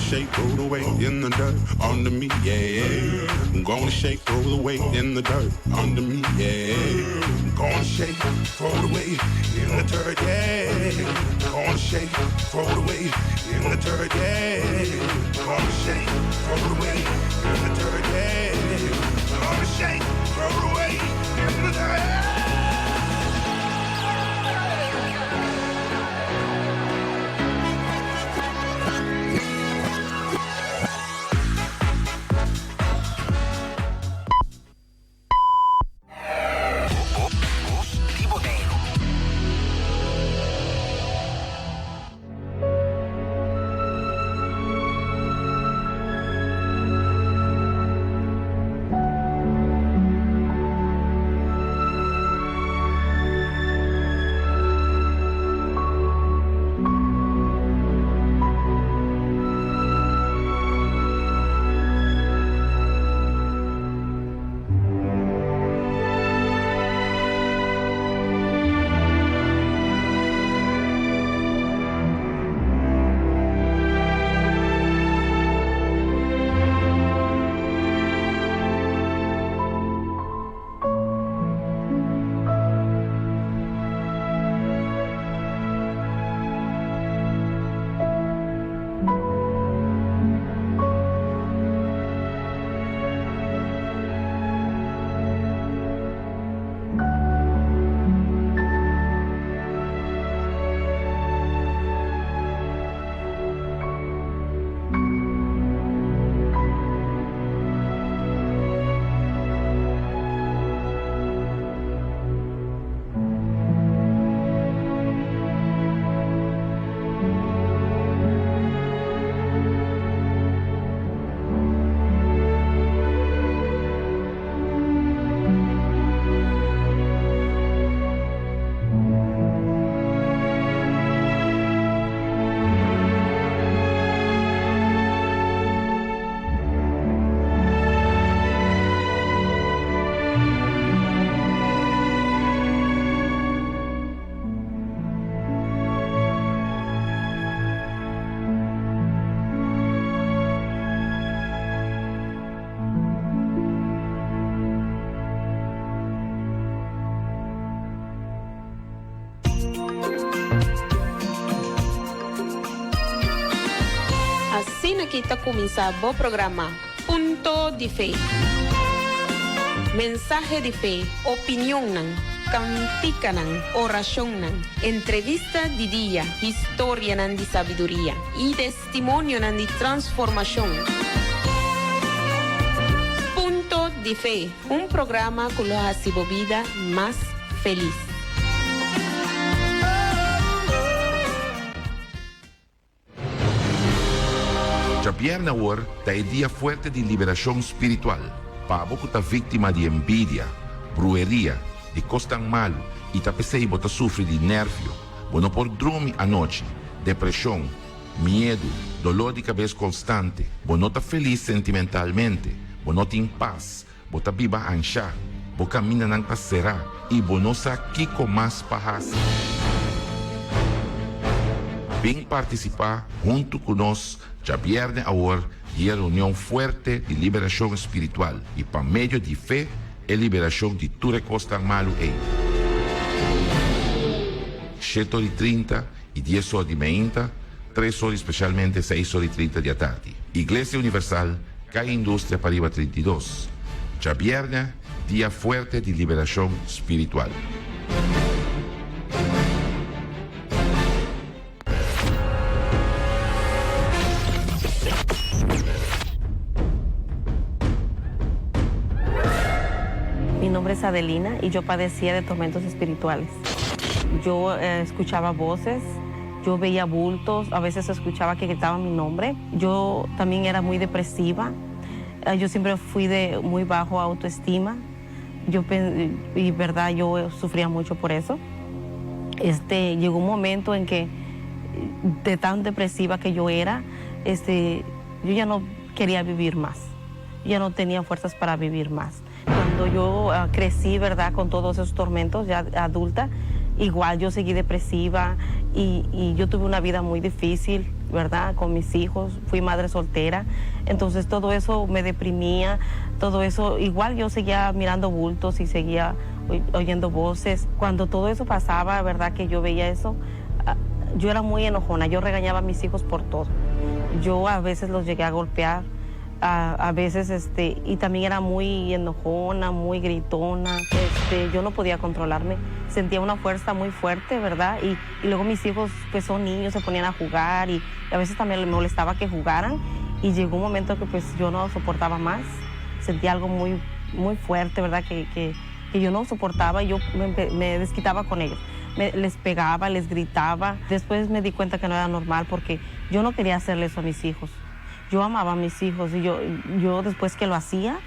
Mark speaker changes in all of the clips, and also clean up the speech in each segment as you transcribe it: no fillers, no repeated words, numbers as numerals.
Speaker 1: shake, throw the weight in the dirt under me, yeah. I'm gonna shake, throw the weight in the dirt under me, yeah. I'm gonna shake, throw the weight in the dirt, yeah. I'm gonna shake, throw the weight in the dirt, yeah. I'm gonna shake, throw the weight in the dirt, yeah. I'm gonna shake, throw the weight in the dirt, yeah.
Speaker 2: Kita comienza o programa Punto de Fe. Mensaje de fe, opinión nan, cantica nan, oración nan, entrevista de día, historia nan de sabiduría y testimonio nan de transformación. Punto de Fe, un programa que lo hace vida más feliz.
Speaker 3: Viernes ahora está el día fuerte de liberación espiritual. Para vos que está víctima de envidia, brujería, de cosas tan mal y te pensé que está sufre de nervio, bueno por dormir anoche, depresión, miedo, dolor de cabeza constante, bueno está feliz sentimentalmente, bueno está en paz, bueno está viva ancha, bueno camina en será y bueno está aquí con más paz. Ven participar junto con nosotros ya viernes ahora y reunión fuerte de liberación espiritual y para medio de fe y liberación de tu recosta malo. 7:30 y 10:20, 3 horas especialmente 6:30 de la tarde. Iglesia Universal, calle Industria Pariba 32. Ya viernes, día fuerte de liberación espiritual.
Speaker 4: Mi nombre es Adelina y yo padecía de tormentos espirituales. Yo escuchaba voces, yo veía bultos, a veces escuchaba que gritaban mi nombre. Yo también era muy depresiva, yo siempre fui de muy bajo autoestima. Y verdad, yo sufría mucho por eso. Llegó un momento en que, de tan depresiva que yo era, yo ya no quería vivir más. Yo ya no tenía fuerzas para vivir más. Cuando yo crecí, ¿verdad?, con todos esos tormentos, ya adulta, igual yo seguí depresiva y yo tuve una vida muy difícil. ¿verdad? Con mis hijos, fui madre soltera, entonces todo eso me deprimía, todo eso, igual yo seguía mirando bultos y seguía oyendo voces. Cuando todo eso pasaba, ¿verdad? Que yo veía eso, yo era muy enojona, yo regañaba a mis hijos por todo. Yo a veces los llegué a golpear, a veces, y también era muy enojona, muy gritona, yo no podía controlarme, sentía una fuerza muy fuerte, ¿verdad? Y luego mis hijos, pues son niños, se ponían a jugar y a veces también me molestaba que jugaran y llegó un momento que pues yo no soportaba más, sentía algo muy, muy fuerte, ¿verdad? Que yo no soportaba y yo me desquitaba con ellos. Les pegaba, les gritaba. Después me di cuenta que no era normal porque yo no quería hacerle eso a mis hijos. Yo amaba a mis hijos y yo después que lo hacía,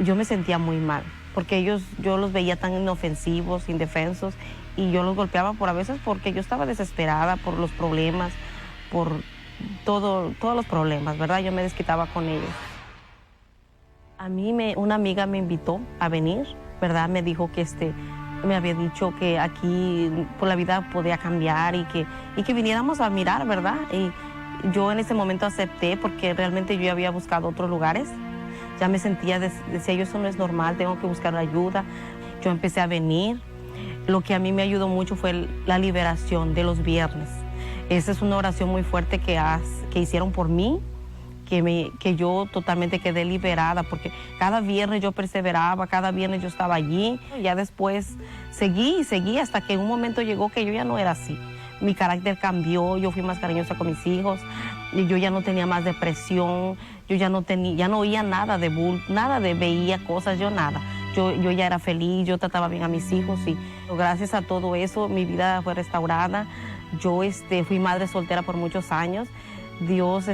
Speaker 4: yo me sentía muy mal. Porque yo los veía tan inofensivos, indefensos, y yo los golpeaba a veces porque yo estaba desesperada por los problemas, por todos los problemas, ¿verdad? Yo me desquitaba con ellos. A mí una amiga me invitó a venir, ¿verdad? Me dijo que me había dicho que aquí por la vida podía cambiar y que viniéramos a mirar, ¿verdad? Y yo en ese momento acepté porque realmente yo había buscado otros lugares. Ya me sentía, decía yo, eso no es normal, tengo que buscar ayuda. Yo empecé a venir. Lo que a mí me ayudó mucho fue la liberación de los viernes. Esa es una oración muy fuerte que hicieron por mí, que yo totalmente quedé liberada, porque cada viernes yo perseveraba, cada viernes yo estaba allí. Ya después seguí hasta que en un momento llegó que yo ya no era así. Mi carácter cambió, yo fui más cariñosa con mis hijos, y yo ya no tenía más depresión, yo ya no oía nada de nada de veía cosas, yo nada. Yo ya era feliz, yo trataba bien a mis hijos y gracias a todo eso mi vida fue restaurada. Yo fui madre soltera por muchos años. Dios,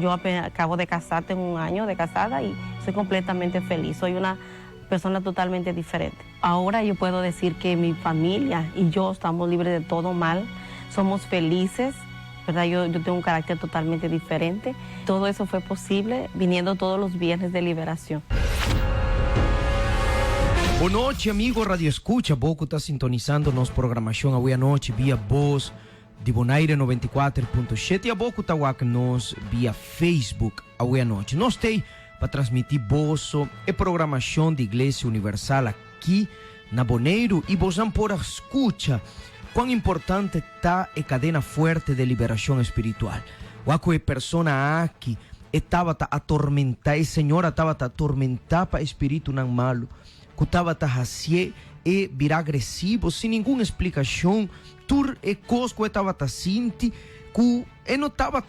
Speaker 4: yo acabo de casar, tengo un año de casada y soy completamente feliz. Soy una persona totalmente diferente. Ahora yo puedo decir que mi familia y yo estamos libres de todo mal, somos felices, ¿verdad? Yo tengo un carácter totalmente diferente. Todo eso fue posible viniendo todos los viernes de liberación.
Speaker 5: Boa noite, amigo Radio Escucha. Boco está sintonizando nossa programação hoje à noite via voz de Bonaire 94.7 e a Boco está nos via Facebook hoje à noite. Nós temos para transmitir bozo e programação de Igreja Universal aqui na Bonaire e vos por escuta quão importante está a cadena forte de liberação espiritual. Waco é persona aqui estava atormentada, a senhora estava atormentada para espírito não malo, que estava assim e virar agressivo sem nenhuma explicação, tur e cosco estava sentindo que não estava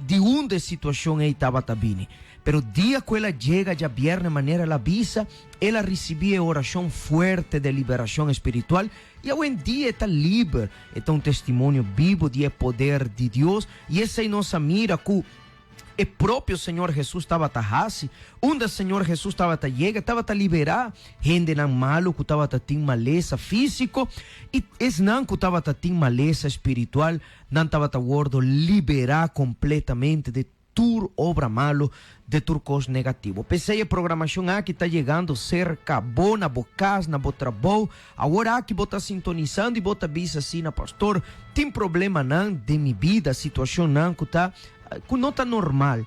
Speaker 5: de onde situação estava vindo. Pero dia que ela chega, já viernes maneira ela avisa, ela recebia oração forte de liberação espiritual e hoje em dia está livre, está um testemunho vivo de poder de Deus e essa é nossa mira que o próprio Senhor Jesus estava assim, onde o Senhor Jesus estava chega, estava a liberar gente não malo que estava tem maleza físico e es não que estava tem maleza espiritual, não estava gordo, liberar completamente de tur obra malo, de tur cos negativo. Pensei a programação aqui está chegando cerca boa na bocas, na botrabou, agora aqui bota sintonizando e bota bisa assim na pastor, tem problema não de minha vida, situação não que tá que não está normal,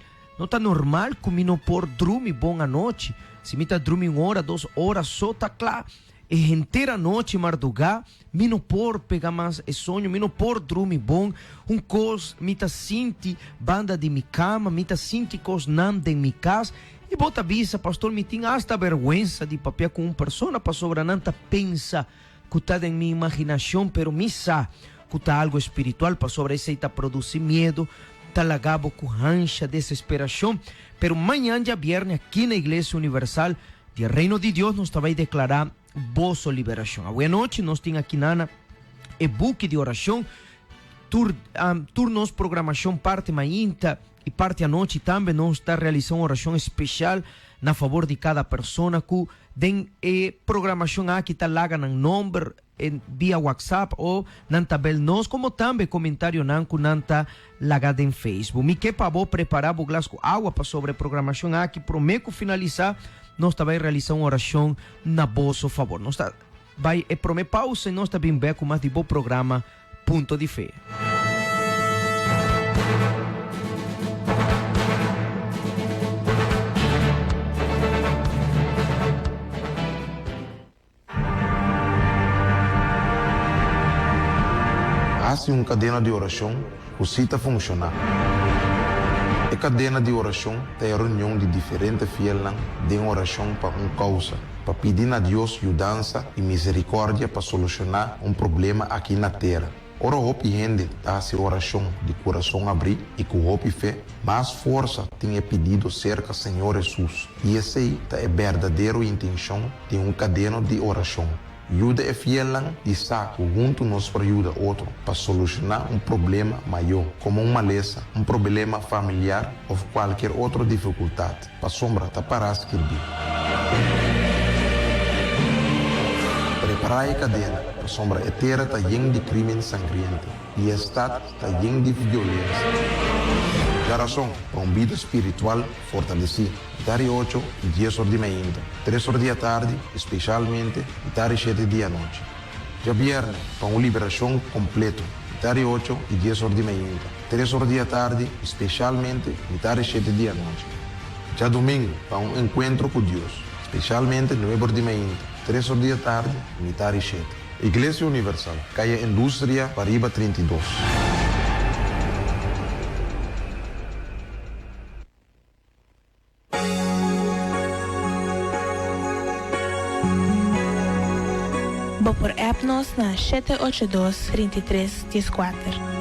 Speaker 5: que me não por dormir bom à noite, se me está dormir 1 hora, 2 horas, só tá claro, e inteira noite madrugar, me não por pegar mais sonho, me não por dormir bom, cos me tá senti banda de minha cama, me tá senti cos não de minha casa, e bota bisa, pastor, me tem hasta vergonha de papel com uma pessoa, pastor, não tá pensa que tá em minha imaginação, pero me sabe que tá algo espiritual, pastor, esse tá produzir medo, talagabo com rancha, desesperação, pero amanhã já viernes aqui na Igreja Universal de Reino de Deus nós vai declarar vossa liberação. Hoje à noite nós temos aqui na e-book de oração, turnos programação parte manhã e parte à noite também nós está realizando oração especial na favor de cada pessoa que tem programação aqui está lá no número via WhatsApp ou não tabel nós, como também comentário não que não está lagado em Facebook. Me que para preparar o glass com água para sobre programação aqui, prometo finalizar, nós também realizar uma oração na vosso favor. Nós vai prometo pausa e nós também bem com mais de bom programa Ponto de Fé.
Speaker 6: Faça cadena de oração, cosita funcionar. A cadena de oração é a reunião de diferentes fieles de oração para causa, para pedir a Deus ajudança e misericórdia para solucionar problema aqui na terra. Ora, hopi gente tá se oração de coração abrir e com hopi fé, mais força tem pedido cerca Senhor Jesus. E essa aí é a verdadeira intenção de cadena de oração. Ajuda é fiel de estar junto nós para ajudar outro para solucionar problema maior, como uma maleza, problema familiar ou qualquer outra dificuldade. Para sombra tá para escrever. Preparar a cadena. A sombra eterna está cheia de crime sangrento e o Estado está cheio de violência. Já razão para vida espiritual fortalecida. Dari 8 e 10 horas de manhã, 3 horas da tarde, especialmente, e dari 7 da noite. Já viernes para liberação completa. Dari 8 e 10 horas de manhã, 3 horas da tarde, especialmente, e dari 7 da noite. Já domingo para encontro com Deus, especialmente 9 horas de manhã, 3 horas da tarde, e dari 7. Igreja Universal, calle Indústria, Pariba 32.
Speaker 7: Bo por app-nos na 782-3314.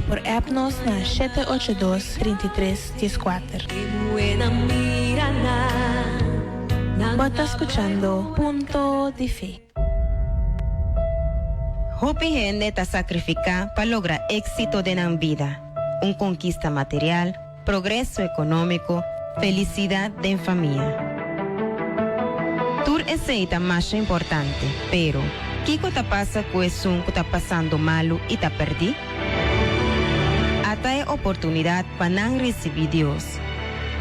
Speaker 7: Por app-nos na 782-3314. Bota escuchando Punto de Fe.
Speaker 8: Hopi gente está sacrificada para lograr éxito de la vida, conquista material, progreso económico, felicidad de familia. Tur es más importante, pero ¿qué te pasa con eso que está pasando malo y te perdí? Ata es oportunidad para no recibir Dios,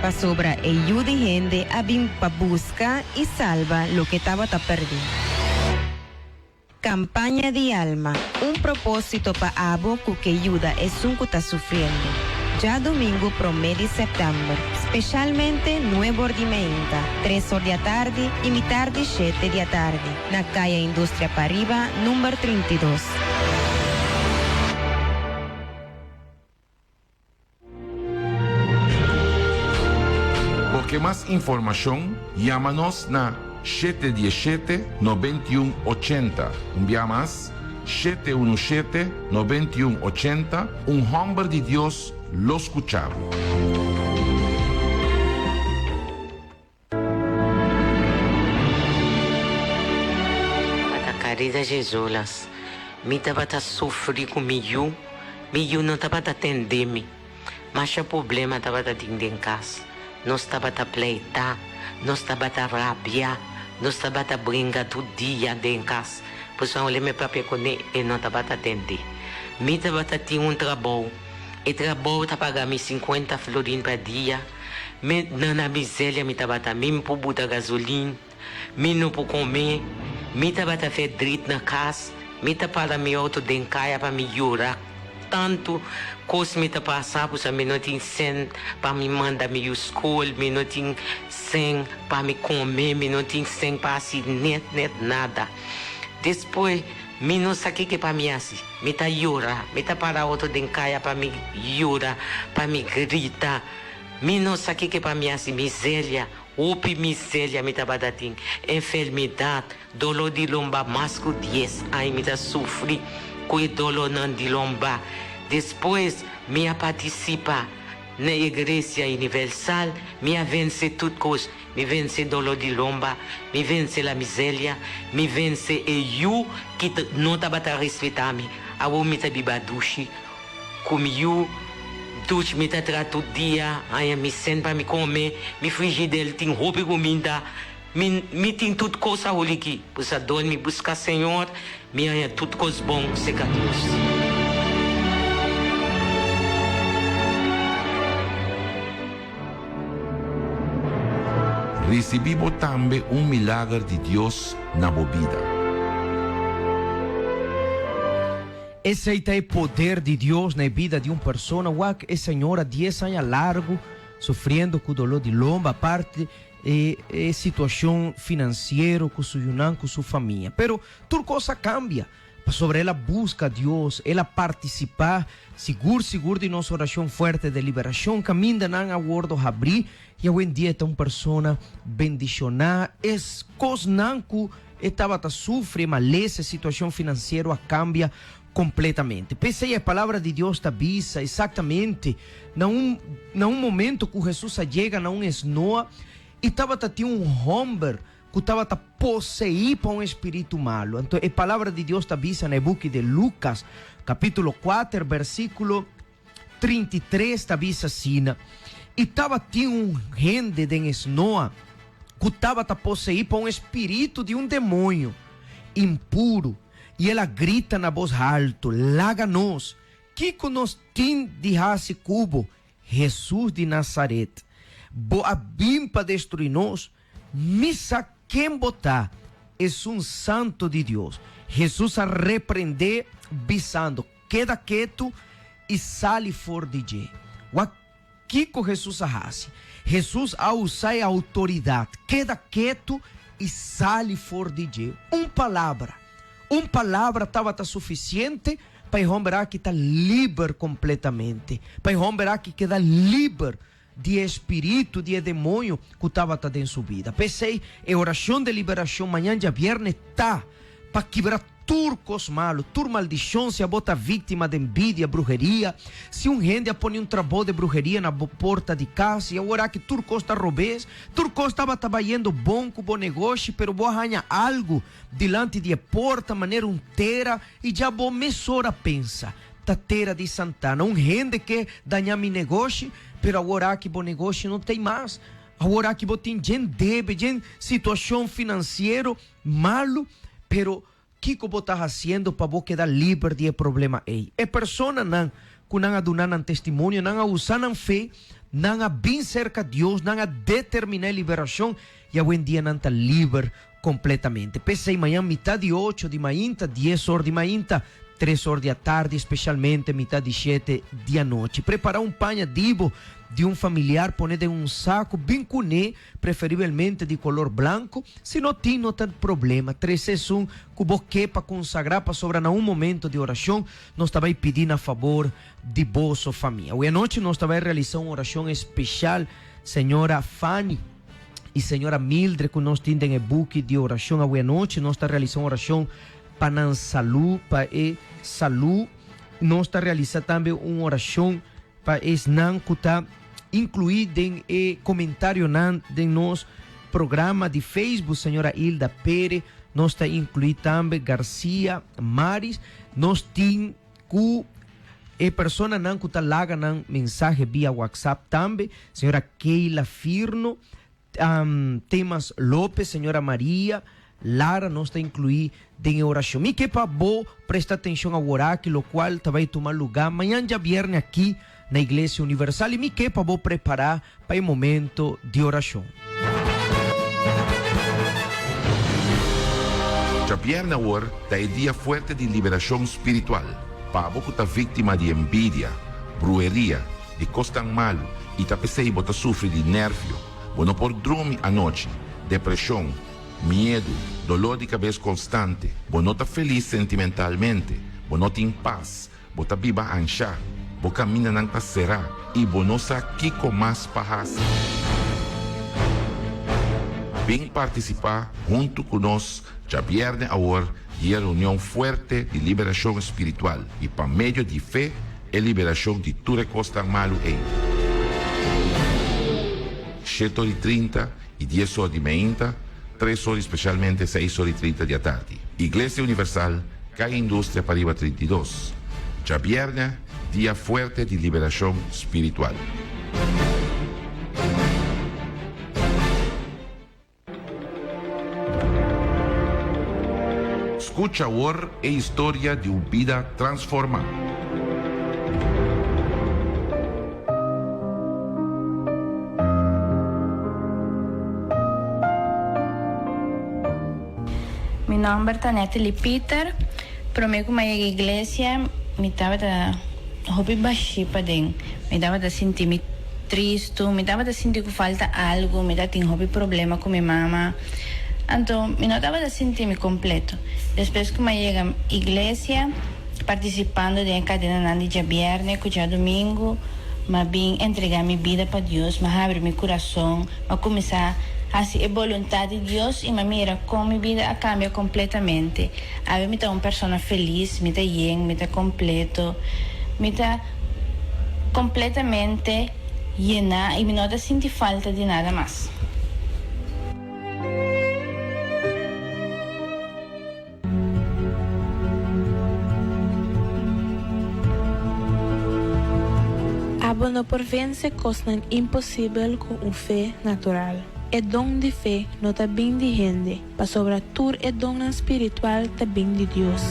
Speaker 8: para sobra ayuda y gente a bien para buscar y salva lo que estaba perdido. Campaña de alma, un propósito para aboco que ayuda es un que está sufriendo. Ya domingo promedio de septiembre, especialmente nuevo ordimenta, 3 horas de la tarde y mi tarde 7 de la tarde, na calle Industria Pariba, número 32.
Speaker 3: Porque más información, llámanos na 717-9180. Un día más, 717-9180. Un hombre de Dios lo escuchaba.
Speaker 9: Querida Jesus, me estava a sofrer comigo, eu não estava a atender-me, mas o problema estava a atender em casa. Nós estava a pleitar, nós estava a rabiar, nós estava a brincar todo dia dentro de casa. Por isso, eu olhei meu papai com ele e não estava a atender. Me estava a ter um trabalho, e trabalho estava a pagar 50 florins por dia. Na miséria, me estava a me para botar gasolina, me não para comer. Me estava a fazer direito na casa, me estava para me autodencar, para me jurar. Tanto coisa me estava a passar, porque eu não tinha sem para me mandar me escola, me não tinha sem para me comer, me não tinha sem para assim, net, nada. Depois, me não sabia que para mim assim, me estava a jurar, me estava para autodencar, para me jurar, para me gritar. Me não sabia que para mim assim, miséria. Upi miséria me estava dando, enfermidade, dolor de lombar, mais que 10 anos me está sofrendo com o dolor de lombar. Depois, me participa na Igreja Universal, me vence tudo coisa, me vence dolor de lombar, me vence a miséria, me vence eu que não estava a respeitar-me, a me está bibaduche, comigo. Tudo me trata todo dia, aí me sento para me comer, me frigideira tem roupa e comida, me tem tudo coisa aqui. Por isso, me buscar Senhor, me é tudo coisa bom, seca Deus.
Speaker 3: Recebimos também milagre de Deus na vida.
Speaker 5: Esse aí é o poder de Deus na vida de uma pessoa. É senhora 10 anos largo, sofrendo com dolor de lomba, parte situação financeira com seu irmão, com sua família. Pero tudo coisa cambia. Sobre ela busca Deus, ela participar, seguro de nossa oração forte de liberação, caminha na aguardo abrir, e hoje em dia é uma pessoa bendicionada, é coisa que estava a sofrer, mas essa situação financeira cambia completamente. Pensei, a palavra de Deus te avisa exatamente num momento que Jesus chega na esnoa e estava a ter um homem que estava a possuir por um espírito malo. Então, a palavra de Deus te avisa no book de Lucas, capítulo 4, versículo 33, te avisa assim. E estava tinha gente de esnoa que estava a possuir por um espírito de um demônio impuro. E ela grita na voz alta, laga-nos, que nos tem de raça cubo, Jesus de Nazaré, boa bim para destruir-nos, missa quem botar, é um santo de Deus. Jesus a repreender, bisando, queda quieto e sale fora de je. O que Jesus a raça? Jesus a usar a autoridade, queda quieto e sale fora de je. Uma palavra estava suficiente para o homem que está livre completamente, para o homem que queda livre de espírito, de demônio que estava dentro de sua vida. Pensei, a oração de liberação amanhã de viernes está para quebrar turcos malos, maldição, se a bota vítima de envidia, brujeria, se gente põe um trabalho de brujeria na porta de casa, e agora que turcos está robês, turcos estava trabalhando bom com bom negócio, pero vou arranhar algo delante de porta, maneira inteira, e já vou mesora pensa, tateira de Santana, gente que danha meu negócio, pero agora que bom negócio não tem mais, agora que tem gente deve, gente situação financeira malo, pero que você está fazendo para você quedar livre de problema aí? É pessoa não que não adunan testemunho, não usam fé, não bem cerca de Deus, não determinar liberação, e hoje em dia não está livre completamente. Pensei manhã, metade de 8 de manhã, 10 horas de manhã, 3 horas da tarde, especialmente metade de 7 da noite. Preparar panhadibo de familiar, poner em saco, bem cuné, preferivelmente de color branco. Se não tem, não tem problema. 361, que para consagrar, para sobrar em momento de oração, nós também pedindo a favor de vossa família. Hoje à noite nós também realizamos uma oração especial, senhora Fanny e senhora Mildred, que nós temos em e-book de oração. Hoje à noite nós estamos realizando oração para a saúde, para a saúde. Nós estamos realizando também uma oração para esse não que está incluído em comentário de nosso programa de Facebook, senhora Hilda Pérez. Nós está incluído também Garcia Maris. Nós temos que pessoa não que está lá mensagem via WhatsApp também, senhora Keila Firno, Temas Lopes, senhora Maria Lara, nós está incluído em oração. E que para bom prestar atenção ao oráculo, o qual vai tomar lugar amanhã, já viernes aqui na Igreja Universal, e me que para vou preparar para o momento de oração.
Speaker 3: Já viernes agora é dia forte de liberação espiritual. Para você que está vítima de envidia, brujeria, de coisa mal, e está pensando que sofre de nervio, você não pode dormir à noite, depressão, medo, dolor de cabeça constante, você não está feliz sentimentalmente, você não tem paz, você está viva ancha, você camina não está será, e você não sabe o que mais passa. Vem participar junto conosco, já viernes agora, de reunião forte de liberação espiritual, e para meio de fé e liberação de tudo que está malo aí. 7h30 e 10 horas de manhã, 3 horas especialmente 6h30 da tarde. Igreja Universal, Calle Indústria Pariba 32. Já viernes, dia forte de liberação espiritual. Escucha agora a história de uma vida transformada.
Speaker 10: Mi nombre es Natalie Peter. Prometo que na igreja me estava da hobby baixi para dentro. Me estava da sentir me triste, me estava da sentir que falta algo, me estava tendo hobby problema com minha mama. Então, me não estava da sentir me completo. Depois que eu cheguei à igreja, participando da cadena de viernes, que já domingo, mas vim entregar minha vida para Deus, mas abrir meu coração, mas começar assim, a vontade de Deus e mira como minha vida cambia completamente. Aí me tá uma pessoa feliz, me tá bem, me tá completo, me tá completamente llena e me não tá sentir falta de nada mais.
Speaker 7: Abono por vencer coisas impossíveis com fé natural. É dom de fé não está bem de gente, mas sobretudo é dom espiritual está bem de Deus.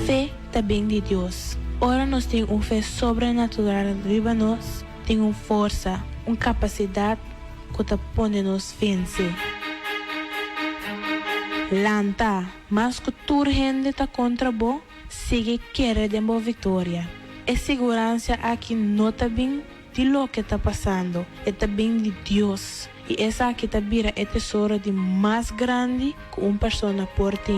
Speaker 7: Fé está bem de Deus. Ora nós temos uma fé sobrenatural arriba nós, temos uma força, uma capacidade que está pode nos vencer. Lanta, mas que toda gente está contra você, sigue querer de uma vitória. É segurança aqui não está bem de lo que está passando, está bem de Deus. E essa aqui está vira é tesouro de mais grande que uma pessoa por ti.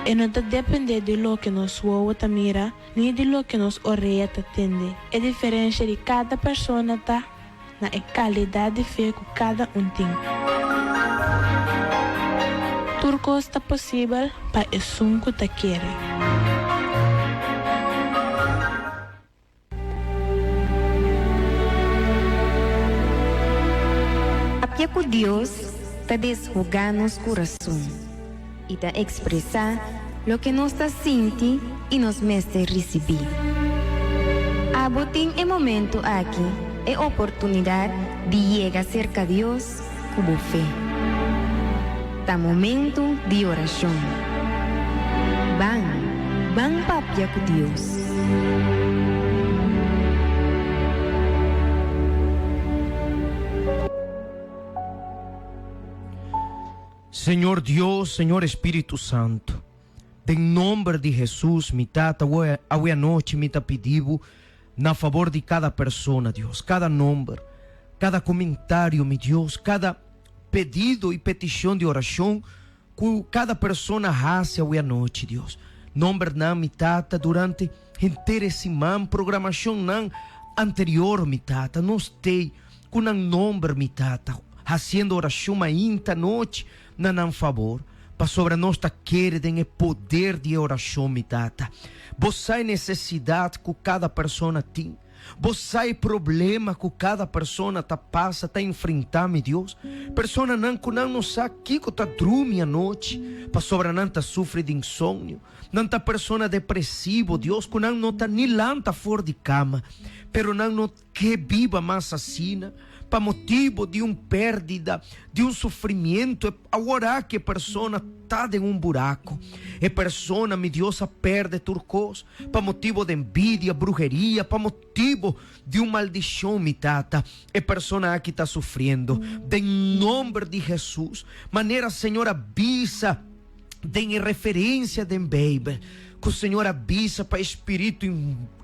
Speaker 7: E não está depender de lo que nos ouve tá mira, nem de lo que nos orelha tá tende. É diferente de cada pessoa tá na qualidade de fé que cada um tem. Tudo coisa está possível para o som que tá querer.
Speaker 8: Apia com Deus está desfogar nos coração e está expressar o que nós está sentindo e nos mestre receber. A botim é momento aqui, é oportunidade de chegar cerca a Deus com fé. Tá momento de oração. Bang papia com Deus.
Speaker 5: Señor Dios, Señor Espíritu Santo, em nome de Jesus, mi tata, hoje noite me pedindo na favor de cada persona, Deus, cada nome, cada comentário, mi Deus, cada pedido e petição de oração que cada persona hace hoje noite, Deus. Nome na mi tata durante inteira semana, programação não anterior, mi tata, nós tem com um nome, mi tata, fazendo oração ainda noite, não favor. Para sobre nós querem o poder de oração, mi tata. Você sabe necessidade que cada pessoa tem. Você sabe problema que cada pessoa passa, enfrentando, meu Deus. Pessoa não sabe que está dormindo à noite. Para sobre não sofre de insônia. Não está pessoa depressiva, Deus, que não está nem lá fora de cama. Pero não que viva mais assim. Para motivo de perda, de sofrimento, agora que a pessoa está em buraco, a pessoa, meu Deus, perde turcos, para motivo de envidia, brujeria, para motivo de maldição, mi tata, a pessoa aqui está sofrendo, em nome de Jesus, maneira, Senhor, avisa, tem referência de baby, que o Senhor avisa para espírito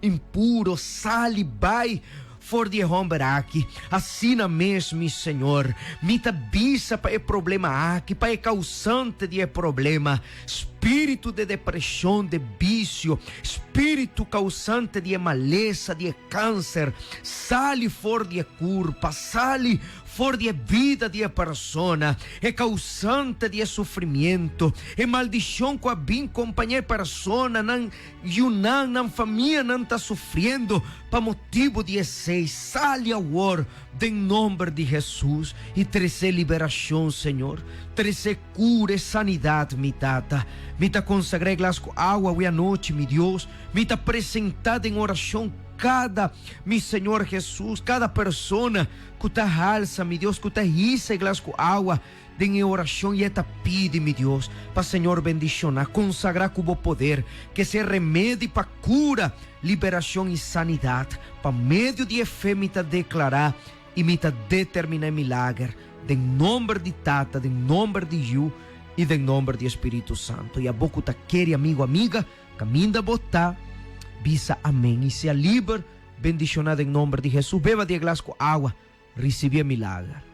Speaker 5: impuro, sale, vai, for de homem aqui, assim mesmo, Senhor, me avisa para o problema aqui, para o causante de problema, espírito de depressão, de vício, espírito causante de maleza, de câncer, sale fora de culpa, sale fora de vida de persona, é causante de sofrimento, é maldição que vem acompanhar persona, não família não está sofrendo, para motivo de sale agora, em nome de Jesus, e trazer liberação, Senhor, trazer cura e sanidade, mi tata, me consagrar glas com água hoje à noite, mi Deus, me apresentar em oração cada, mi Senhor Jesus, cada pessoa que está alça, mi Deus, que está risa e glas com água, em oração e eta pide, mi Deus, para Senhor bendicionar, consagrar com o poder, que se remede para cura, liberação e sanidade, para meio de fé me declarar e me determinar milagre, em nome de Tata, em nome de Ju e em nome de Espírito Santo. E a boca tá quer, amigo, amiga, caminho da botar, visa amém. E seja livre, bendicionado em nome de Jesus. Beba de glas com água, recebia milagre.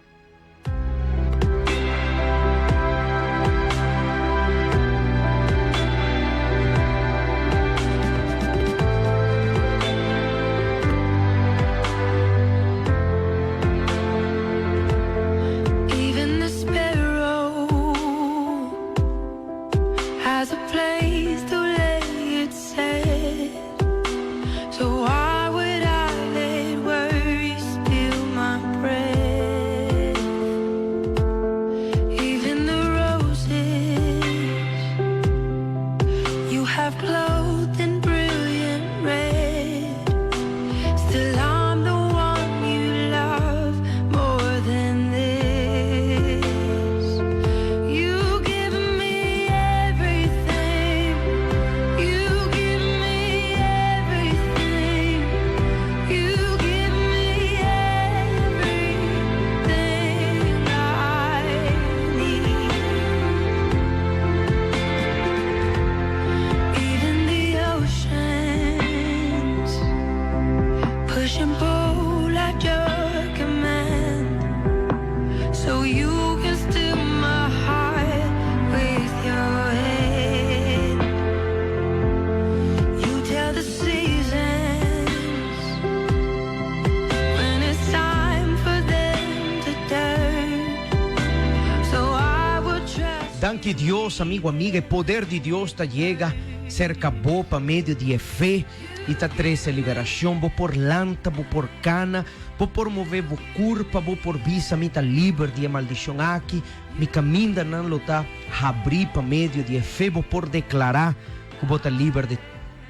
Speaker 5: Que Deus, amigo, amiga, o poder de Deus chega cerca boa para meio de fé e traz liberação, vou por lanta, vou por cana, vou por mover vou curpa, vou por visa, me livre de maldição aqui, me caminha não lutar, abrir para meio de fé, vou por declarar que vou estar livre de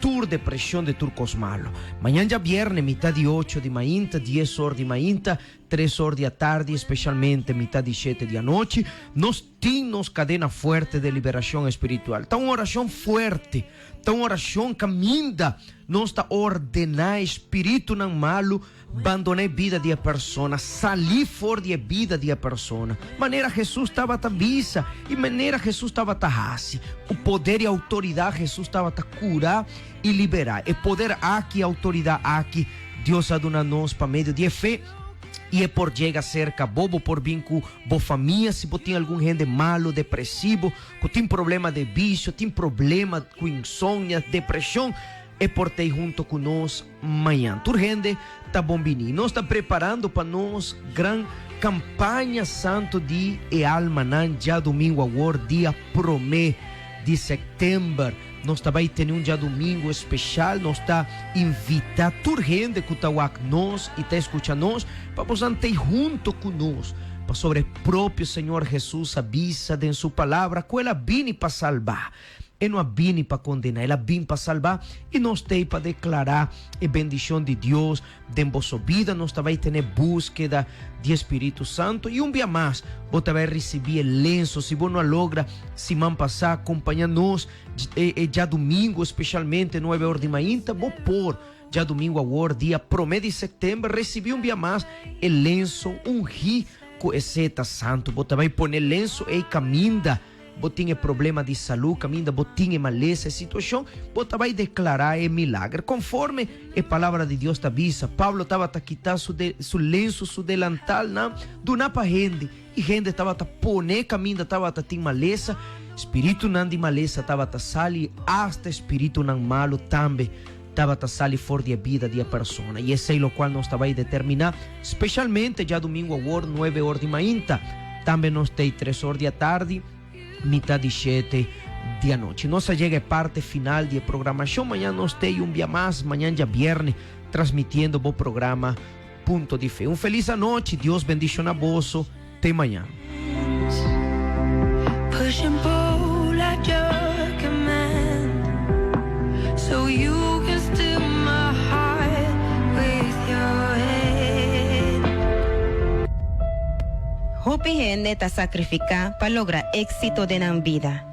Speaker 5: toda depressão, de turcos malos. Manhã já viernes, metade de 8 de manhã, 10 horas de manhã, 3 horas da tarde, especialmente metade de 7 da noite, nós temos cadena forte de liberação espiritual. Então, uma oração forte, então, uma oração caminha, nós está ordenar espírito não malo, abandonar vida de pessoa, sair fora de vida de pessoa. Maneira Jesus estava a visa e maneira Jesus estava a raça. O poder e a autoridade Jesus estava a curar e liberar. E poder aqui, a autoridade aqui, Deus aduna nós para meio de fé. E é por chega cerca bobo por vir com boa família, se você tem algum gente malo, depressivo, que tem problema de vício, tem problema com insônia, depressão, é por ter junto com nós amanhã. Tur gente tá bombini. Nós está preparando para nós grande campanha santo de e alma nan já domingo agora dia 1 de setembro. Nós também temos um dia domingo especial. Nós está invitando toda gente que está com nós e está escutando nós para poder ter junto conosco. Para sobre o próprio Senhor Jesus avisa em sua palavra que ela vem para salvar. E não vem para condenar, ela vem para salvar. E nós temos para declarar a bendição de Deus em vossa vida. Nós também temos búsqueda de Espírito Santo. E dia mais, você vai receber o lenço. Se você não logra semana passada acompanhar-nos, já domingo, especialmente 9 horas de manhã, vou pôr já domingo agora, dia 1 de setembro, recebi dia mais o lenço, ri com esse santo. Você vai pôr o lenço e caminha. Botinha problema de saúde, caminha, botinha maleza, situação, bota vai declarar milagre. Conforme a palavra de Deus te avisa, Paulo estava a quitar seu lenço, seu delantal, do na para gente, e gente estava a poner caminho, estava a ter maleza, espírito não de maleza estava a sair, hasta espírito não malo também estava a sair fora da vida da pessoa. E esse é o qual nós vai determinar, especialmente já domingo agora, 9 horas de manhã, também nós temos 3 horas da tarde, metade de 7 da noite. Nossa chega a parte final da programação. Amanhã nós temos dia mais, amanhã já viernes, transmitindo o programa Ponto de Fé. Feliz noite, Deus bendice na bolso. Até amanhã.
Speaker 11: Push and pull at your command, so you can still my heart with your hand.
Speaker 8: Hopi gente está sacrificar para lograr éxito de la vida,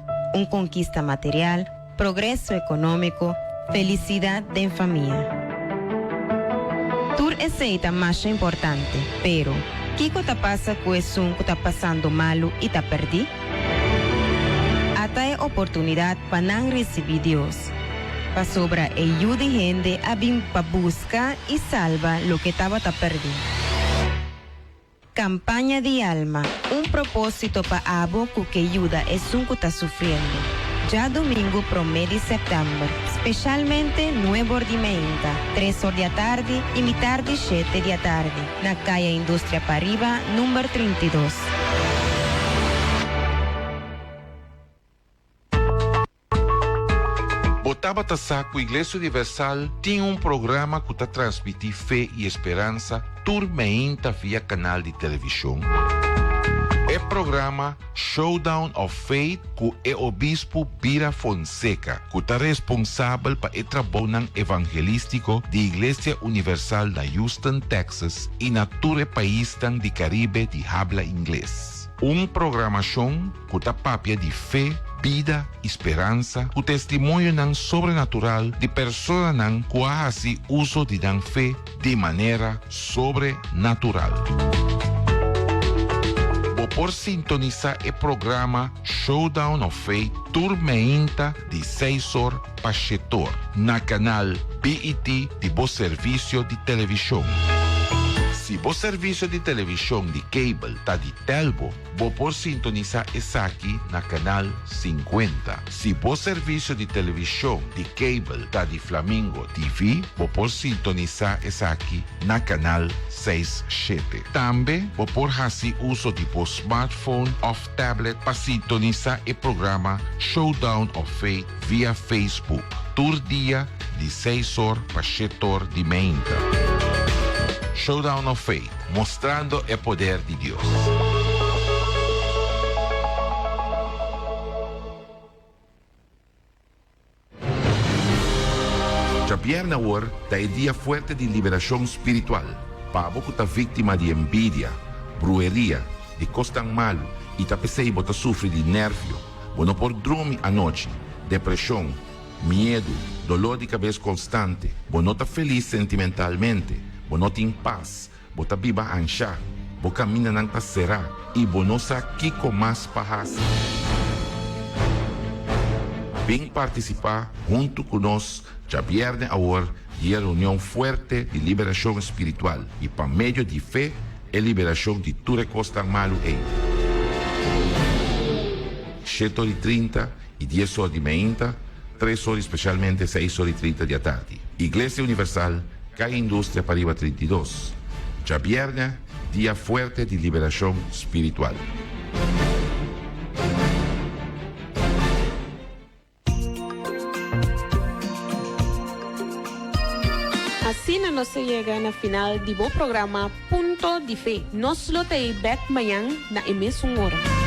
Speaker 8: conquista material, progreso económico, felicidad de familia. Tur es más importante, pero ¿qué te pasa con eso que está pasando malo y te perdí? Ata es oportunidad para no recibir Dios, para sobra ayuda gente a bien para buscar y salva lo que estaba te perdido. Campaña de alma, un propósito para abo que ayuda es un que está sufriendo. Ya domingo 1 de setembro, especialmente 9 horas de manhã, 3 horas da tarde e metade de 7 da tarde, na calle Indústria Pariba, número 32.
Speaker 3: Botava Tassaco, Igreja Universal, tinha um programa que está transmitir fé e esperança, turmeinta via canal de televisão. É programa Showdown of Faith, que é o bispo Bira Fonseca, que está responsável para o trabalho evangelístico da Igreja Universal na Houston, Texas, e na todo país de Caribe de habla inglês. Programação que está papia de fé, vida, esperança, o testemunho sobrenatural de pessoas que fazem uso de fé de maneira sobrenatural. Por sintonizar o programa Showdown of Faith, turmeinta de 6 horas para 7 horas, na canal BET de Bo Serviço de Televisão. Se o serviço de televisão de cable está de Telbo, vou por sintonizar essa aqui na canal 50. Se o serviço de televisão de cable está de Flamingo TV, vou por sintonizar essa aqui na canal 67. Também vou por fazer uso de smartphone ou tablet para sintonizar o programa Showdown of Faith via Facebook. Todo dia de 6 horas para 7 horas de manhã. Showdown of Faith, mostrando o poder de Deus. Já viernes agora é dia forte de liberação espiritual. Pabo que está víctima de envidia, brujería, de cosas mal y ta pensei bota sufre de nervio, bueno por dormir anoche, depresión, miedo, dolor de cabeza constante, bueno está feliz sentimentalmente, bueno está en paz, bota viva ancha, bo camina nang será y bueno sa kiko más pajas. Ven participar junto con nos ya viernes ahora y a reunión fuerte de liberación espiritual y para medio de fe e liberación de tu recosta malo e 7h30 y 10h30, 3 horas especialmente 6h30 de la tarde. Iglesia Universal, Calle Industria Pariba 32. Ya viernes, día fuerte de liberación espiritual.
Speaker 2: Así no se llega al final de programa Punto de Fe. Nos lo te back mañana na emisora hora.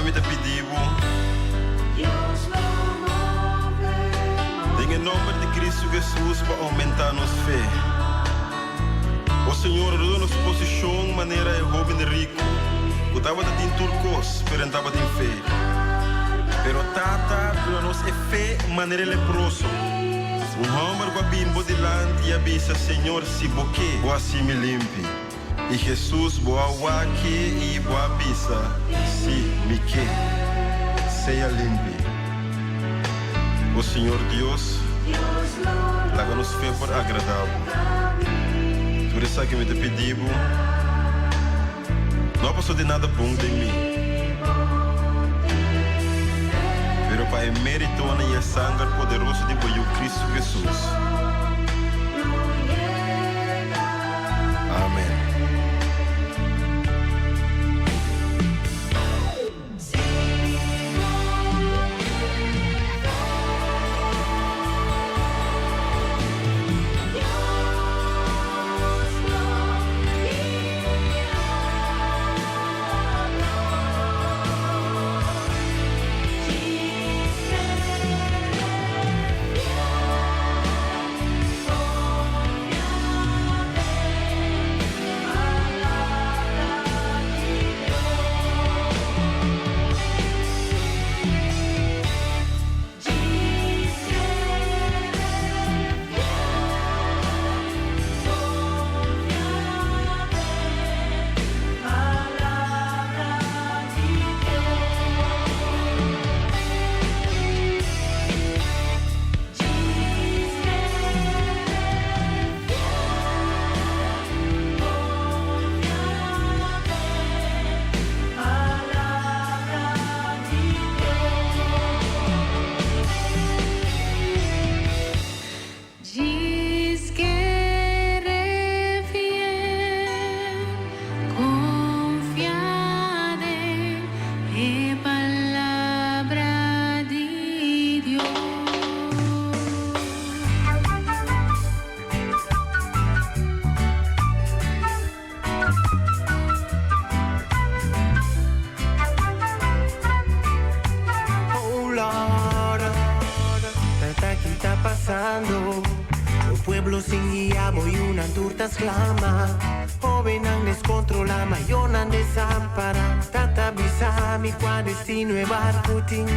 Speaker 12: me te pedimos. Em nome de Cristo Jesus, para aumentar nossa fé. O Senhor deu nos posição maneira de jovem rico. Que estava de turcos, mas estava de fé. Pero tata, nos é fé maneira leproso. Homem com a bimbo delante e avisa, Senhor, se boque, boa assim me limpe. E Jesus, boa waki e boa avisa, se me que, seja limpe. O Senhor Deus, laga nos fé por agradável. Por isso que me te pedimos, não passou de nada bom de mim. Pero para o mérito e a sangue poderoso de Cristo Jesus. Amém.
Speaker 13: Clama, joven ang descontrola, mayon ang desampara. Tata bisami kwa destino e barcutin.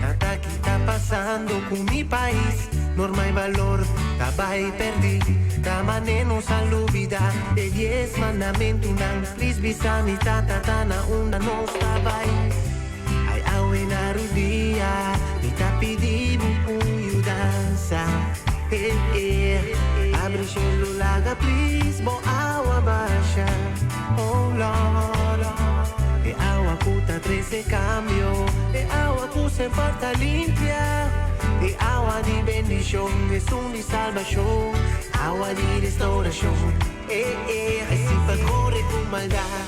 Speaker 13: Tata kita pasando con mi país, norma y valor, tabay perdí. Tamaneno salubida, de 10 mandamentos nang please bisami tata tana una nos tabay. Ay awe na rudia, mi tapidi bukuyu dansa. Abre o celular, please, bo awa baixa. Oh Lord, e agua puta 13 cambio, e agua puse en falta limpia, e agua de bendición, es un de salvación, agua de restauración. Así para correr con maldad,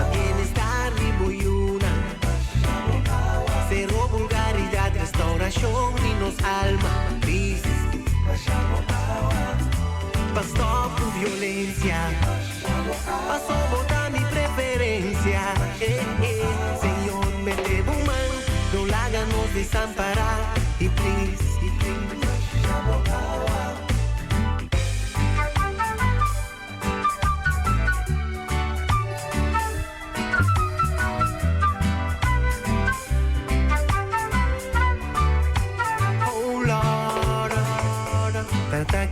Speaker 13: a bienestar y una, cero vulgaridad, restauración y nos alma, Cristo. Pastor por violencia, paso votar mi preferencia. Señor, me debo mal, no la háganos desamparar. Y please,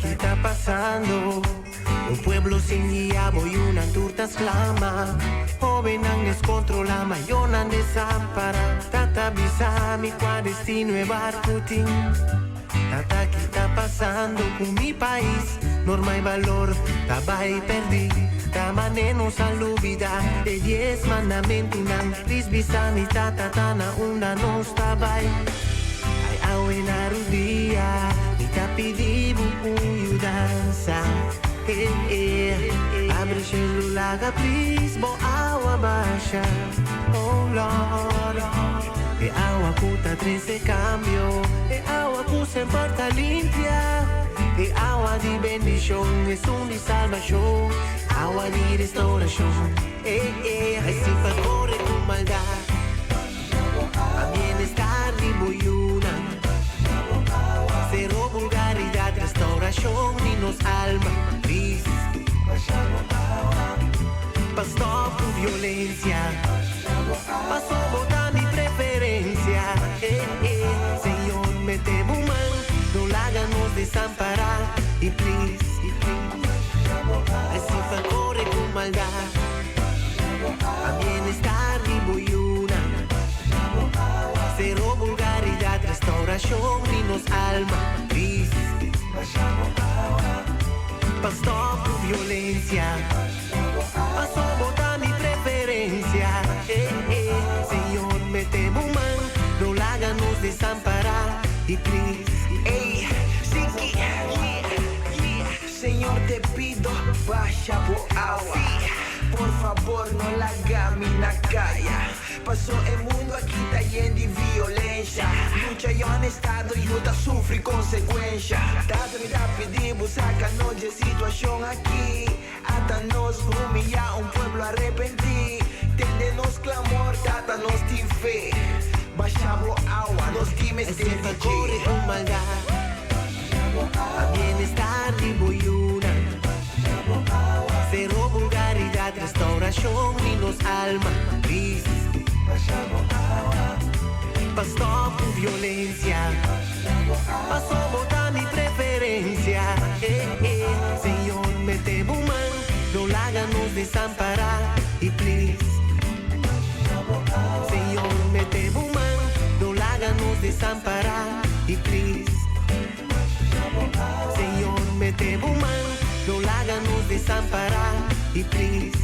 Speaker 13: ¿qué está pasando? Un pueblo sin guía, voy una turtas clama. Joven ang descontrola, mayon ang desampara. Tata bisami kwa destino e barcutin. Tata, ¿qué está pasando con mi país? Norma y valor, tabay perdí. Tamaneno salubida, de 10 mandamentos nang please bisami tata tana una nos tabay. Ay awe na rudia, pidi bukuyu dansa. Abre o celular, please, bo awa baixa. Oh Lord, e agua puta 13 cambio, e agua puse en puerta limpia, e agua de bendición, es un de salvación, agua de restauración. Así para correr con maldad, a bienestar y una, cero vulgaridad, restauración y nos alma, Cristo. Pastor por violencia, paso votar mi preferencia. y please. Así pa' corre con maldad, a bienestar y una. Cero vulgaridad, restauración y nos alma, please. Pastor por violencia, paso vota mi preferencia. Señor, me temo man, no la háganos desamparar y please.
Speaker 14: Ey, Siki, Señor, te pido, vaya por agua. Por favor, no la haga mi nakaya. Pasó el mundo aquí está lleno de violencia. Lucha y han estado y luta sufre consecuencia. Tata me da pedimos, sácanos de situación aquí. Hasta nos humilla un pueblo arrepentido. Tendenos clamor, tata nos di fe. Bajamos agua, nos dimes de
Speaker 13: corre con maldad, a bienestar y una. Cero vulgaridad, restauración y nos alma, please. Pastor por violencia, paso vota mi preferencia. Señor, me temo man, no la háganos desamparar y please. Señor, me temo man, no la háganos desamparar y please. Señor, me temo man, no la háganos desamparar y please.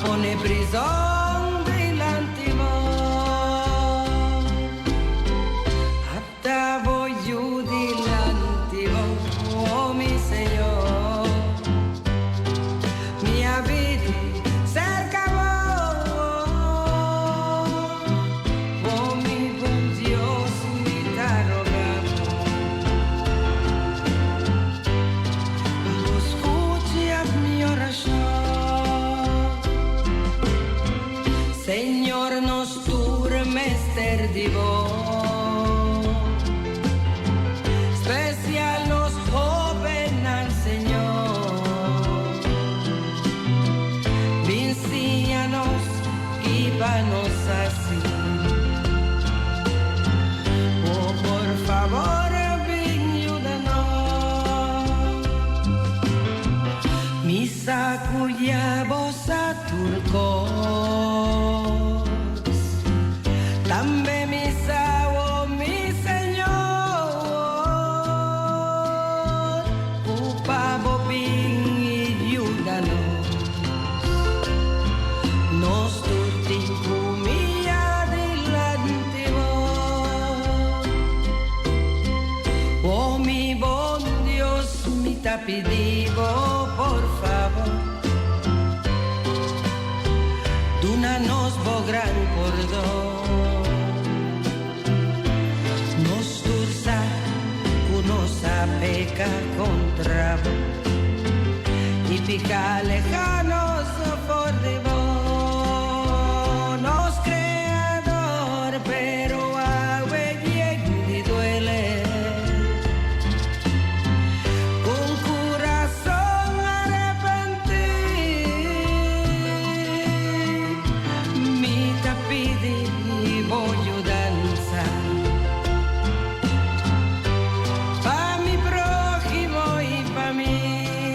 Speaker 11: Pone prison delante hasta voy yo delante, oh mi Señor, mi vida cerca oh mi buen Dios, mi te rogamos, escucha mi oración. Señor, nos turmester divo, especial nos joven al Señor, vincíanos, guíbanos así, oh por favor, ayúdanos, mi sacuya vos a turco. Tambe mi sao, mi Señor, upa bobin y ayúdanos, nos turtin comida delante oh mi bon Dios, mi te pidivo, por favor, dúnanos bo gran cordón. Peca contra vos y pica lejanos por de vos, nos creador, pero a y duele con corazón arrepentido, mi tapidi y voy a danzar. Pa' mi prójimo y pa' mí.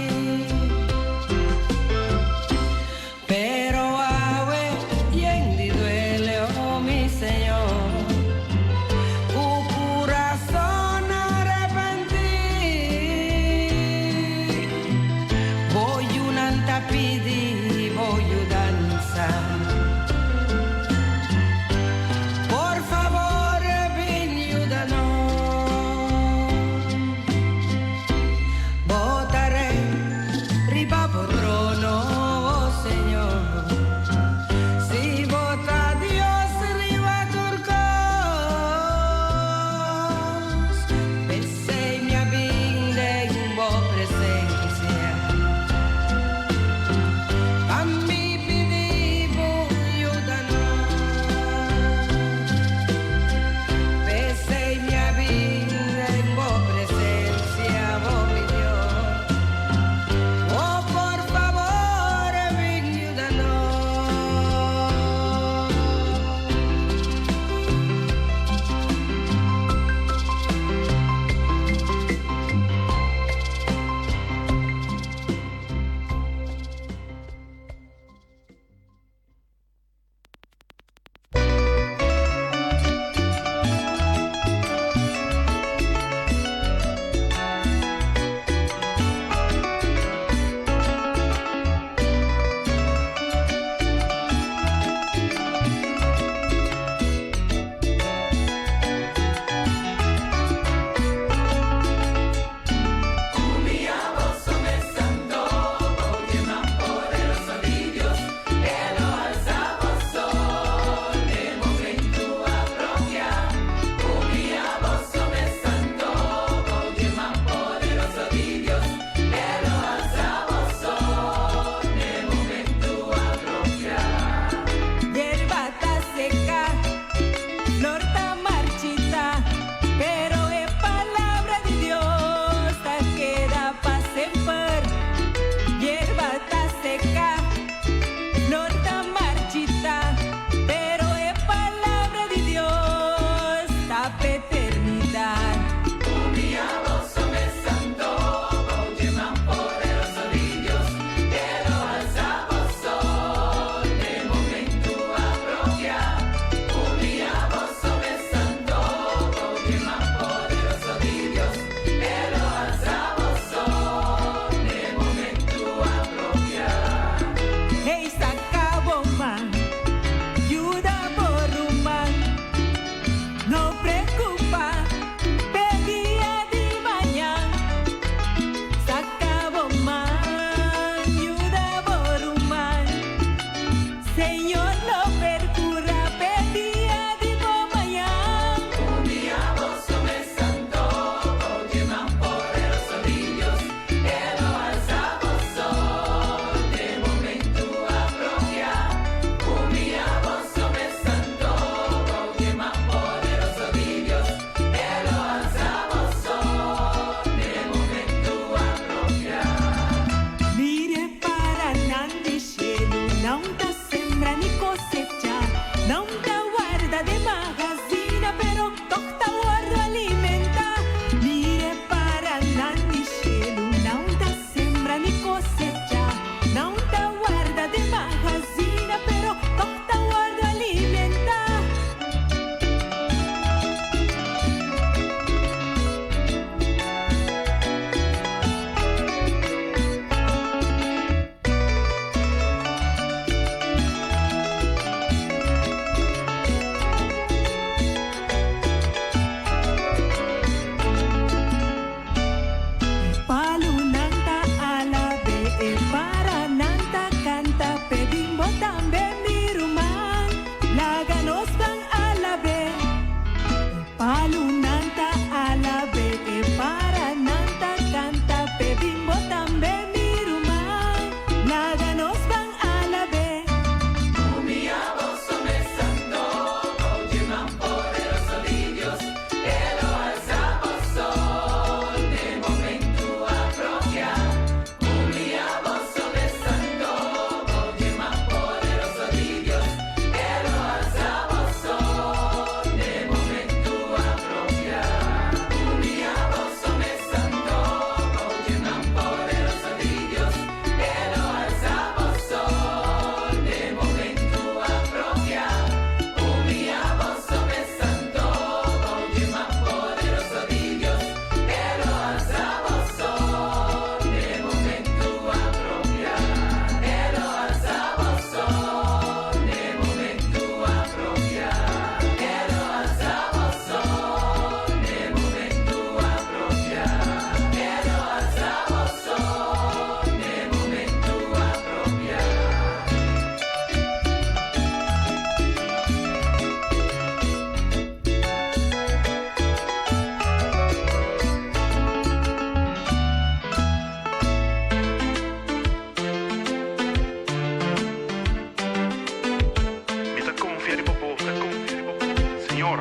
Speaker 15: Señor,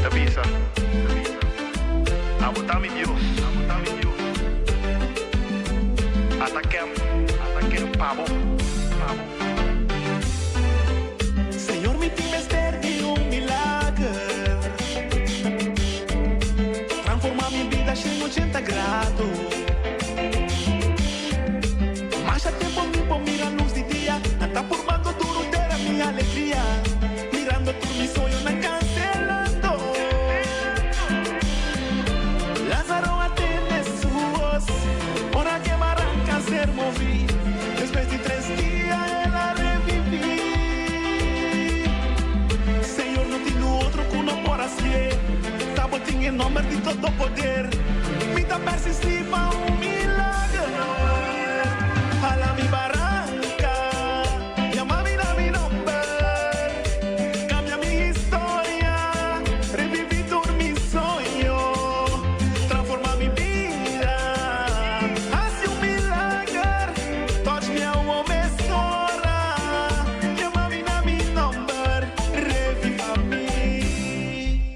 Speaker 15: te avisa. Abotame Dios. Ataque pavo.
Speaker 16: Senhor, me tiveste de milagre. Transformar minha vida em 80 graus. Mas há tempo mira a luz de dia. Não tá formando duro ter a minha alegria. Mirando tu mi sonho não cancelando. Lázaro atende suas. Ora que barranca ser movido. Después de 3 dias ela revivi. Senhor, não tem outro que não por assim. Tá botinho em nome de todo poder. Me dá persistir para milagre. Hala mi barranca. Llama mi nombre. Cambia mi historia. Reviví todo mi sueño. Transforma mi vida. Hace milagre. Touch me a homem sora. Llama mi nombre. Reviva mí.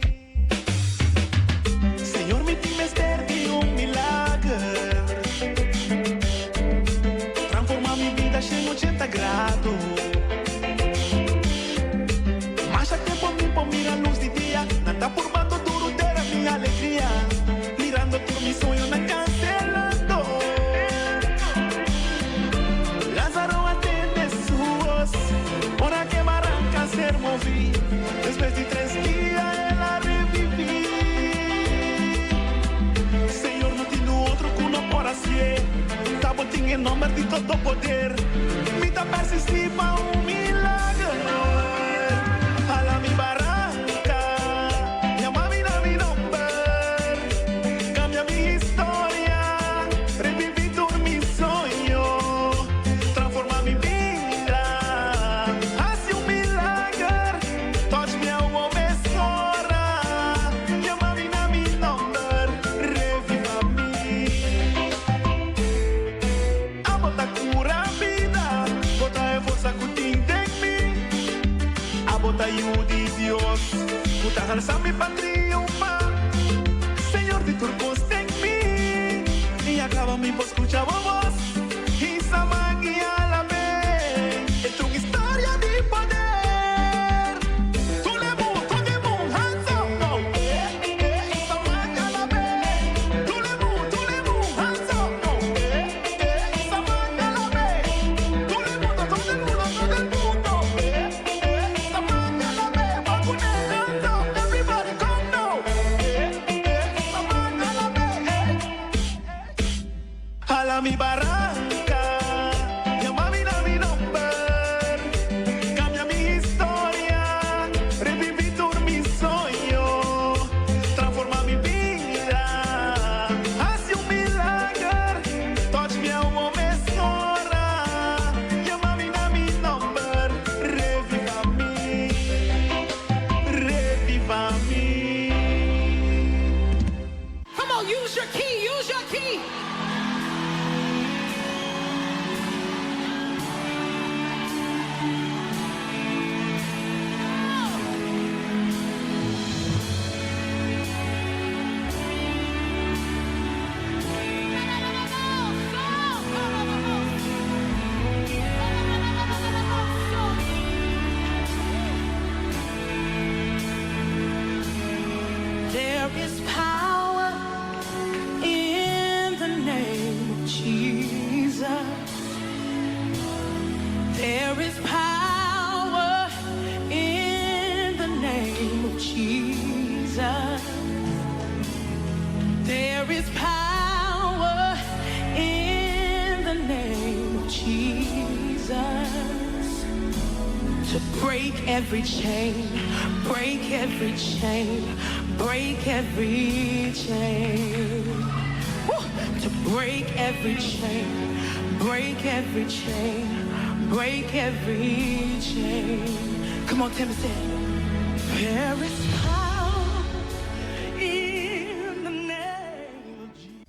Speaker 16: Senhor, me tiveste de milagre. Transforma mi vida em 80 graus. Mas há tempo mira a luz de dia. Não tá formando duro ter a minha alegria. Mirando todo mi sonho não cancelando. Lázaro atende suas. Ora que barranca ser movido. Después de 3 dias ela revivi. Senhor, não tem outro que não por assim. Tá botinho em nome de todo poder. Me dá persistir para milagre. Hala mi barranca. Llama mi nombre. Cambia mi historia. Reviví todo mi sueño. Transforma mi vida. Hace milagre. Touch me a homem sora. Llama mi nombre. Reviva mí. A bota cura a vida. Bota é força que tem em mim. A bota de Deus. Bota alça mi pra triunfar. Senhor de turcos em mim. E acaba me por escuchar a voz. E samagia la bem. É uma história de poder. Tu levou, hands up, no. Samagia la bem. Tu levou, hands up, no. Samagia la bem. Tu levou, todo el mundo. Samagia la bem. Vamos hands up, everybody come now. Samagia la bem. Hala mi barranca. Llama mi nombre. Cambia mi historia. Reviví todo mi sueño. Transforma mi vida. Hace milagre. Touch me a homem sora. Llama mi nombre. Reviva mí. Reviva mí.
Speaker 11: Come on, use your key, use your key. There is power in the name of Jesus. There is power in the name of Jesus. There is power in the name of Jesus to break every chain, break every chain, break every chain. Woo! To break every chain, break every chain, break every chain. Come on, Timothy. There is power in the name of Jesus.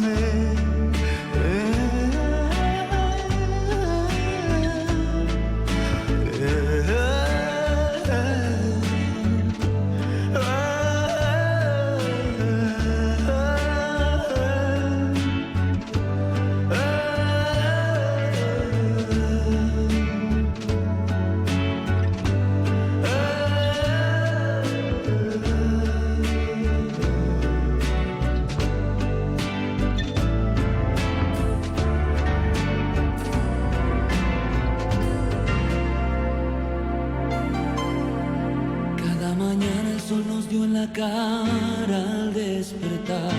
Speaker 16: bésame.
Speaker 11: Cara al despertar,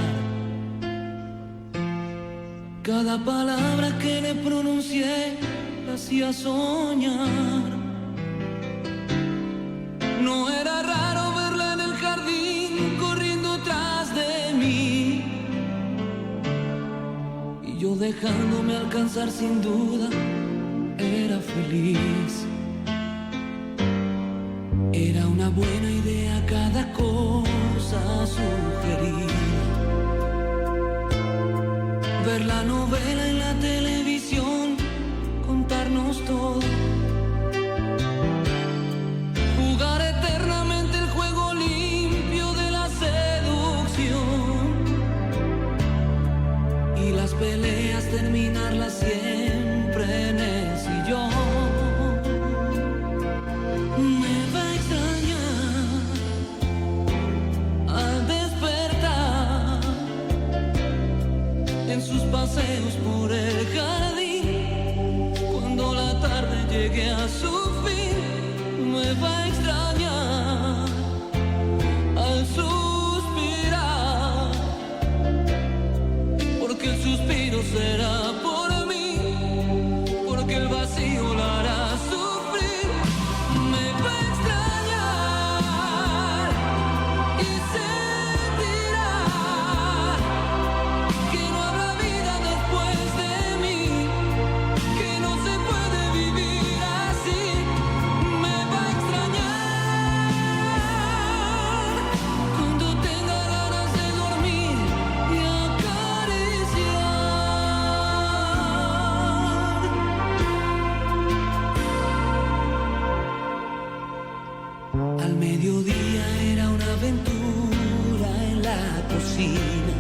Speaker 11: cada palabra que le pronuncié la hacía soñar. No era raro verla en el jardín corriendo tras de mí, y yo dejándome alcanzar sin duda era feliz. Era una buena idea cada cosa sugerida. Ver la novela en la televisión, contarnos todo. Jugar eternamente el juego limpio de la seducción. Y las peleas terminarlas siempre en el sillón. En sus paseos por el jardín, cuando la tarde llegue a su fin, me va a extrañar al suspirar, porque el suspiro será por mí, porque el vacío la hará sufrir. Me va a extrañar y sentirá que no habrá vida después de mí, que no se puede vivir así. Me va a extrañar cuando tenga ganas de dormir y acariciar. Al mediodía era una aventura en la cocina.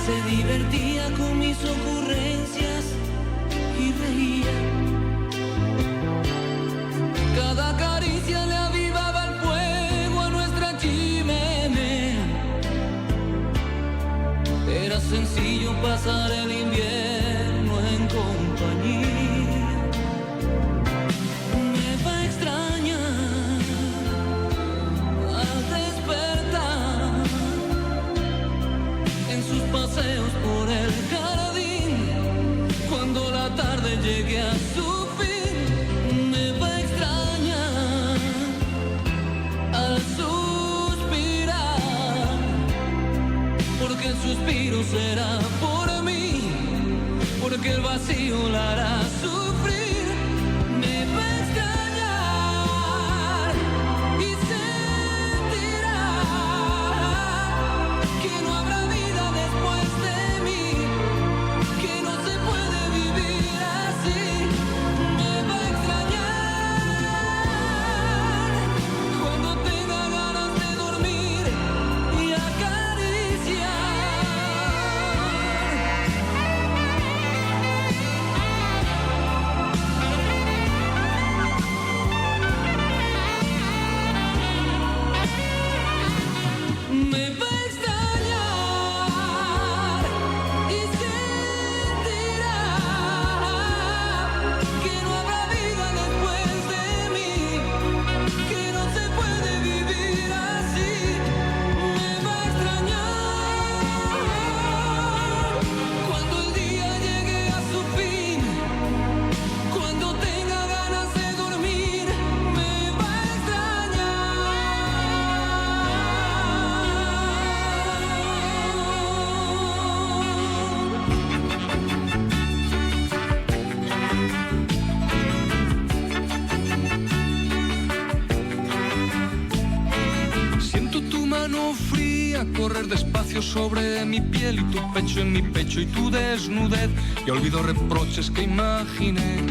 Speaker 11: Se divertía con mis ocurrencias y reía. Cada caricia le avivaba el fuego a nuestra chimenea. Era sencillo pasar el invierno en compañía. Me va a extrañar al despertar en sus paseos por el jardín, cuando la tarde llegue a su fin. Me va a extrañar al suspirar, porque el suspiro será por mí, porque el vacío la hará sufrir. Me va a extrañar y sentirá que no habrá vida después de mí, que no se puede vivir así. Me va a extrañar cuando tenga ganas de dormir y acariciar. Me va a extrañar y sentirá que no habrá vida después de mí, que no se puede vivir así. Me va a extrañar cuando el día llegue a su fin, cuando tenga ganas de dormir. Me va a
Speaker 17: Siento tu mano fría correr despacio
Speaker 11: silencio sobre mi piel y tu pecho en mi pecho y tu desnudez. Y olvido reproches que imaginé.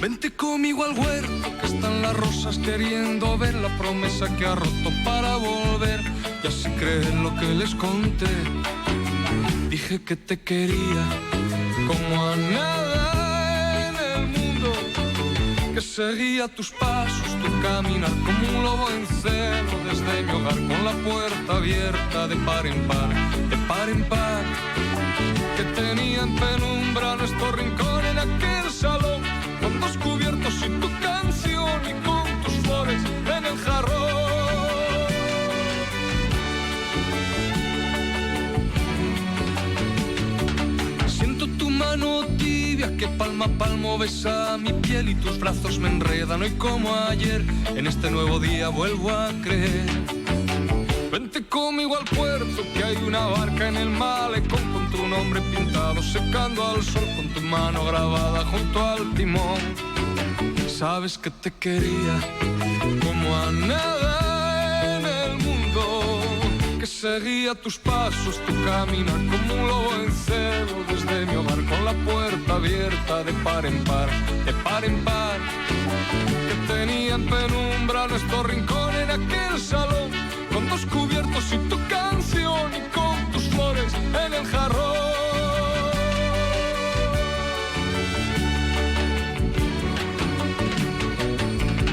Speaker 11: Vente conmigo al huerto, que están las rosas queriendo ver la promesa que ha roto para volver. Y así creen lo que les conté. Dije que te quería como a nada en el mundo, que seguía tus pasos, tu caminar como un lobo en celo desde mi hogar, con la puerta abierta de par en par, de par en par, que tenía en penumbra nuestro rincón en aquel salón, con dos cubiertos y tu canción y con tus flores en el jarrón. Siento tu mano tibia que palmo a palmo besa mi piel y tus brazos me enredan hoy como ayer. En este nuevo día vuelvo a creer. Vente conmigo al puerto, que hay una barca en el malecón con tu nombre pintado secando al sol, con tu mano grabada junto al timón. Sabes que te quería como a nada en el mundo, que seguía tus pasos, tu caminar como un lobo en celo desde mi hogar, con la puerta abierta de par en par, de par en par, que tenía en penumbra nuestro rincón en aquel salón, con dos cubiertos y tu canción y con tus flores en el jarrón.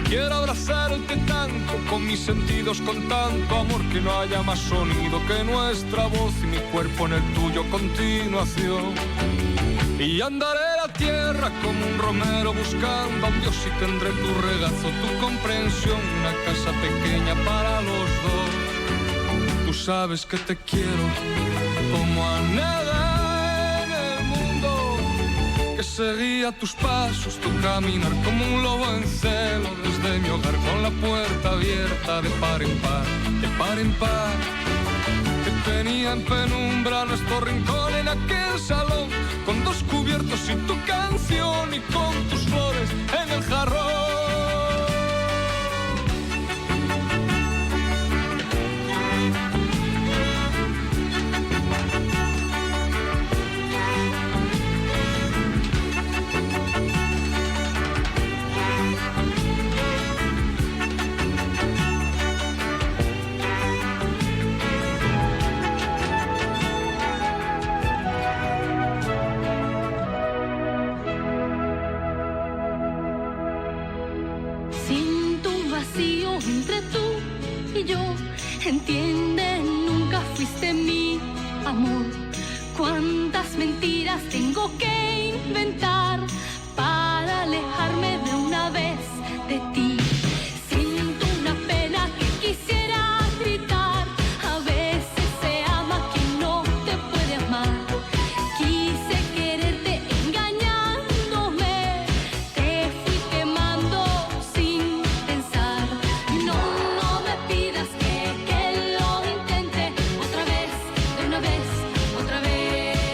Speaker 11: Quiero abrazarte tanto, con mis sentidos con tanto amor, que no haya más sonido que nuestra voz y mi cuerpo en el tuyo continuación. Y andaré la tierra como un romero buscando a un Dios y tendré tu regazo, tu comprensión, una casa pequeña para los dos. Tú sabes que te quiero como a nada en el mundo, que seguía tus pasos, tu caminar como un lobo en celo desde mi hogar, con la puerta abierta de par en par, de par en par, que tenía en penumbra nuestro rincón en aquel salón, con dos cubiertos y tu canción y con tus flores en el jarrón.
Speaker 17: Entre tú y yo, entiende, nunca fuiste mi amor. Cuántas mentiras tengo que inventar para alejarme de una vez de ti. Siento una pena que quisiera gritar. A veces se ama quien no te puede amar. Quise quererte engañándome, te fui quemando sin pensar. No me pidas que lo intente otra vez, de una vez, otra vez.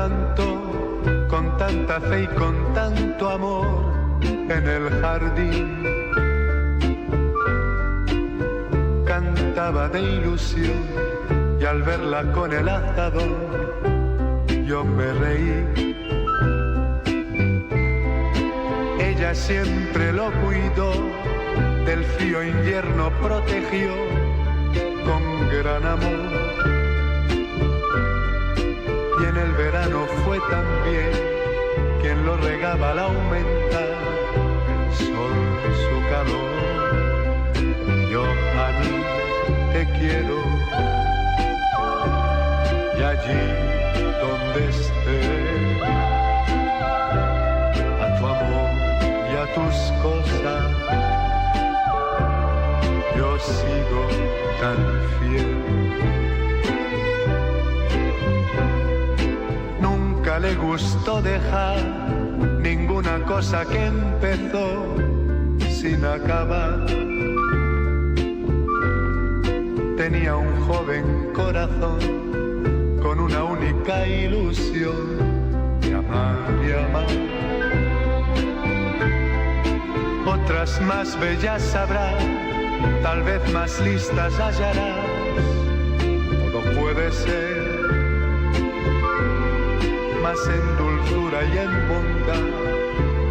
Speaker 18: plantó con tanta fe y con tanto amor en el jardín. Cantaba de ilusión y al verla con el azadón yo me reí. Ella siempre lo cuidó, del frío invierno protegió con gran amor. Y en el verano fue también quien lo regaba al aumentar el sol su calor. Yo a mí te quiero y allí donde esté, a tu amor y a tus cosas yo sigo tan fiel. Nunca le gustó dejar ninguna cosa que empezó sin acabar. Tenía un joven corazón con una única ilusión de amar y amar. Otras más bellas habrá, tal vez más listas hallarás. Todo puede ser, mas en dulzura y en bondad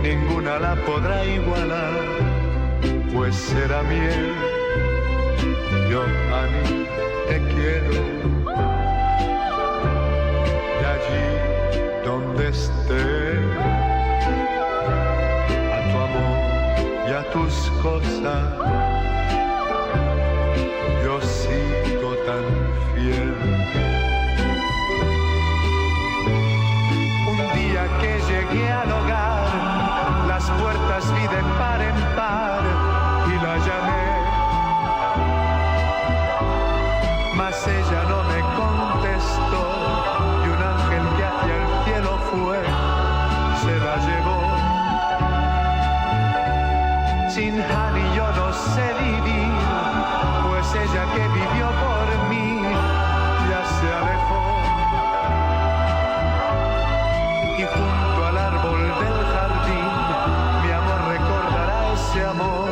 Speaker 18: ninguna la podrá igualar, pues será miel. Yo a mí te quiero y allí donde esté, a tu amor y a tus cosas yo sigo tan fiel. Un día que llegué al hogar, las puertas vi de par en par y la llamé, mas ella no me contestó y un ángel que hacia el cielo fue se la llevó. Sin Hani yo no sé vivir, pues ella que vivió por mí ya se alejó. Y junto al árbol del jardín mi amor recordará ese amor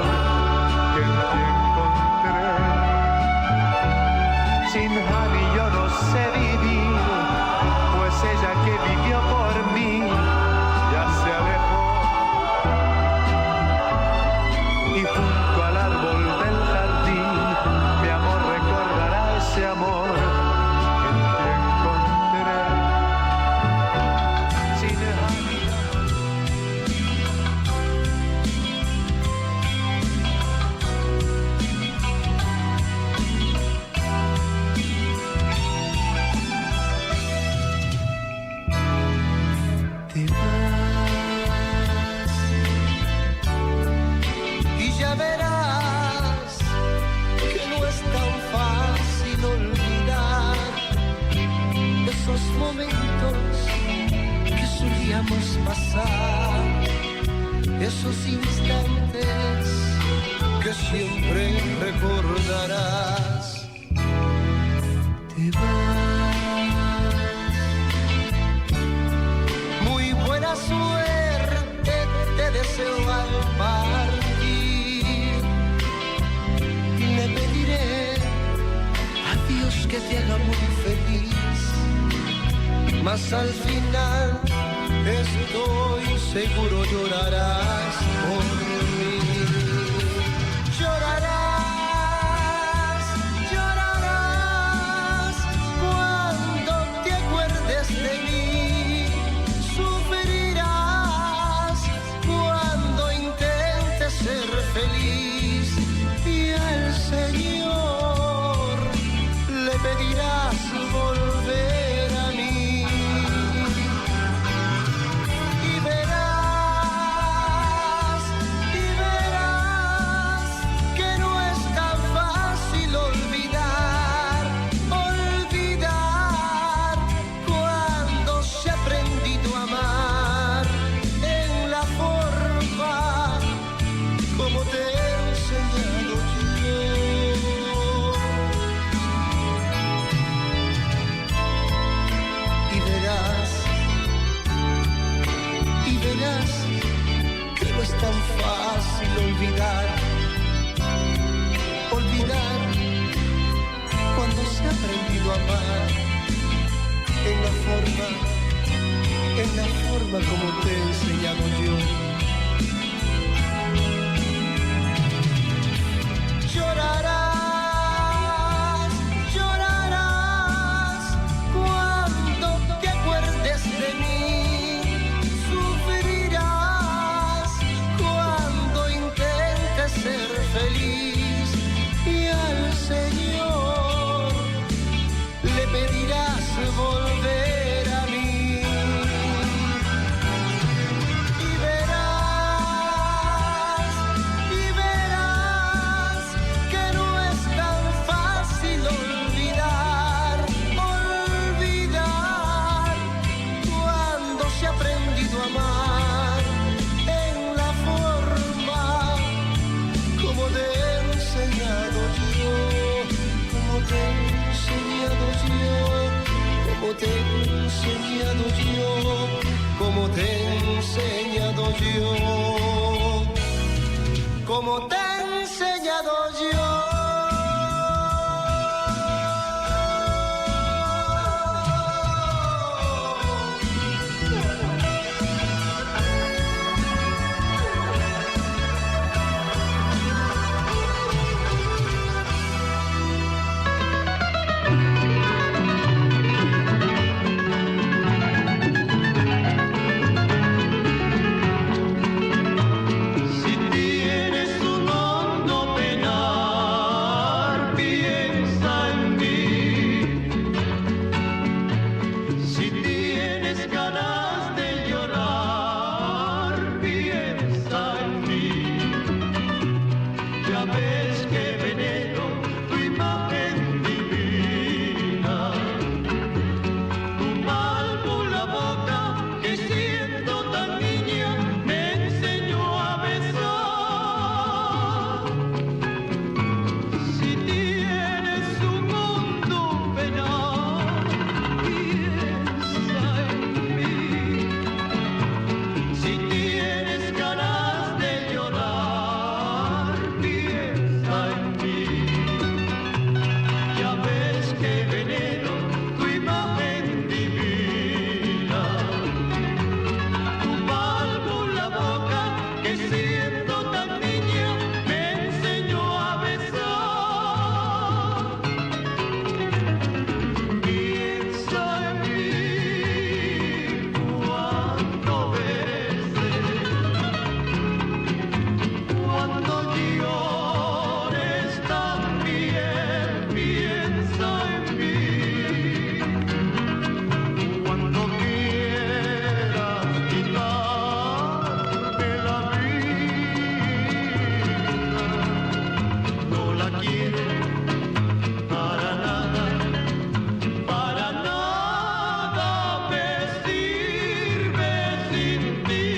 Speaker 18: que en ti encontré. Sin Hani yo no sé vivir, pues ella que vivió por mí ya se alejó. Y junto al árbol del jardín mi amor recordará ese amor que en ti encontré. Sin Hani.
Speaker 13: Te vas y ya verás que no es tan fácil olvidar esos momentos que solíamos pasar, esos instantes que siempre recordarás. Te vas, muy buena suerte te deseo al partir. Le pediré a Dios que te haga muy feliz, mas al final estoy seguro llorarás por mí. Llorarás, llorarás cuando te acuerdes de mí. Sufrirás cuando intentes ser feliz y al Señor le pedirás volver a mí. Y verás
Speaker 19: forma como te he enseñado yo. Llorarás, llorarás cuando te acuerdes de mí. Sufrirás cuando intentes ser feliz. Y al Señor le pedirás volver a mí. Y verás que no es tan fácil olvidar, olvidar cuando se ha aprendido a amar en la forma como te he enseñado yo, como te he enseñado yo, como te he enseñado yo, como te he enseñado yo, como te he enseñado yo.
Speaker 11: Si tienes un hondo penar, piensa en mí. Si tienes ganas de llorar, piensa en mí. Ya ves que venero tu imagen divina, tu malvo la boca que siendo tan niña me enseñó a besar. Si tienes un hondo penar, piensa en mí. Si tienes ganas de llorar, piensa en mí. Ya ves que venero tu imagen divina, tu malvo la boca que siendo tan niña me enseñó a besar. Piensa en mí cuando beses, cuando llores también. Piensa en mí cuando quieras quitarme la vida. No la quiero para nada me sirve sin ti.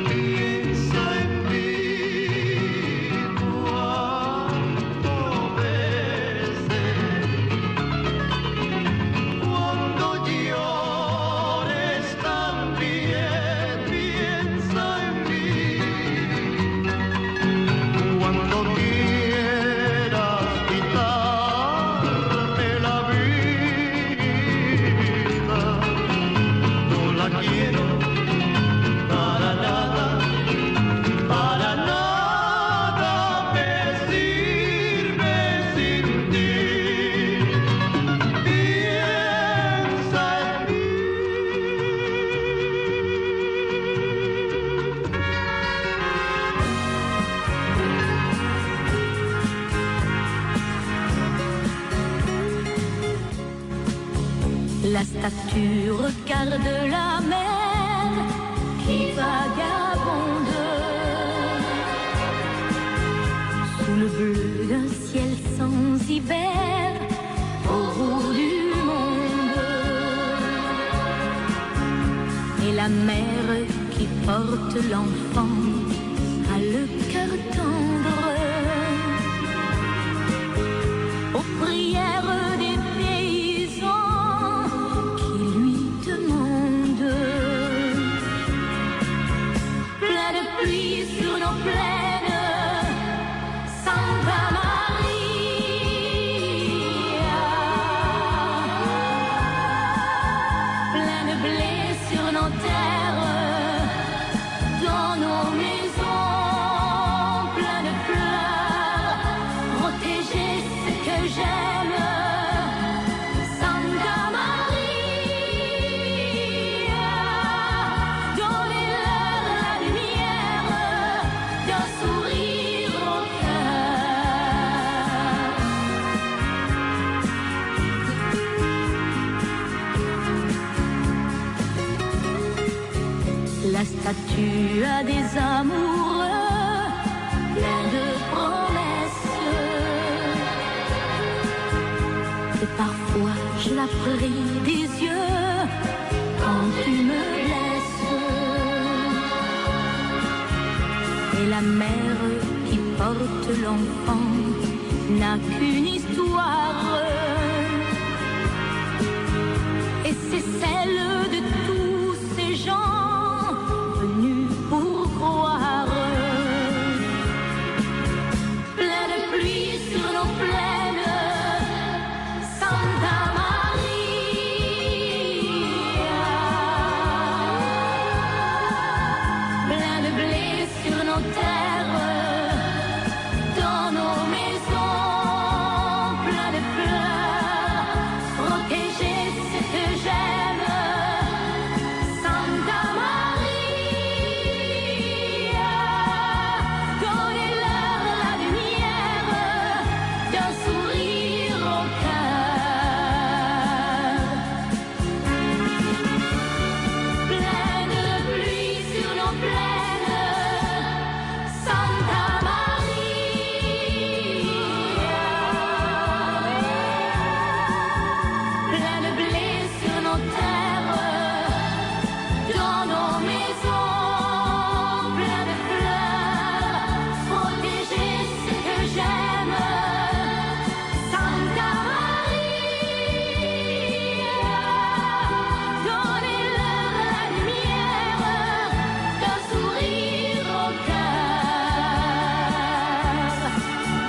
Speaker 11: Piensa en mí cuando beses, cuando llores también. Piensa en mí cuando quieras quitarme la vida. No la quiero para nada me sirve sin ti. Piensa en mí.
Speaker 17: La statue regarde la mer qui vagabonde sous le bleu d'un ciel sans hiver au bout du monde. Et la mère qui porte l'enfant a le cœur tendre aux prières des paysans. tu as des amoureux pleins de promesses. Et parfois je la prie des yeux quand tu me blesses. Et la mère qui porte l'enfant n'a qu'une histoire. Et c'est celle de tous ces gens venus pour croire. Plein de pluie sur nos plaines, Santa Maria. Plein de blé sur nos terres, dans nos maisons, plein de fleurs, protéger ce que j'aime. Santa Maria, donnez-leur la lumière d'un sourire au cœur. Plein de pluie sur nos plaines, Santa Maria. Plein de blé sur nos terres, dans nos maisons, plein de fleurs, protéger ce que j'aime. Santa Maria, donnez-leur la lumière d'un sourire au cœur.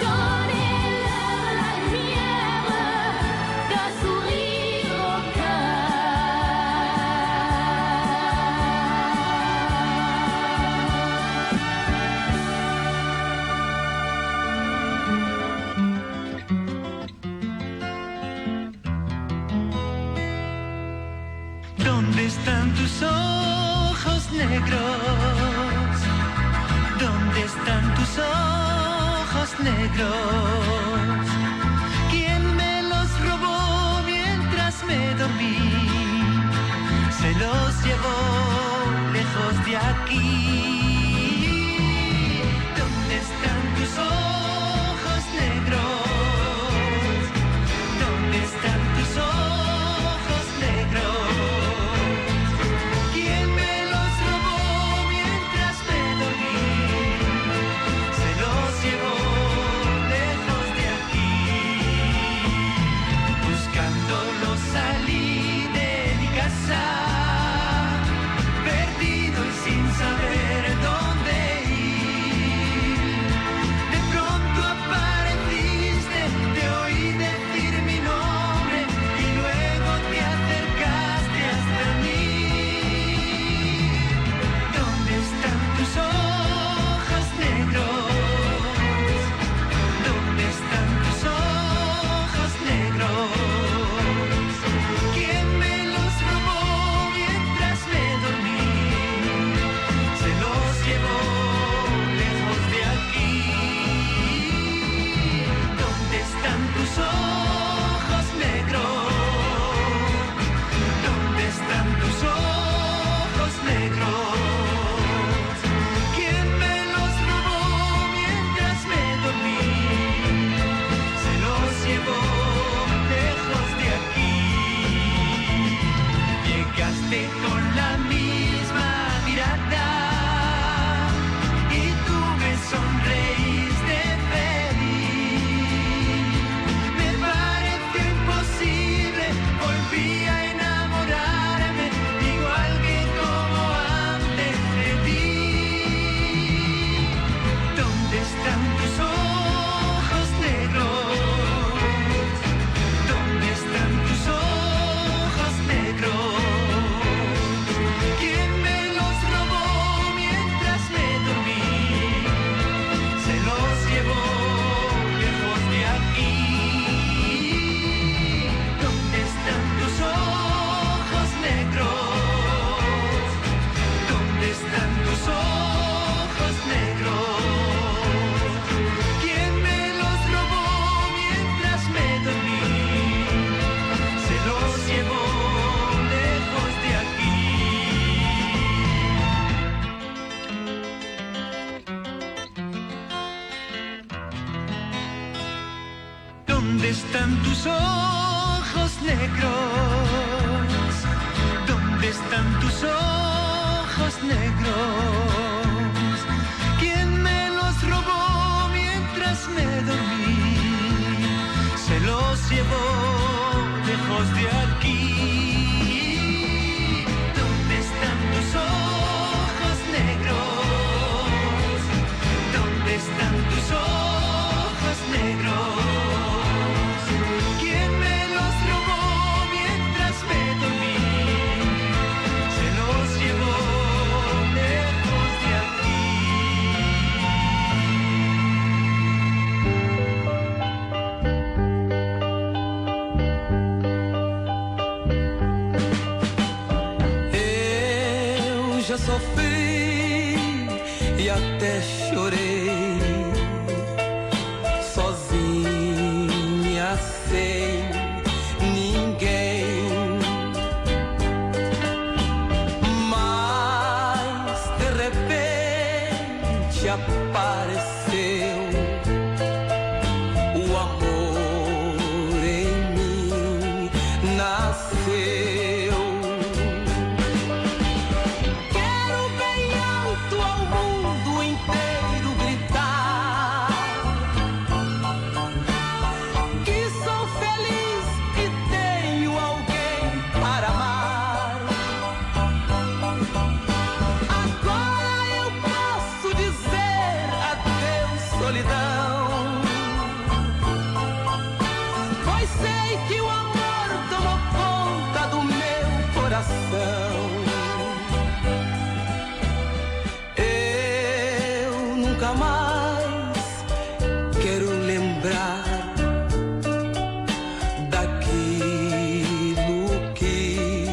Speaker 17: Donnez-leur la lumière d'un sourire au
Speaker 11: ¿Dónde están tus ojos negros? ¿Dónde están tus ojos negros? ¿Quién me los robó mientras me dormí? Se los llevó lejos de aquí. ¿Dónde están tus ojos negros? ¿Dónde están tus ojos negros? ¿Quién me los robó mientras me dormí? Se los llevó lejos de aquí. Buscándolos salí de mi casa ¿Dónde están tus ojos negros? ¿Dónde están tus ojos negros? ¿Quién me los robó mientras me dormí? Se los llevó lejos de aquí. ¿Dónde están tus ojos negros? ¿Dónde están tus ojos negros? ¿Quién me los robó mientras me dormí? Se los llevó lejos de aquí. Eu já sofri e até chorei, sozinha, sem ninguém. Mas de repente apareceu o amor em mim, nasceu. Quero bem alto ao mundo inteiro gritar que sou feliz e tenho alguém para amar. Agora eu posso dizer adeus, solidão, pois sei que o amor tomou conta do meu coração. Eu nunca mais quero lembrar daquilo que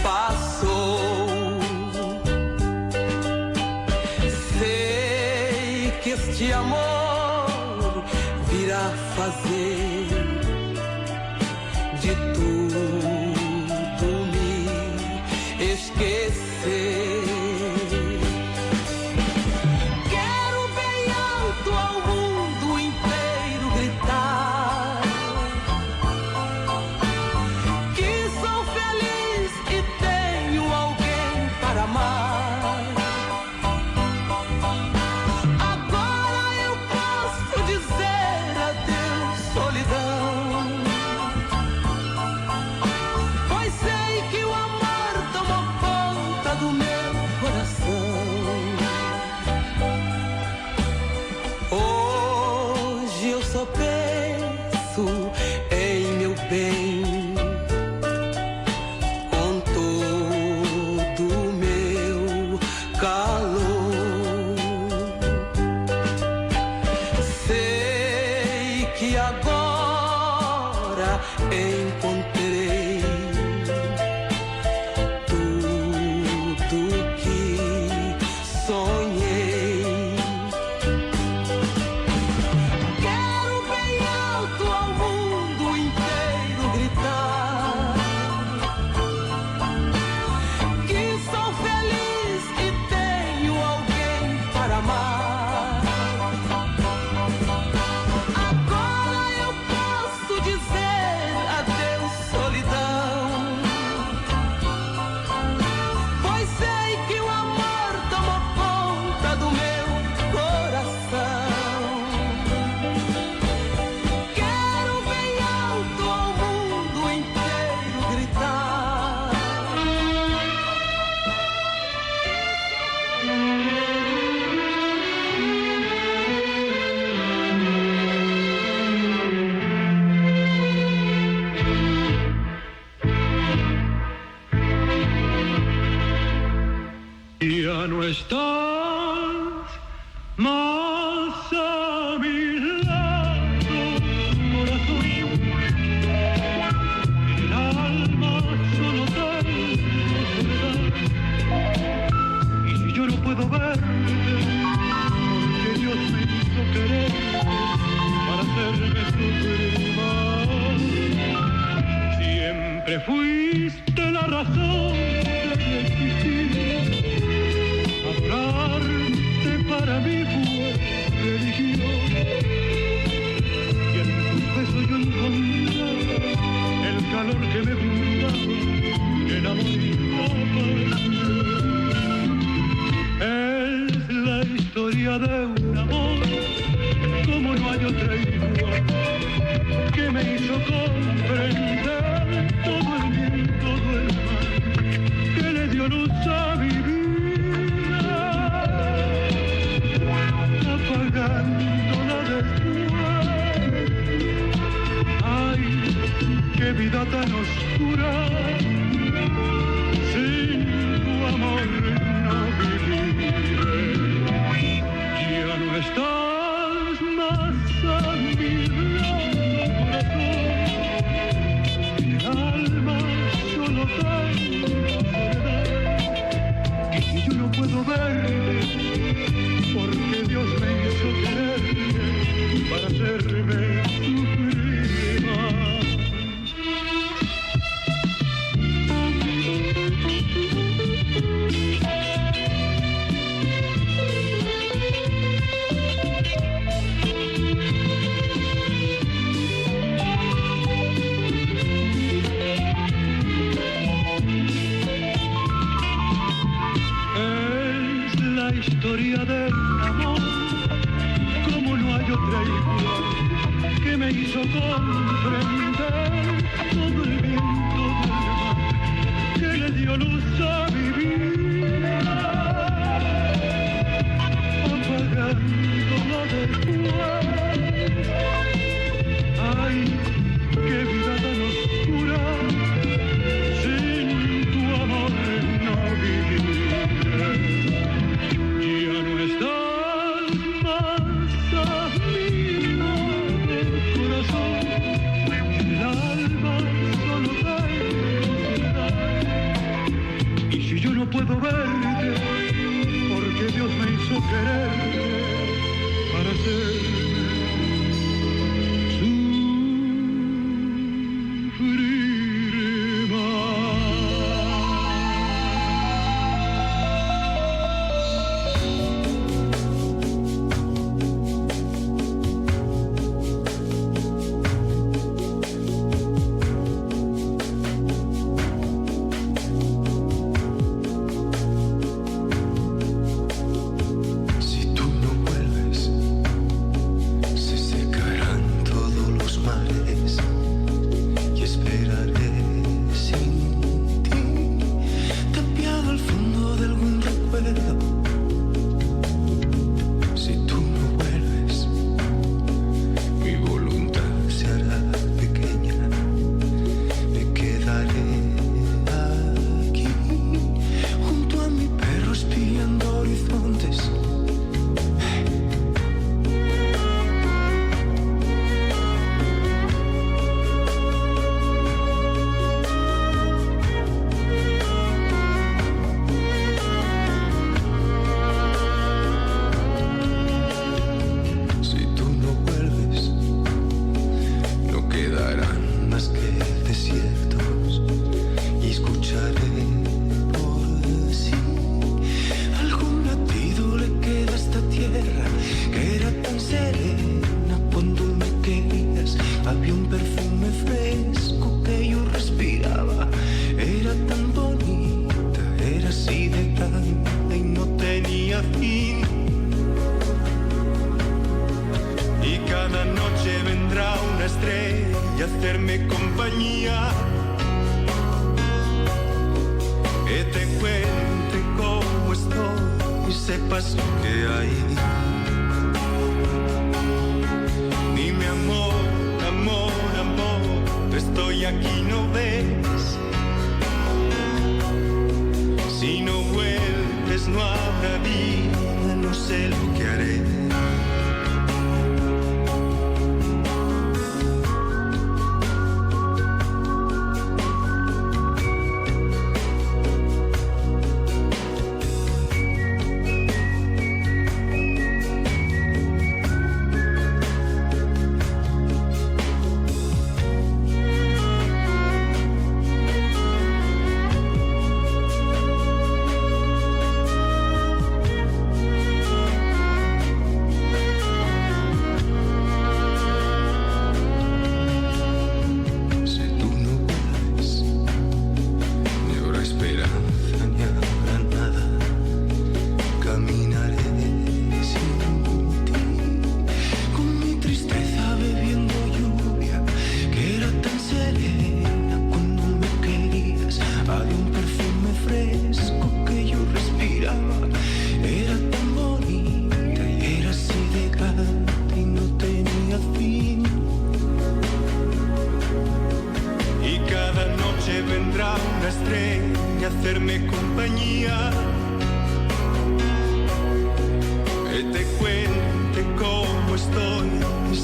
Speaker 11: passou. Sei que este amor virá fazer de tudo me esquecer. Quero bem alto ao mundo inteiro gritar que sou feliz e tenho alguém para amar. Agora eu posso dizer adeus, solidão, pois sei que o amor tomou conta do meu coração. Hoje eu só penso em meu bem, com todo o meu calor. Sei que agora encontrei tudo que sonhei. Quero bem alto ao mundo inteiro gritar que sou feliz e tenho alguém para amar. Agora eu posso dizer adeus,
Speaker 18: otra igual, que me hizo comprender todo el bien, todo el mal, que le dio luz a mi vida, apagándola después. Ay, qué vida tan oscura, sin tu amor no viviré. Ya no estás más a mi lado, corazón, mi alma solo tengo soledad. Y si yo no puedo verte, porque Dios me hizo quererte para hacerme sufrir más. Historia del amor, como no hay otra igual, que me hizo comprender todo el bien, todo el mal, que le dio luz a mi vida, apagándola después. Ay, qué vida tan oscura, sin tu amor no viviré. Ya no estás más a mi lado, corazón, el alma solo tengo soledad. Y si yo no puedo verte, porque Dios me hizo quererte para hacerme sufrir más.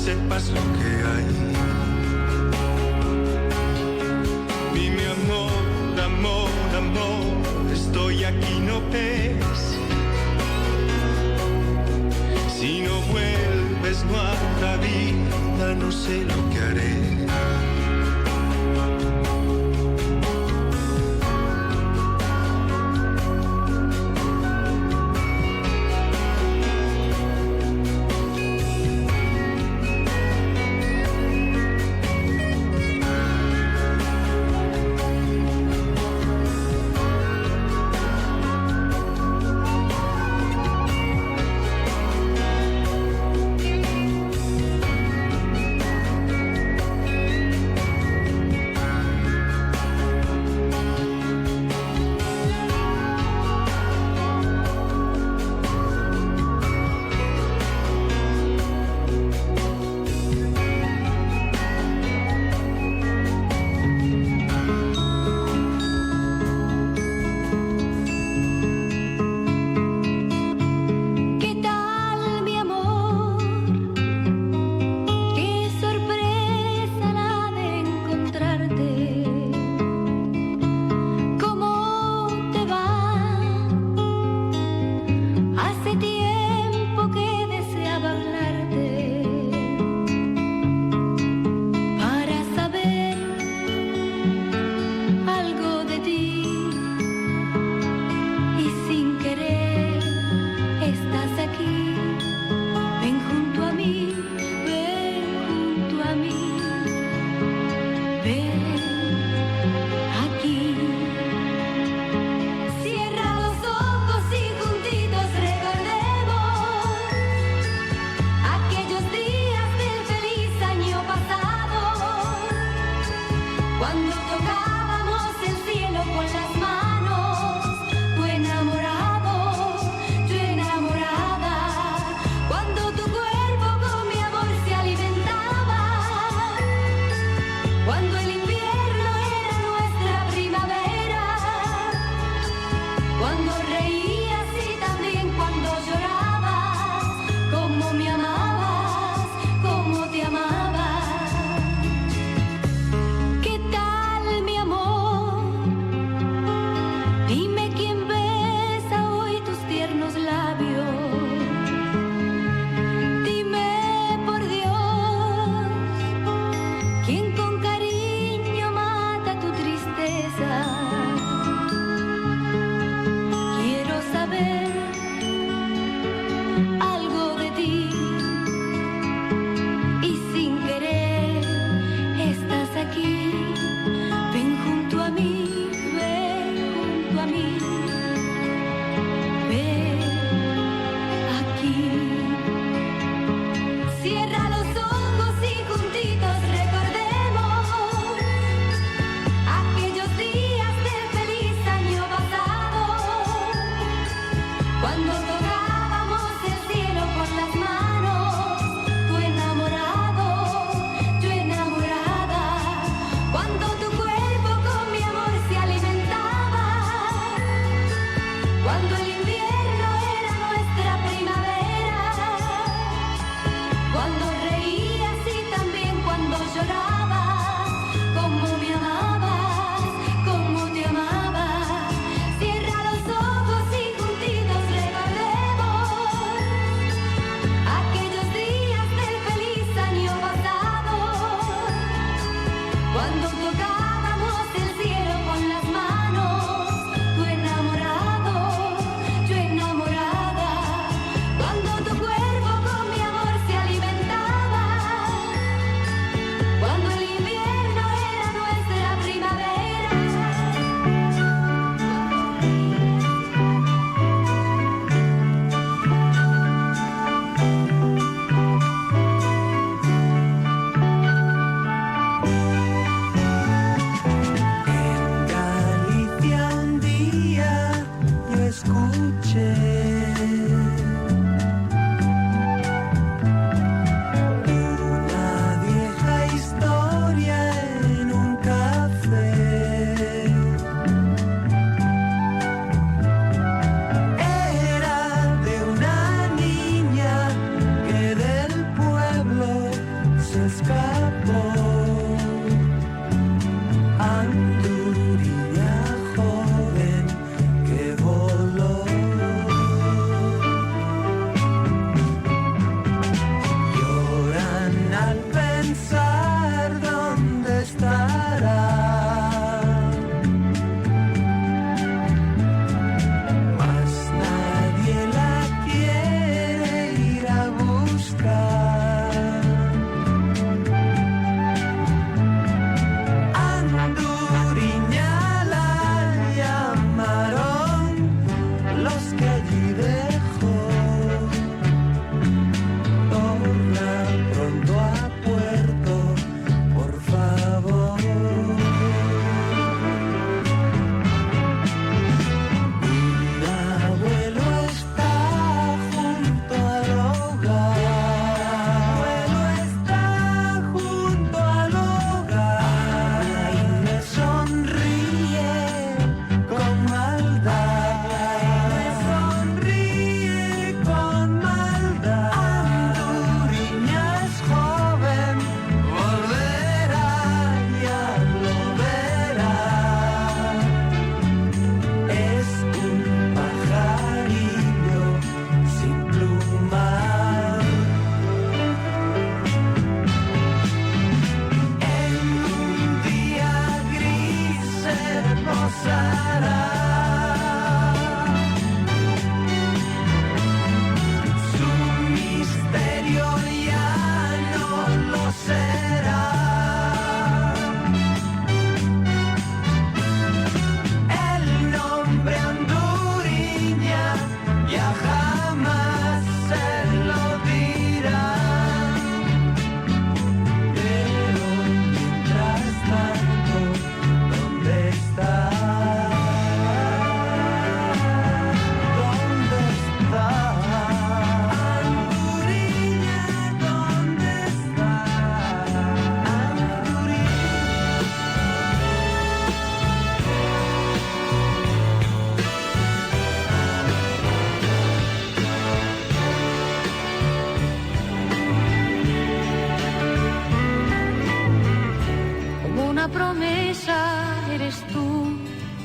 Speaker 16: sepas lo que hay. Dime amor, amor, amor, estoy aquí, no ves. Si no vuelves no habrá vida, no sé lo que haré.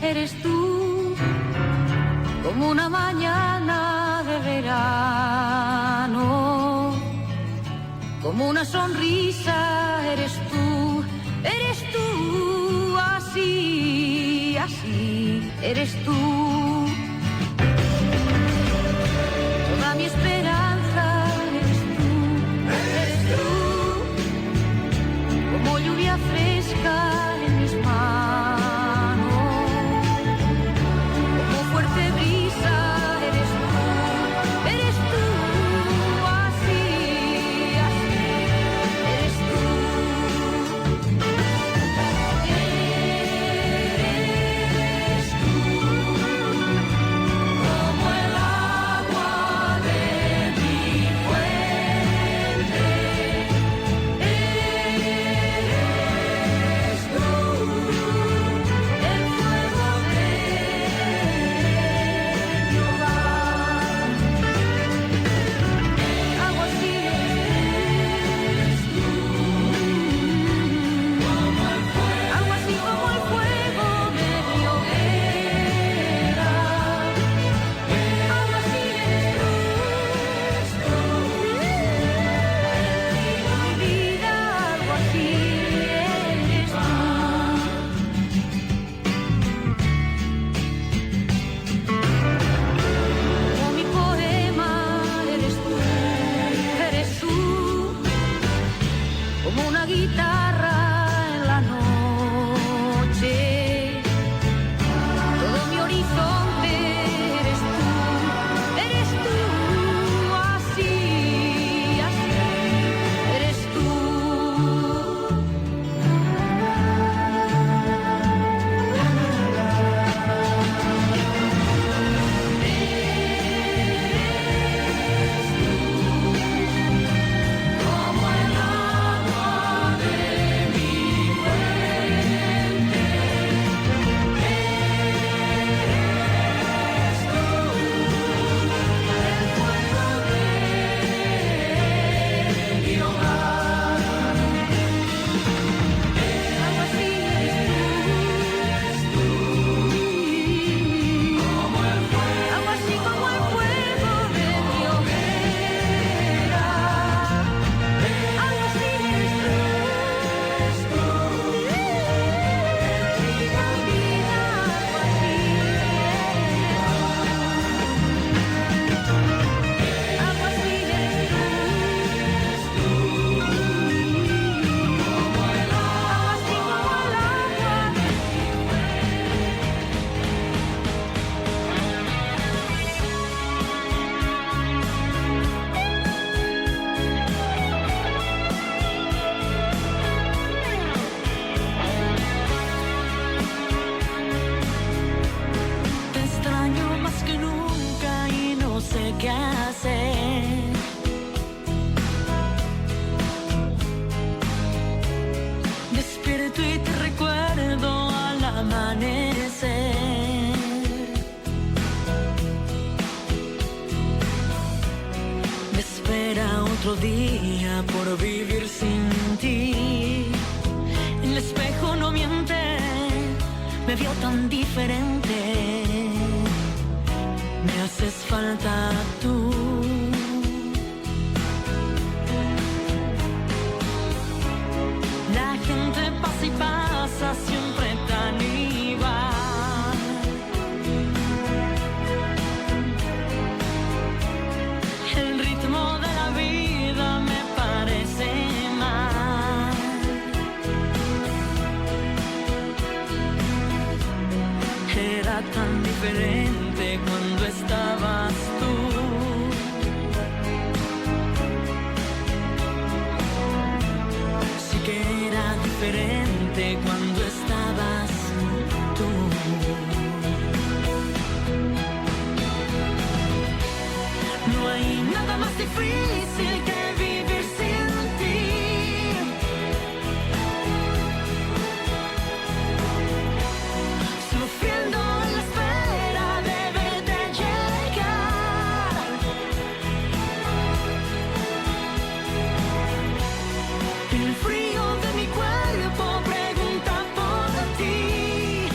Speaker 17: eres tú, como una mañana de verano, como una sonrisa, eres tú, así, así, eres tú. Toda mi esperanza, eres tú, como lluvia fresca en mis manos, como fuerte brisa, eres tú, así, así, eres tú. Eres tú, como el agua de mi fuente. Eres tú, el fuego de mi hogar. Algo así eres tú, algo así como el fuego de mi hoguera. Algo así eres tú, mi vida, algo así eres tú. Como mi poema, eres tú, como una guitarra en la noche, todo mi horizonte, eres tú, así, así, eres tú. Como el agua de mi fuente, eres tú, el fuego de mi hogar. Algo así eres tú, como el fuego, algo así como el fuego de mi hoguera. Algo así eres tú, mi vida, algo así algo así eres tú, como el agua, así como el agua de mi
Speaker 11: Te extraño más que nunca y no sé qué hacer. Despierto y te recuerdo al amanecer. Me espera otro día por vivir sin ti. El espejo no miente, me vio tan diferente. Me haces falta tú. La gente pasa y pasa, siempre tan igual. El ritmo de la vida me parece mal. Era tan diferente cuando estabas tú. Sí que era diferente cuando estabas tú. No hay nada más difícil que vivir sin ti. Sufriendo en la espera de verte llegar. El frío de mi cuerpo pregunta por ti.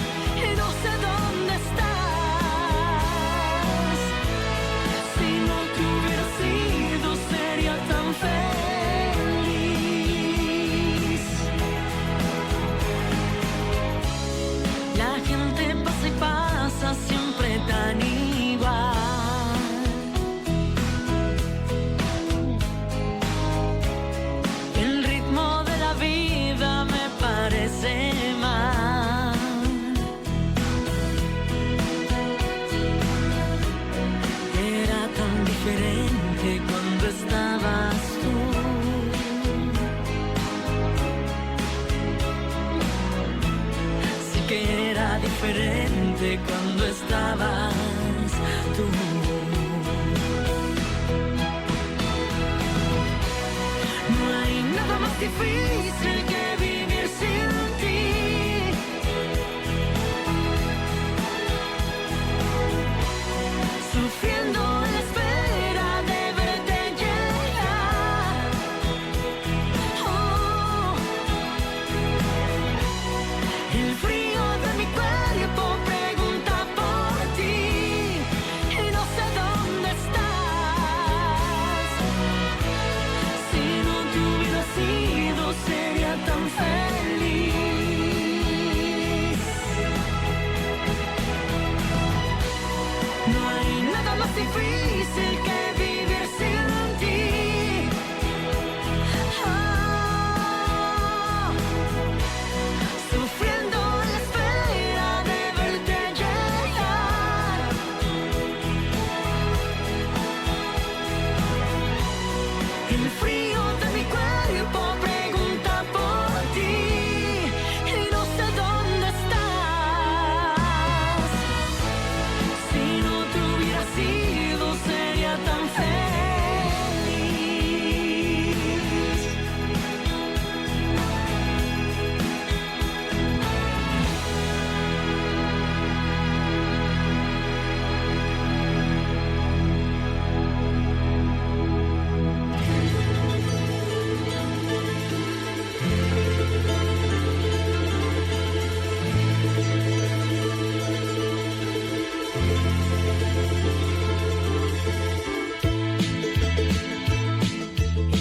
Speaker 11: diferente cuando estabas tú. No hay nada más difícil que vivir sin ti. Sufriendo en la espera de verte llegar. Oh. El frío de mi cuerpo pregunta por ti y no sé dónde estás. Si no te hubiera sido sería tan feliz. No hay nada más difícil que vivir sin ti. Ah, sufriendo en la espera de verte llegar. El frío de mi cuerpo pregunta por ti y no sé dónde estás. Si no te hubiera sido sería tan feliz.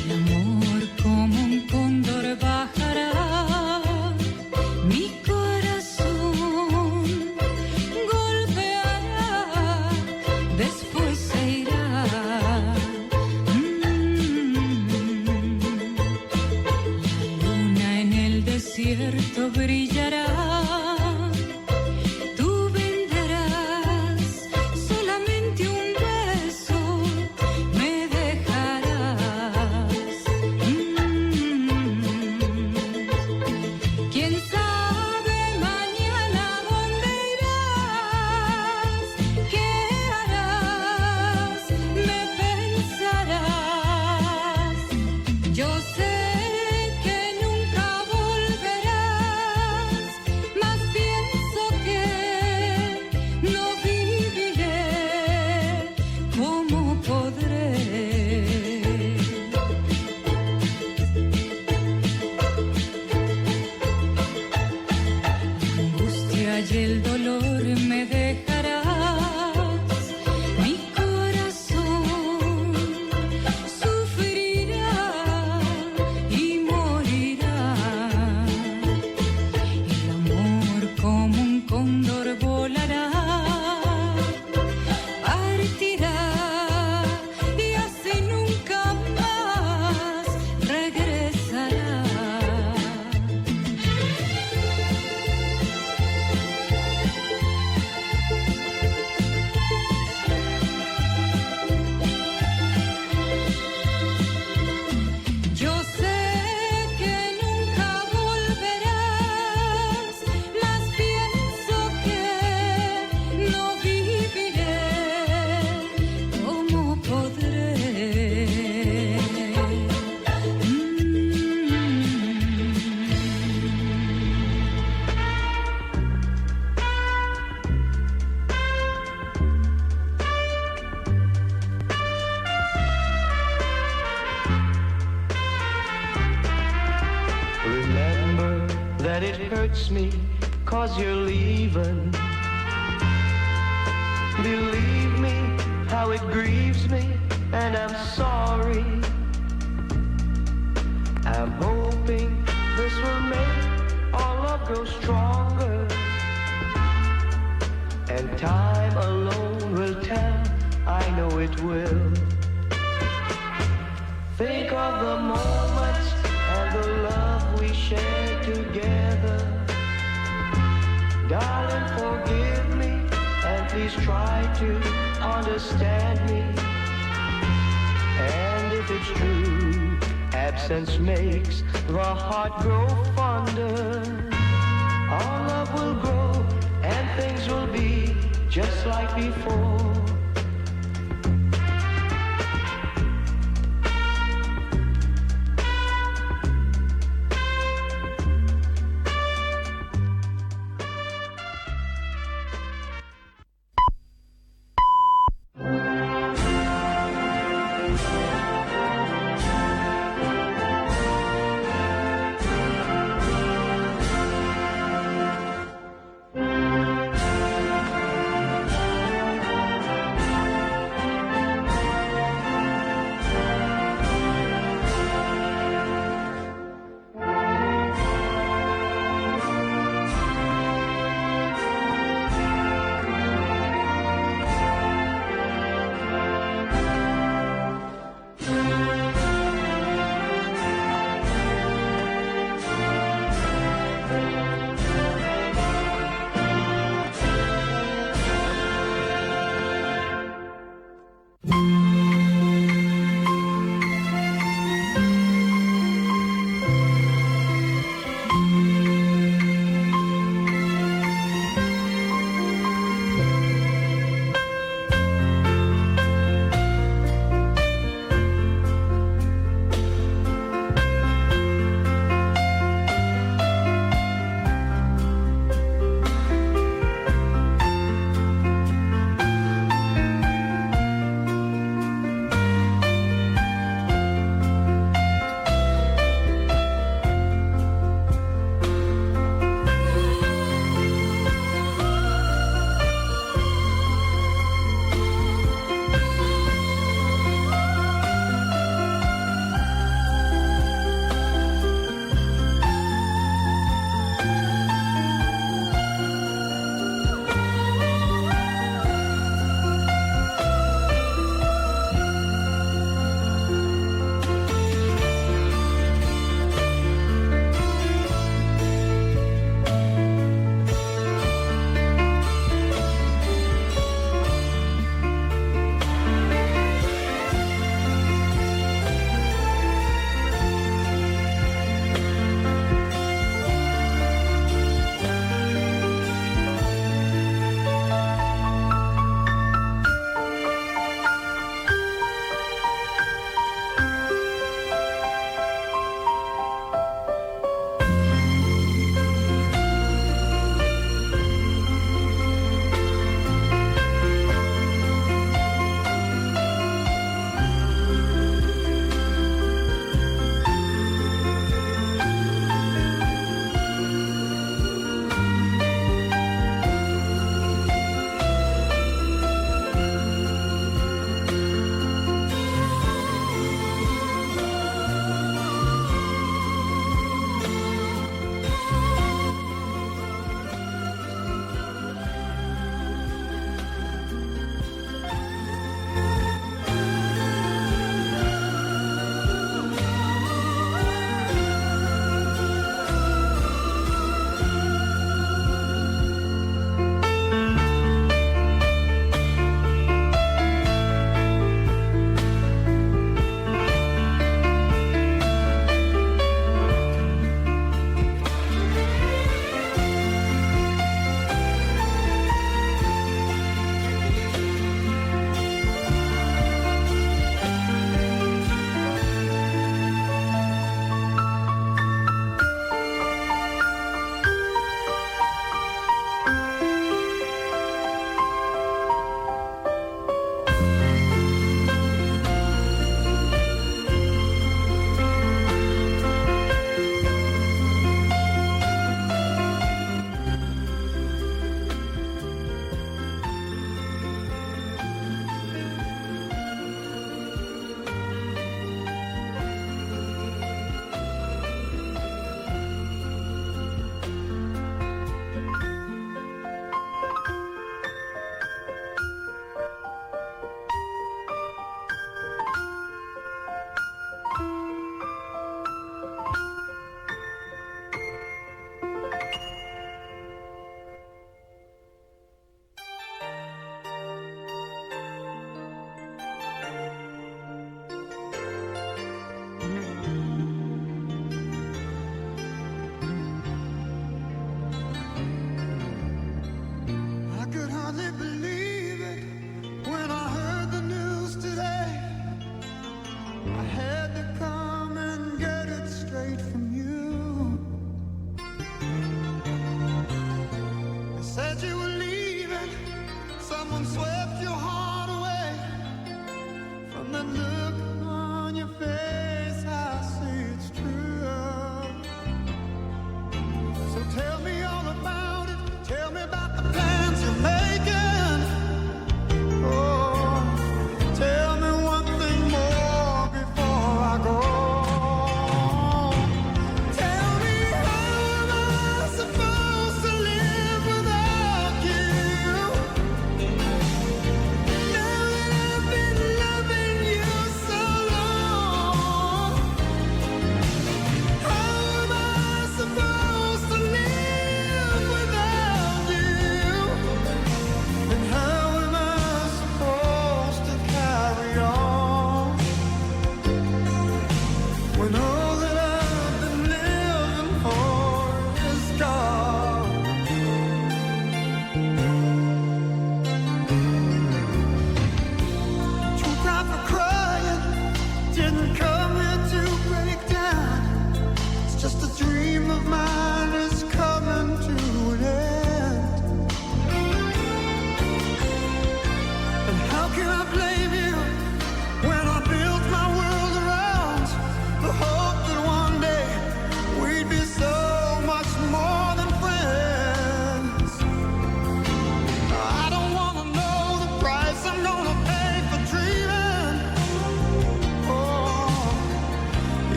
Speaker 11: El amor como un cóndor bajará, mi corazón golpeará, después se irá. La luna en el desierto brillará. Tú vendrás, solamente un beso me dejarás. Quién sabe mañana dónde irás, qué harás, me pensarás. Yo sé que nunca volverás, mas pienso que no viviré. ¿Cómo podré? La angustia y el dolor me dejarás. Mi corazón sufrirá y morirá. El amor como un cóndor volará, partirá y así nunca más regresará. Yo sé que nunca volverás, mas pienso que no viviré. ¿Cómo podré?
Speaker 13: Remember that it hurts me 'cause you're leaving. Believe me, how it grieves me, and I'm sorry. I'm hoping this will make our love grow stronger, and time alone will tell, I know it will. Think of the moments and the love we shared together. Darling, forgive me and please try to understand me. And if it's true, absence makes the heart grow fonder. Our love will grow
Speaker 20: and things will be just like before.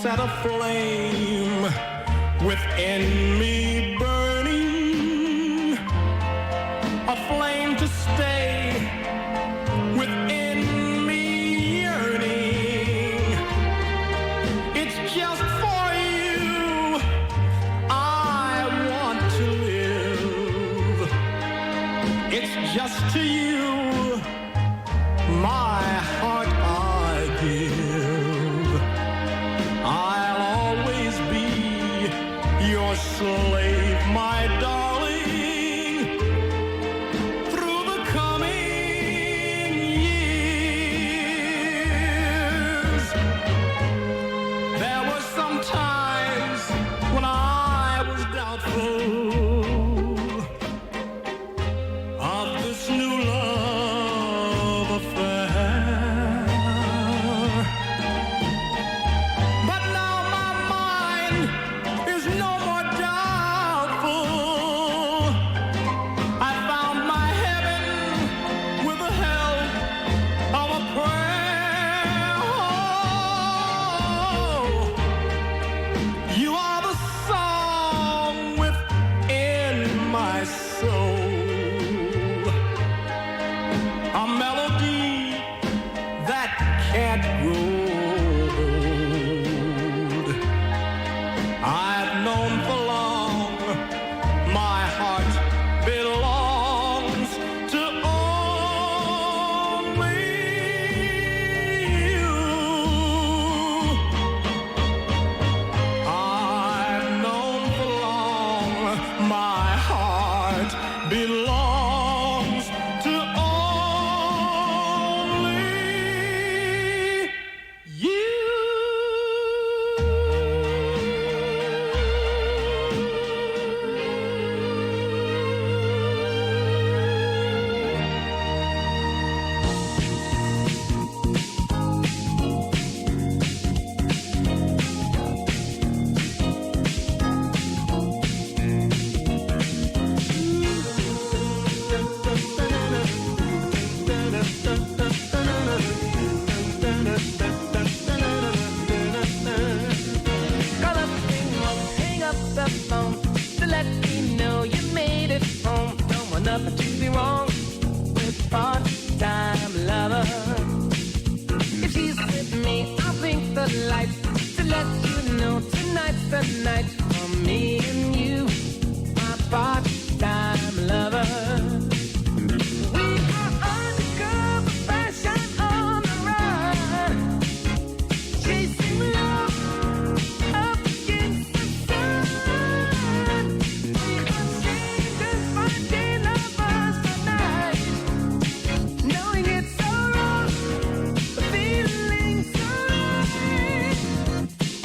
Speaker 16: set a flame within me burning, a flame to stay within me yearning. It's just for you I want to live. It's just to you my heart I give. I'll always be your slave, my darling, through the coming years. There were some times when I was doubtful of this new love affair, but now my mind is no more doubtful. I found my heaven with the help of a prayer. Oh, you are the song within my soul, a melody that can't grow old. I've known for long my heart belongs to only you. I've known for long my heart belongs to only you.
Speaker 11: Call up Ring, hang up the phone to let me know you made it home. Don't want nothing to be wrong with part-time lover. If she's with me, I'll blink the lights to let you know tonight's the night for me and you, my part-time lover. We are undercover fashion on the run, chasing love up against the sun. We are strangers finding lovers tonight, knowing it's so wrong, but feeling so right.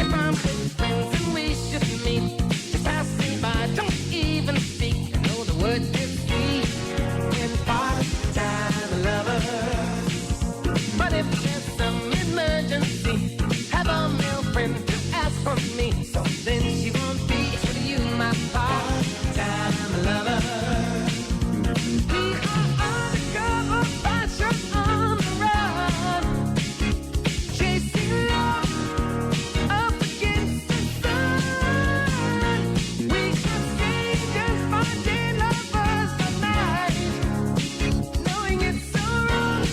Speaker 11: If I'm with friends and we should meet, just pass me by, don't even speak. I know the word is sweet in part-time lover. But if there's some emergency, have a male friend to ask for me. So then she won't be for you, my part-time lover. We are undercover fashion on the run, chasing love up against the sun. We should strangers finding lovers tonight, knowing it's so wrong,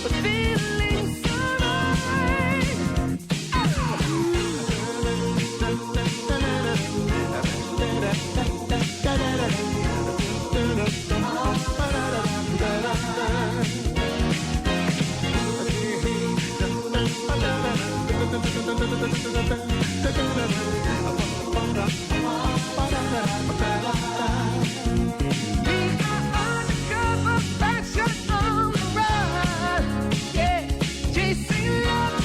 Speaker 11: but feeling so right. Undercover fashion on the run, yeah, chasing love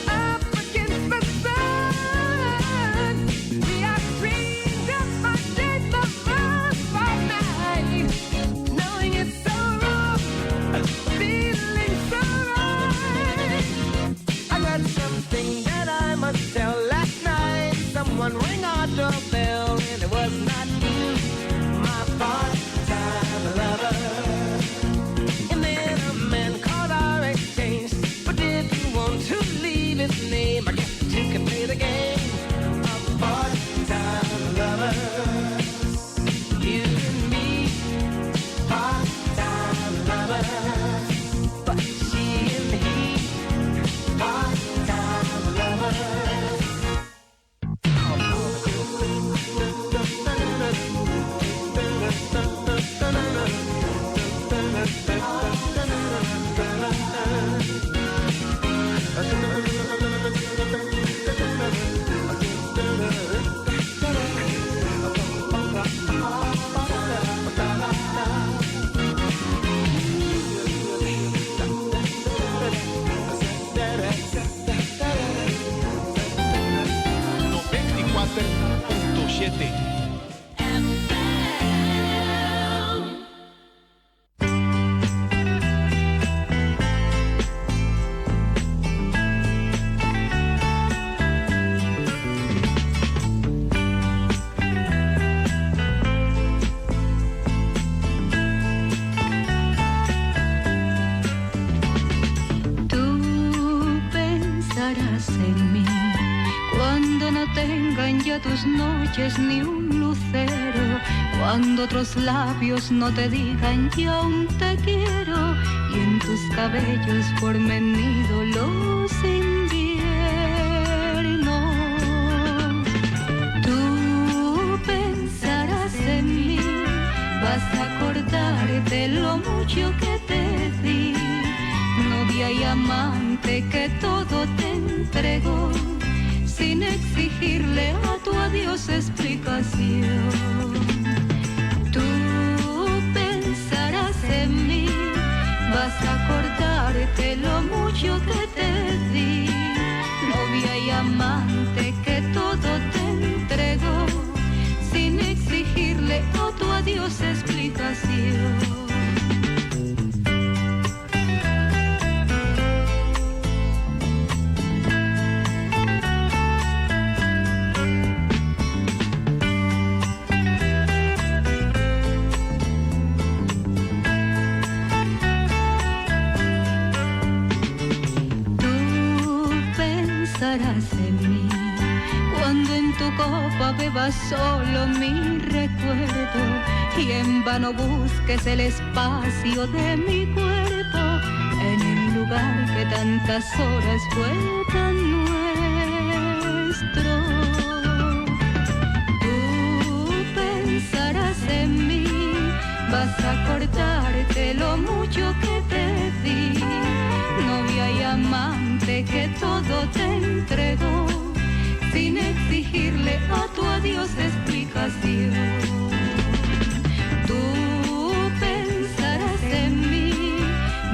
Speaker 11: up against the sun. We are strangers finding lovers by night, knowing it's so wrong, feeling so right. I got something that I must tell. Last night, someone rang our doorbell, and it was not you, my part-time lover. And then a man called our exchange, but didn't want to leave his name. I guess you can play the
Speaker 5: 97.7.
Speaker 17: En mí, cuando no tengan ya tus noches ni un lucero, cuando otros labios no te digan ya un te quiero, y en tus cabellos formen nido los inviernos. Tú pensarás en mí, vas a acordarte lo mucho que te di, novia y amante que todo te entregó, sin exigirle a tu adiós explicación. Tú pensarás en mí, vas a acordarte lo mucho que te di, novia y amante que todo te entregó, sin exigirle a tu adiós explicación. Pensarás en mí cuando en tu copa bebas solo mi recuerdo y en vano busques el espacio de mi cuerpo en el lugar que tantas horas fue tan nuestro. Tú pensarás en mí, vas a acordarte lo mucho que te di, novia y amante que todo te entregó, sin exigirle a tu adiós explicación. Tú pensarás en mí,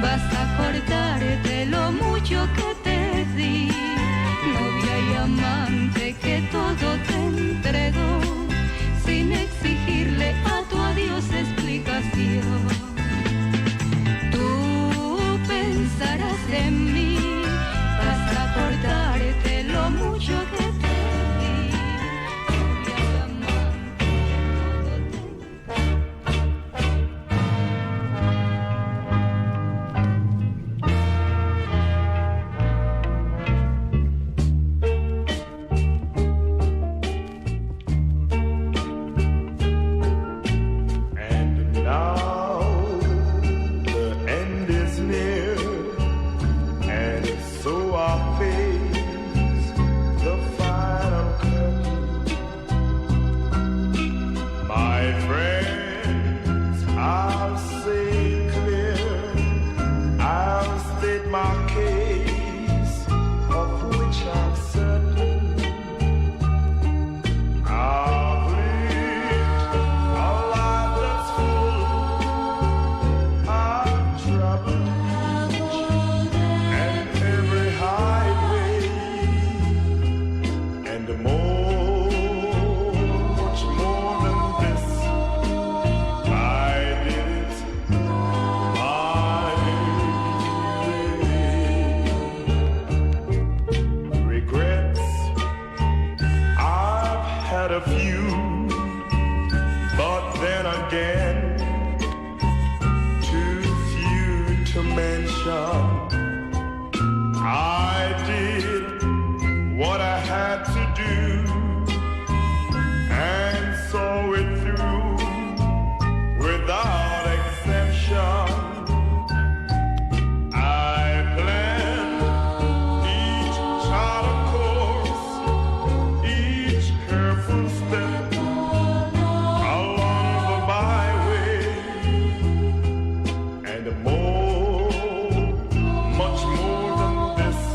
Speaker 17: vas a acordarte lo mucho que te di, novia y amante que todo te entregó, sin exigirle a tu adiós explicación. Pensarás en mí, vas a acordarte lo mucho que te di, novia y amante
Speaker 16: And now the end is near, and so I face the final curtain. My friends, I'll say clear, I'll state my case, of which I'm certain. I've lived a life that's full of trouble and every highway and much more than this. I did it my way. Regrets, I've had a few, but then again, too few to mention. I did what I had to do and saw it through without exemption. I planned each charted course, each careful step along the byway, and much more than this.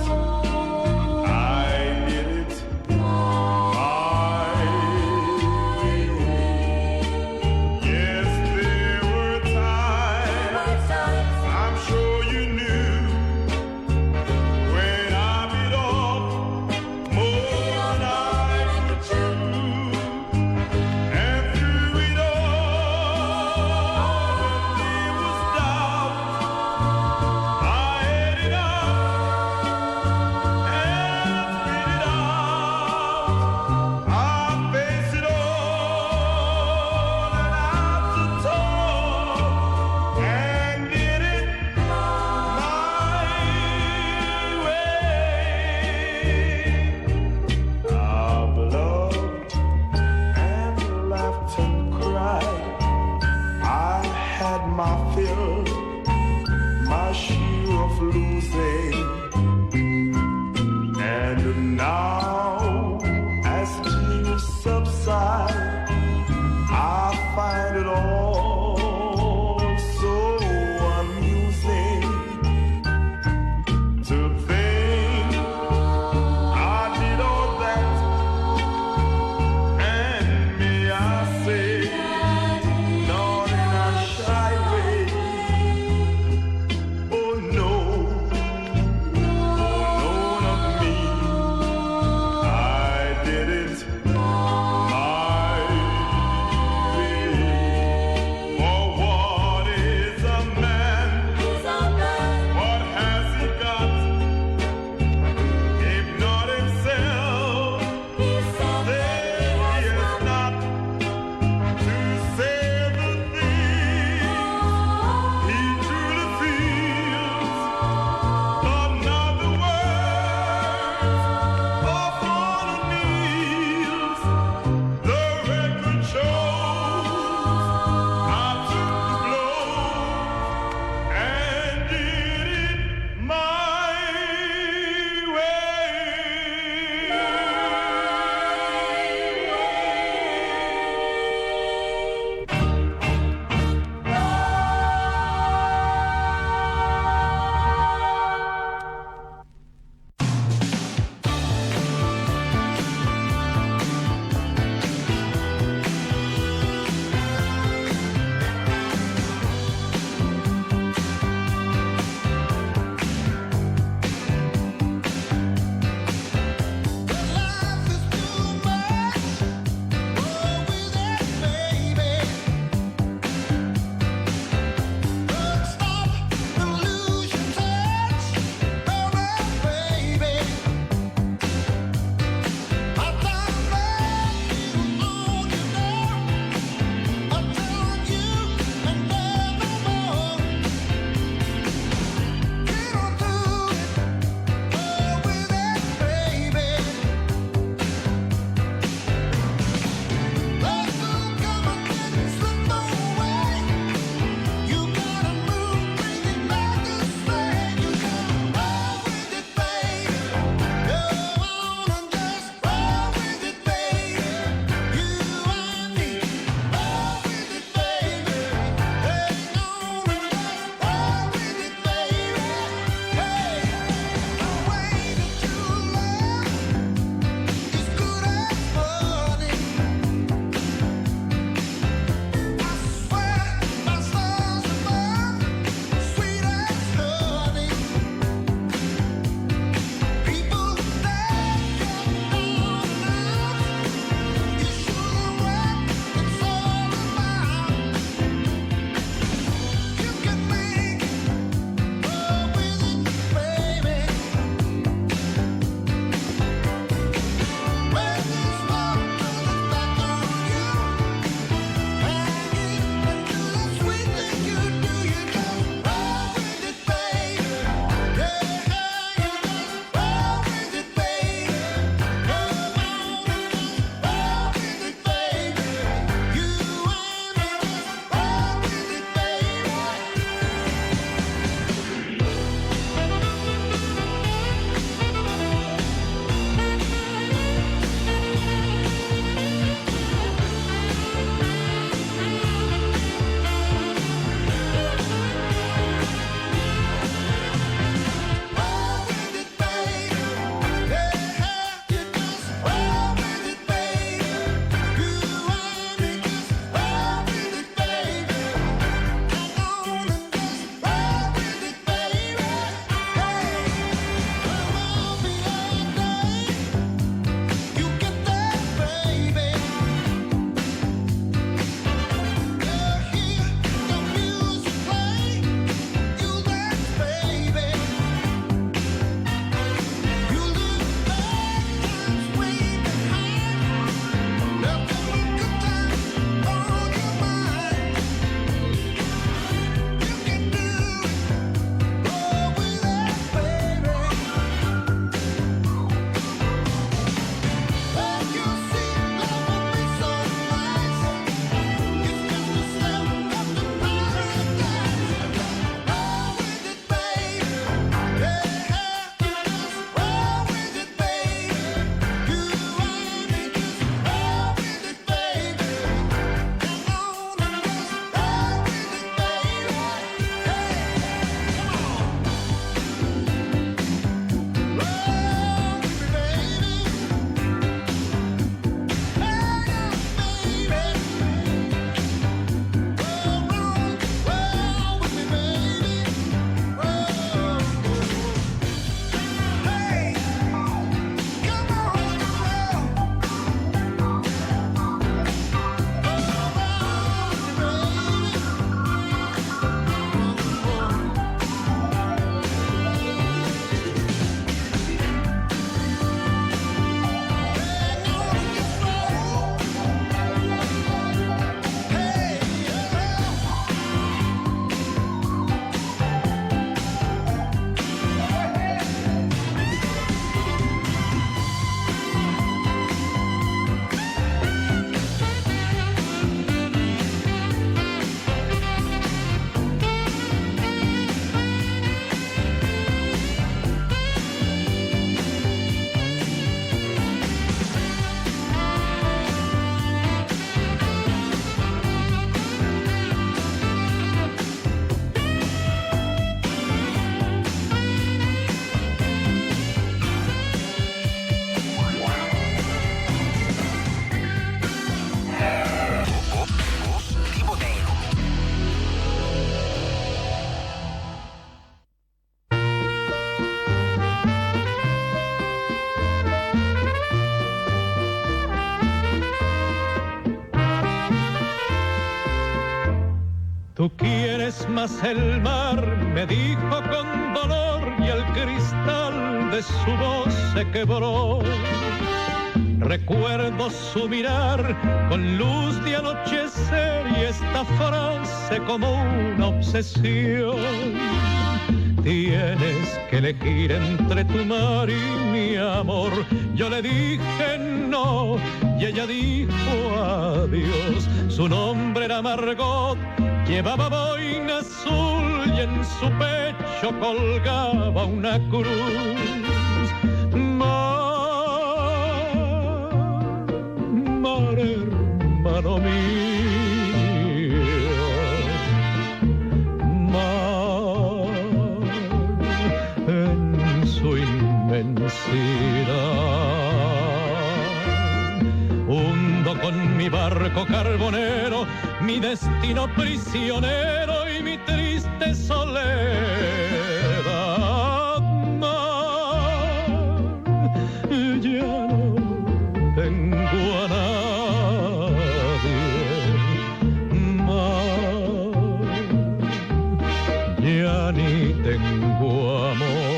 Speaker 21: Tú quieres más el mar, me dijo con dolor, y el cristal de su voz se quebró. Recuerdo su mirar con luz de anochecer y esta frase como una obsesión. Tienes que elegir entre tu mar y mi amor. Yo le dije no y ella dijo adiós. Su nombre era Margot, llevaba boina azul y en su pecho colgaba una cruz. Mar, hermano mío, mar en su inmensidad. Hundo con mi barco carbonero, mi destino prisionero y mi triste soledad. Mar, ya no tengo a nadie, mar, ya ni tengo amor.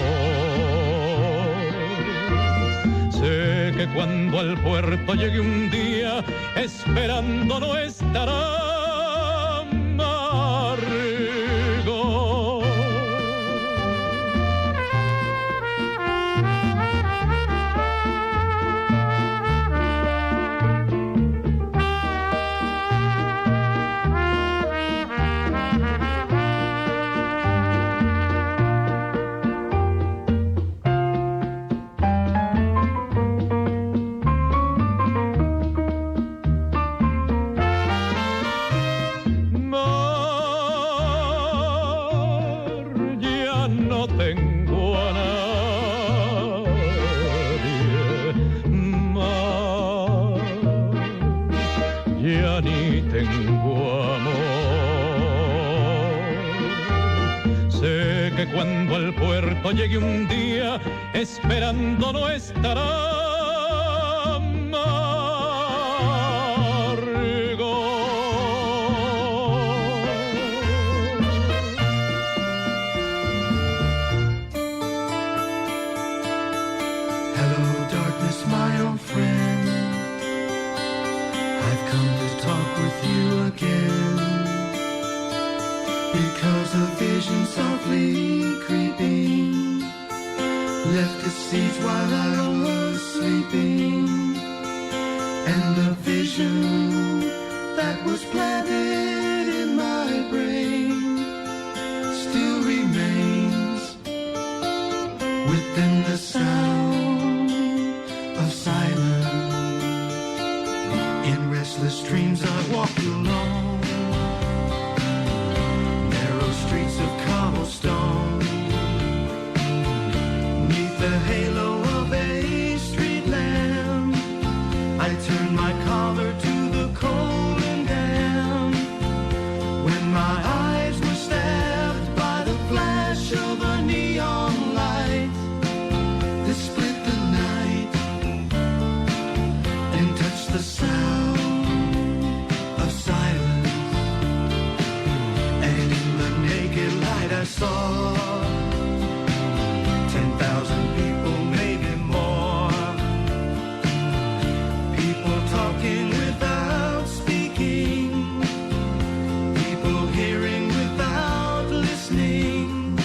Speaker 21: Sé que cuando al puerto llegue un día, esperando no estará Margot. Cuando al puerto llegue un día, esperando no estará
Speaker 11: Hello, darkness, my old friend. I've come to talk with you again. Because a vision softly creeping left its seeds while I was sleeping, and the vision that was planted in my brain still remains within the sound of silence. In restless dreams I walk alone, streets of cobblestone, neath the halo of a street lamp. I turn my collar to the cold and damp. When my eyes were stabbed by the flash of a neon light that split the night and touched the sound of silence. I saw 10,000 people, maybe more. People talking without speaking. People hearing without listening.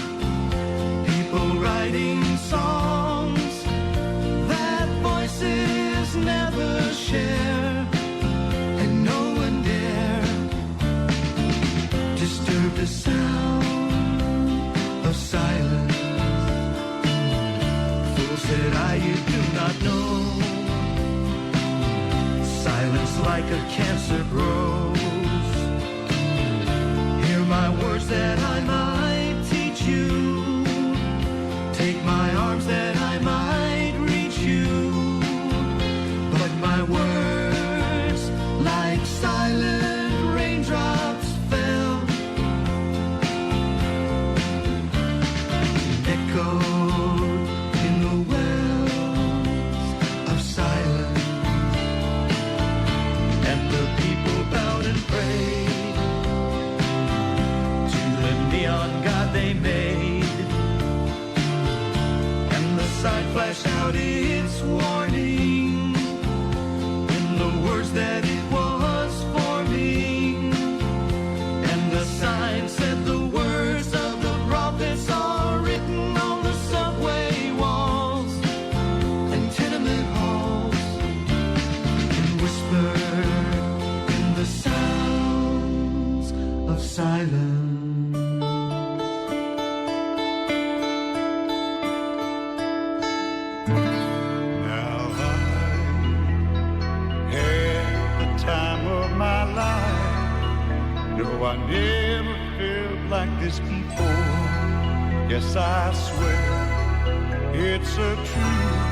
Speaker 11: People writing songs that voices never share. And no one dare disturb the sound of silence. Fool said I, you do not know. Silence like a cancer grows. Hear my words that I might teach you. Take my arms that I might reach you. But my words like silent raindrops fell, echoed in the wells of silence, and the people bowed and prayed sign flashed out its warning in the words that it was forming. And the sign said the words of the prophets are written on the subway walls and tenement halls, and whispered in the sounds of silence.
Speaker 18: I never felt like this before. Yes, I swear it's a truth,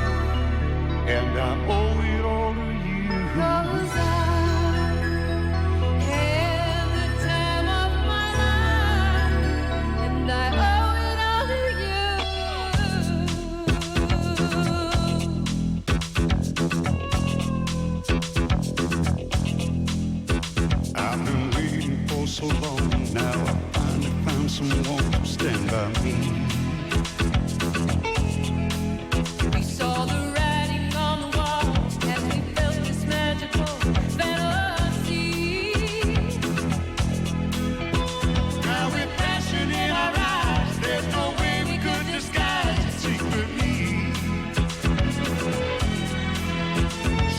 Speaker 18: and I owe it all to you. 'Cause I had the time of my life, and I owe it all to you. I've been waiting for so long, now I finally found someone to stand by me.
Speaker 11: We saw the writing on the wall as we felt this magical fantasy. Now with passion in our eyes, there's no way we could disguise it secretly.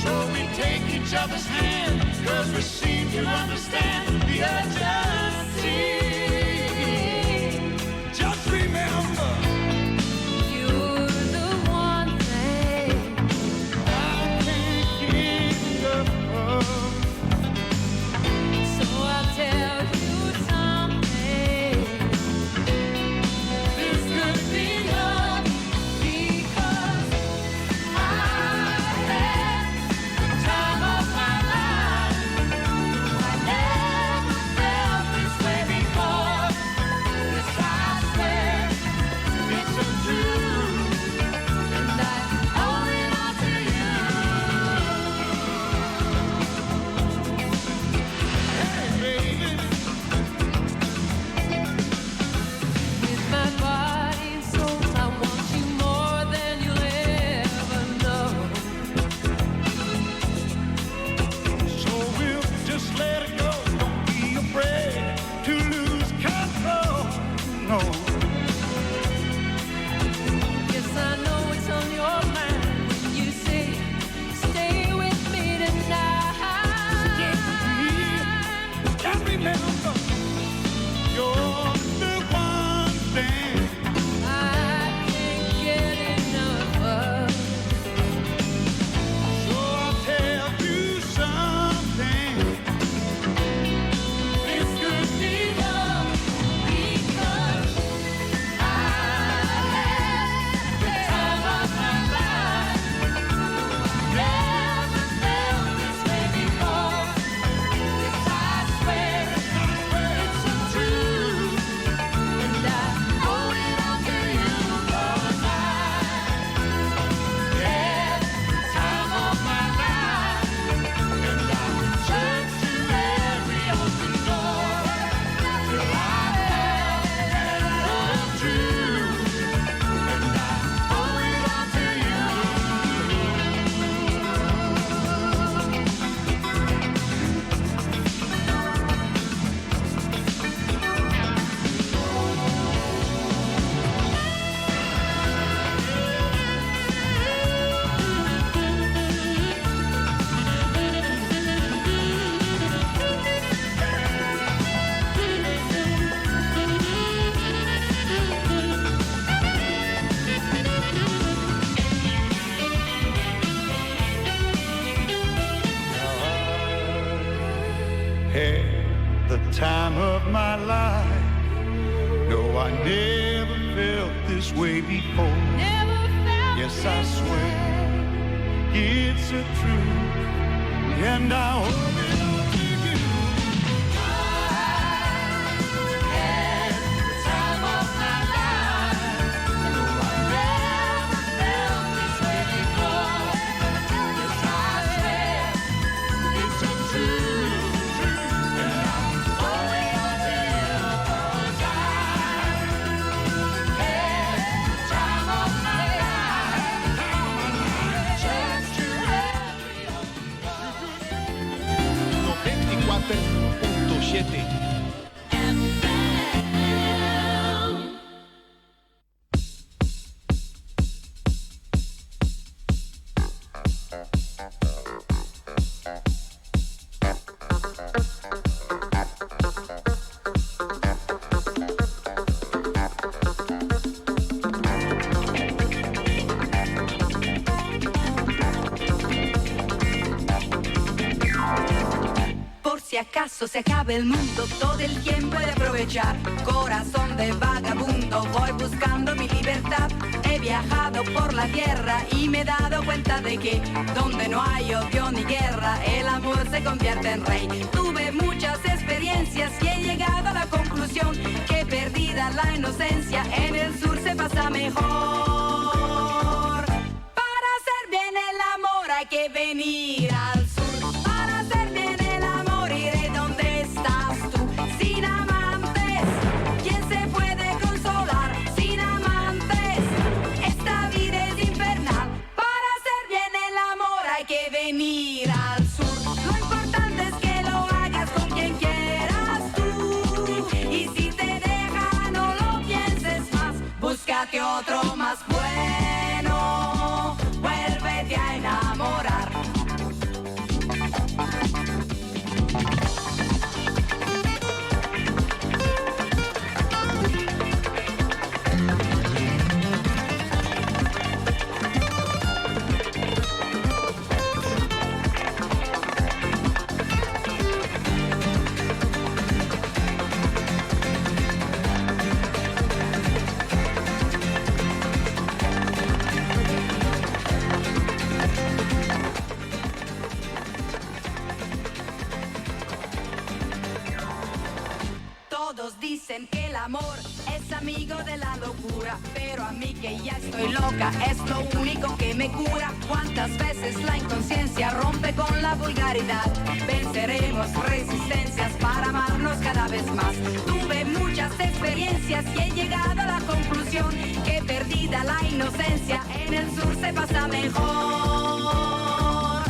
Speaker 11: So we take each other's hand, 'cause we seem to understand the urgency. Just remember, you're the one thing I can't get enough of. So I'll tell you something. This could be love, because I had the time of my life. I never felt this way before. Yes, I swear it's so true, and I owe it all to you. Hey, baby, with my body and soul, I want you more than you'll ever know.
Speaker 18: So we'll just let it go. Don't be afraid to lose control. No.
Speaker 11: Yes, I know it's on your mind when you say, stay with me tonight.
Speaker 18: Stay with me. And remember, you're the one thing
Speaker 11: I can't get enough of.
Speaker 18: So I'll tell you something.
Speaker 11: This could be love, because I had the time of my life. Never felt this way before. Yes, I swear it's so true, and I owe it all to you. 'Cause I had the time of my life, and I turned to every open door till I found love true, and I owe it all to you.
Speaker 18: Had the time of my life. No, I never felt this way before.
Speaker 11: Never felt
Speaker 18: Yes, I swear it's a truth, and I owe it all to you.
Speaker 11: had the time of my life. No, I never felt this way before. Yes, I swear it's so true, and I owe it all to you. 'Cause I had the time of my life.
Speaker 5: 7.
Speaker 1: Si acaso se acaba el mundo, todo el tiempo he de aprovechar. Corazón de vagabundo, voy buscando mi libertad. He viajado por la tierra y me he dado cuenta de que donde no hay odio ni guerra, el amor se convierte en rey. Tuve muchas experiencias y he llegado a la conclusión que perdida la inocencia, en el sur se pasa mejor. Para hacer bien el amor hay que venir al sur. Para hacer bien el amor iré donde estás tú. Sin amantes, ¿quién se puede consolar? Sin amantes, esta vida es infernal. Para hacer bien el amor hay que venir al sur. Lo importante es que lo hagas con quien quieras tú. Y si te deja no lo pienses más, búscate otro más bueno. Vuélvete a enamorar. Todos dicen que el amor es amigo de la locura, pero a mí que ya estoy loca es lo único que me cura. Cuántas veces la inconsciencia rompe con la vulgaridad. Venceremos resistencias para amarnos cada vez más. Tuve muchas experiencias y he llegado a la conclusión que perdida la inocencia, en el sur se pasa mejor.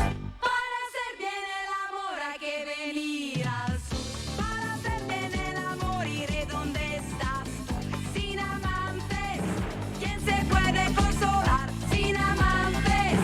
Speaker 1: Para hacer bien el amor hay que venir al sur. Para hacer bien el amor iré donde estás tú. Sin amantes, ¿quién se puede consolar? Sin amantes,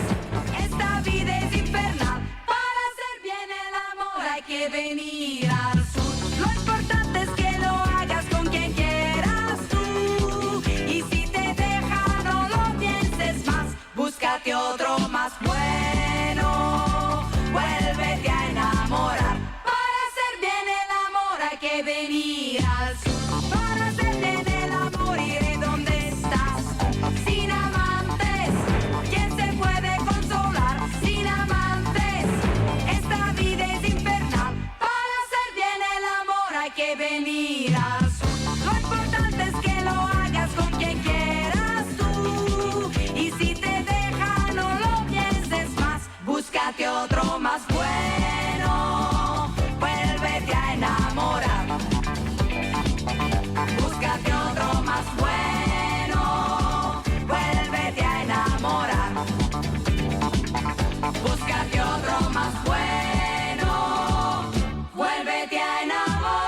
Speaker 1: esta vida es infernal. Para hacer bien el amor hay que venir al sur. Lo importante es que lo hagas con quien quieras tú. Y si te deja no lo pienses más, búscate otro más bueno. Vuélvete a enamorar. Para hacer bien el amor hay que venir al sur. Para hacer bien el amor iré donde estás tú. Sin amantes, ¿quién se puede consolar? Sin amantes, esta vida es infernal. Para hacer bien el amor hay que venir al sur. Lo importante es que lo hagas con quien quieras tú. Y si te deja no lo pienses más, búscate otro más bueno. Vuélvete a enamorar. Búscate otro más bueno. Vuélvete a enamorar. Búscate otro más bueno. Vuélvete a enamorar.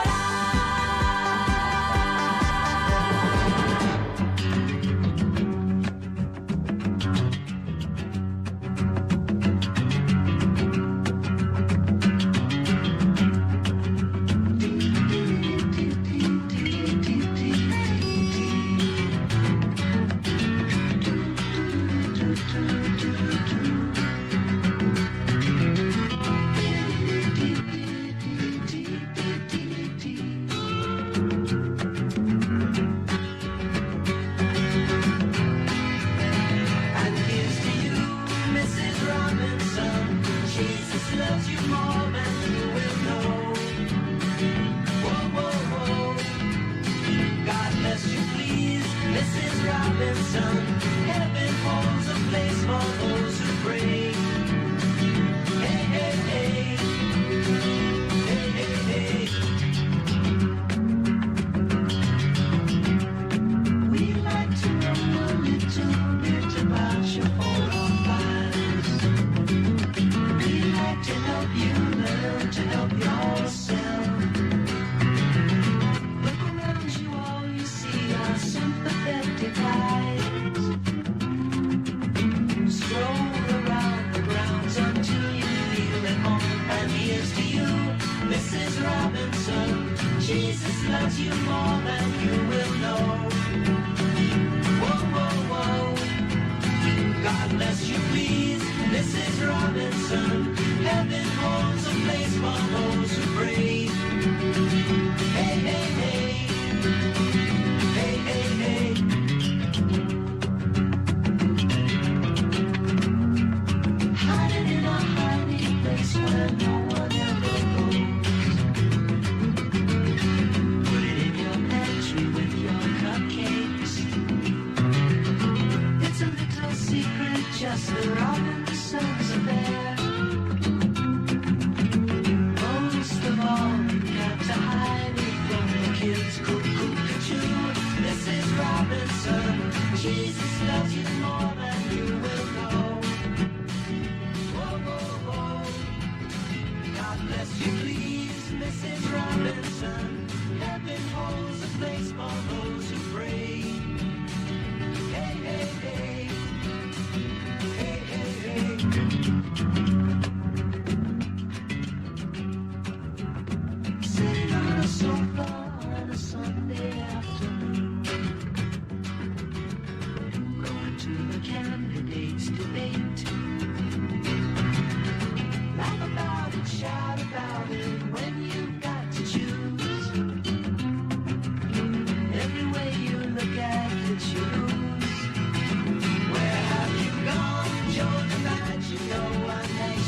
Speaker 1: And here's to you, Mrs. Robinson. Jesus loves you more than you will know. Whoa, whoa, whoa. God bless you, please, Mrs. Robinson. Heaven holds a place for those who pray. Hey, hey, hey. Hey, hey, hey. We'd like to know a little bit about your oral lives. We'd like to help you learn to help yourself.
Speaker 11: Jesus loves you more than you will know. Whoa, whoa, whoa. God bless you, please, Mrs. Robinson. Heaven holds a place for those who pray. Hey, hey, hey. Hey, hey, hey. Hiding in a hiding place where no one ever goes. Put it in your pantry with your cupcakes. It's a little secret, just the Robinsons are there. Most of all, you got to hide it from the kids. Cuckoo-cuckoo, Mrs. Robinson. Jesus loves you more than you will know. Whoa, whoa, whoa. God bless you, please, Mrs. Robinson. Heaven holds a place for those who pray. Hey, hey, hey. Hey, hey, hey. Sitting on a sofa on a Sunday afternoon, going to the candidates' debate. Laugh about it, shout about it when you've got to choose. Every way you look at it, you lose. Where have you gone, Joe DiMaggio? What has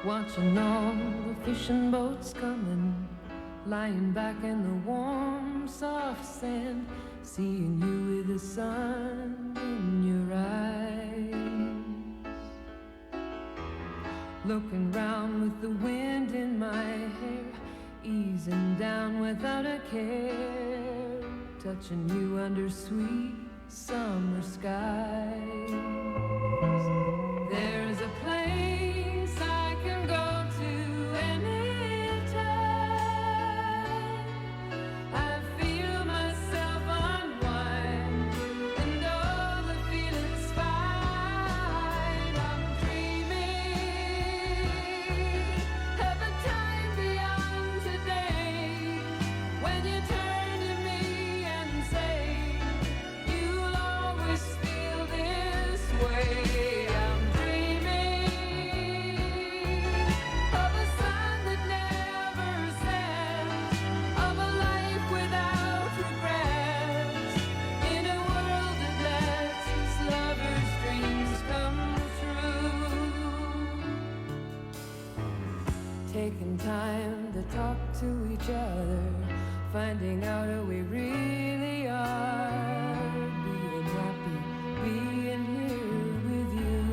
Speaker 4: watching all the fishing boats coming, lying back in the warm, soft sand, seeing you with the sun in your eyes, looking round with the wind in my hair, easing down without a care, touching you under sweet summer skies. There's a place I can go to anytime. I feel myself unwind and all the feeling's fine. I'm dreaming of a time beyond today, when you turn to me and say you'll always feel this way. I'm dreaming of a sun that never sets, of a life without regrets, in a world that lets its lovers' dreams come true. Taking time to talk to each other, finding out who we really are, being happy, being here with you,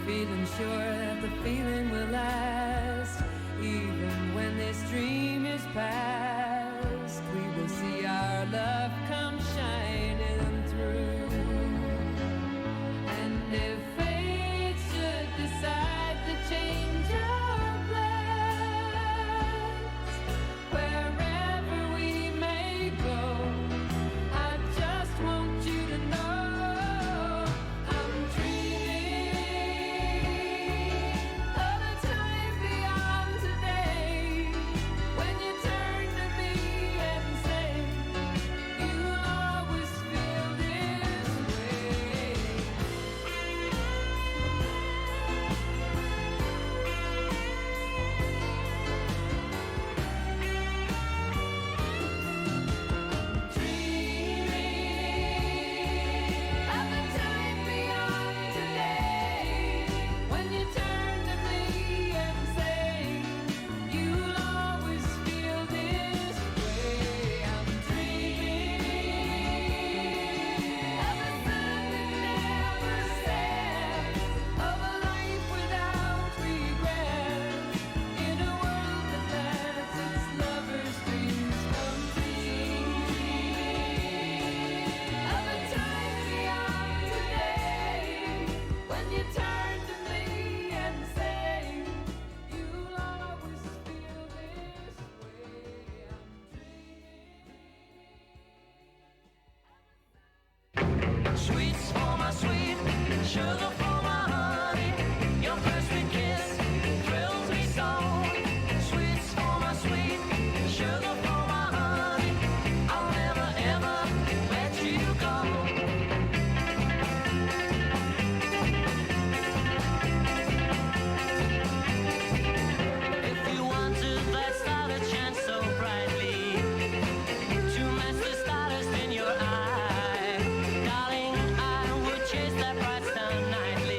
Speaker 4: feeling sure that the feeling will last, even when this dream is past. We will see our love come shining through. And if fate should decide to change our plans, wherever we may go, I just want you to know I'm dreaming of a time beyond today, when you turn to me and say you'll always feel this way. Of a time beyond today, when you turn to me and say you'll always feel this way. I'm dreaming of a sun that never sets, of a life without regrets, in a world that lets its lovers' dreams come true. Of a time beyond today, when you turn to me and say you'll always feel this way.
Speaker 11: Sweets for my sweet, sugar for my honey. Your first sweet kiss thrills me so. Sweets for my sweet, sugar for my honey. I'll never ever let you go. If you wanted, let's start a chance so brightly to match the stardust in your eye. Darling, I would chase that bright star nightly.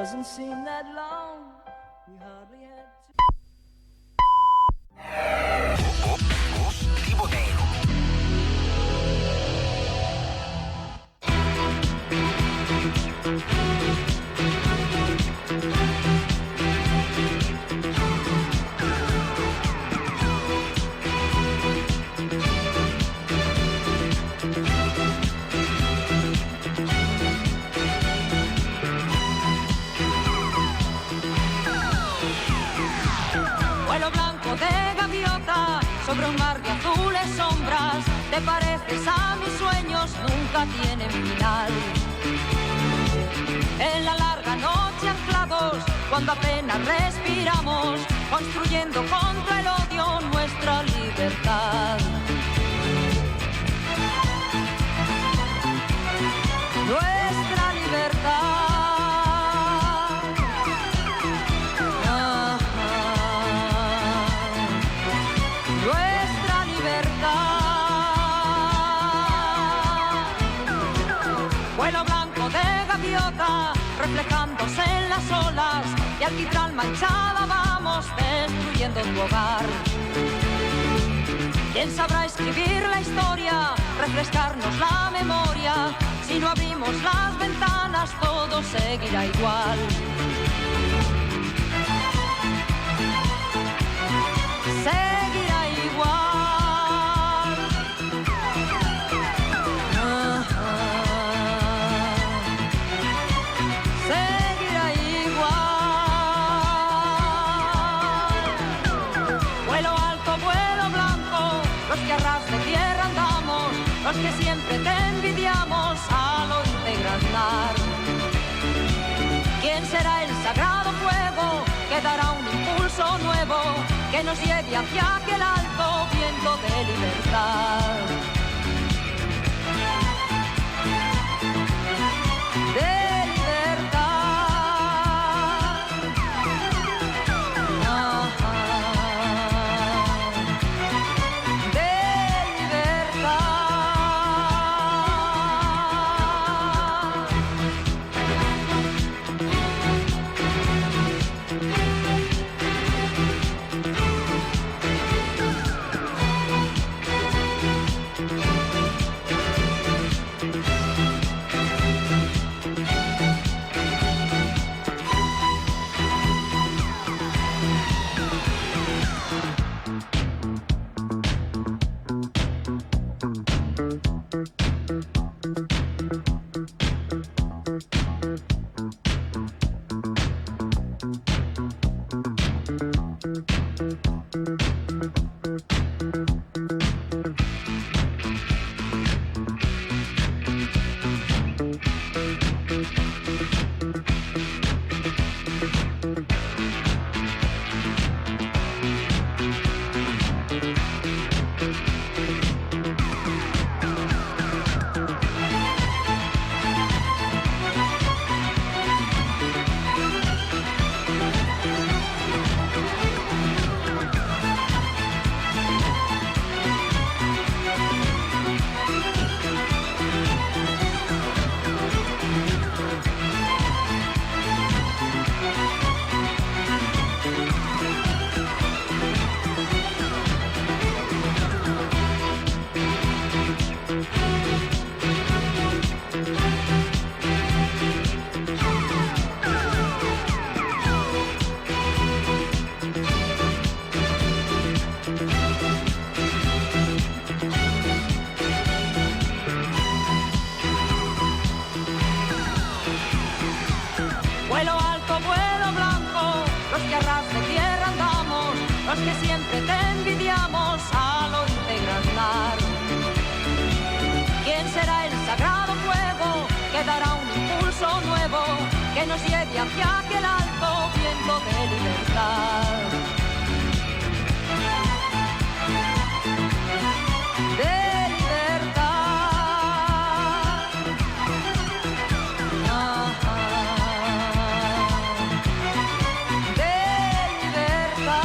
Speaker 4: doesn't seem that long. We hardly had to.
Speaker 1: Vuelo blanco de gaviota sobre un mar de azules sombras. Te pareces a mis sueños, nunca tienen final. En la larga noche anclados, cuando apenas respiramos, construyendo contra el odio nuestra libertad. Nuestra libertad. Nuestra libertad. Vuelo blanco de gaviota, reflejándose en las olas, y alquitrán manchada vamos destruyendo tu hogar. ¿Quién sabrá escribir la historia, refrescarnos la memoria? Si no abrimos las ventanas todo seguirá igual. Seguirá igual. Seguirá igual. Vuelo alto, vuelo blanco, los que a ras de tierra andamos, los que siempre te envidiamos al integral mar. ¿Quién será el sagrado fuego que dará un impulso nuevo, que nos lleve hacia aquel alto viento de libertad? De libertad. De que nos lleve hacia aquel alto viento de libertad. De libertad. De libertad.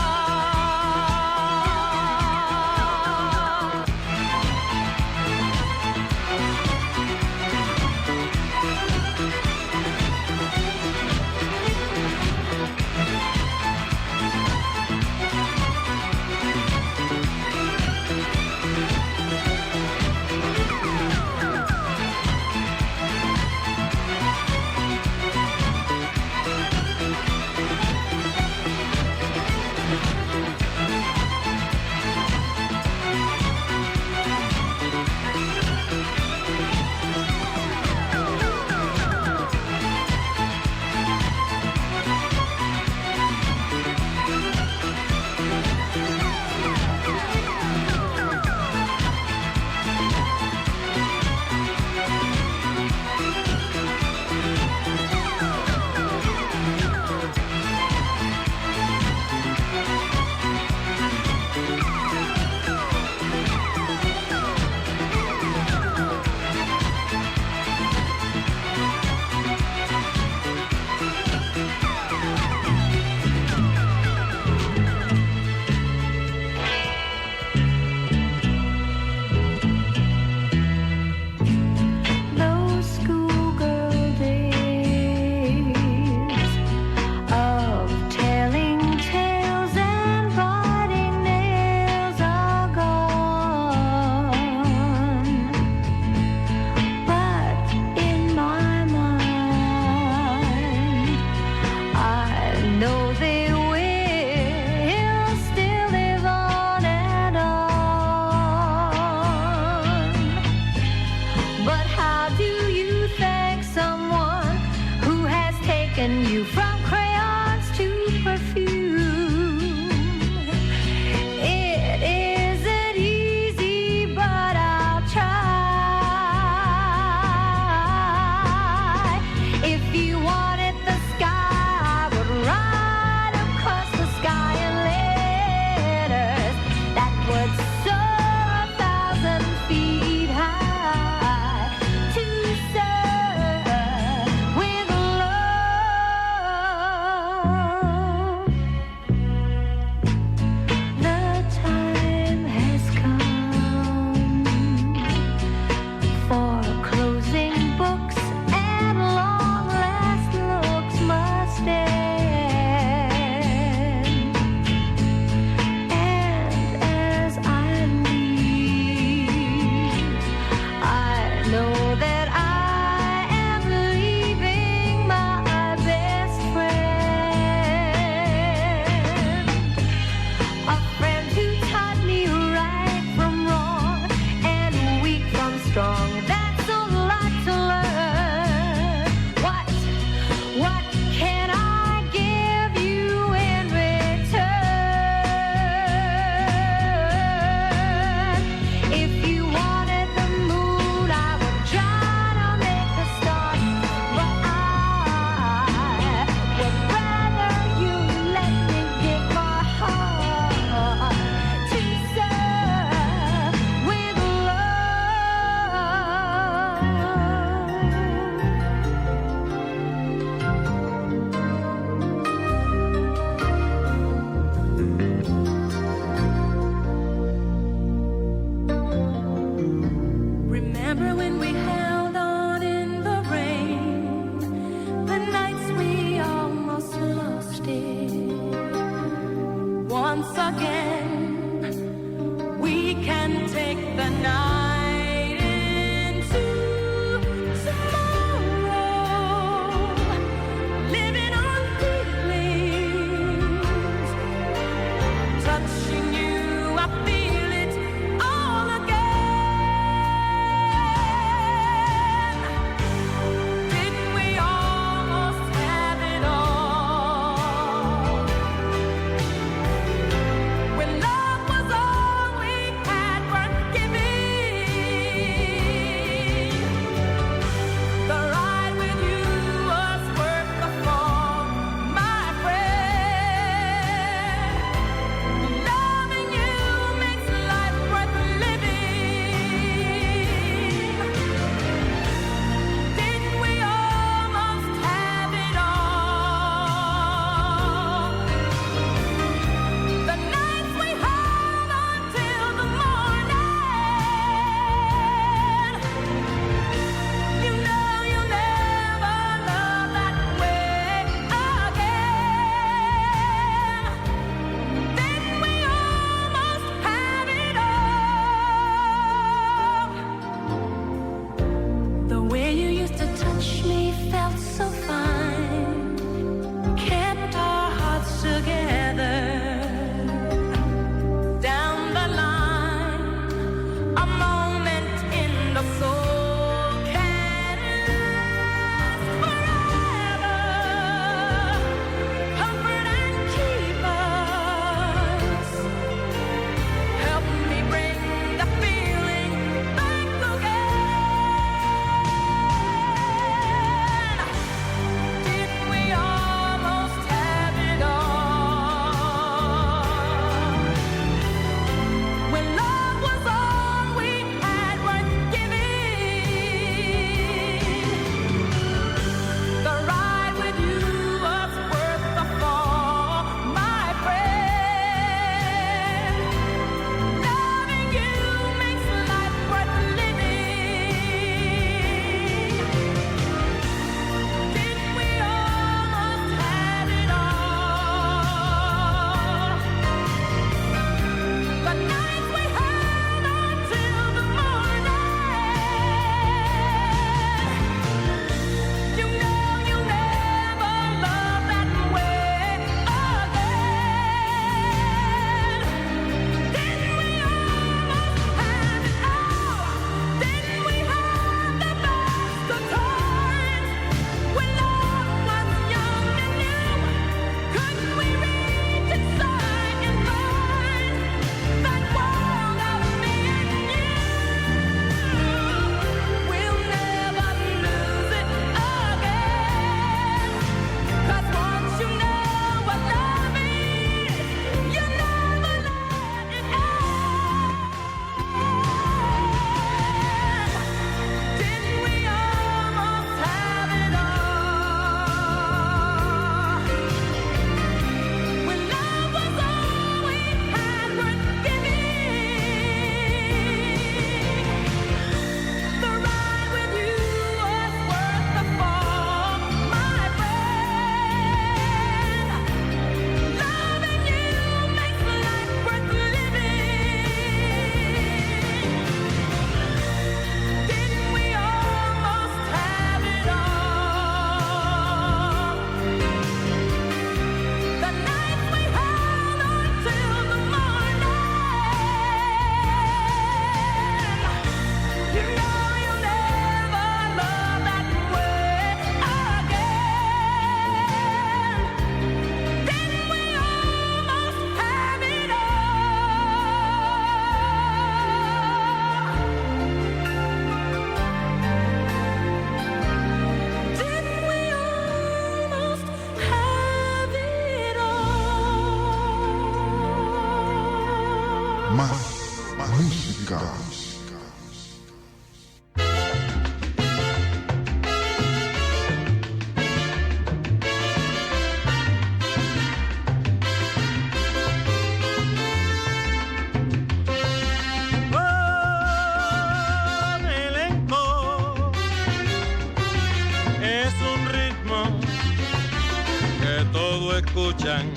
Speaker 6: escuchan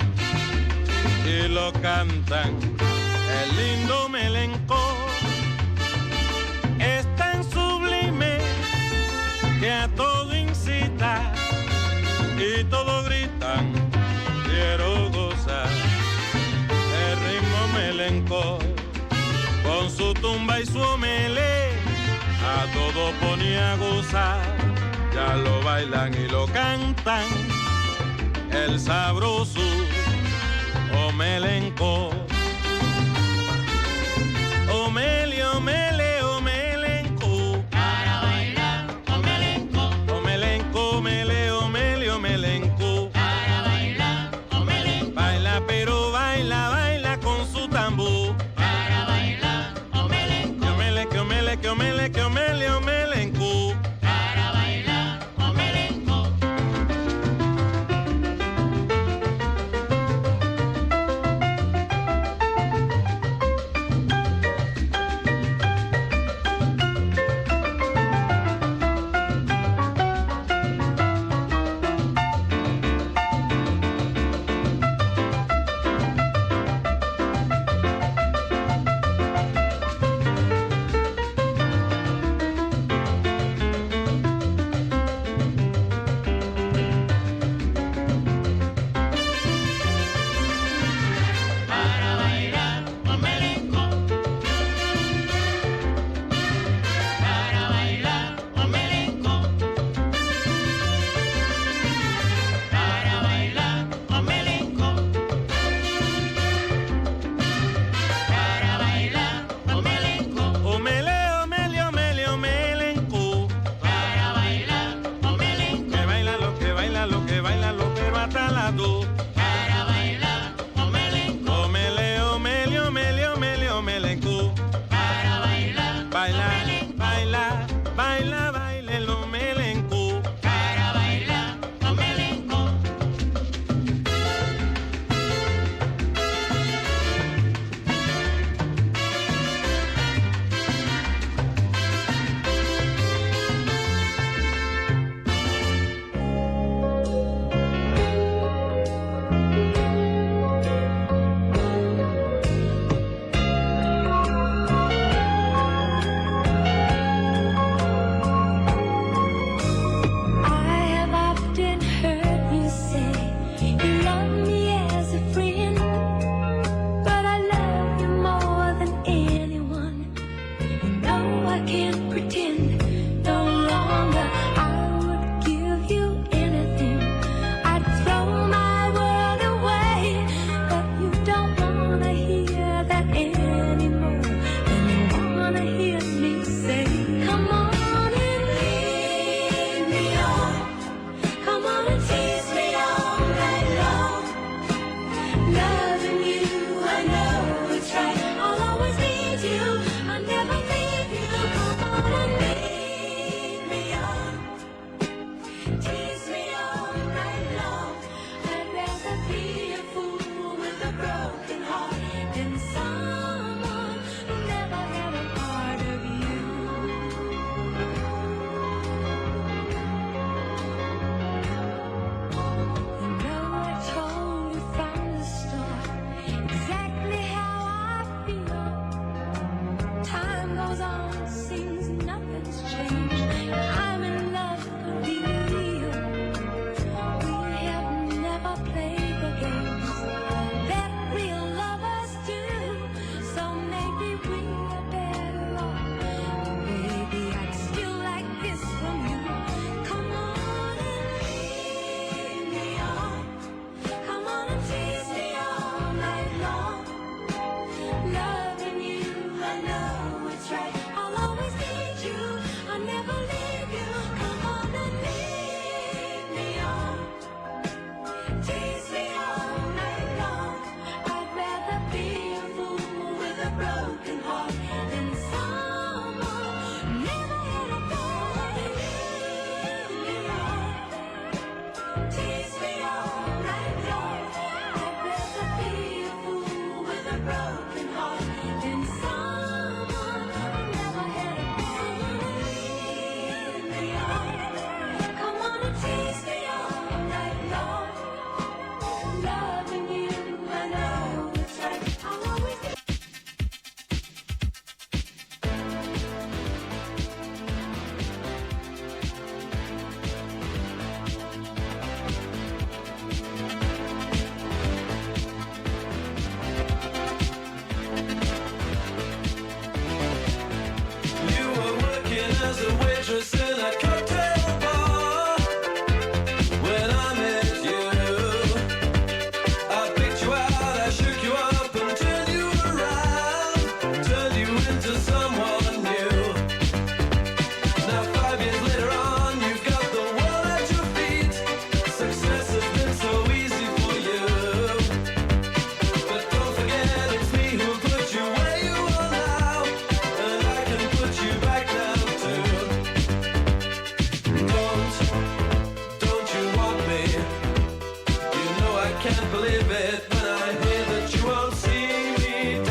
Speaker 6: y lo cantan. El lindo melenco es tan sublime que a todo incita y todos gritan, quiero gozar. El ritmo melenco con su tumba y su omele a todo ponía a gozar. Ya lo bailan y lo cantan, el sabroso omelenco. Omele, omele, omelenco. Para bailar, omelenco. Omelenco, omele, omele, omelenco. Para bailar, omelenco. Baila, pero baila, baila con su tambor. Para bailar, omelenco. Que omele, que omele, que omele, que omele, omelenco. Para bailar, omelenco. Para bailar, omelenco. Para bailar, omelenco. Para bailar, omelenco. Para bailar, omelenco. Omele, omele, omele, omelenco. Para bailar, omelenco. Que baila lo que baila lo que baila lo que va hasta las dos. Para bailar, omelenco. Omele, omele, omele, omele, omelenco. Para bailar, baila, baila, baila, baila el omelenco. Para bailar, omelenco.
Speaker 4: I have often heard you say you love me as a friend, but I love you more than anyone. No, I can't pretend no longer. I would give you anything. I'd throw my world away, but you don't wanna hear that anymore. And you wanna hear me say, come on and lead me on. Come on and tease me all night long. Loving you, I know it's right. I'll always need you, I'll never leave you. Come on and lead me on. Tease me all night long. I'd rather be a fool with a broken heart than someone who never had a part of you. You know I told you from the start exactly how I feel. Time goes on, seems nothing's changed. I'm in love for real.
Speaker 9: believe it when I hear that you won't see me.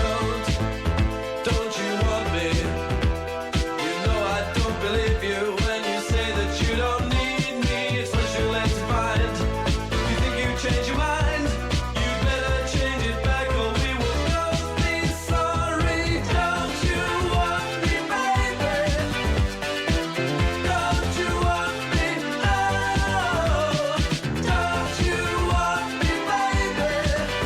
Speaker 9: Don't you want me? You know I don't believe you when you say that you don't need me. It's much too late to find. You think you change your mind? You better change it back or we will both be sorry. Don't you want me, baby? Don't you want me? Oh, don't you want me, baby?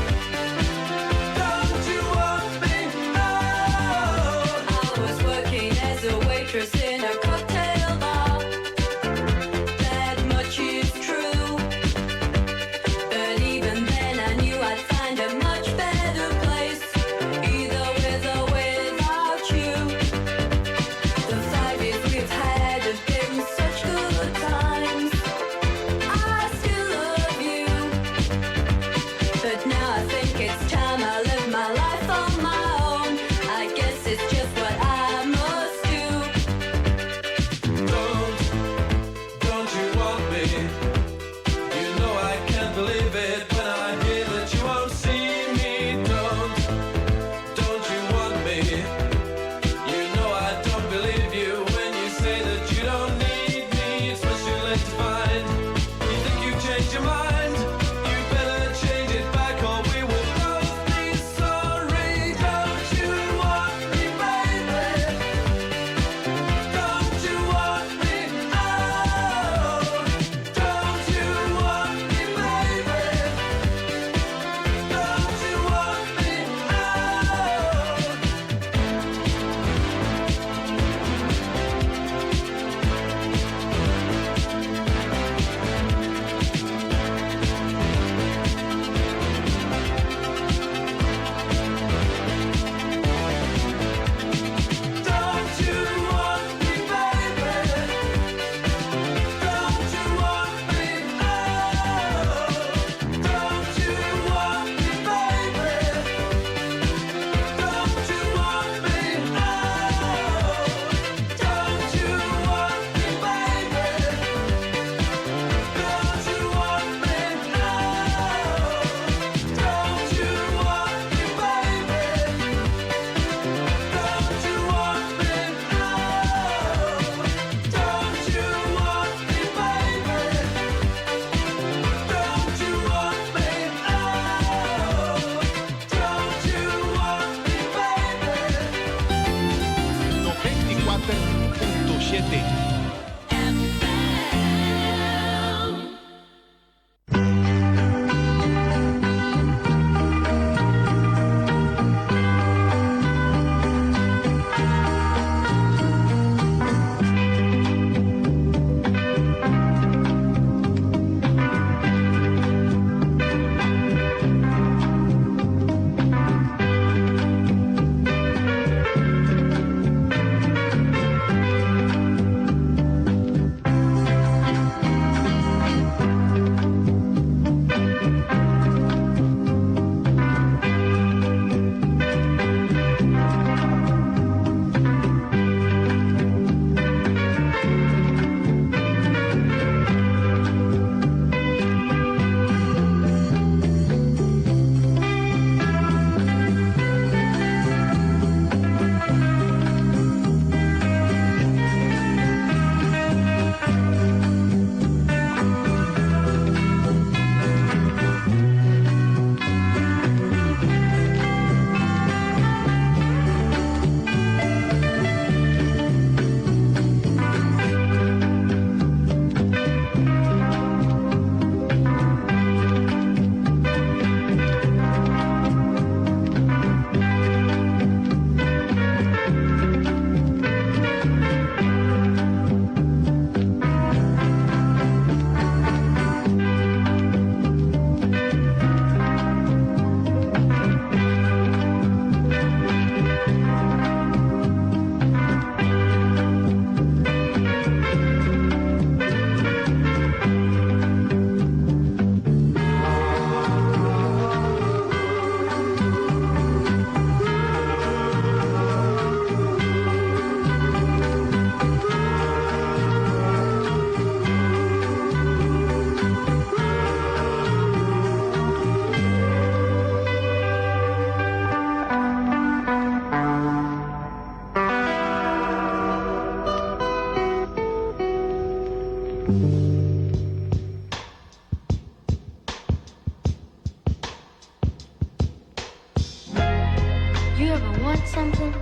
Speaker 17: You ever want something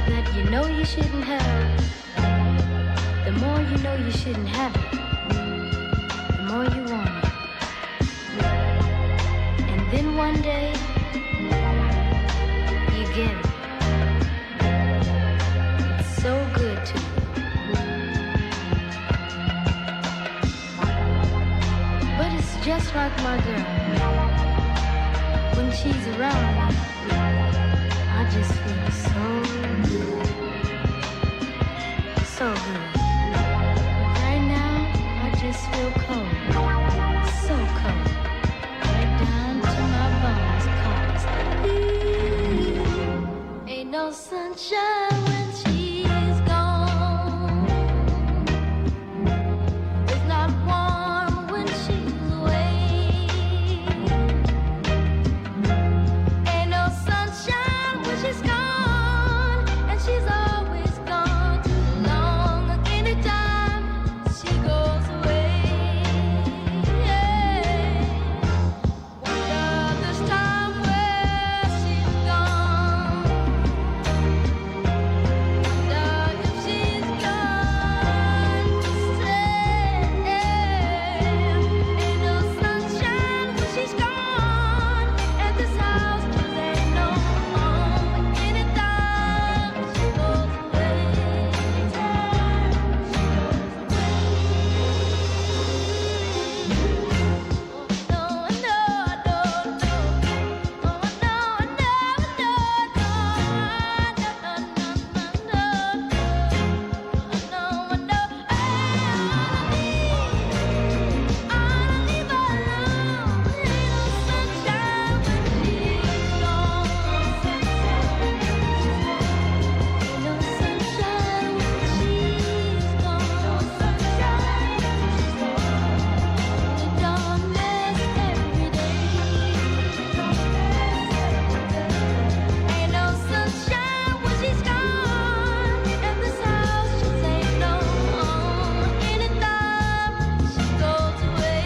Speaker 17: that you know you shouldn't have? The more you know you shouldn't have it, the more you want it. And then one day, you get it. It's so good to you. But it's just like my girl. When she's around me, I just feel so good. So good. But right now, I just feel cold. So cold. Right down to my bones. 'Cause ain't no sunshine when she's gone. It's not warm when she's away. Ain't no sunshine when she's gone, and she's always gone too long. Anytime she goes away, wonder this time where she's gone. Wonder if she's gone to stay. Ain't no sunshine when she's gone, and this house just ain't no home. Anytime she goes away, ain't no sunshine when she's gone, and this house just ain't no home. Anytime she goes away.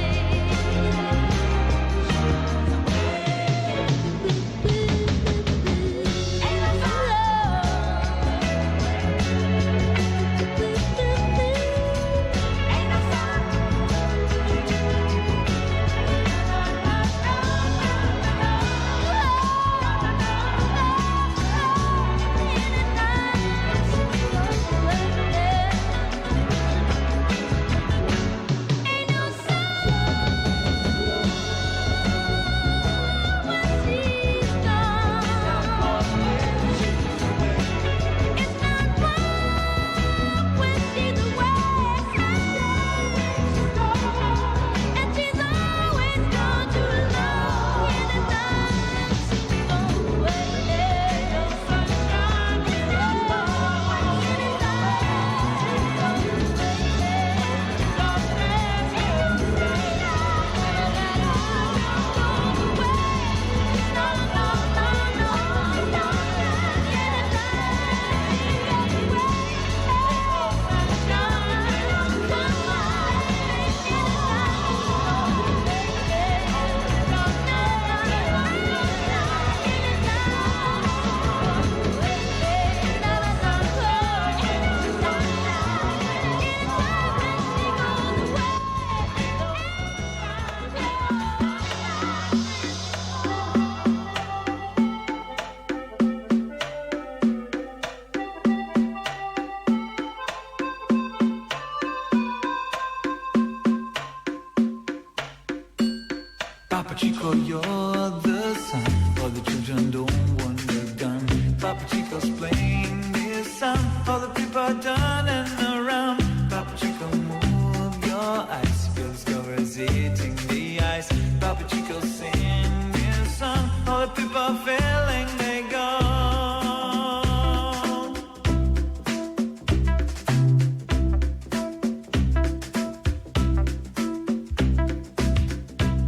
Speaker 10: Papa Chico, you're the sun. All the children don't want the gun. Papa Chico's playing his song. All the people are turning around. Papa Chico, move your eyes. Girls covers eating the ice. Papa Chico, sing his song. All the people are feeling they go.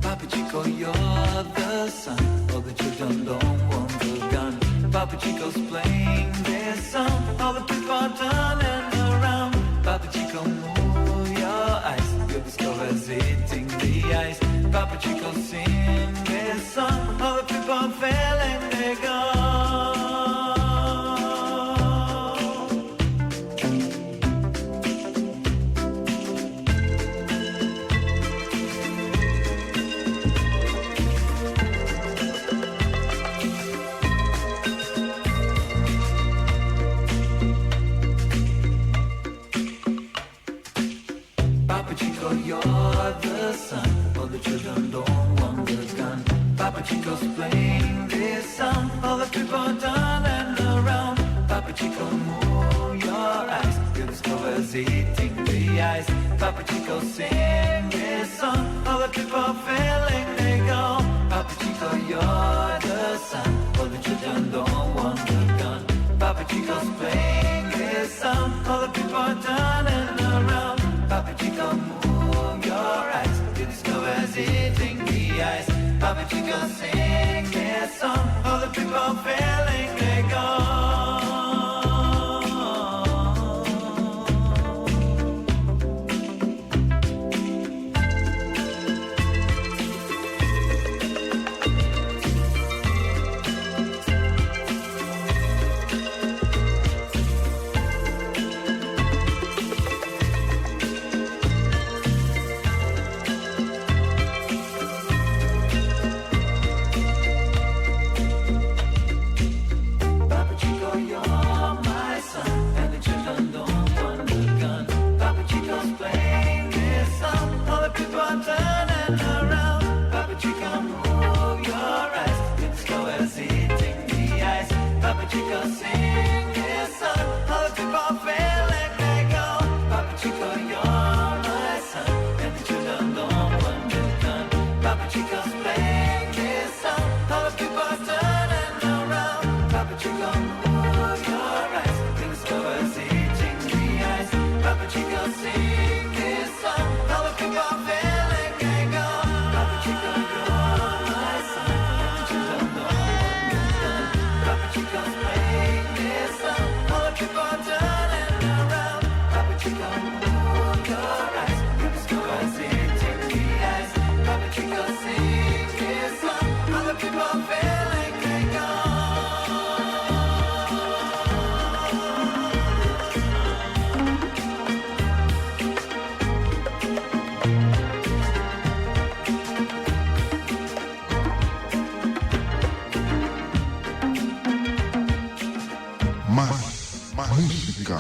Speaker 10: Papa Chico, you're the sun. All the children don't want the gun. Papa Chico's playing their song. All the people are turning around. Papa Chico, move Papa Chico, you're the son. All the children don't want the gun. Papa Chico's playing this song. All the people turning around. Papa Chico, move your eyes. You discover eating the ice. Papa Chico, sing this song. All the people feeling they go. Papa Chico, you're the son. All the children don't want the gun. Papa Chico's playing this song. All the people turning around. Papa Chico, move your eyes. You discover eating the ice. Papa Chico, sing this song. All the people feeling they go.
Speaker 3: Música.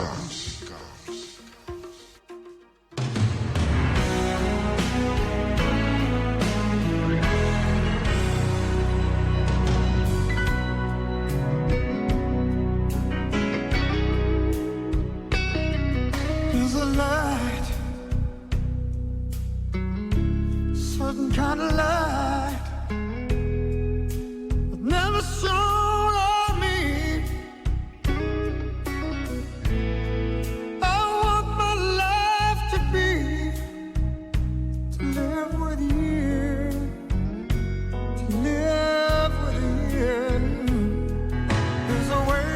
Speaker 19: There's a light, certain kind of light, that never shone on me. I want my life to be, to live with you, to live with you. There's a way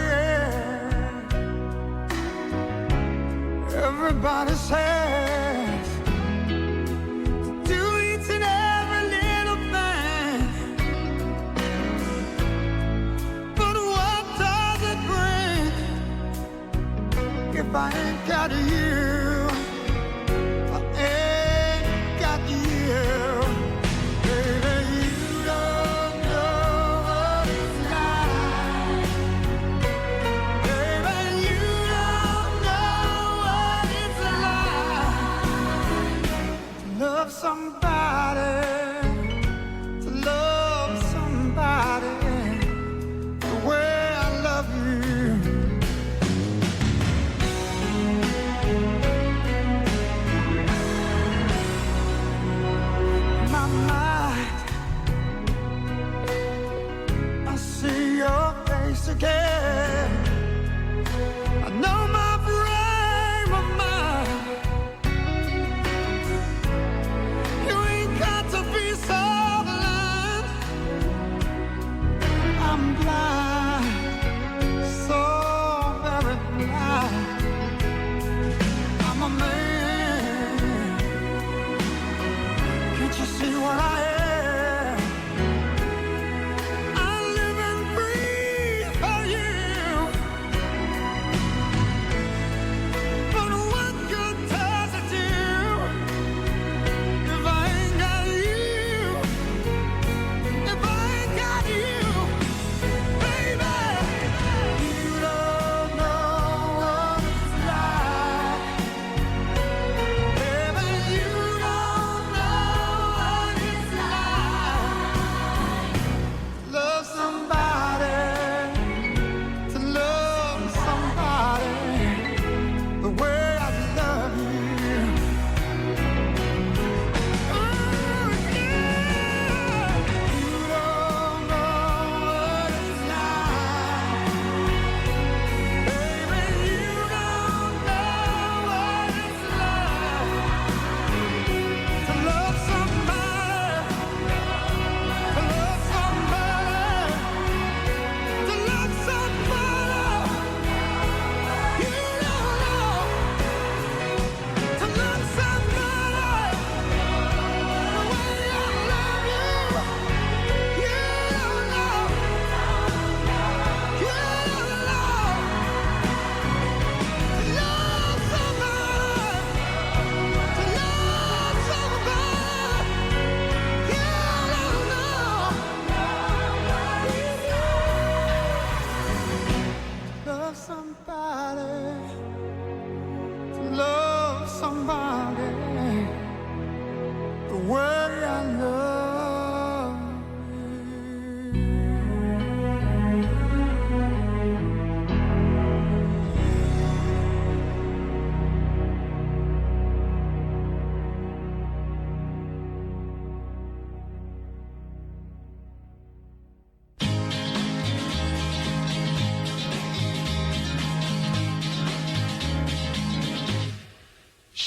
Speaker 19: everybody says to do each and every little thing, but what does it bring if I ain't got you? I ain't got you. Baby, you don't know what it's like. Baby, you don't know what it's like to love somebody, to love somebody the way I love you. My mind, I see your face again. I know my frame of mind. You ain't got to be so blind. I'm blind, so very blind. I'm a man. Can't you see what I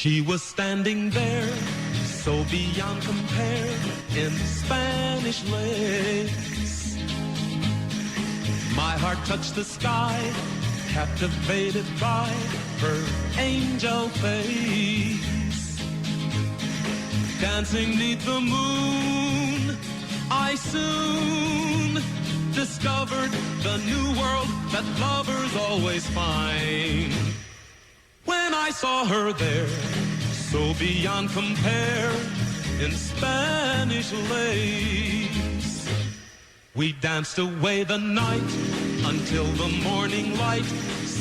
Speaker 7: She was standing there, so beyond compare, in Spanish lace. My heart touched the sky, captivated by her angel face. Dancing 'neath the moon, I soon discovered the new world that lovers always find. When I saw her there, so beyond compare, in Spanish lace. We danced away the night until the morning light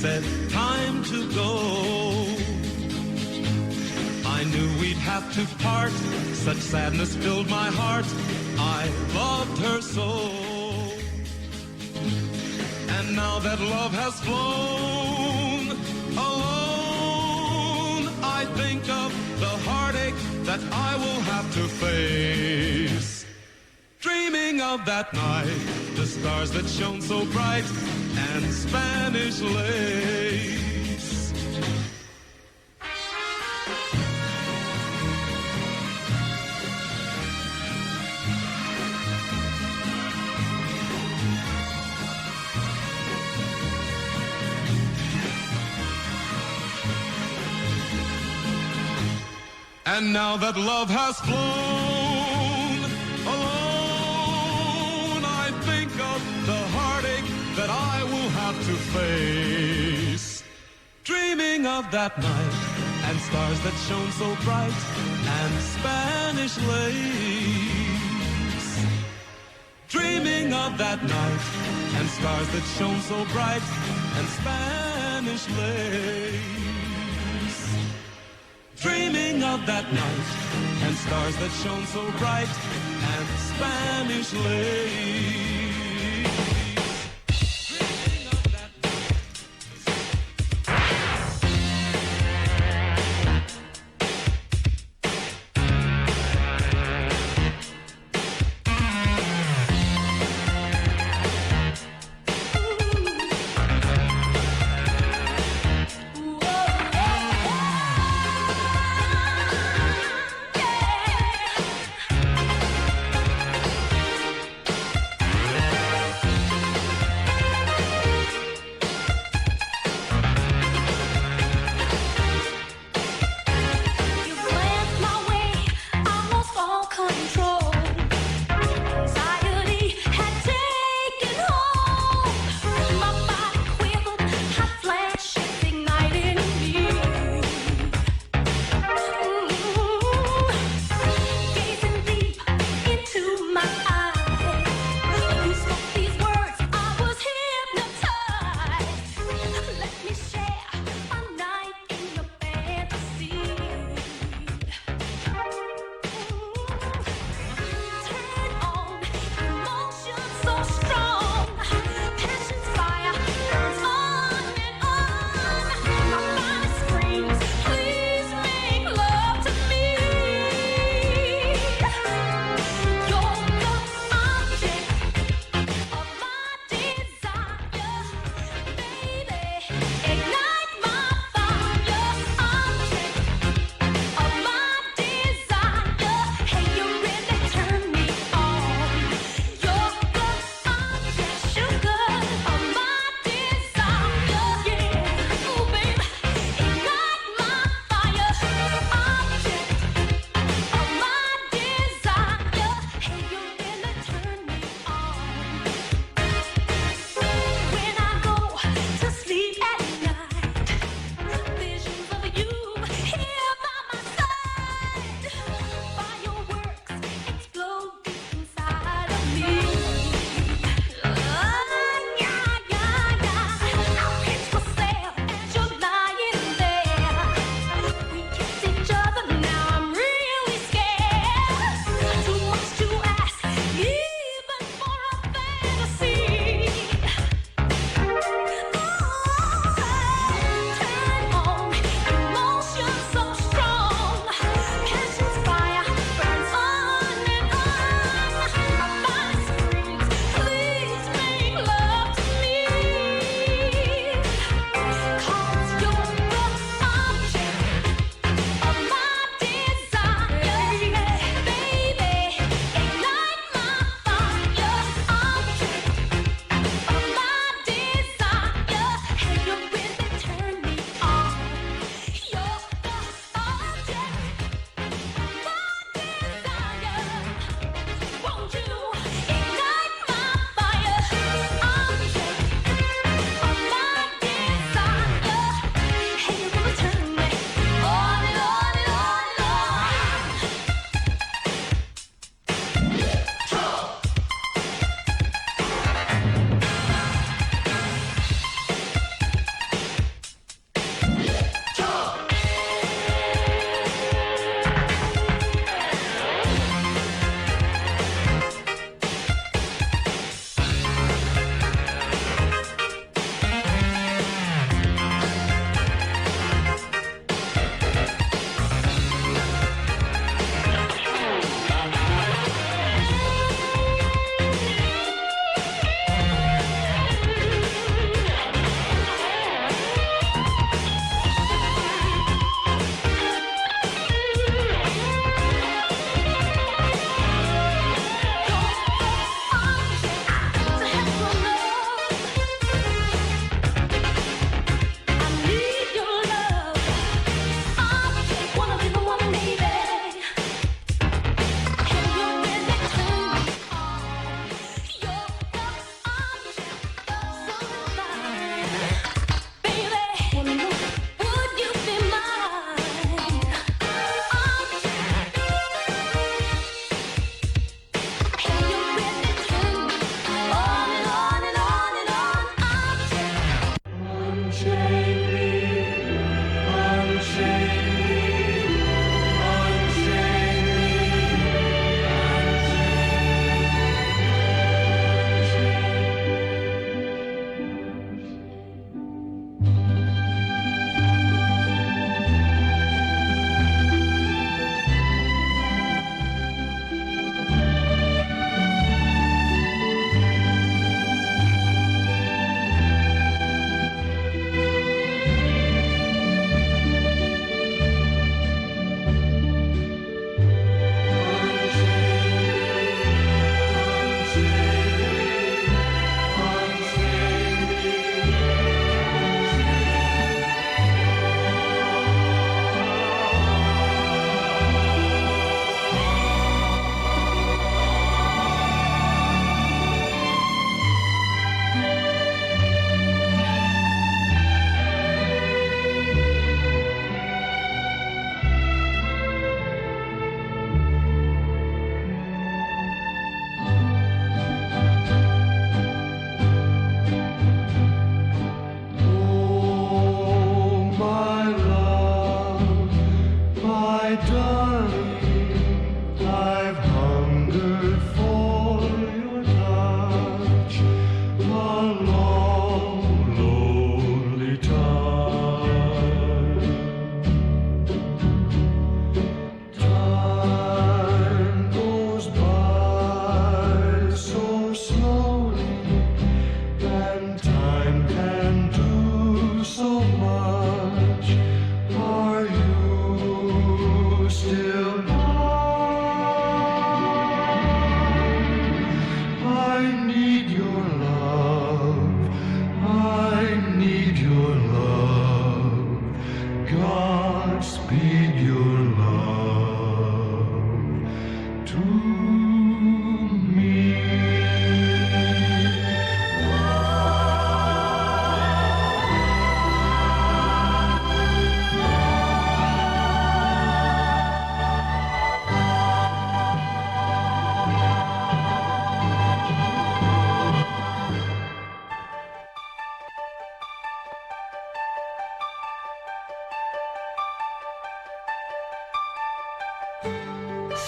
Speaker 7: said time to go. I knew we'd have to part, such sadness filled my heart. I loved her so. And now that love has flown alone, I think of the heartache that I will have to face. Dreaming of that night, the stars that shone so bright, and Spanish lace. And now that love has flown alone, I think of the heartache that I will have to face. Dreaming of that night and stars that shone so bright, and Spanish lace. Dreaming of that night and stars that shone so bright, and Spanish lace. Dreaming of that night and stars that shone so bright, and Spanish lace.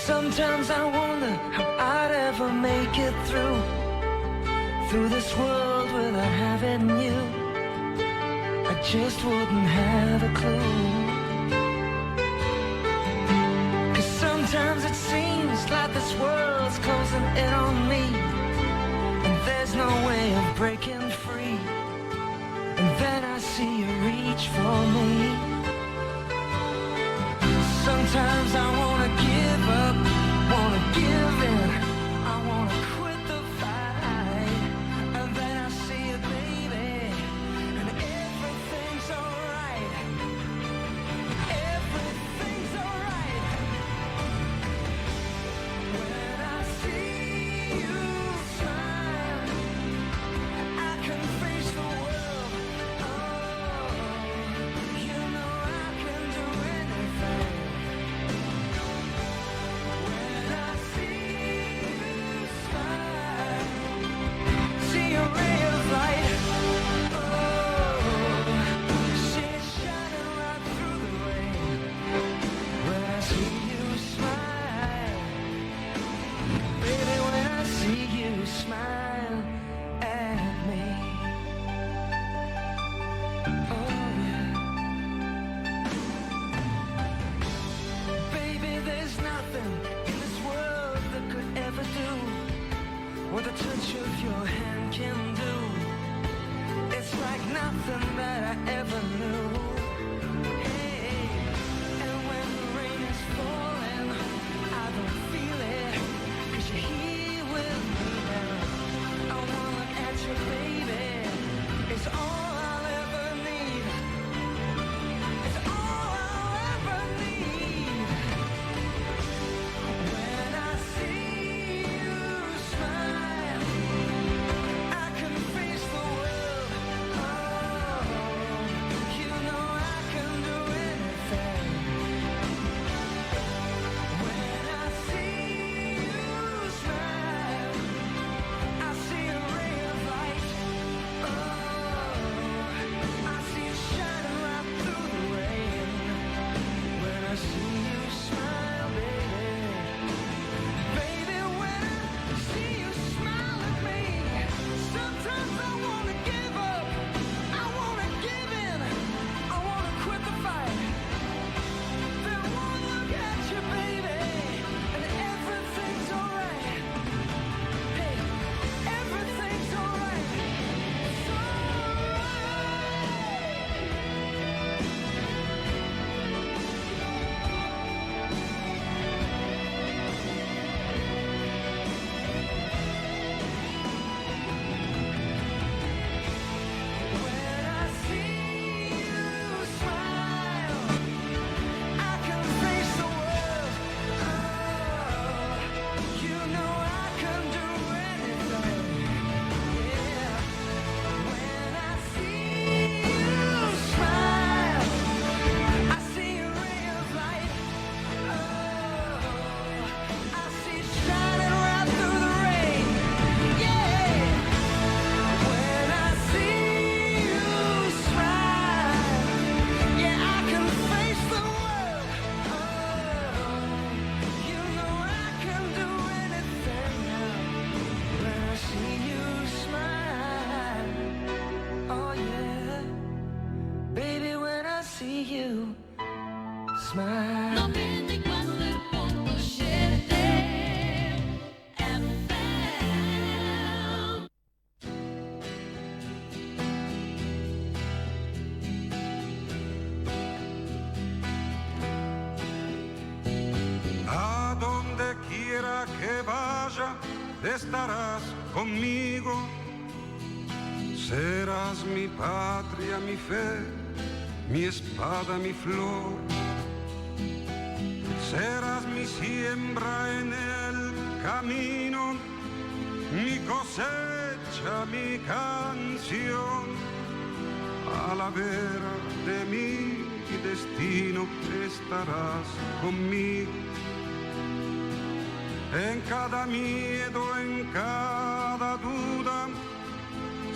Speaker 19: Sometimes I wonder how I'd ever make it through this world without having you. I just wouldn't have a clue. 'Cause sometimes it seems like this world's closing in on me, and there's no way of breaking free. And then I see you reach for me. Sometimes I wanna give up, wanna give in, I wanna quit the fight. And then I see you, baby, and everything's alright. Everything's alright. When I see you smile, I can face the world. Oh, you know I can do anything. See a ray of light, oh, see it shining right through the rain. When I see you smile, baby, when I see you smile at me. Oh yeah, baby, there's nothing in this world that could ever do what the touch of your hand can do. It's like nothing that I ever knew. Hey, and when the rain is falling, I don't feel it, 'cause you're here with me now. I wanna look at you, baby, it's all I'll ever need. It's all I'll ever need. When I see you smile, I can face the world. Oh, you know I can do anything. When I see you smile, I see a ray of light. Oh, I see it shining right through the rain. When I see you smile, baby, baby, when I see you smile at me, sometimes I wanna give up, I wanna give in, I wanna quit the fight. Then one look at you, baby, and everything's alright. Hey, everything's alright. It's when I see you smile, I can face the world. Oh, you know I can do anything. Yeah, when I see you smile, I see a ray of light. Oh, I see it shining right through the rain. Yeah, when I see you smile, yeah, I can face the world. Oh, you know I can do anything now. When I see you smile, oh yeah, baby, when I see you smile.
Speaker 4: 94.7 FM.
Speaker 8: A donde quiera que vaya, estarás conmigo. Serás mi patria, mi fe, mi espada, mi flor. Serás mi siembra en el camino, mi cosecha, mi canción. A la vera de mi destino estarás conmigo. En cada miedo, en cada duda,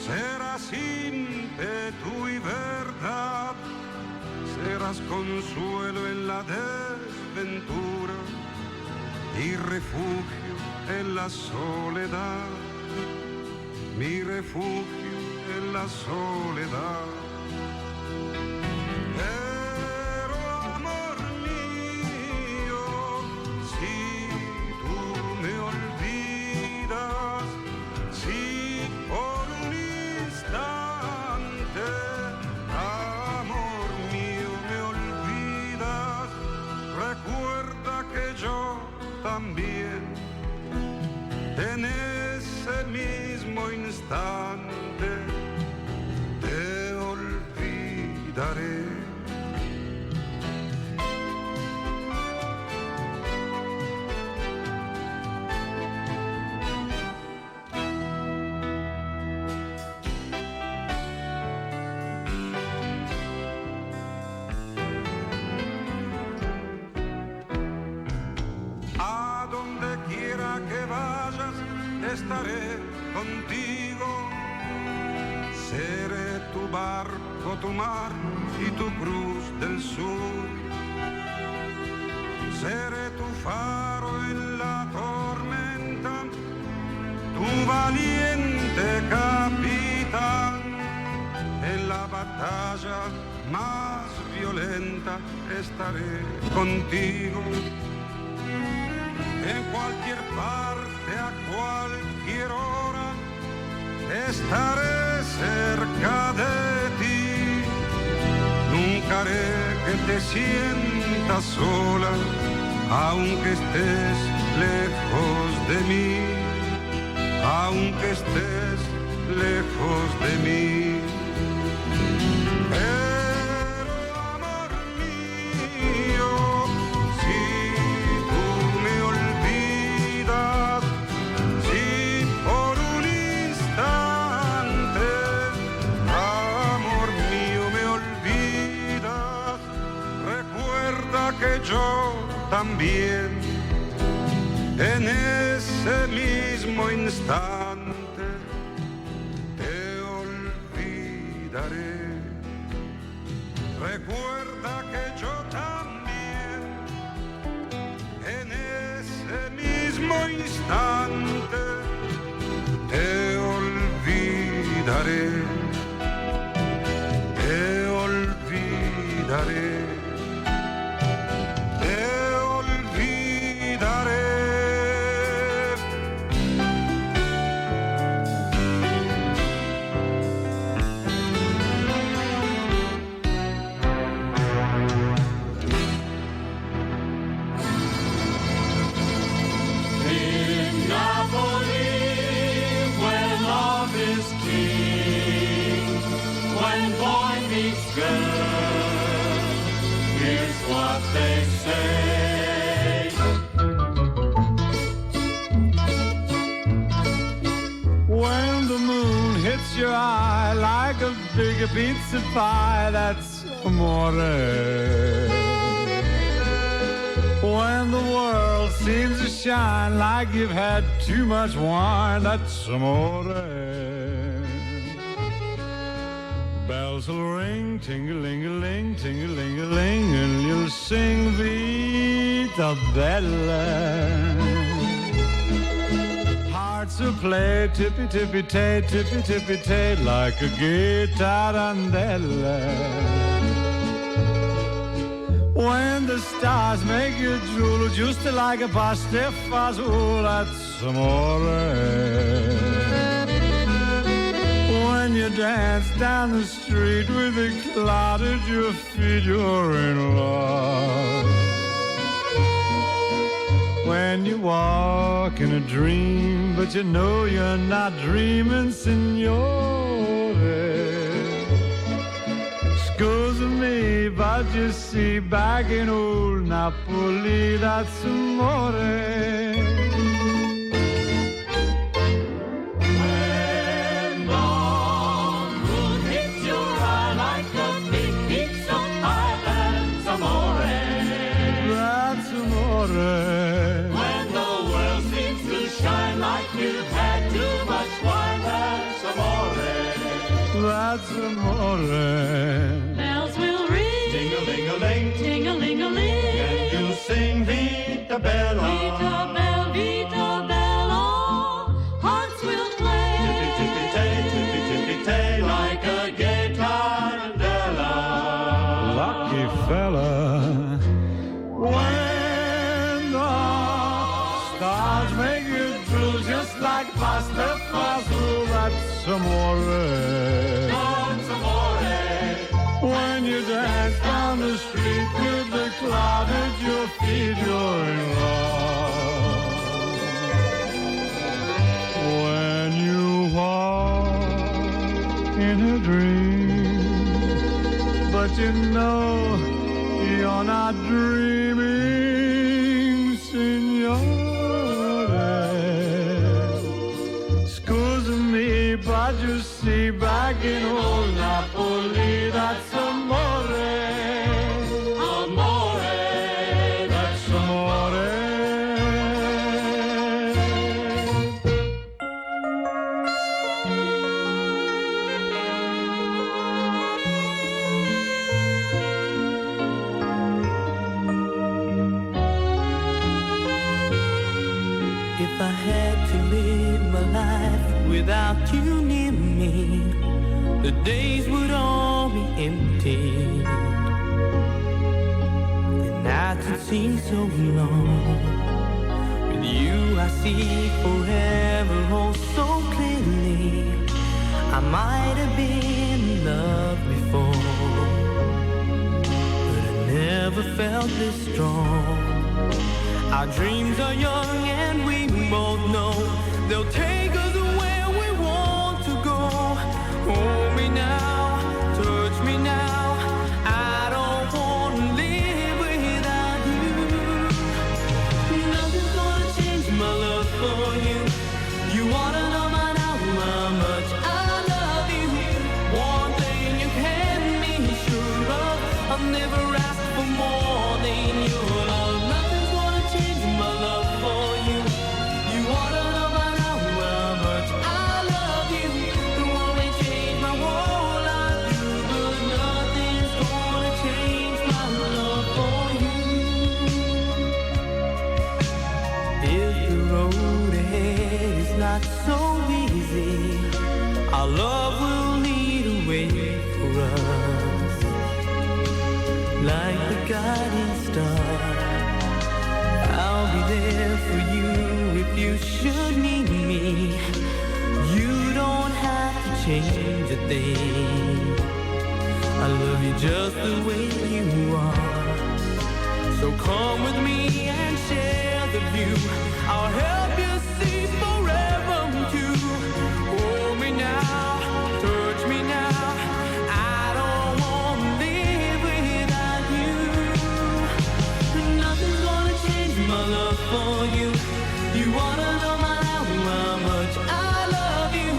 Speaker 8: serás ímpetu y verdad. Serás consuelo en la desventura y refugio en la soledad. Mi refugio en la soledad. Pero amor mío, si tú me olvidas, si por un instante, amor mío, me olvidas, recuerda que yo también en ese mismo instante te olvidaré. A donde quiera que vayas, estaré contigo. Seré tu barco, tu mar y tu cruz del sur. Seré tu faro en la tormenta, tu valiente capitán. En la batalla más violenta estaré contigo. En cualquier parte, a cualquier hora, estaré cerca de ti. Nunca haré que te sientas sola, aunque estés lejos de mí, aunque estés lejos de mí. Pero amor mío, si tú me olvidas, si por un instante, amor mío, me olvidas, recuerda que yo también en ese mismo instante te olvidaré. Recuerda que yo también en ese mismo instante te olvidaré. Te olvidaré. Te olvidaré.
Speaker 9: In Napoli, where love is king, when boy meets girl, here's what they say.
Speaker 2: When the moon hits your eye like a big pizza pie, that's amore. When the world seems to shine like you've had too much wine, that's amore. Bells will ring, ting-a-ling-a-ling, ting-a-ling-a-ling, and you'll sing Vita Bella. Hearts will play tippy-tippy-tay, tippy-tippy-tay, like a guitarandella. When the stars make you drool, just like a pasta fazool, that's amore. When you dance down the street with a cloud at your feet, you're in love. When you walk in a dream, but you know you're not dreaming, signore. Scusa me, but you see, back in old Napoli, that's amore. that's amore.
Speaker 4: Bells will ring,
Speaker 16: Ting-a-ling-a-ling,
Speaker 4: ting-a-ling-a-ling.
Speaker 16: and you sing Vita Bella.
Speaker 4: Vita Bella, hearts will play.
Speaker 16: Tippy-tippy-tay, like a gay tarantella.
Speaker 2: Lucky fella. When the stars make you drool just like pasta fazool, that's amore.
Speaker 16: That's amore.
Speaker 2: When you dance down the street with the cloud at your feet, you're in love. When you walk in a dream, but you know you're not dreaming, signore. Scusa me, but you see, back in old Napoli, that's amore.
Speaker 16: Amore,
Speaker 2: That's amore.
Speaker 10: If I had to live my life without you near me, the days would all be empty. The nights would seem so long. With you I see forever oh so clearly. I might have been in love before, but I never felt this strong. Our dreams are young and we both know they'll take us where we want to go. Hold me now, touch me now. I don't want to live without you. Nothing's gonna change my love for you. You wanna know by now how much I love you. One thing you can be sure of, I'll never ask for more than your love. Nothing's gonna change my love for you. You wanna know by now how much I love you. The one may change my whole life, but nothing's gonna change my love for you. If the road ahead is not so easy, our love will lead a way for us, like the guiding star. I'll be there for you if you should need me. You don't have to change a thing. I love you just the way you are. So come with me and share the view. I'll help you see forever too. Hold me now, touch me now. I don't want to live without you. Nothing's gonna change my love for you. You wanna know my how much I love you.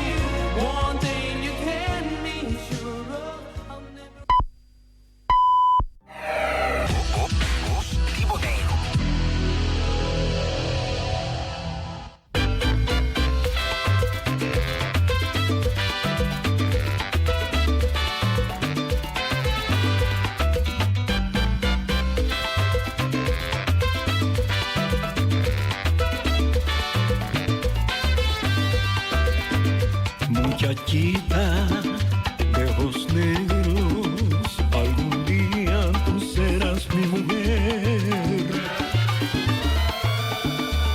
Speaker 10: One thing you can be sure of, I'll never.
Speaker 2: Muchachita de ojos negros, algún día tú serás mi mujer,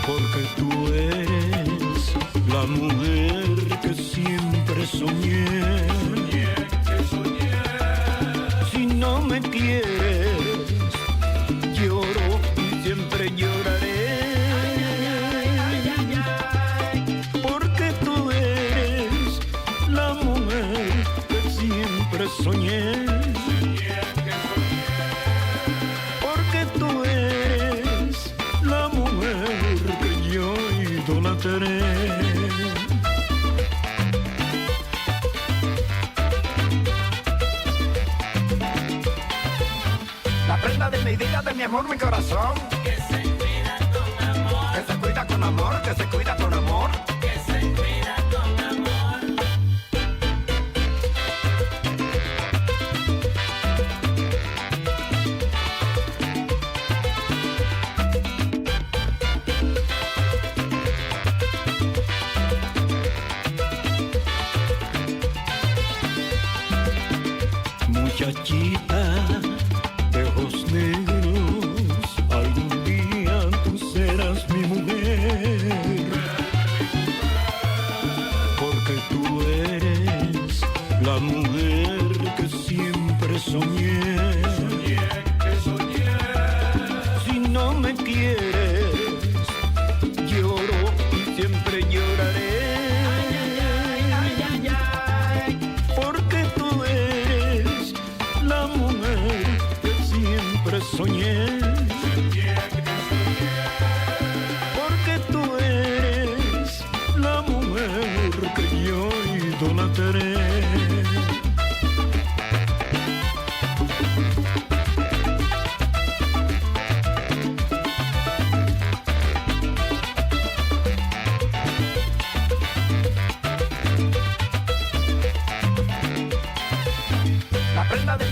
Speaker 2: porque tú eres la mujer que siempre soñé. Si no me quieres, lloro y siempre lloraré. Porque tú eres la mujer que siempre soñé. Porque tú eres la mujer que yo idolatré.
Speaker 12: La prenda de mi vida, de mi amor, mi corazón. Que se cuida con amor. Que se cuida con amor, que se cuida con amor. Que se cuida con amor.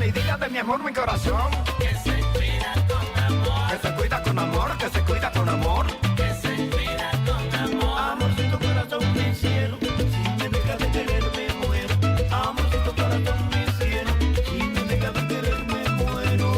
Speaker 12: medida de mi amor, mi corazón. Que se cuida con amor. Que se cuida con amor, que se cuida con amor. Que se cuida con amor. Amorcito corazón, mi cielo. Si me dejas de querer, me muero. Amorcito corazón, mi cielo. Si me dejas de querer, me muero.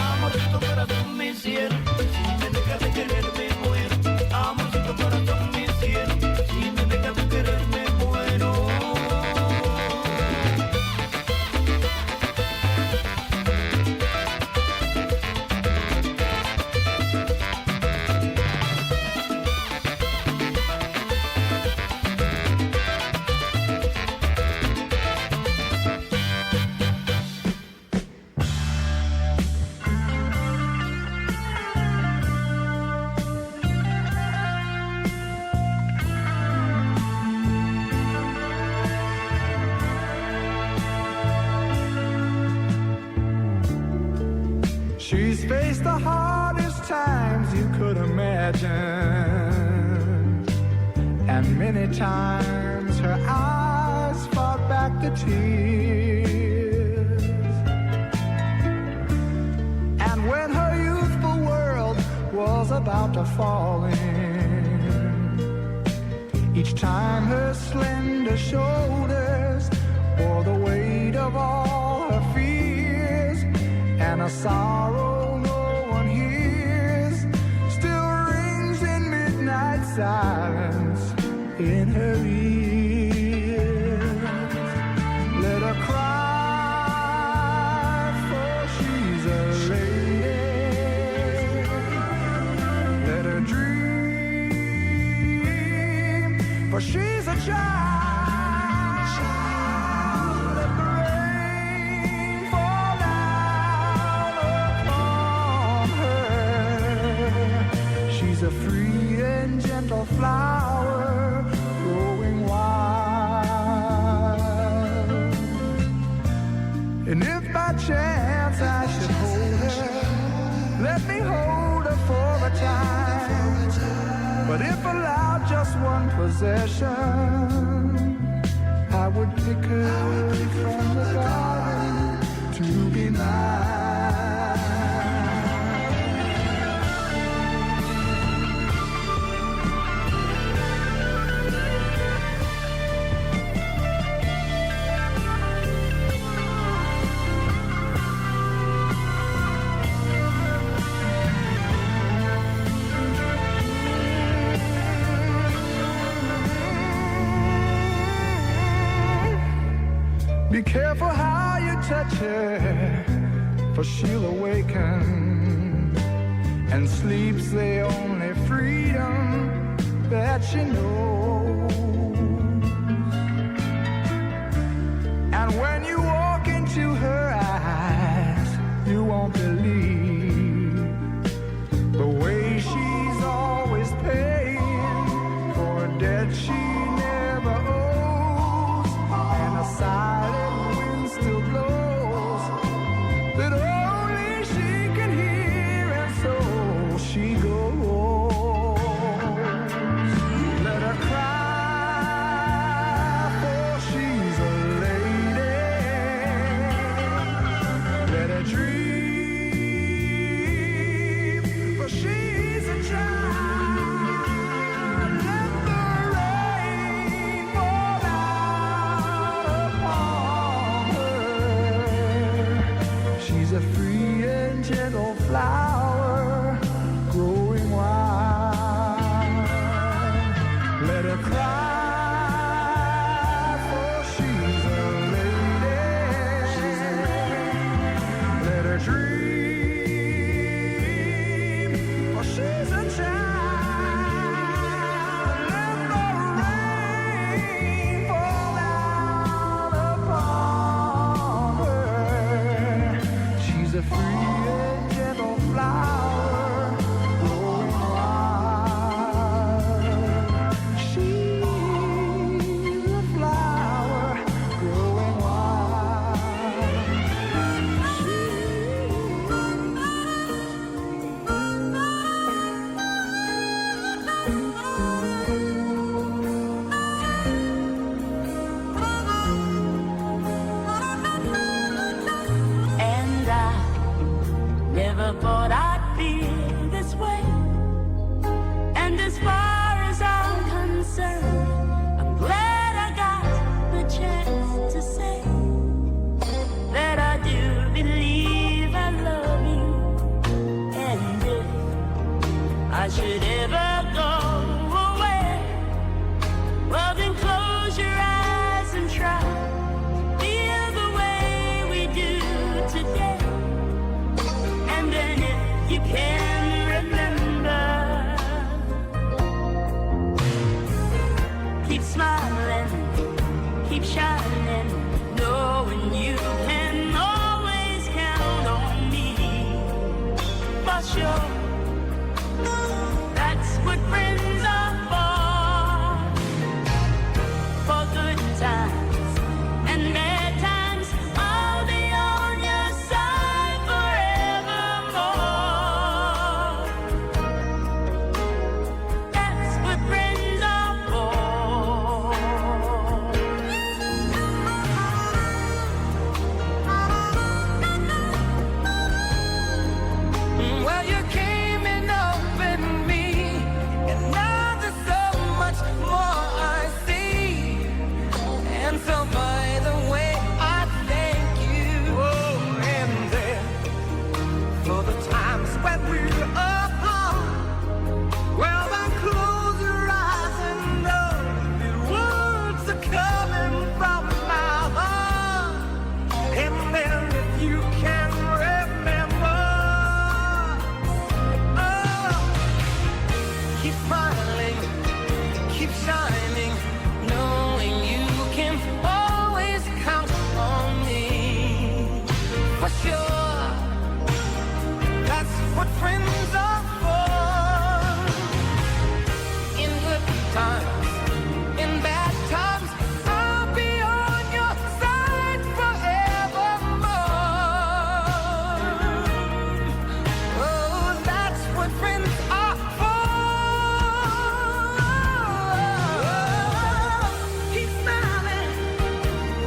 Speaker 12: Amorcito corazón, mi cielo. Si me dejas de querer, me muero. Amorcito corazón, mi cielo. Si me dejas de querer, me muero.
Speaker 2: She's faced the hardest times you could imagine, and many times her eyes fought back the tears. And when her youthful world was about to fall in, each time her slender shoulders bore the weight of all her fears, and a sorrow no one hears still rings in midnight silence in her ears. Let her cry, for she's a lady. Let her dream, for she's a child. Let the rain fall down upon her. She's a free and gentle flower growing wild. And if by chance I should hold her, let me hold her for a time. But if allowed just one possession, I would pick her from the garden to be mine. Be careful how you touch her, for she'll awaken, and sleep's the only freedom that she knows. And when you walk into her eyes, you won't believe the way she's always paying for a debt she never owes, and a silent wind still blows that only she can hear, and so she goes. Let her cry,
Speaker 14: I should ever go away, well then close your eyes and try. Feel the way we do today. And then if you can remember, keep smiling, keep shining, knowing you can always count on me. For sure, that's what friends are for good times and bad times. I'll be on your side forevermore. That's what friends are for. Well, you came and opened me, and now there's so much more I see. And so by the way, I thank you. Oh, and then for the times when we're apart, well then close your eyes and know the words are coming from my heart. And then if you can remember, oh, keep smiling, keep shining, knowing you can always count on me. For sure, that's what friends are for. In good times, in bad times, I'll be on your side forevermore. Oh, that's what friends are for. Keep smiling,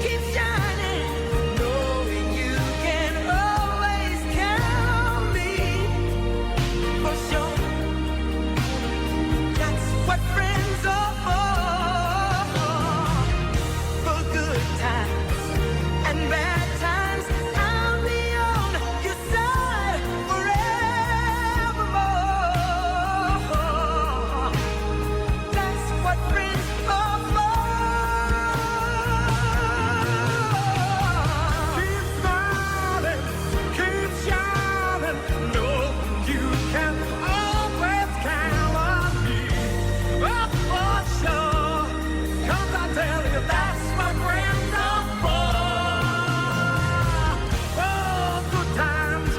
Speaker 14: keep shining, knowing you can always count on me. For sure, that's what friends are for good times and bad times. I'll be on your side forevermore. That's what friends are for. Keep smiling, keep shining, know you can always count on me. Oh, for sure, 'cause I tell you that's what friends are for. Oh, good times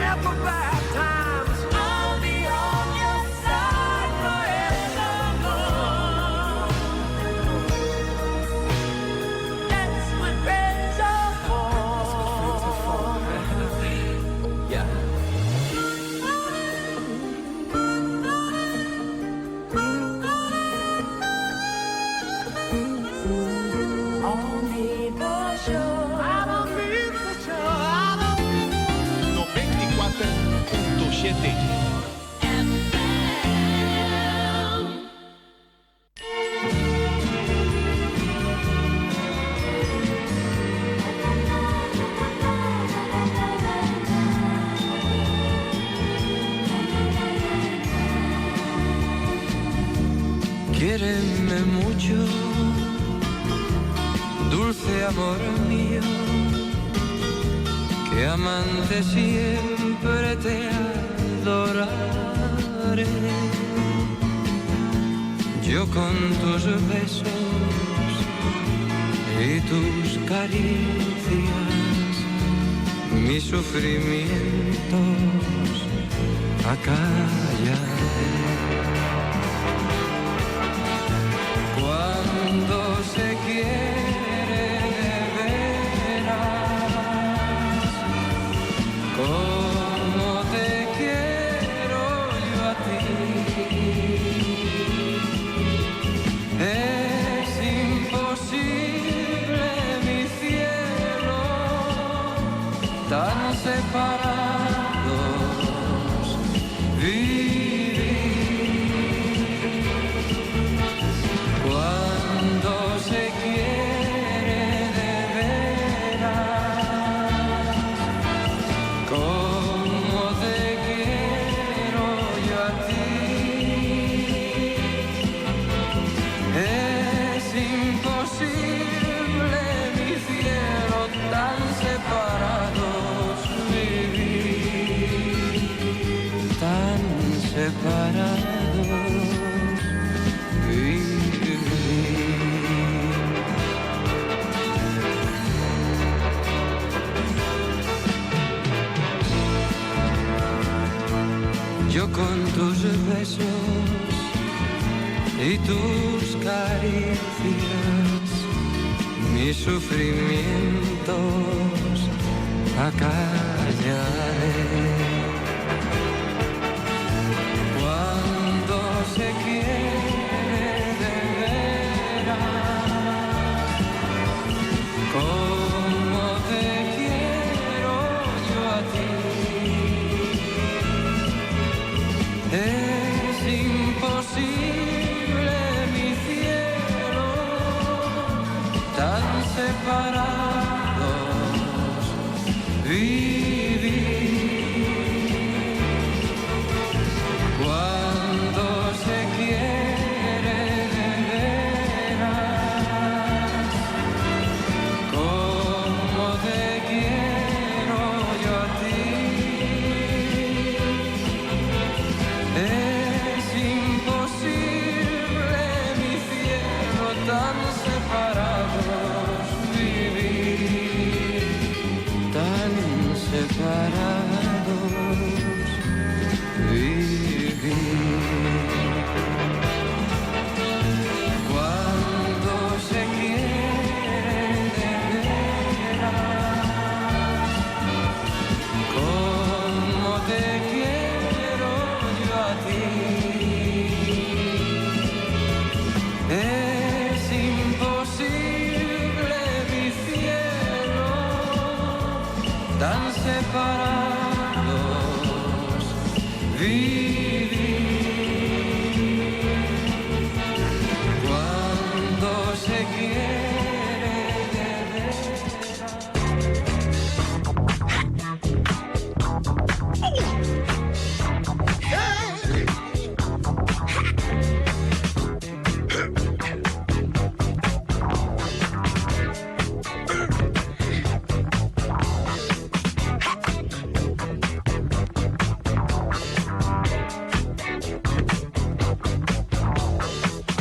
Speaker 14: and for bad times, I'll be on your side forevermore. That's what friends are for. Yeah. Only for sure. I don't need for sure. I don't
Speaker 22: 94.7.
Speaker 14: Quiéreme mucho, dulce amor mío, que amante siempre te adoraré. Yo con tus besos y tus caricias, mis sufrimientos acallaré. Cuando se quiere de veras, como te quiero yo a ti, es imposible, mi cielo, tan separados vivir. Cuando
Speaker 9: separados vivir. Yo con tus besos y tus caricias, mis sufrimientos acallaré. Cuando se quiere de veras, como te quiero yo a ti, es imposible mi cielo, tan separados vivir. Cuando se quiere de veras, como te quiero yo a ti, es imposible mi cielo, tan separados vivir, tan separados vivir. Cuando se quiere de veras, como te quiero yo a ti, es imposible mi cielo, tan separados vivir. Cuando se quiere de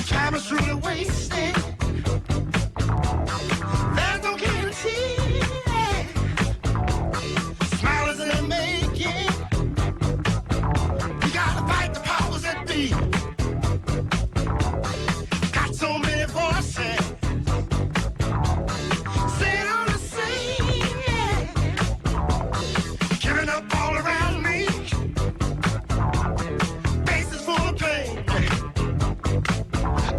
Speaker 12: Time is truly wasted. There's no guarantee. Smile isn't a making. You gotta fight the powers that be. Got so many voices saying all the same. Giving up all around me. Faces full of pain.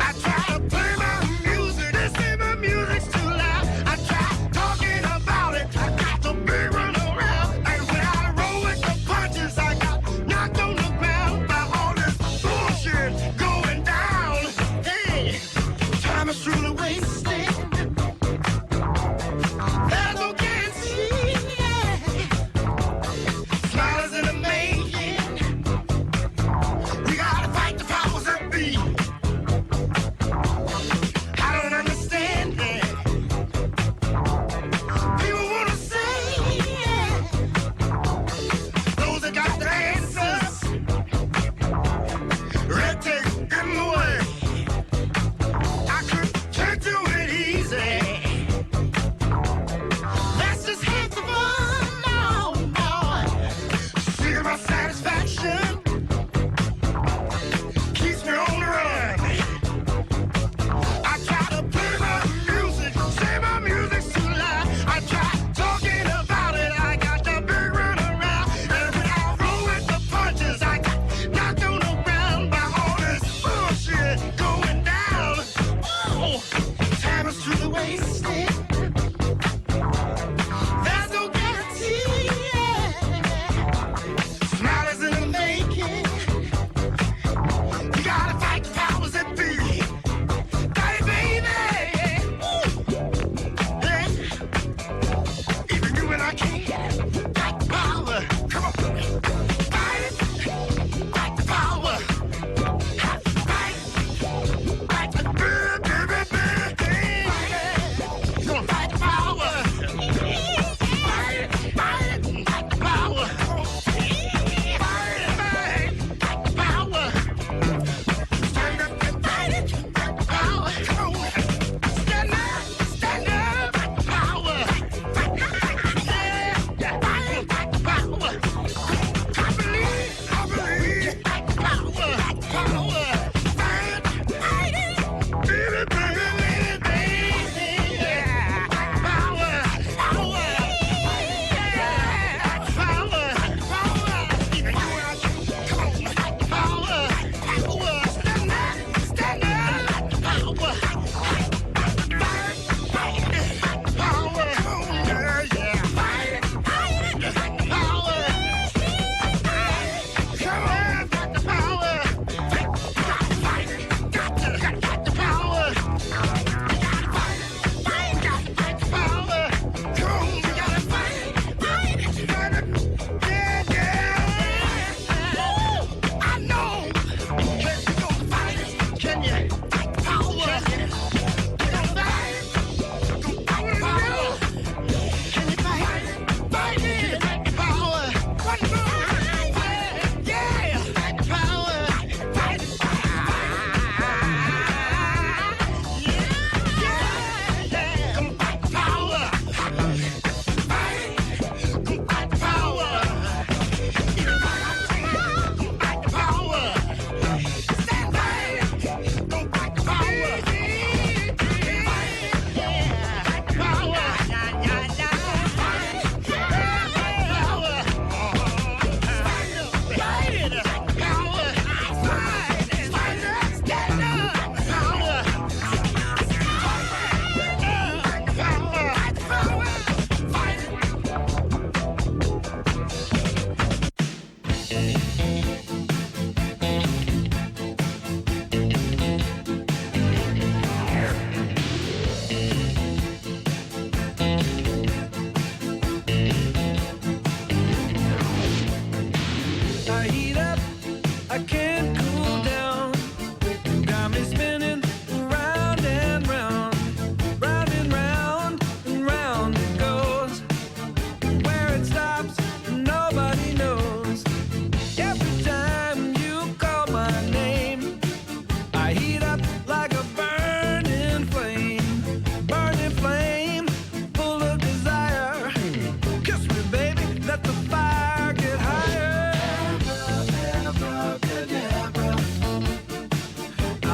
Speaker 12: I try to play my music, they say my music's too loud. I try talking about it, I got the big run around. And when I roll with the punches, I got knocked on the ground by all this bullshit.
Speaker 19: my name. I heat up like a burning flame, full of desire. Kiss me, baby, let the fire get higher. Abracadabra,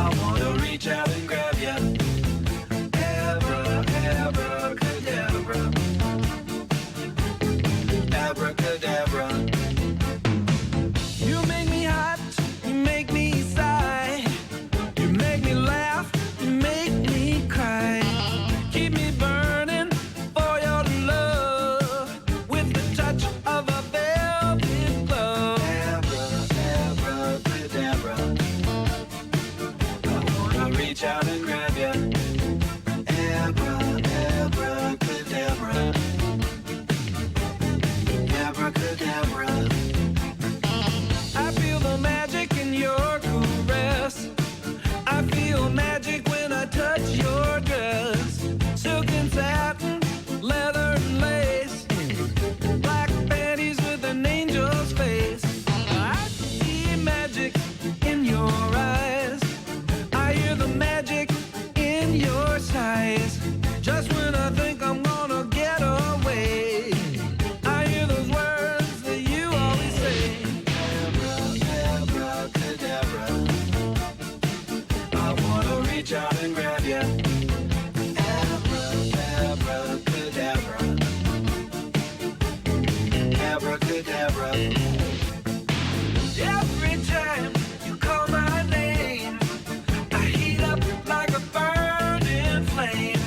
Speaker 19: I wanna reach out and grab ya. Abracadabra, abracadabra. You make me hot, you make me sigh, you make me laugh, you make me cry. Keep me burning for your love with the touch of a velvet glove. Abracadabra, I wanna reach out and grab ya. Abracadabra, abracadabra. I feel the magic in your caress. I feel magic when I touch your dress. Silk and satin, leather and lace, black panties with an angel's face. I see magic in your eyes. I hear the magic in your sighs. Just when I think I'm gonna get away, I hear those words that you always say. Abracadabra, I wanna reach out and grab ya. Abracadabra, abracadabra. Every time you call my name, I heat up like a burning flame,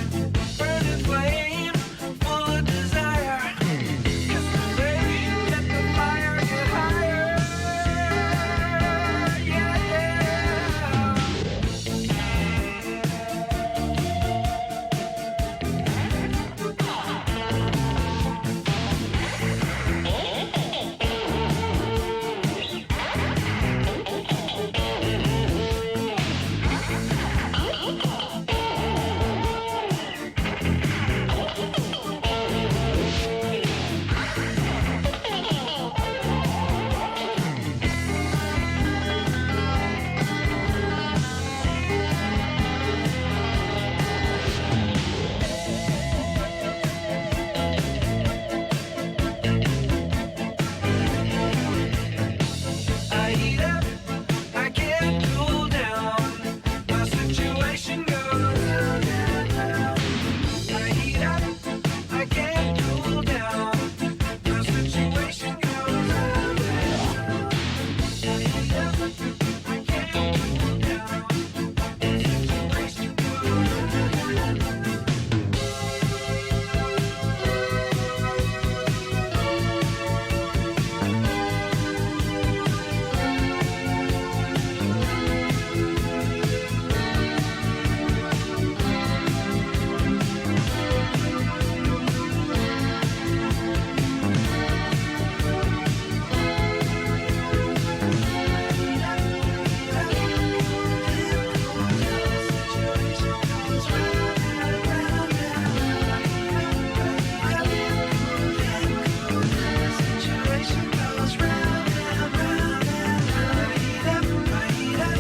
Speaker 19: full of desire. Kiss me, baby, let the fire get higher. Yeah, yeah. I heat up, I can't cool down. My situation goes round and round. I heat up, I can't cool down. My situation goes round and round. I heat up, I can't cool down. My situation goes round and round. Situation goes round and round and I heat up, I heat up.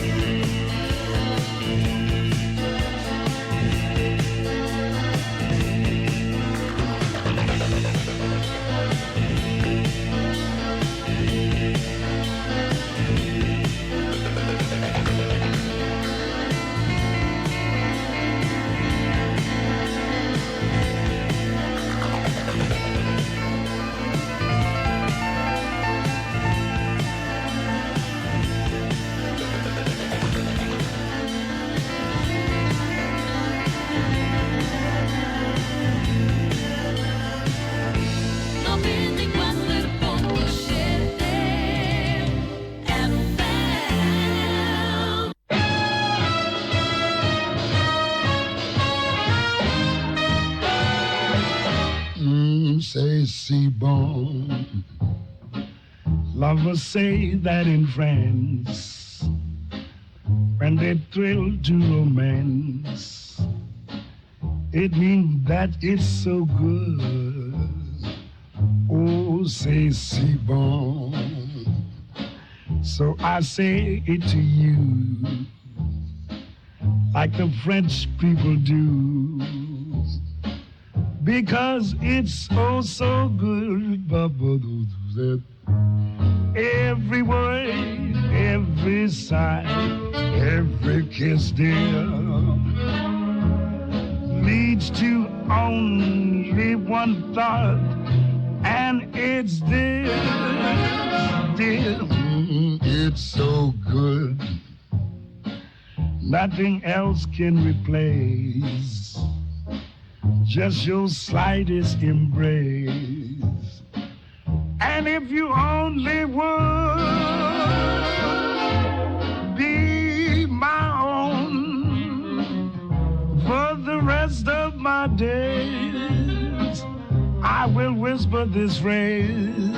Speaker 15: Say, si bon. Lovers say that in France, when they thrill to romance, it means that it's so good. Oh, c'est si bon. So I say it to you, like the French people do, because it's oh so good. Every word, every sigh, every kiss, dear, leads to only one thought, and it's this, dear. It's so good, nothing else can replace just your slightest embrace. And if you only would be my own for the rest of my days, I will whisper this phrase,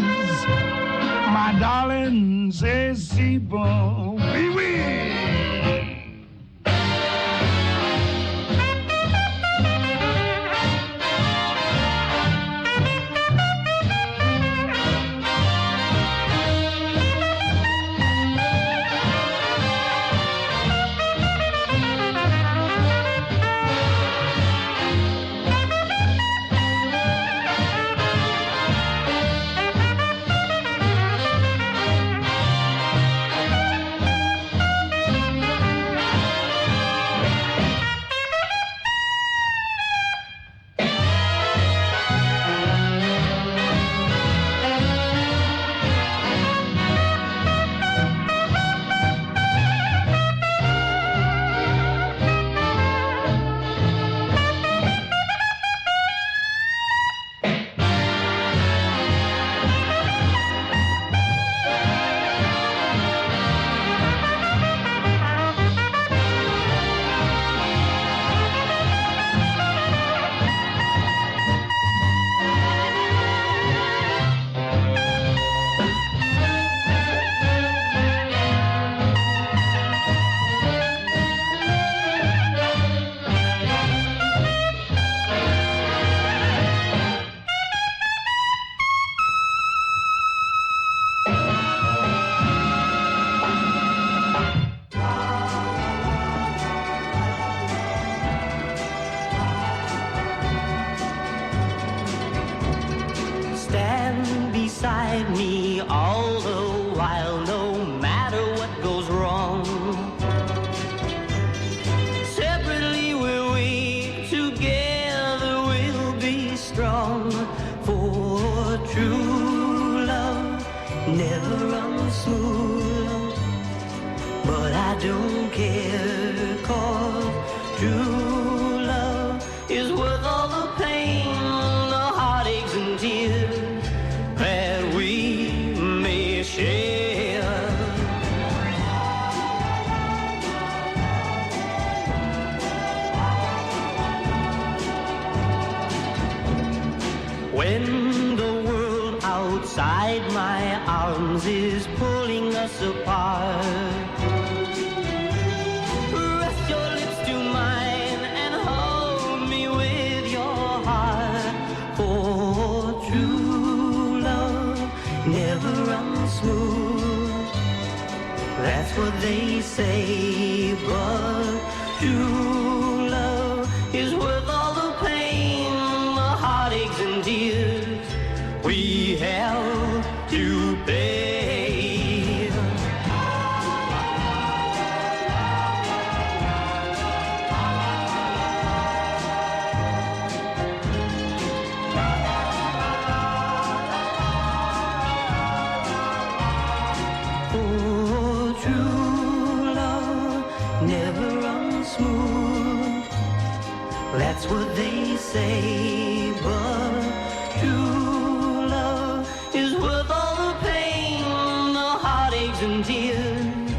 Speaker 15: my darling, c'est si bon, oui, oui.
Speaker 13: Stand beside me all the while, no matter what goes wrong. Separately we're weak, together we'll be strong. For true love never runs smooth, but I don't care, 'cause true love is worth all the pain, the heartaches and tears that we may share. When the world outside my arms is pulling us apart, press your lips to mine and hold me with your heart. For true love never runs smooth, that's what they say, but true love is worth all the pain, the heartaches and tears we have to pay. For true love never runs smooth, that's what they say, but true love is worth all the pain, the heartaches and tears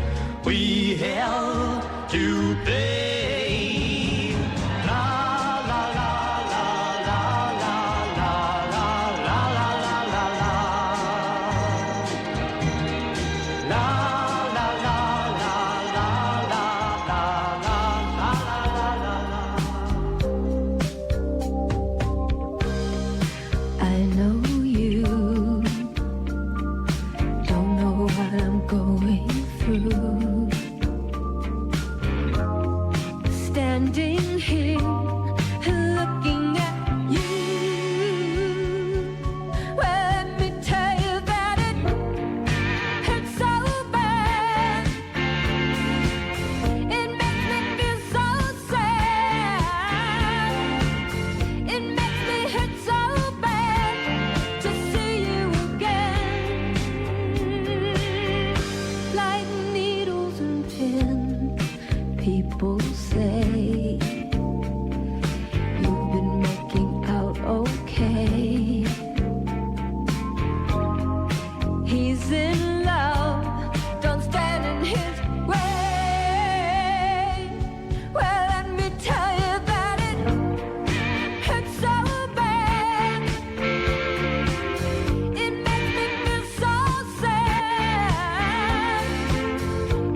Speaker 13: we have to pay. La la la la la la la la la la la la la. La la la la la la la la la la la.
Speaker 22: I know you don't know what I'm going
Speaker 11: standing here looking at you. Well, let me tell you that it hurts so bad. It makes me feel so sad. It makes me hurt so bad to see you again. Like needles and pins, people say you've been making out okay. He's in love, don't stand in his way. Well, let me tell you that it hurts so bad. It makes me feel so sad.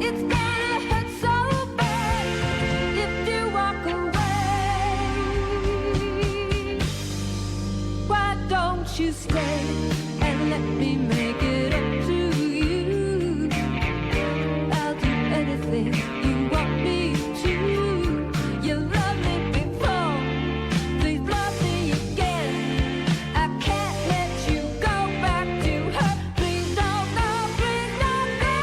Speaker 11: It's gonna hurt so bad if you walk away. Why don't you stay and let me make it up to you? I'll do anything you want me to. You loved me before, please love me again. I can't let you go back to her. Please don't, no, please don't go.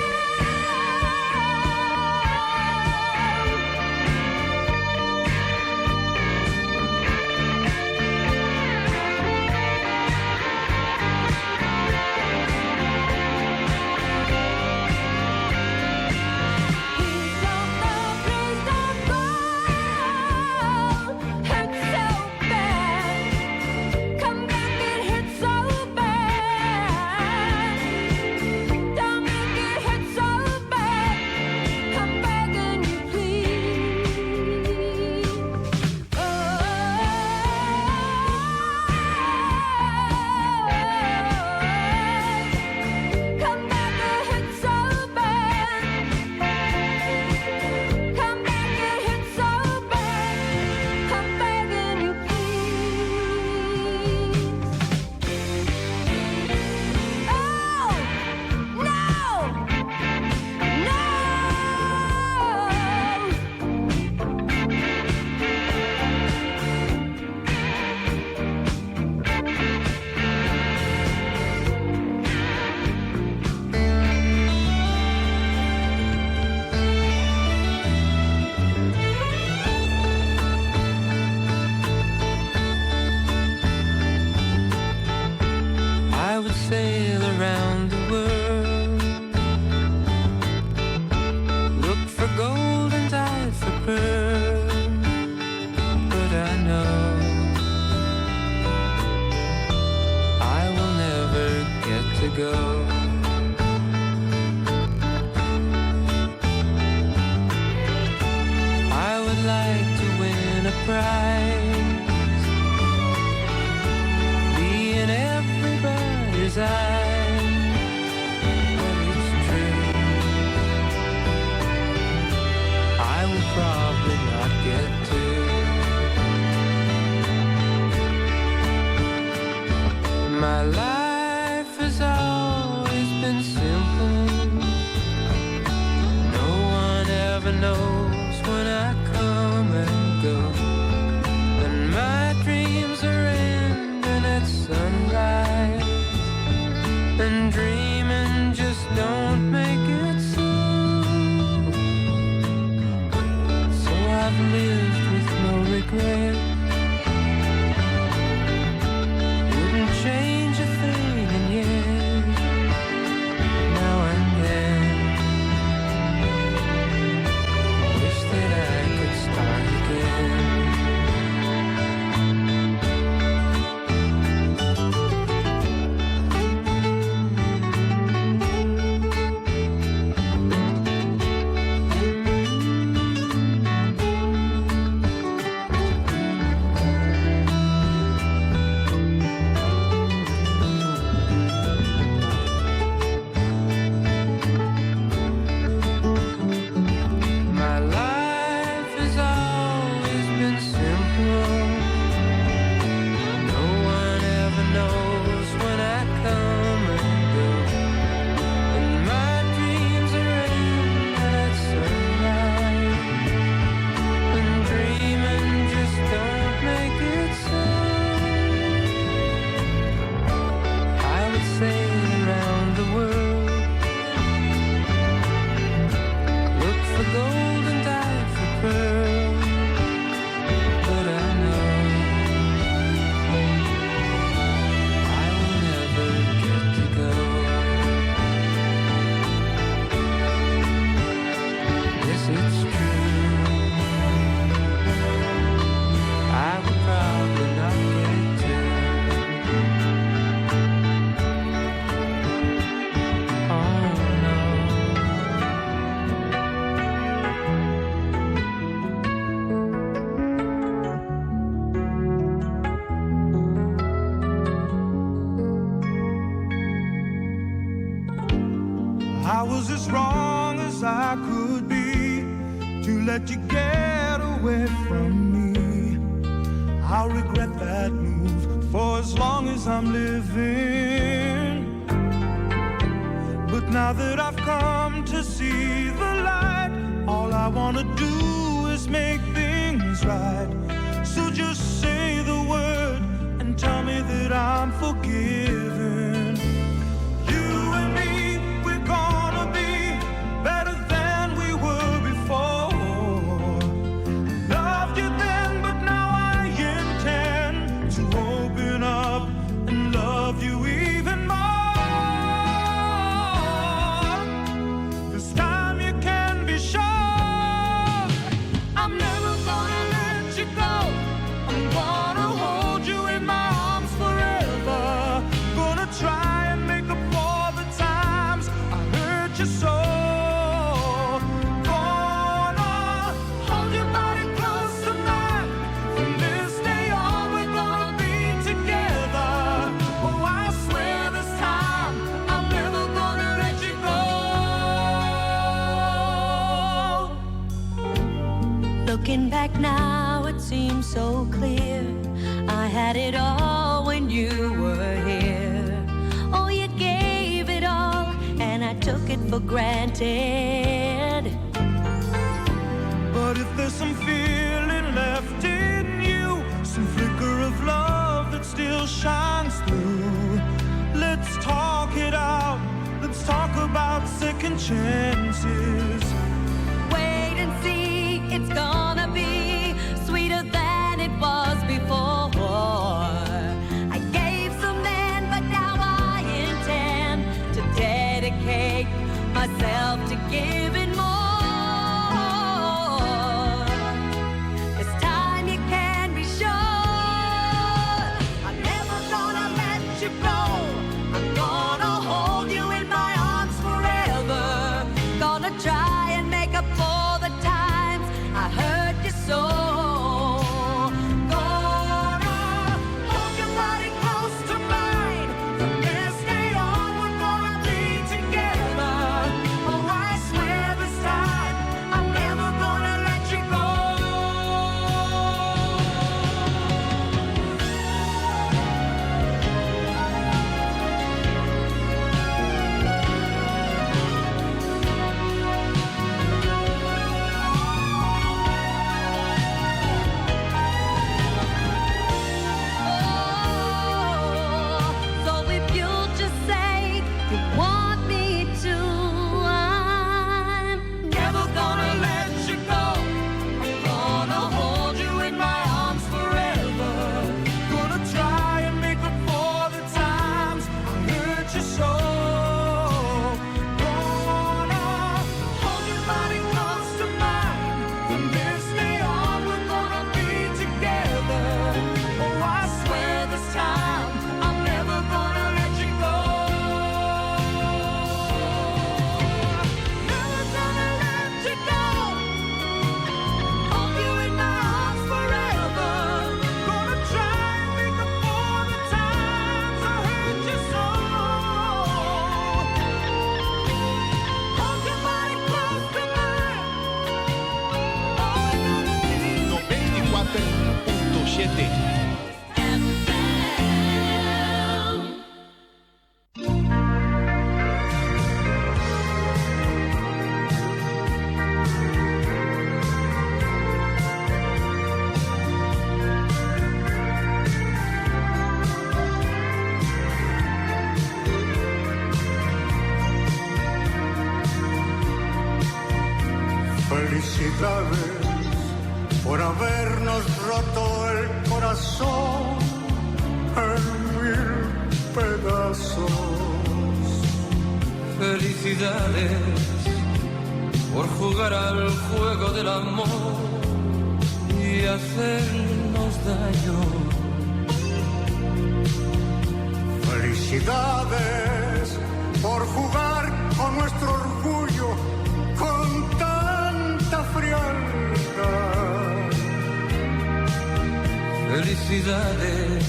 Speaker 20: I would sail around the world, look for gold and dive for pearl, but I know I will never get to go. I would like to win a prize, be in everybody's eyes, but it's true, I will probably not get to. My life has always been simple. No one ever knows when I come and go, and my dreams are ending at sunrise, and dreaming just don't make it so. So I've lived with no regret, wouldn't change a thing, and yet now and then I wish that I could start again.
Speaker 16: let you get away from me. I'll regret that move for as long as I'm living. But now that I've come to see the light, all I wanna do is make things right. So just say the word and tell me that I'm forgiven. You and me, we're gonna be better than we were before. Loved you then, but now I intend to open up and love you even more. This time you can be sure I'm never gonna let you go. I'm gonna hold you in my arms forever. Gonna try and make up for the times I hurt you so. Gonna hold your body close to mine. From this day on we're gonna be together. Oh, I swear this time I'm never gonna let you go.
Speaker 17: Looking back now, it seems so clear. I had it all when you were here. Oh, you gave it all, and I took it for granted.
Speaker 16: But if there's some feeling left in you, some flicker of love that still shines through, let's talk it out. Let's talk about second chances.
Speaker 17: Wait and see, it's gonna be sweeter than it was before. I gave some then, but now I intend to dedicate myself to giving more. This time you can be sure I'm never gonna let you go. I'm gonna hold you in my arms forever. Gonna try and make up for the times I hurt you so. Gonna hold your body close to mine. From this day on we're gonna be together. Oh, I swear this time I'm never gonna let you go. So if you'll just say you want me to, I'm never gonna let you go. I'm gonna hold you in my arms forever.
Speaker 16: Gonna try and make up for the times I hurt you so. Gonna hold your body close to mine. From this day on we're gonna be together. Oh, I swear this time I'm never gonna let you go. Never gonna let you go. Hold you in my arms forever. Gonna try and make up for the times I hurt you so. Hold your body close to mine.
Speaker 21: 94.7.
Speaker 18: Felicidades por habernos roto el corazón en mil pedazos.
Speaker 20: Felicidades por jugar al juego del amor y hacernos daño.
Speaker 18: Felicidades por jugar con nuestro orgullo con tanta frialdad.
Speaker 20: Felicidades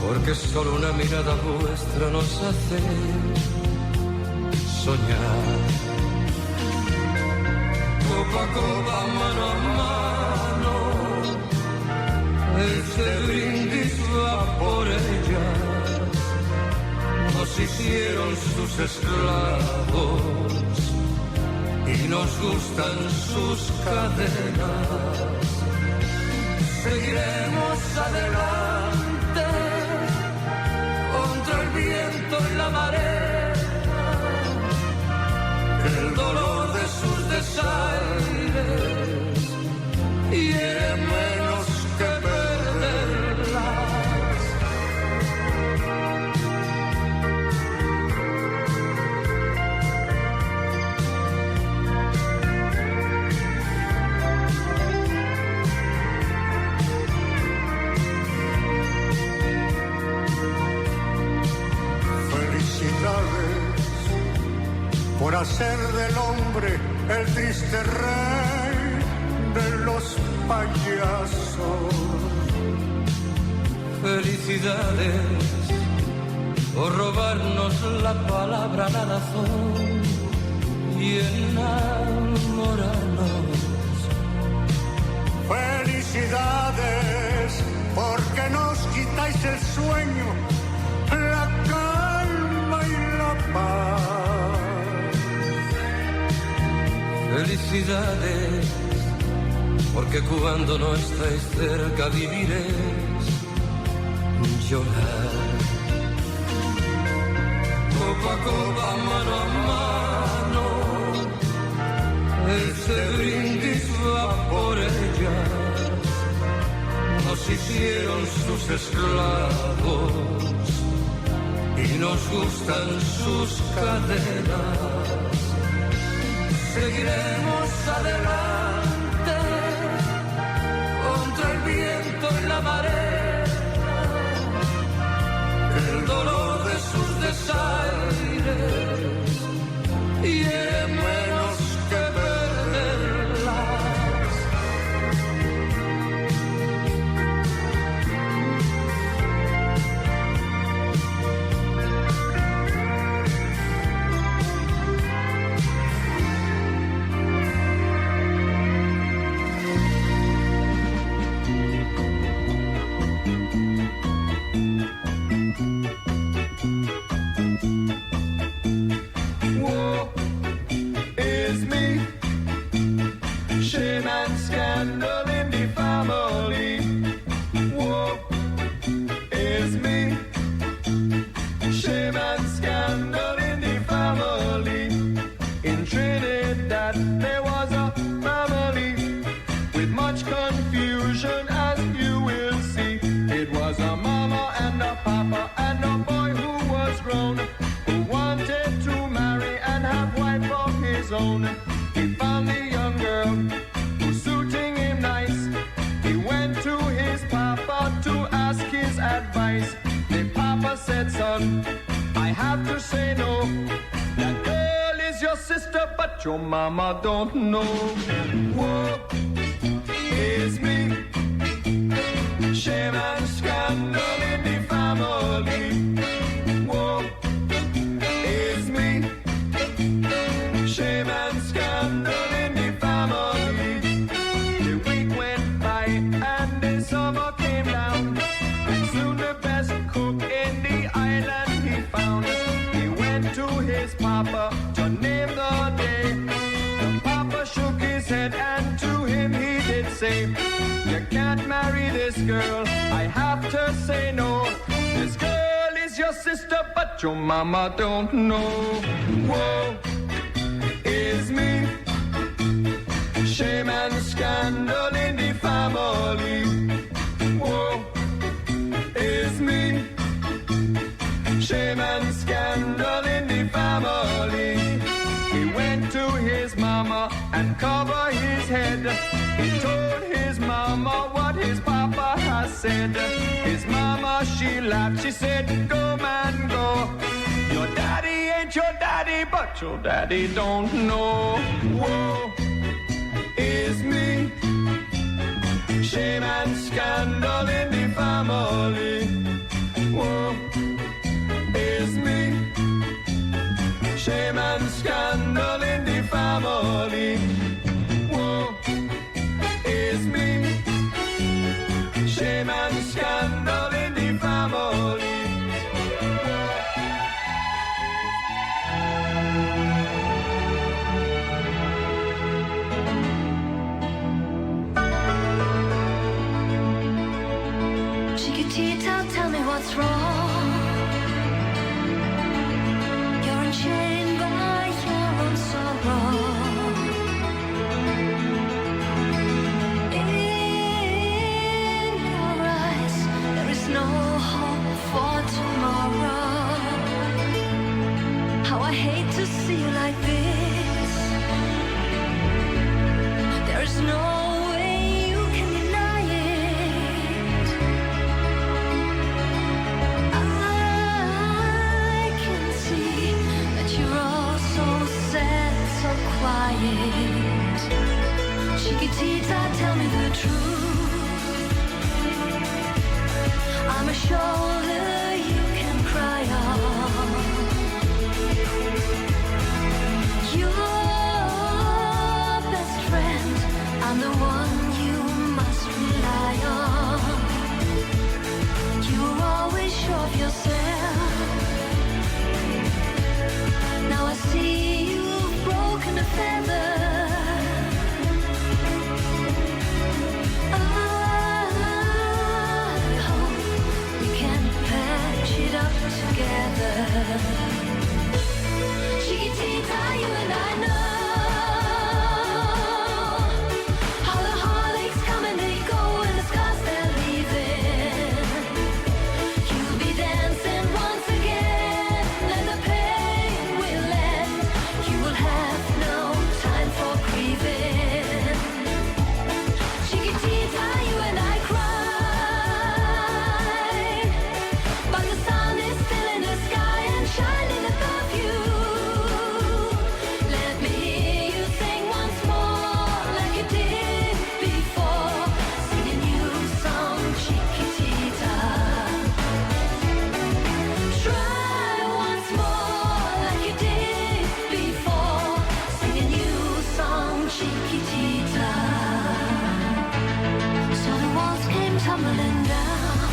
Speaker 20: porque solo una mirada vuestra nos hace soñar. Copa, copa,
Speaker 9: mano a mano. Este brindis va por ella. Nos hicieron sus esclavos y nos gustan sus cadenas. Seguiremos adelante contra el viento y la marea. El dolor de sus desaires hiere menos que perderlas.
Speaker 18: Felicidades por hacer del hombre el triste rey de los payasos.
Speaker 9: Felicidades por robarnos la palabra, la razón y enamorarnos.
Speaker 18: Felicidades porque nos quitáis el sueño, la calma y la paz.
Speaker 9: Felicidades porque cuando no estáis cerca viviréis llorar. Copa a copa, mano a mano, este brindis va por ella. Nos hicieron sus esclavos y nos gustan sus cadenas. Seguiremos adelante contra el viento y la marea. El dolor de sus desaires hiere menos que perderlas.
Speaker 16: Woe is me, shame and scandal in the family. Woe is me, shame and scandal in the family. In Trinidad there was a family with much confusion, as you will see. It was a mama and a papa and a boy who was grown, who wanted to marry and have wife of his own. He found the young girl who's suiting him nice. He went to his papa to ask his advice. The papa said, son, I have to say no. That girl is your sister, but your mama don't know. Woe is me, shame and scandal in the family. Woe is me, shame and scandal in the family. The week went by and the summer came down, and soon the best cook in the island he found. He went to his papa to name the day. The papa shook his head and to him he did say, you can't marry this girl, I have to say no. This girl is your sister, but your mama don't know. Woe is me, shame and scandal in the family. Woe is me, shame and scandal in the family. He went to his mama and covered his head. He told his mama what his papa has said. His mama, she laughed, she said, go man, go. Your daddy ain't your daddy, but your daddy don't know. Woe is me, shame and scandal in the family. Woe is me, shame and scandal in the family. Woe
Speaker 17: what's wrong. You're enchained by your own sorrow. In your eyes, there is no hope for tomorrow. How I hate to see you like this. There is no way you can deny it. I can see that you're all so sad, so quiet. Chiquitita, tell me the truth. I'm a shoulder you can cry on. Your best friend, I'm the one you must rely on. You were always sure of yourself. Now I see you've broken a feather. I hope we can patch it up together. Chiquitita, you and I know how the heartaches come and they go and the scars they're leaving. You'll be dancing once again and the pain will end. You will have no time for grieving. Chiquitita, you and I cry, but the sun is still in the sky and shining above you. Let me hear you sing once more like you did before. Sing a new song, Chiquitita. Try once more like you did before. Sing a new song, Chiquitita. So the walls came tumbling down,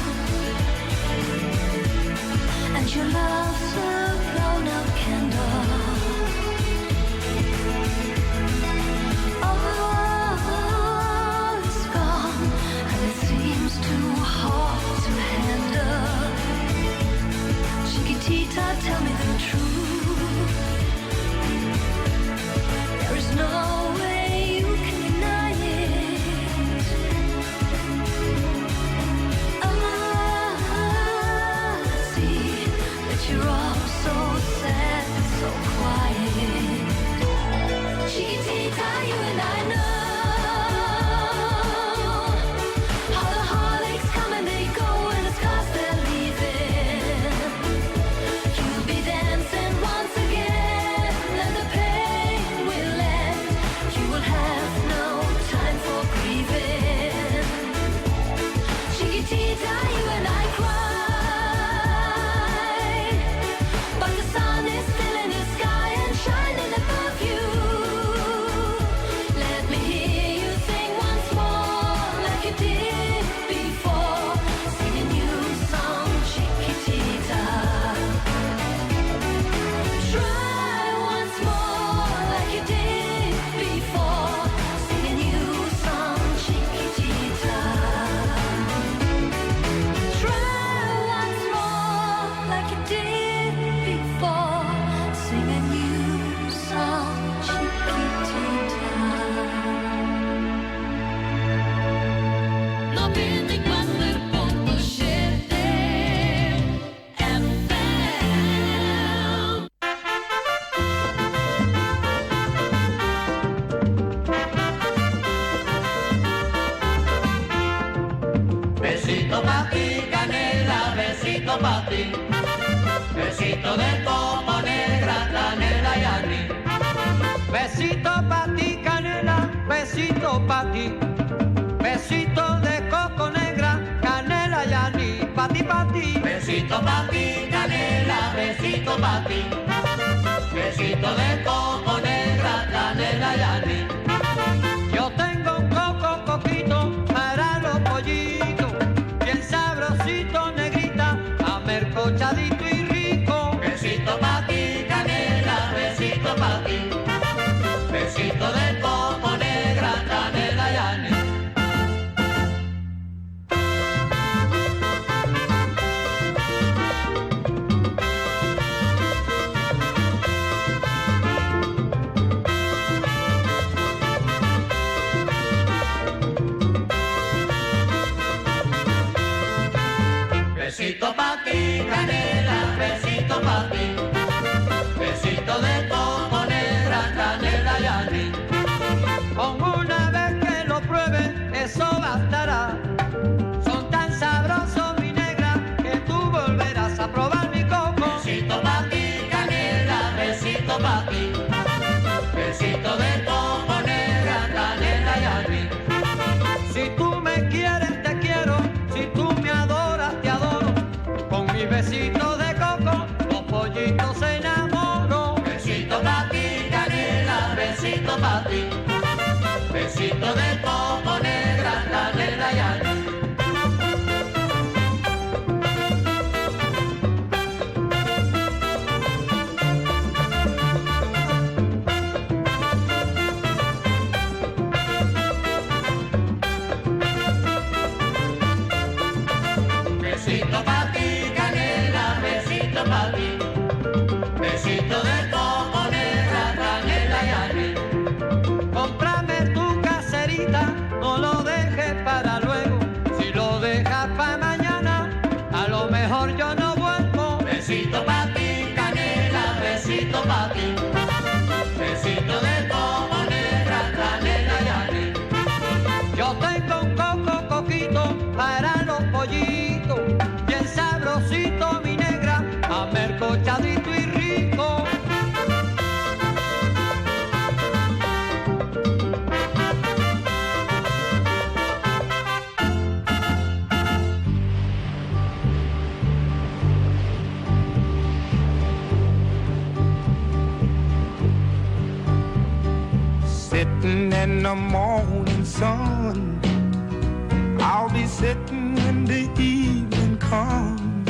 Speaker 17: and your love's a blown-out candle. All is gone, and it seems too hard to handle. Chiquitita, tell me the truth. There is no way you can deny it. I see that you're all so sad, so quiet. Chiquitita, you and I know how the heartaches come and they go and the scars they're leaving. You'll be dancing once again and the pain will end. You will have no time for grieving. Chiquitita, you and I cry, but the sun is still in the sky and shining above you. Let me hear you sing once more like you did before. Sing a new song, Chiquitita. Try once more like you did before. Sing a new song, Chiquitita. Try once more like you did before. Sing a new song, Chiquitita. 94.7 FM.
Speaker 13: Besito pa' ti, canela, besito pa' ti. Besito de coco negra, canela y anís.
Speaker 21: Besito pa' ti, canela, besito pa' ti. Besito de coco negra, canela y anís. Pa' ti, pa' ti.
Speaker 13: Besito pa' ti, canela, besito pa' ti. Besito de coco negra, canela y anís.
Speaker 21: Yo tengo un coco coquito para los pollitos, bien sabrosito, negrita, amercochadito y rico.
Speaker 13: Besito pa' ti, canela, besito pa' ti. Besito de coco negra, canela y anís.
Speaker 21: besito de coco negra, canela y anís. Besito pa' ti, canela, besito pa' ti. Besito de coco negra, canela y anís. Cómprame tu caserita, no lo dejes para luego. Si lo dejas para mañana, a lo mejor yo no vuelvo. Besito pa' ti, canela, besito pa' ti. Besito de coco negra, canela y anís. Yo tengo un coco coquito para los pollitos, bien sabrosito mi negra, amercochadito y rico.
Speaker 2: Sitting in the morning sun, I'll be sitting when the evening comes,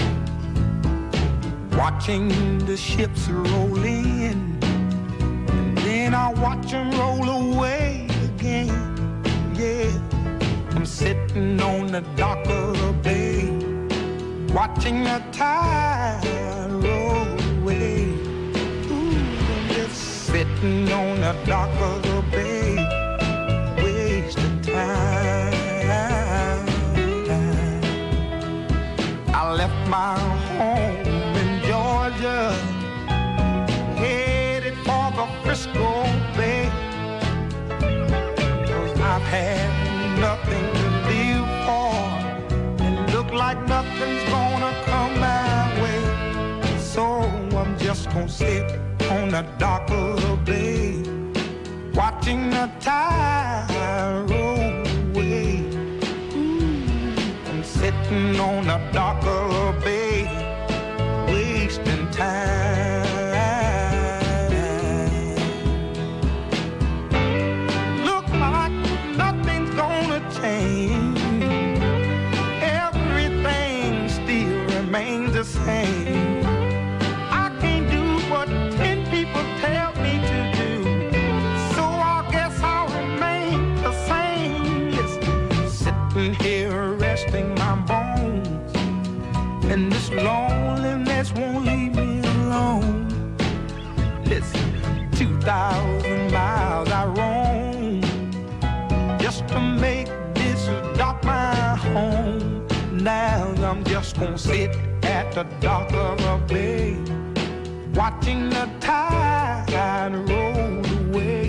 Speaker 2: watching the ships roll in, and then I'll watch them roll away again. Yeah, I'm sitting on the dock of the bay, watching the tide roll away. Ooh, I'm just sitting on the dock of the bay, wasting time. I left my home in Georgia, headed for the Frisco Bay, 'cause I've had nothing to live for, and look like nothing's gonna come my way. So I'm just gonna sit on the dock of the bay, watching the tide roll away. I'm sitting on the dock of the bay, wasting time. Look like nothing's gonna change, everything still remains the same. I can't do what 10 people tell me to do, so I guess I'll remain the same. Listen, sitting here resting my bones, and this loneliness won't leave me alone. Listen, 2,000 miles I roam just to make this dock my home. Now I'm just gonna sit at the dock of a bay, watching the tide roll away.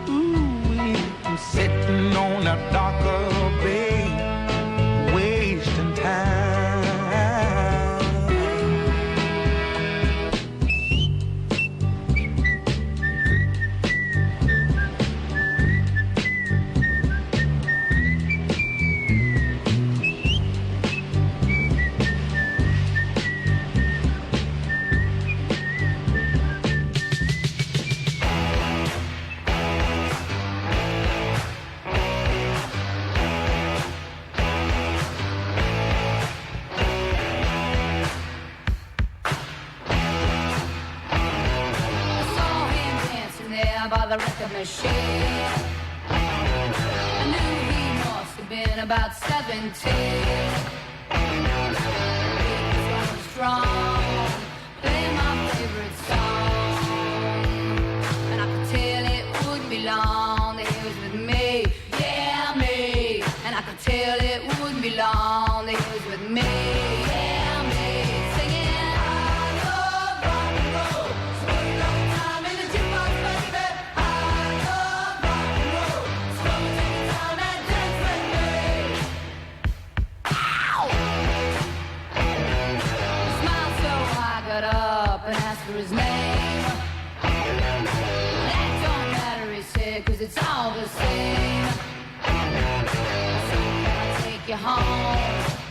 Speaker 2: Ooh, I'm sitting on the dock of a bay, wasting time.
Speaker 1: By the record machine, I knew he must have been about 17. He was going strong, playing my favorite song, and I could tell it wouldn't be long that he was with me, yeah me. And I could tell it wouldn't be long that he was with me, yeah me. Singing, I love rock and roll, spend a long time in the jukebox, baby. Up and asked for his name. That don't matter, he said, 'cause it's all the same. So can I take you home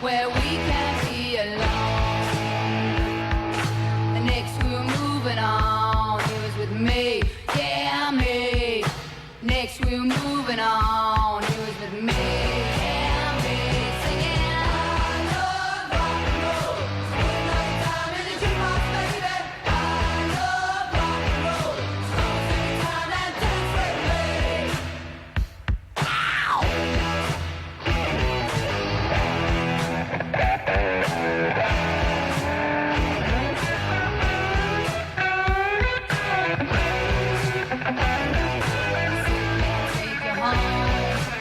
Speaker 1: where we can't be alone? And next we were moving on. He was with me, yeah me. Next we were moving on.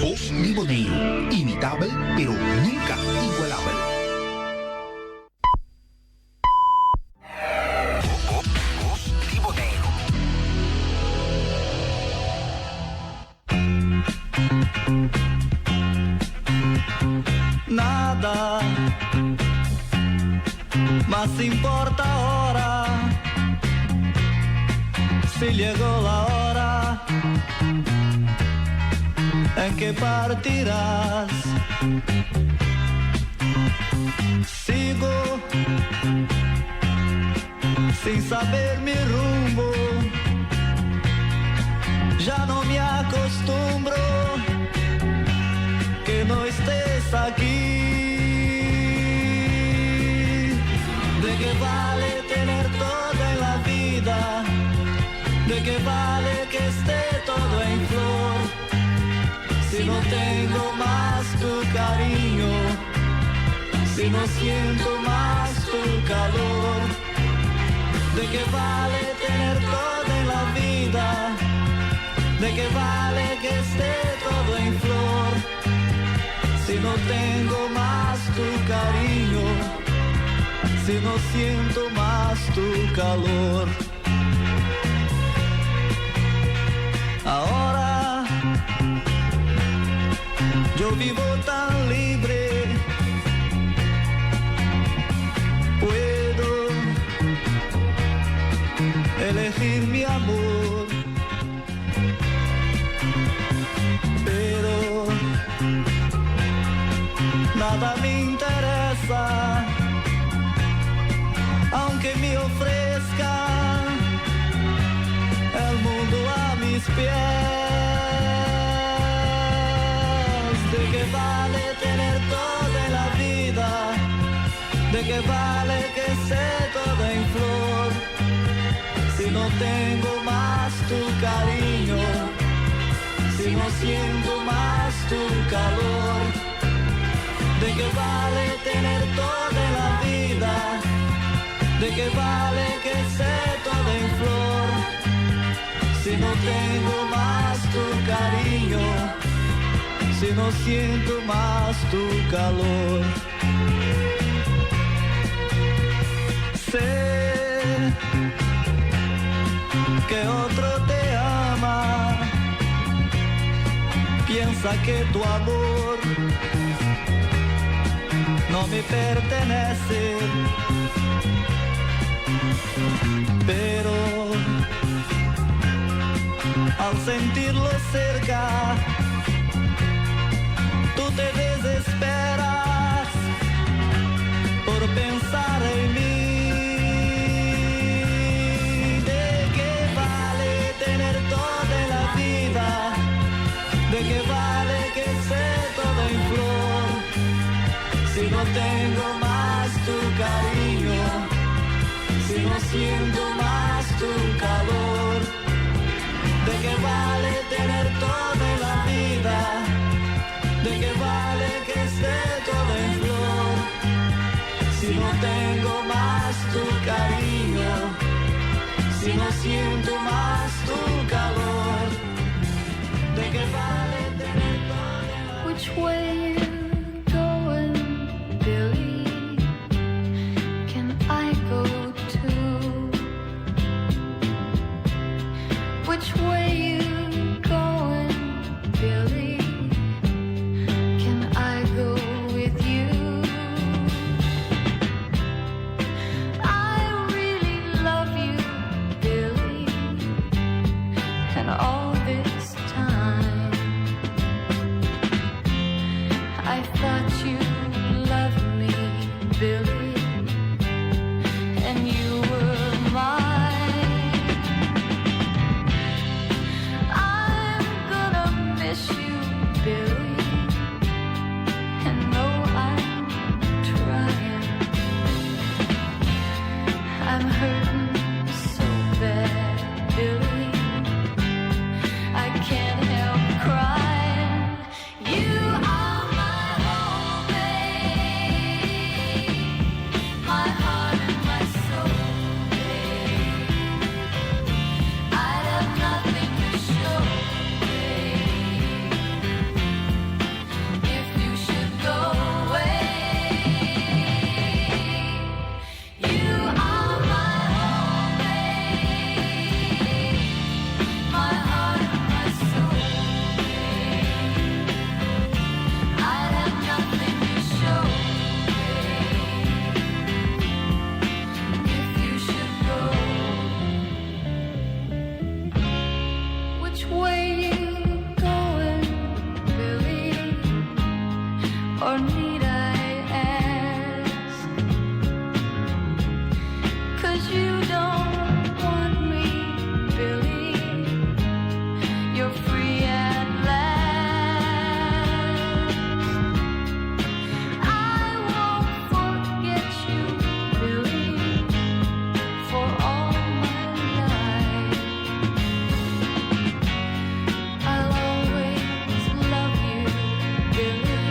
Speaker 5: Voz Limonero, imitable pero nunca igualable. Voz Limonero.
Speaker 19: Nada más importa ahora, si llegó la hora en que partirás. Sigo sin saber mi rumbo, ya no me acostumbro que no estés aquí. ¿De qué vale tener todo en la vida? ¿De qué vale que esté todo en flor? Si no tengo más tu cariño, si no siento más tu calor. ¿De qué vale tener todo en la vida? ¿De qué vale que esté todo en flor? Si no tengo más tu cariño, si no siento más tu calor. Ahora yo vivo tan libre, puedo elegir mi amor, pero nada me interesa, aunque me ofrezcan el mundo a mis pies. ¿De qué vale tener todo en la vida? ¿De qué vale que esté todo en flor? Si no tengo más tu cariño, si no siento más tu calor. ¿De qué vale tener todo en la vida? ¿De qué vale que esté todo en flor? Si no tengo más tu cariño, si no siento más tu calor. Sé que otro te ama, piensa que tu amor no me pertenece, pero al sentirlo cerca, tú te desesperas por pensar en mí. ¿De qué vale tener todo en la vida? ¿De qué vale que esté todo en flor? Si no tengo más tu cariño, si no siento más tu calor. ¿De qué vale tener todo en la vida? ¿De qué vale que esté todo en flor? Si no tengo más tu cariño, si no siento más tu calor. ¿De qué vale tener todo en la vida?
Speaker 17: Which way you going, Billy? Can I go too? Which way you going, Billy? Can I go with you? I really love you, Billy, and all this time I thought you loved me, Billy, and you were mine. I'm gonna miss you, Billy, and though I'm trying, I'm hurting so bad, Billy, I can't help crying. You are my whole babe, my heart and my soul, babe. I'd have nothing to show, babe, if you should go away. You are my whole babe, my heart and my soul, babe. I'd have nothing to show, babe, if you should go. Which way you going, Billy? Or need I ask? 'Cause you don't want me, Billy. You're free at last. I won't forget you, Billy, for all my life. I'll always love you, Billy,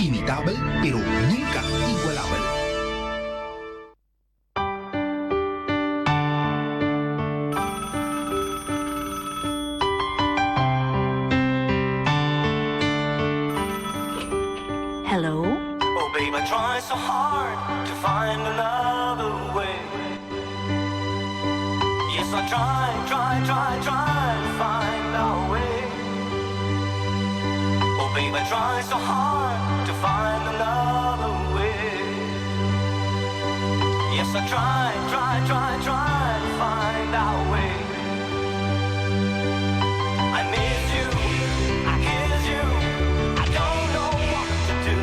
Speaker 5: Imitable, pero nunca igualable.
Speaker 17: Hello?
Speaker 9: Oh, babe, I try so hard to find another way. Yes, I try to find our way. Oh, babe, I try so hard to find another way. Yes, I try to find our way. I miss you, I kiss you, I don't know what to do.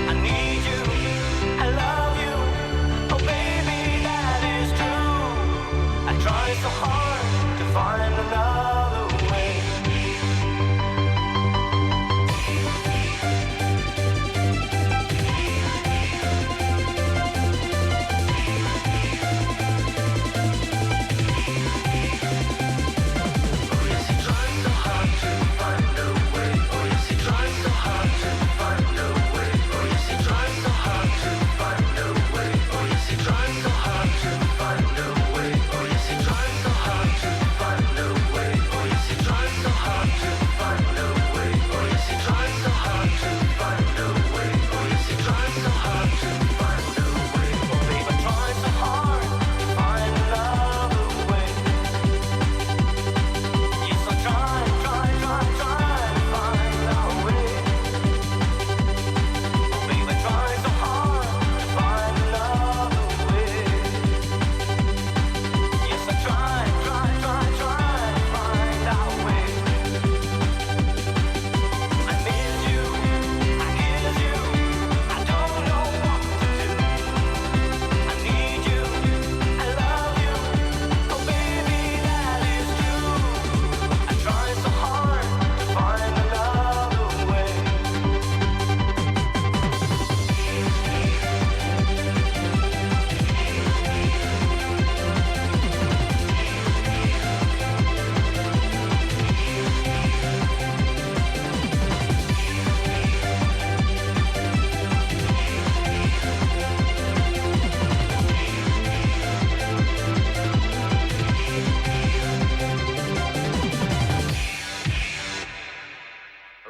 Speaker 9: I need you, I love you, oh baby, that is true. I try so hard to find another way.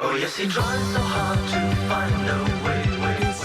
Speaker 9: Oh yes, he tries so hard to find a way. Oh yes, he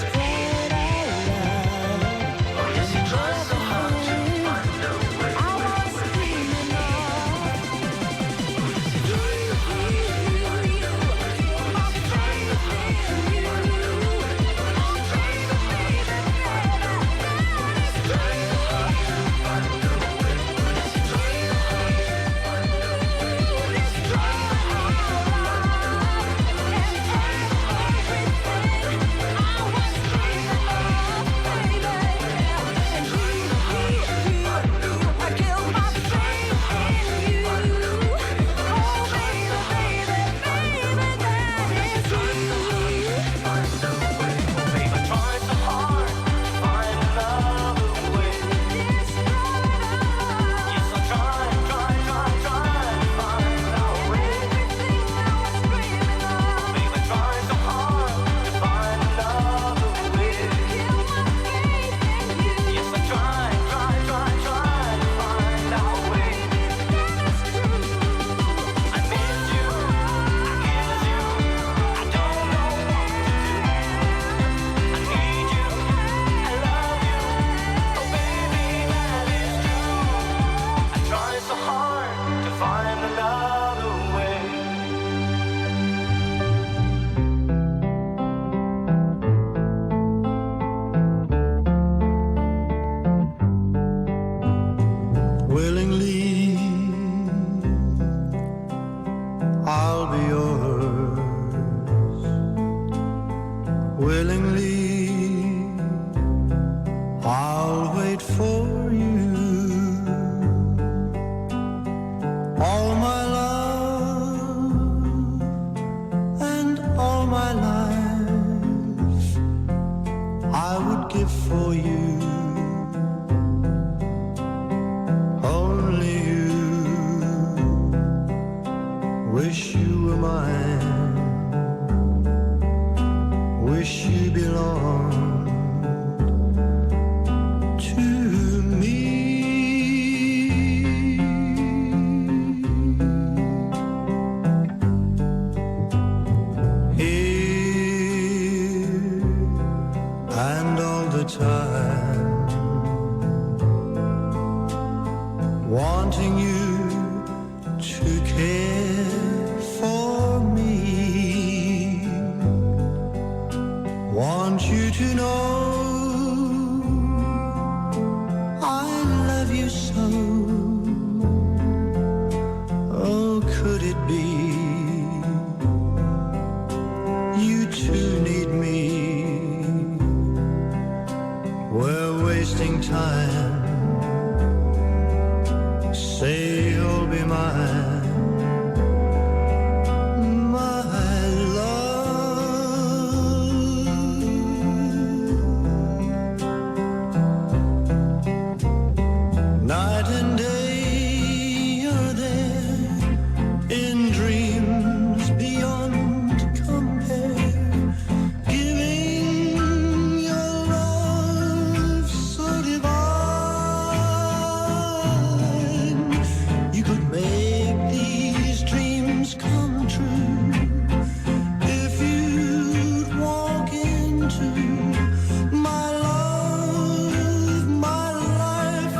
Speaker 9: tries so hard to find a way.
Speaker 2: Wish you were mine.
Speaker 19: wanting you to care for me. Want you to know I love you so. Oh, could it be you too need me? We're wasting time. Say you'll be mine, my love. Night and day you're there in dreams beyond compare, giving your love so divine. You could make these dreams come true if you'd walk into my love, my life,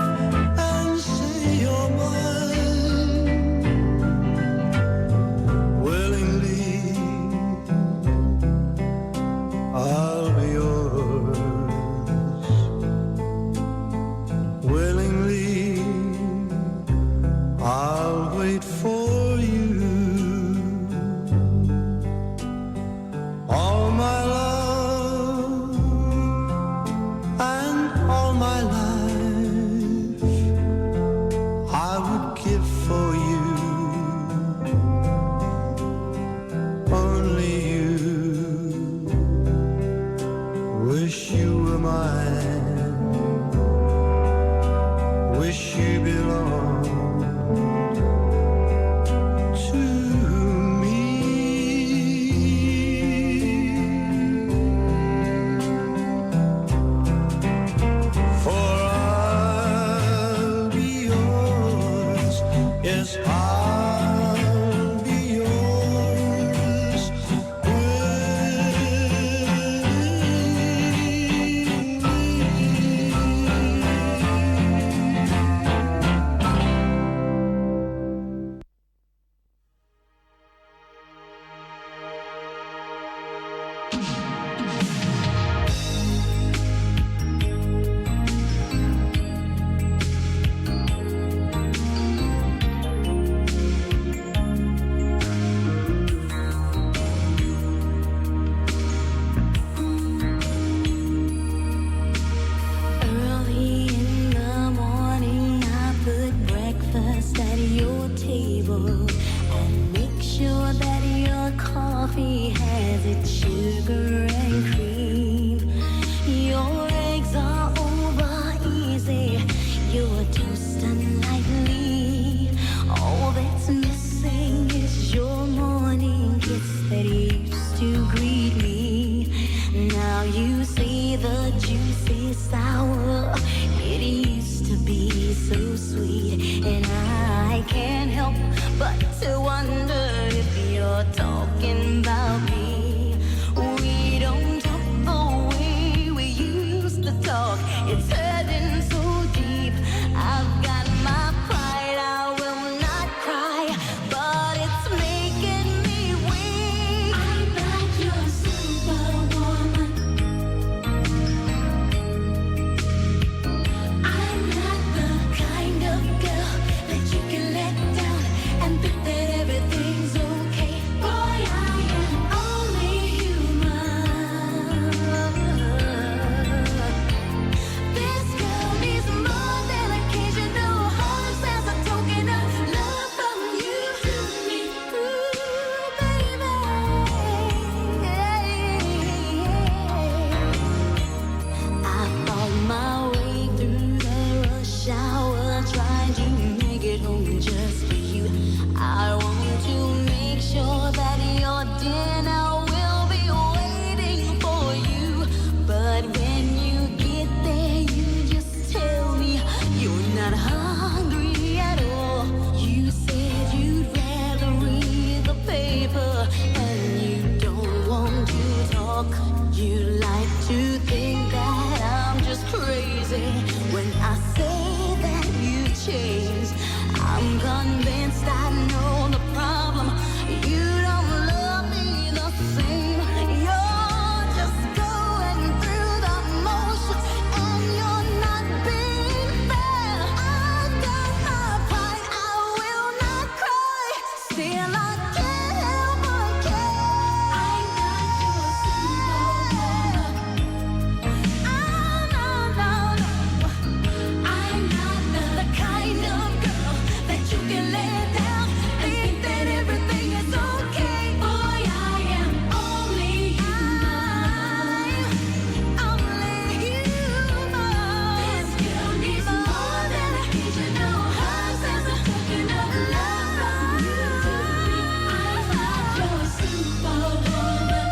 Speaker 19: and say you're mine. Willingly, I'll be yours. Willingly, I'll wait for you. All my love and all my life I would give for you. Only you. Wish you were mine. Wish you belonged to me. For I'll be yours. Yes, I'll be yours.
Speaker 17: Early in the morning, I put breakfast at your table and make sure that your coffee has its sugar and cream. Your eggs are over easy, your toast unlikely. All that's missing is your morning kiss that used to greet me. Now you see the juicy sour. It used to be so sweet, and I can't help but to wonder if you're talking about me. We don't talk the convinced I know the problem. You don't love me the same. You're just going through the motions, and you're not being fair. I've got my pride, I will not cry. Still I can't help but care. I'm not your superwoman. No, no, no. I'm not the kind of girl that you can lay down and think that everything is okay. Boy, I am only human. Only human. This girl needs more than occasional hugs as a token of love from you to me. I'm not your superwoman.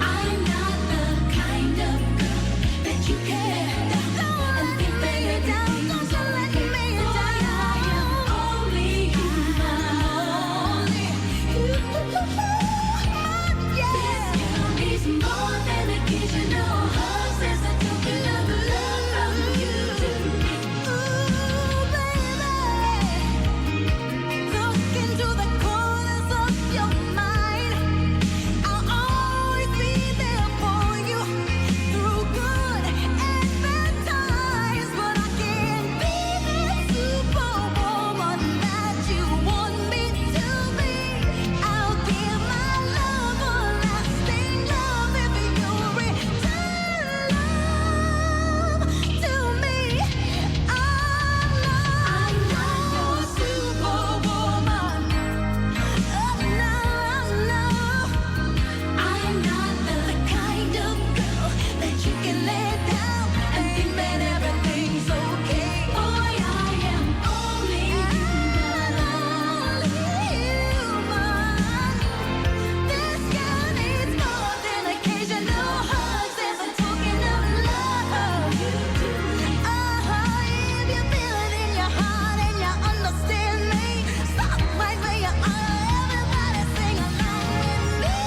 Speaker 17: I'm not the kind of girl that you care down and think that everything's okay. Boy, I am only human. This girl needs more than occasional hugs as a token of love from you to me. Ooh, baby, look into the corners of your mind. I'll always be there for you through good and bad times, but I can't be that superwoman that you want me to be. I'll give my love a lasting love if you return love to me. I'm not your superwoman. No. I'm not the kind of girl that you can lay down and think that everything's okay. Boy, I am only human. This girl needs more than occasional hugs as a token of love. If you feel it in your heart and you understand me, stop right where you are. Everybody sing along with me.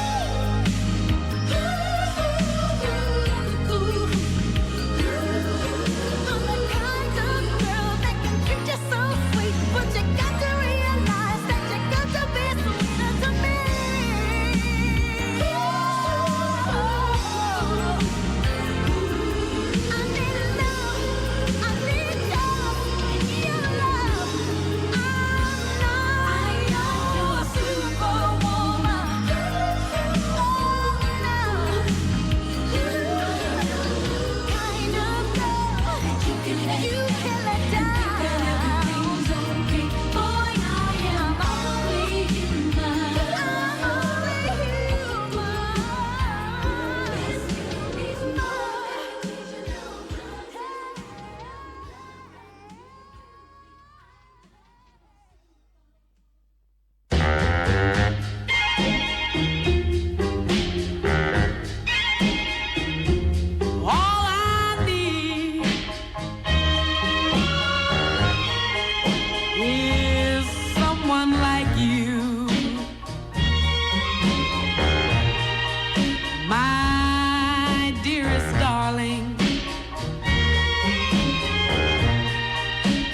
Speaker 17: I'm the kind of girl that can treat you so sweet, but you got to realize that you got to be sweeter to me. I need love, I need your love. I'm not your superwoman. Kind of girl that you can let down. Everything's okay. Boy, I am only human. This girl needs more.
Speaker 11: All I need is someone like you, my dearest darling.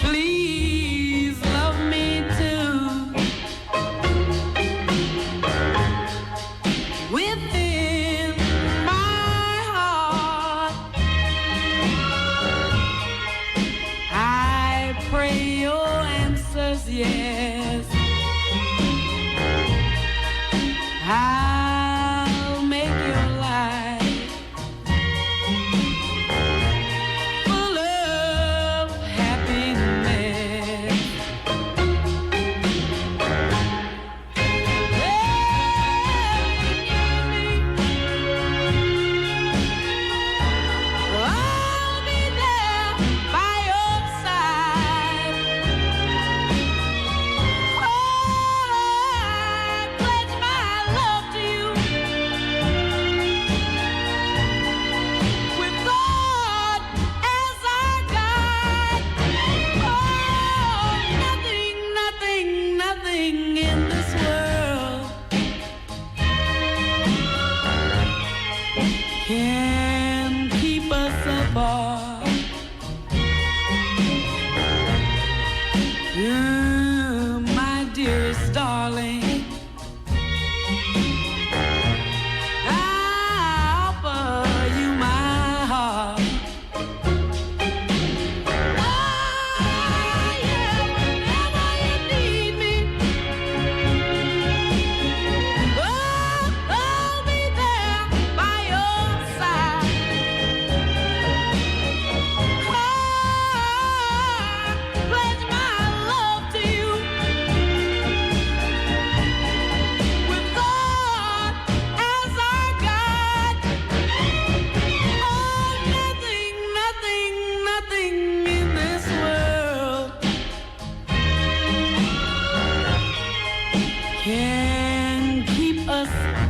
Speaker 11: Please love me too. Within my heart, I pray your answer's yes. I'll make your life full of happiness. I'll be there by your side. Oh, I pledge my love to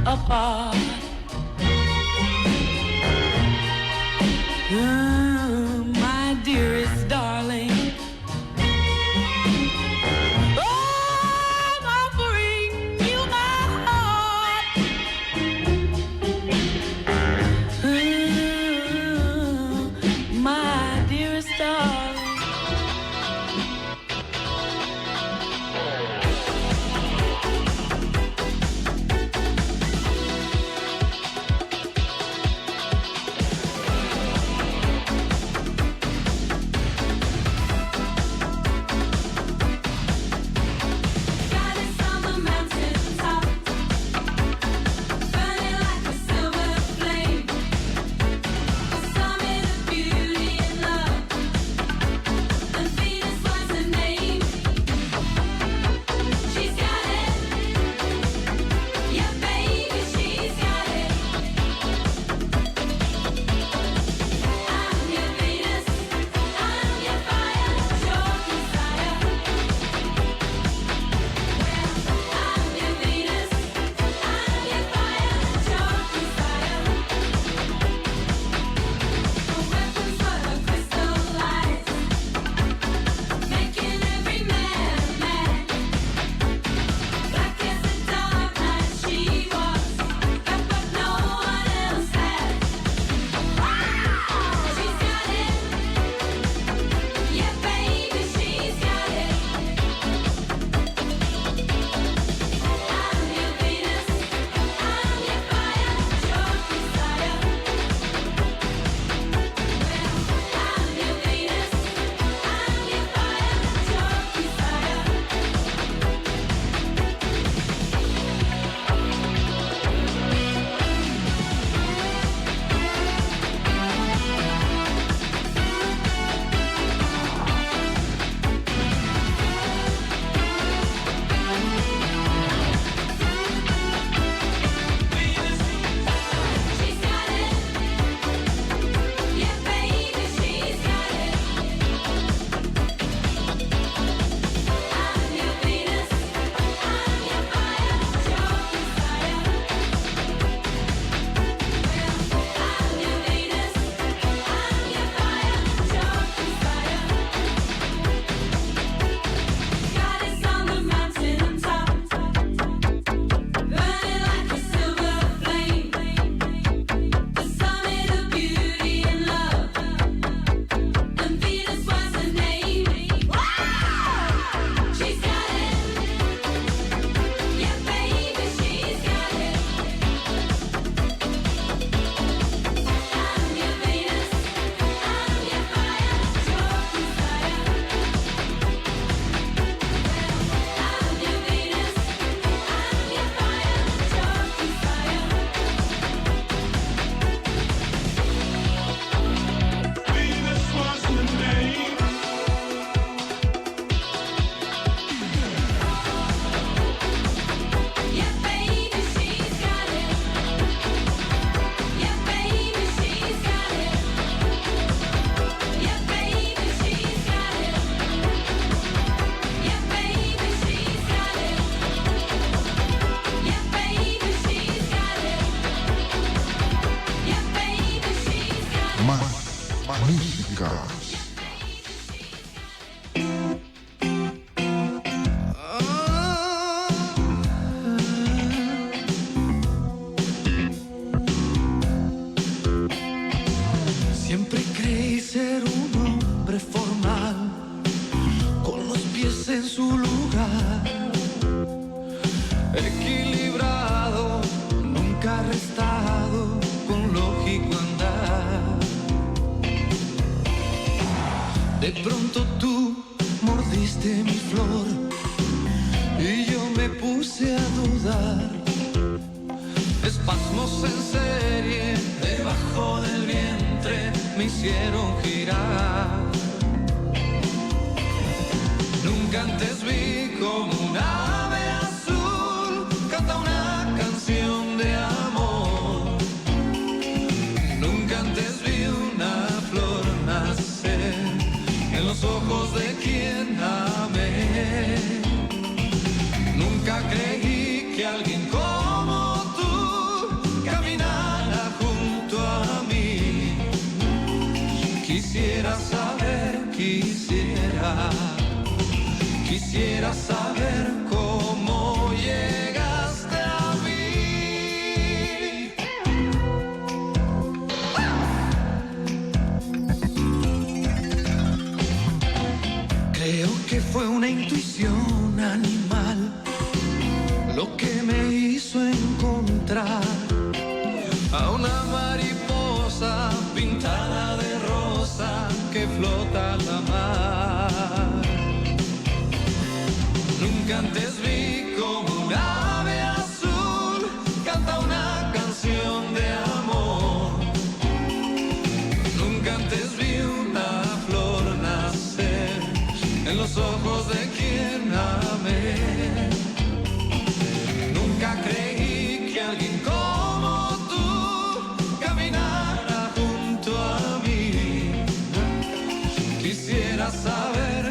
Speaker 11: apart. My dearest darling, I'm offering you my heart. My dearest darling.
Speaker 3: Música.
Speaker 10: Siempre creí ser un hombre formal, con los pies en su lugar, equilibrado, nunca arrestado, con lógico andar. De pronto tú mordiste mi flor y yo me puse a dudar. Espasmos en serie debajo del vientre me hicieron girar. Nunca antes vi como un ave azul canta una canción de amor. Nunca antes vi una flor nacer en los ojos de quien amé. Nunca creí que alguien como tú
Speaker 7: Quisiera saber, quisiera saber cómo llegaste a mí. Creo que fue una intuición animal lo que me hizo encontrar a una mariposa pintada de rosa que flota al la mar. Nunca antes vi como un ave azul canta una canción de amor. Nunca antes vi una flor nacer en los ojos de quien amé. Nunca creí que alguien como tú caminara junto a mí. Quisiera saber,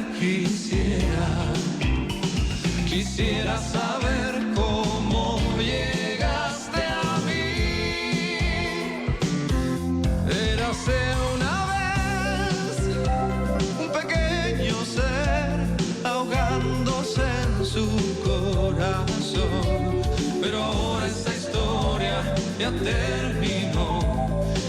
Speaker 7: quisiera saber cómo llegaste a mí. Érase una vez un pequeño ser ahogándose en su corazón. Pero ahora esta historia ya terminó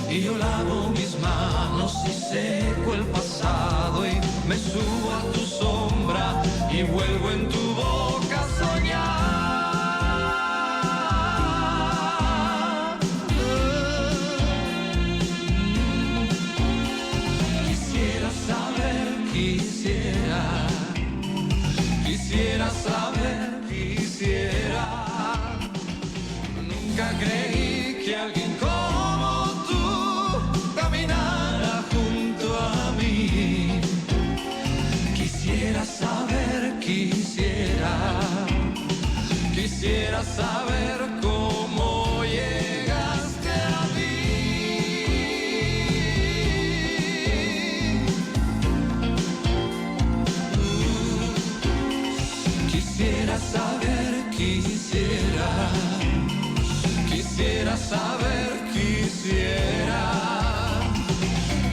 Speaker 7: y yo lavo mis manos y seco el pasado y me subo a tu sombra y vuelvo en tu boca a soñar. Quisiera saber, quisiera saber, nunca creí que alguien como tú caminara junto a mí. Quisiera saber, quisiera saber cómo llegaste a mí. Quisiera saber, quisiera saber,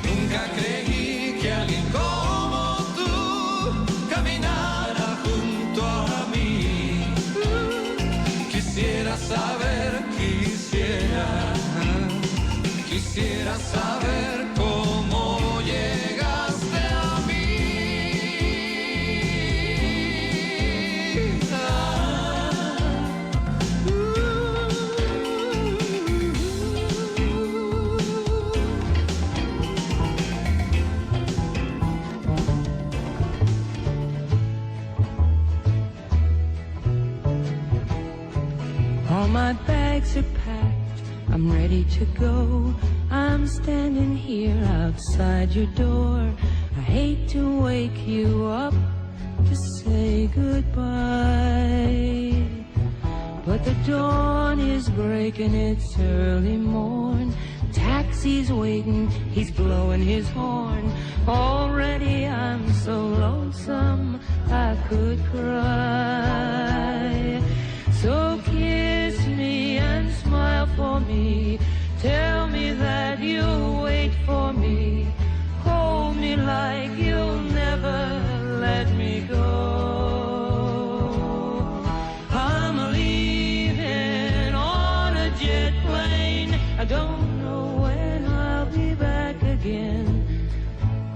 Speaker 7: nunca creí que alguien como tú caminara junto a mí. Quisiera saber, quisiera saber cómo llegaste a mí.
Speaker 11: All my bags are packed, I'm ready to go. I'm standing here outside your door. I hate to wake you up to say goodbye, but the dawn is breaking, it's early morn. Taxi's waiting, he's blowing his horn. Already I'm so lonesome I could cry. So kiss me and smile for me. Tell me that you'll wait for me. Hold me like you'll never let me go. I'm leaving on a jet plane. I don't know when I'll be back again.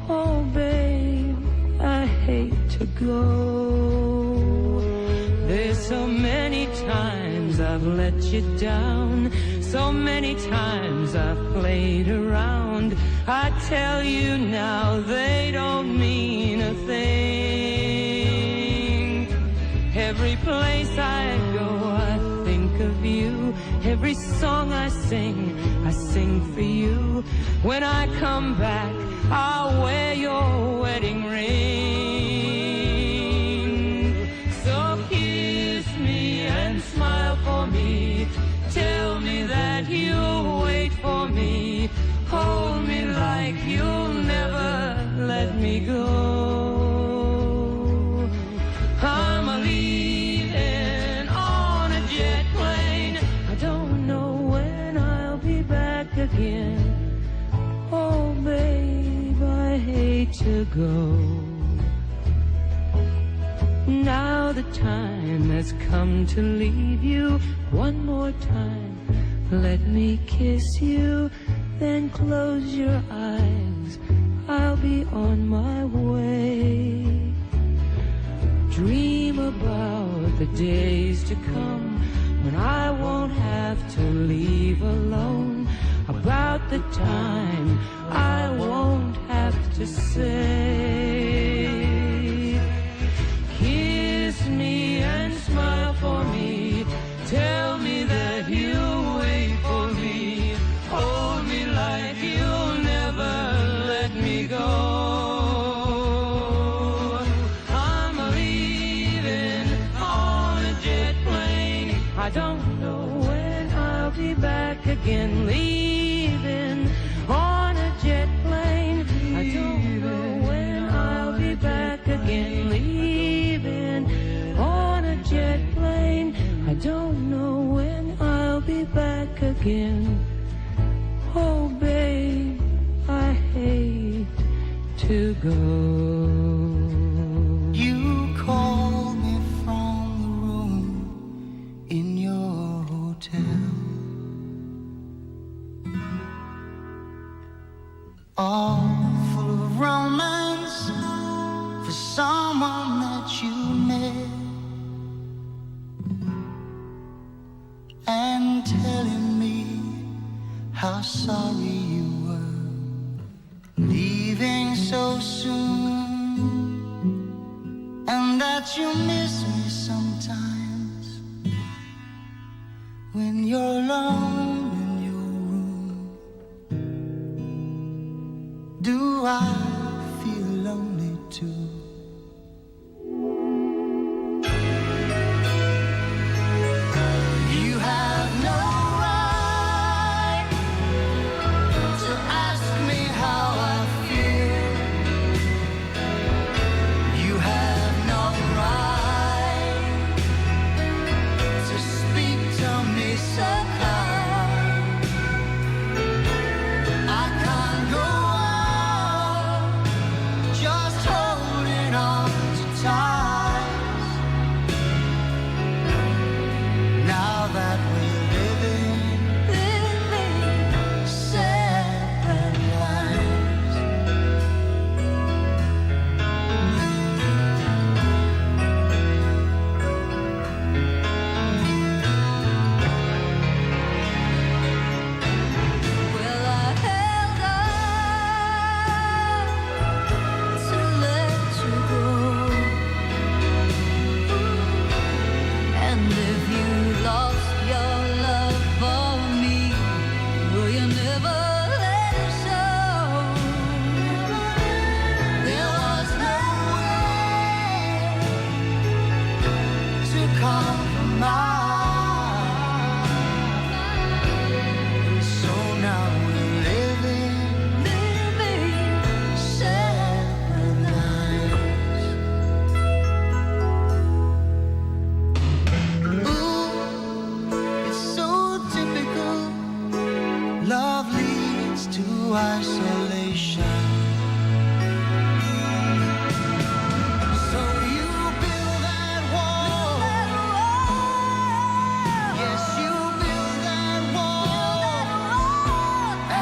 Speaker 11: Oh, babe, I hate to go. There's so many times I've let you down. So many times I've played around. I tell you now they don't mean a thing. Every place I go I think of you. Every song I sing for you. When I come back I'll wear your wedding ring. So kiss me and smile for me. Tell me that you'll wait for me. Hold me like you'll never let me go. I'm leaving on a jet plane. I don't know when I'll be back again. Oh, babe, I
Speaker 20: to go. Now the time has come to leave you. One more time, let me kiss you. Then close your eyes, I'll be on my way. Dream about the days to come when I won't have to leave alone. About the time I won't have to say. Kiss me and smile for me. Tell me that you'll wait for me. Hold me like you'll never let me go. I'm leaving on a jet plane. I don't know when I'll be back again. Leaving on a jet plane. I don't know when I'll be back again. Leaving on a jet plane. I don't know when I'll be back again. Oh, babe, I hate to go.
Speaker 19: You call me from the room in your hotel, all full of romance for someone that you met, and telling me how sorry you were leaving so soon, and that you miss me sometimes when you're alone in your room. Do I feel lonely too? You have no right to ask me how I feel. You have no right to speak to me so kind. I can't go on just holding on to ties. Now that we're living separate lives.
Speaker 17: Well, I held on to let you go, and if you lost your love for me, will you never let it show? There was no way to compromise,
Speaker 19: So now we're living separate lives. Ooh, it's so typical. Love leads to isolation. So you build that wall. Yes, you build that wall,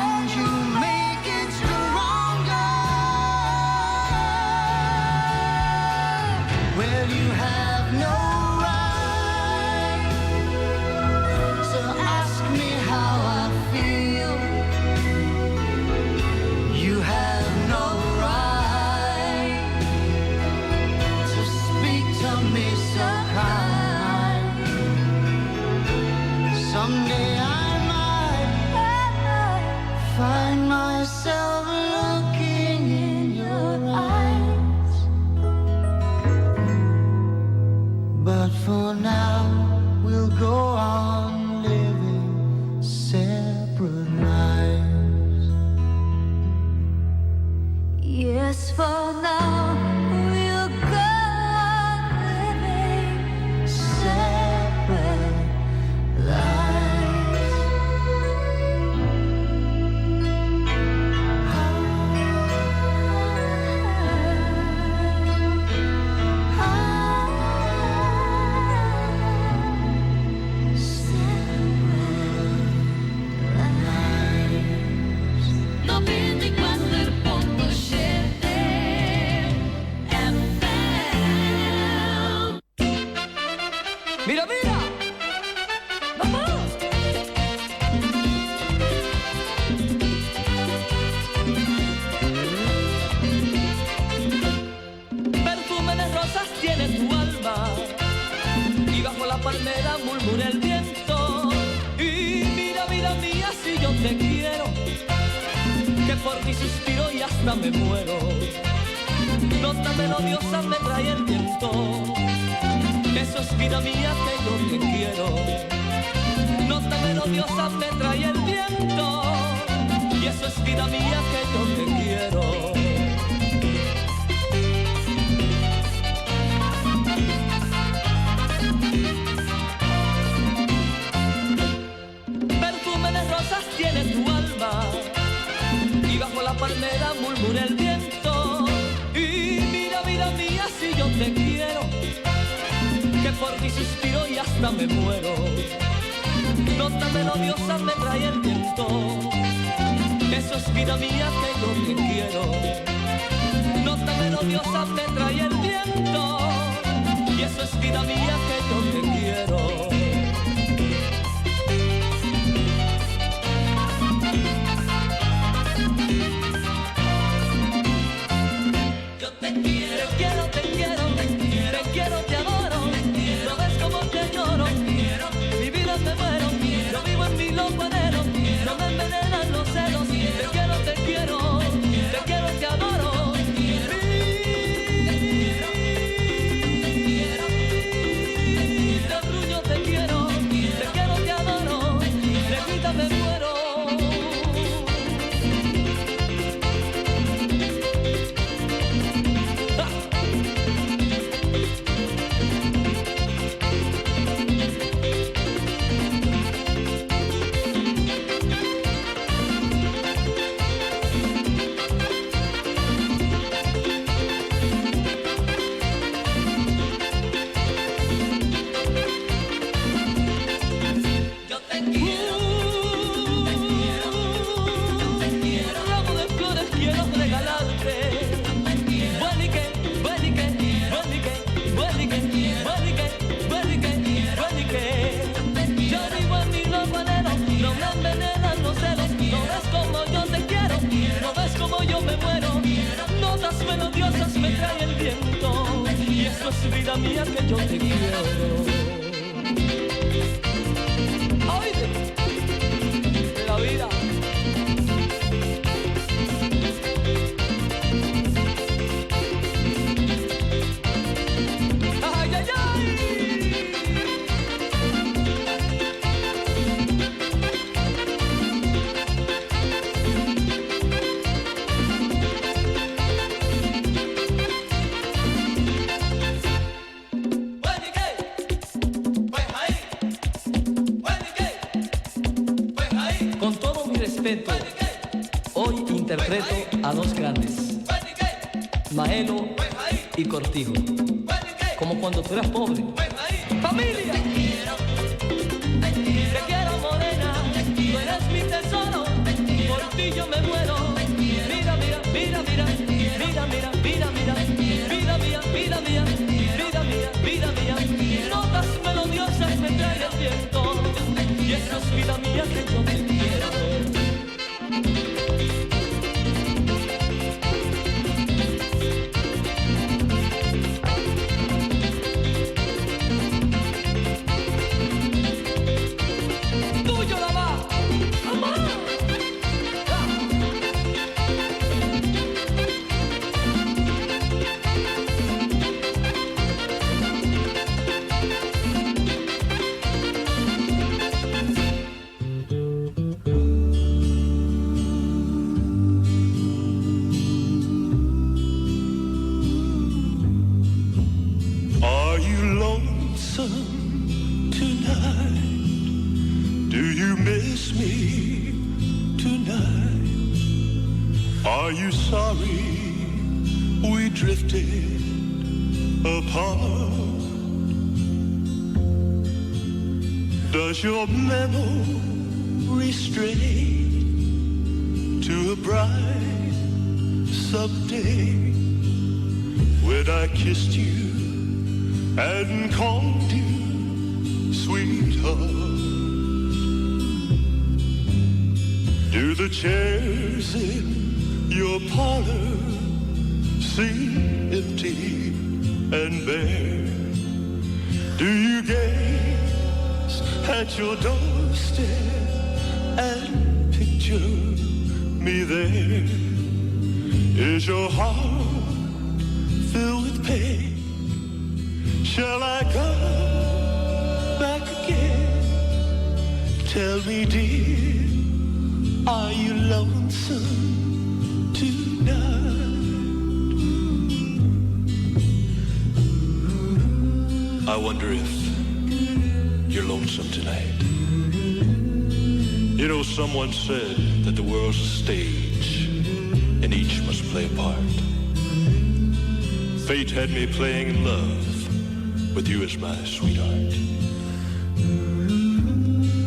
Speaker 19: and you make it stronger. Well, you have no right to ask me how I feel. You have no right to speak to me so kind. Someday I might find myself looking in your eyes, but
Speaker 11: Mira, mira. Vamos. Perfume de rosas tiene tu alma y bajo la palmera murmura el viento. Y mira, vida mía, si yo te quiero, que por ti suspiro y hasta me muero. Nota melodiosa me trae el viento. Eso es vida mía que yo te quiero. Nota melodiosa me trae el viento. Y eso es vida mía que yo te quiero. Perfume de rosas tiene tu alma y bajo la palmera murmura el viento. Y mira, vida mía, si yo te quiero, que por ti suspiro y hasta me muero. Nota melodiosa me trae el viento. Eso es vida mía que yo te quiero. Nota melodiosa me trae el viento. Y eso es vida mía que yo te quiero. Te adoro, no ves como te lloro, mi vida te muero, yo vivo en mi loco anhelo, no me envenenan los celos, te quiero, te adoro, te abruño, te quiero, te adoro, te grita, me muero. Melodiosas me trae el viento y eso es vida mía que yo te quiero. Oye, la vida. Ay, ay, ay. Hoy interpreto a dos grandes, Maelo y Cortijo, como cuando tú eras pobre. ¡Familia! Te quiero, morena, tú eres mi tesoro, por ti yo me muero. Mira, mira, mira, mira, mira, mira, mira, mira, vida mía, vida mía, vida mía, vida mía. Notas melodiosas me trae el viento y eso es vida mía que yo te quiero.
Speaker 6: Are you sorry we drifted apart? Does your memory stray to a bright someday when I kissed you and called you sweetheart. Do the chairs in your parlor seem empty and bare? Do you gaze at your doorstep and picture me there? Is your heart filled with pain? Shall I come back again? Tell me, dear, are you lonesome tonight? I wonder if you're lonesome tonight. You know, someone said that the world's a stage and each must play a part. Fate had me playing in love with you as my sweetheart.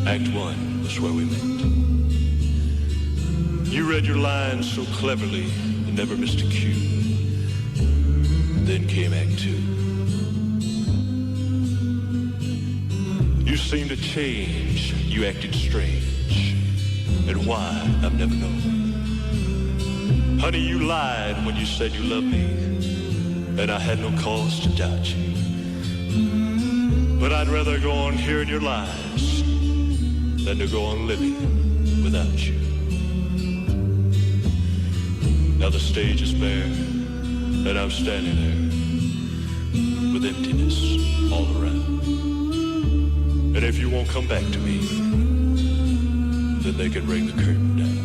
Speaker 6: Act 1 was where we met. You read your lines so cleverly and never missed a cue. Then came Act 2. You seemed to change, you acted strange, and why, I've never known. Honey, you lied when you said you loved me, and I had no cause to doubt you. But I'd rather go on hearing your lies than to go on living without you. Now the stage is bare, and I'm standing there with emptiness all around. And if you won't come back to me, then they can ring the curtain down.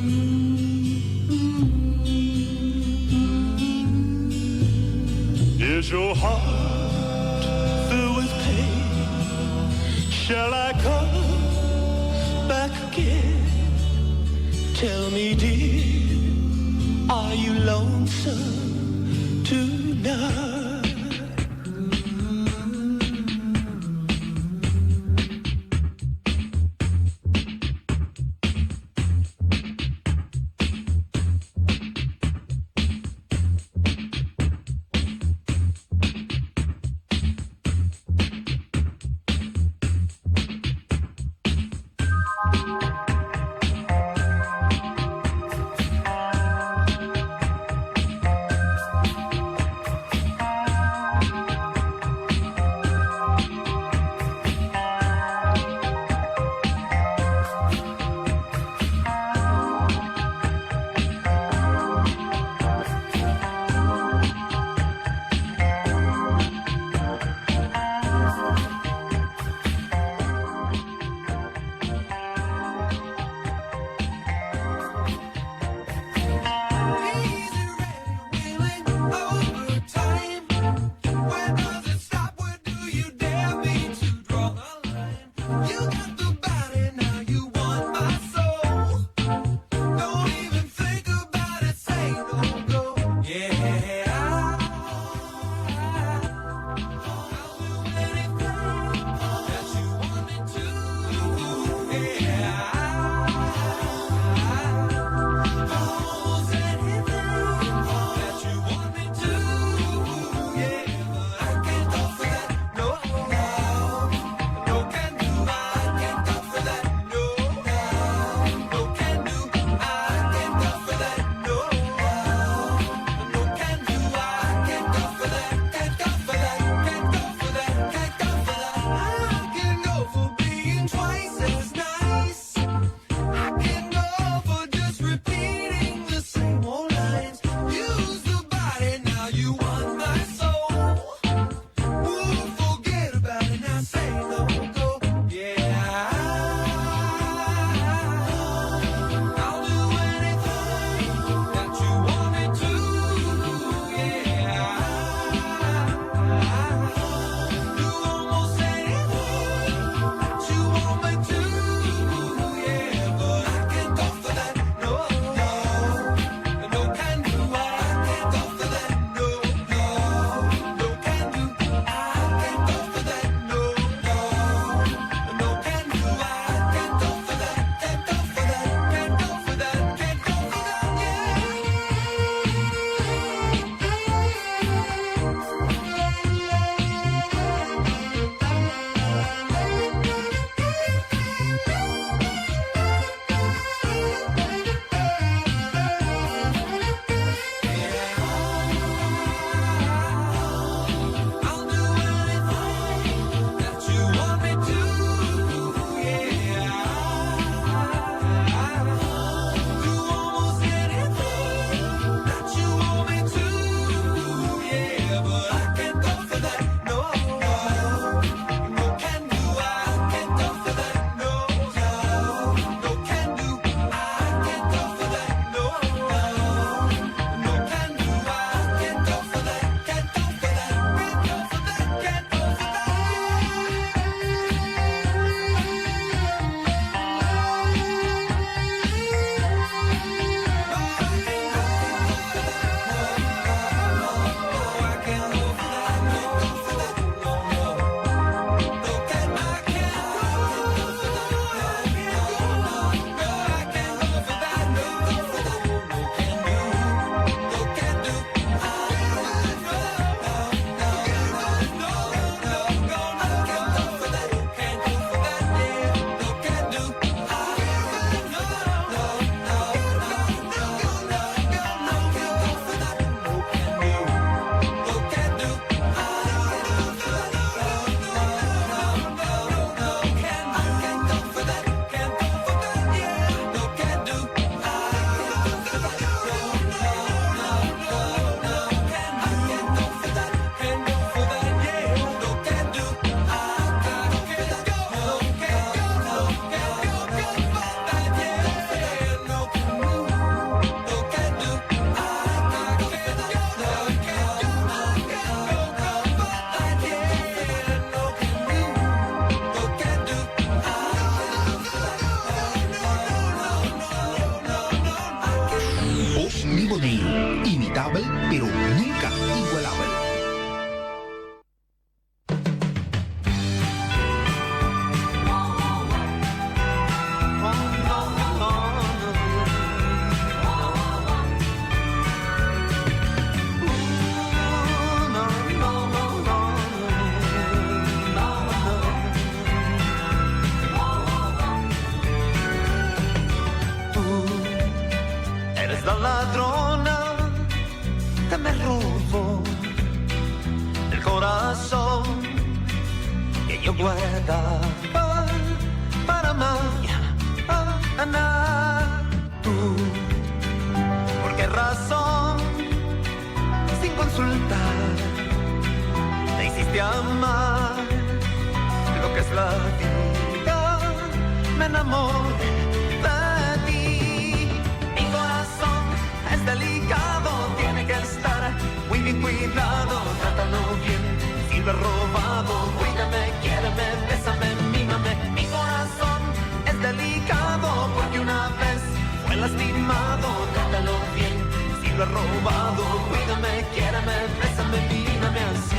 Speaker 6: Is your heart filled with pain? Shall I come back again? Tell me, dear, are you lonesome tonight?
Speaker 10: yo pueda para mañana. Tú, ¿por qué razón, sin consultar, te hiciste amar lo que es la vida? Me enamoré de ti. Mi corazón es delicado, tiene que estar muy bien cuidado. Trátalo bien, si lo he robado, cuídame, quiéreme, bésame, mímame. Mi corazón es delicado porque una vez fue lastimado. Trátalo bien, si lo he robado, cuídame, quiéreme, bésame, mímame así.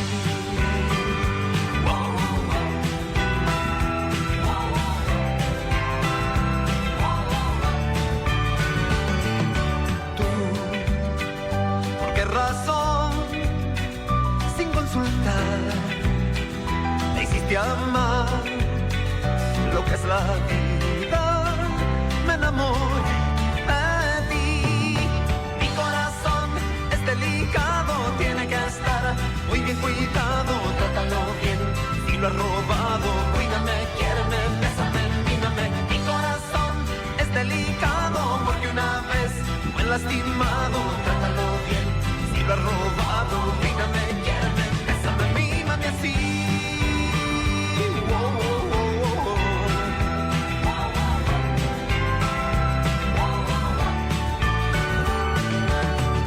Speaker 10: Razón, sin consultar, te hiciste amar lo que es la vida. Me enamoré de ti. Mi corazón es delicado, tiene que estar muy bien cuidado. Trátalo bien, si lo he robado, cuídame, quiéreme, bésame, mímame. Mi corazón es delicado porque una vez fue lastimado. Trátalo bien, lo he robado, cuídame, quiéreme, bésame, mímame así.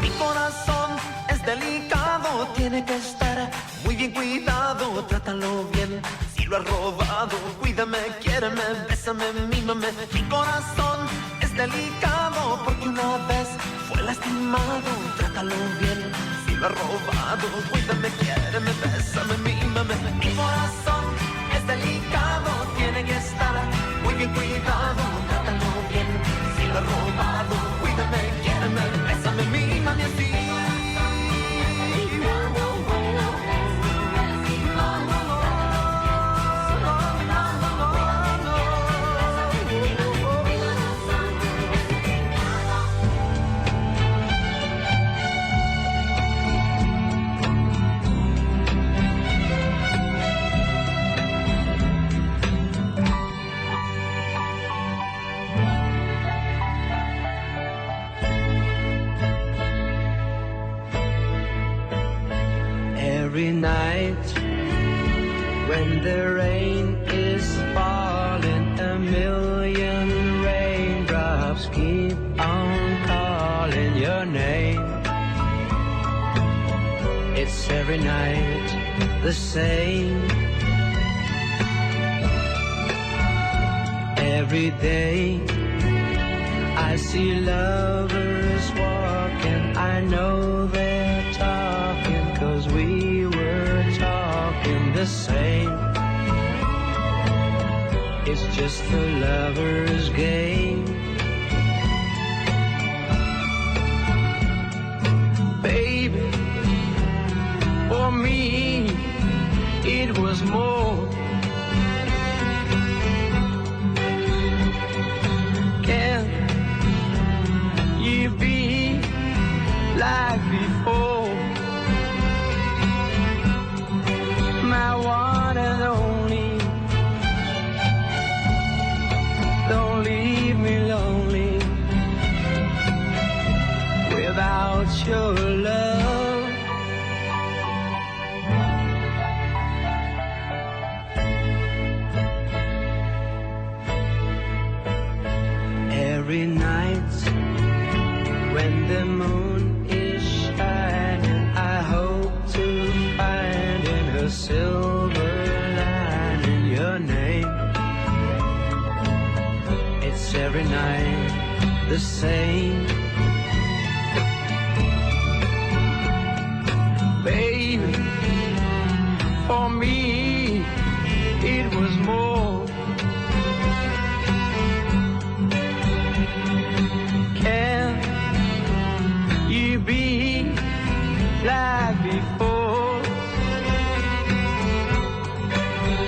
Speaker 10: Mi corazón es delicado, tiene que estar muy bien cuidado. Trátalo bien, si lo he robado, cuídame, quiéreme, bésame, mímame. Mi corazón es delicado porque una vez fue lastimado. Trátalo bien, si lo he robado, cuídame, quiéreme, bésame, mímame. Mi corazón es delicado, tiene que estar muy bien cuidado. Trátalo bien, si lo he robado, cuídame, quiéreme, bésame, mímame así. Every night when the rain is falling, a million raindrops keep on calling your name. It's every night the same. Every day I see lovers walking, I know they're talking 'cause we were talking the same. It's just the lover's game. Baby, for me it was more. Can you be like before? My one and only, don't leave me lonely without your love. Every night when the moon is shining, I hope to find in her silver lining your name. It's every night the same. Baby, for me it was more. Can you be like before?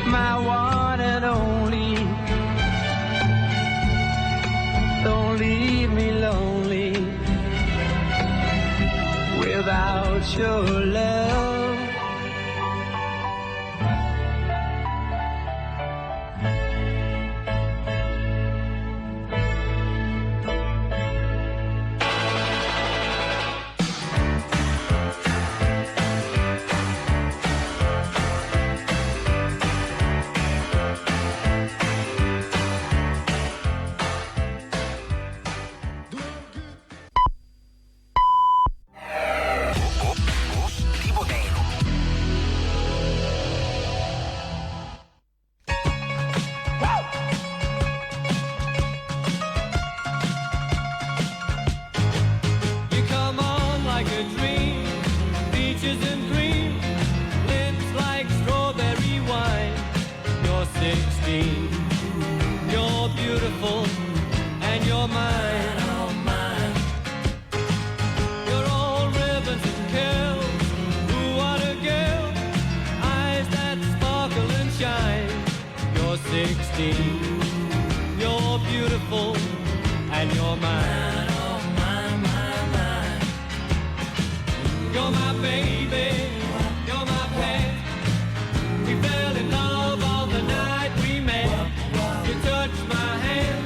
Speaker 10: My one and only, don't leave me lonely without your love.
Speaker 20: 16. You're beautiful and you're mine. You're all ribbons and curls. Ooh, what a girl. Eyes that sparkle and shine. You're 16. You're beautiful and you're mine. You're my baby. You're my pet. We fell in love on the night we met. You touched my hand,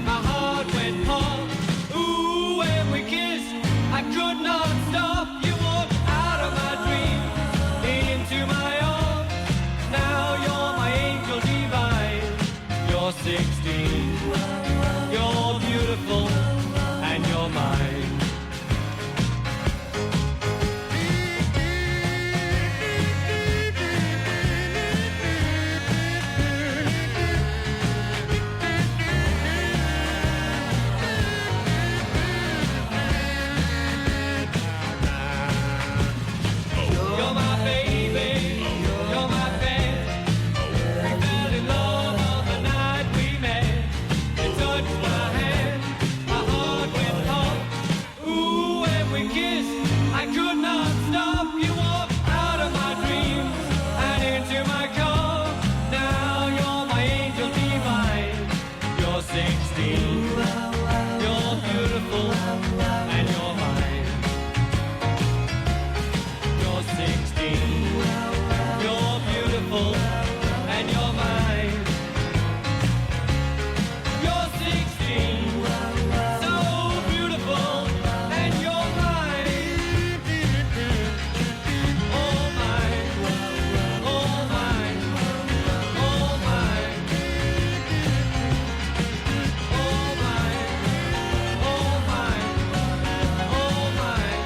Speaker 20: my heart went pump. Ooh, when we kissed, I could not stop. You walked out of my dreams, into my arms. Now you're my angel divine. You're 16. You're beautiful and you're mine. You're my baby, you're my pet. We fell in love on the night we met. You touched my hand, my heart went pump. Ooh, when we kissed, I could not stop. You walked out of my dreams and into my car. Now you're my angel divine. You're 16. You're beautiful and you're mine. You're 16. You're beautiful and you're mine. You're 16. So beautiful and you're mine. All mine. All mine. All mine. All mine. All mine. All mine.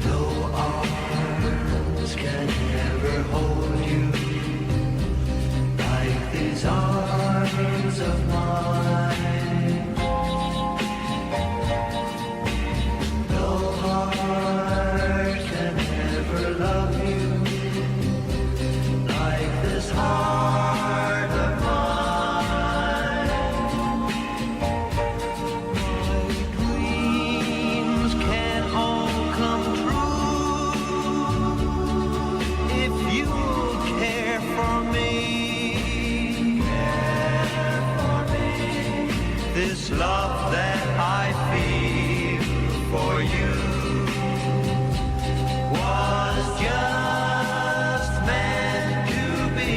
Speaker 9: No arms can ever hold you like these arms of mine. No heart can ever love you like this heart of mine. My dreams can all come true if you care for me. This love that I feel for you was just meant to be.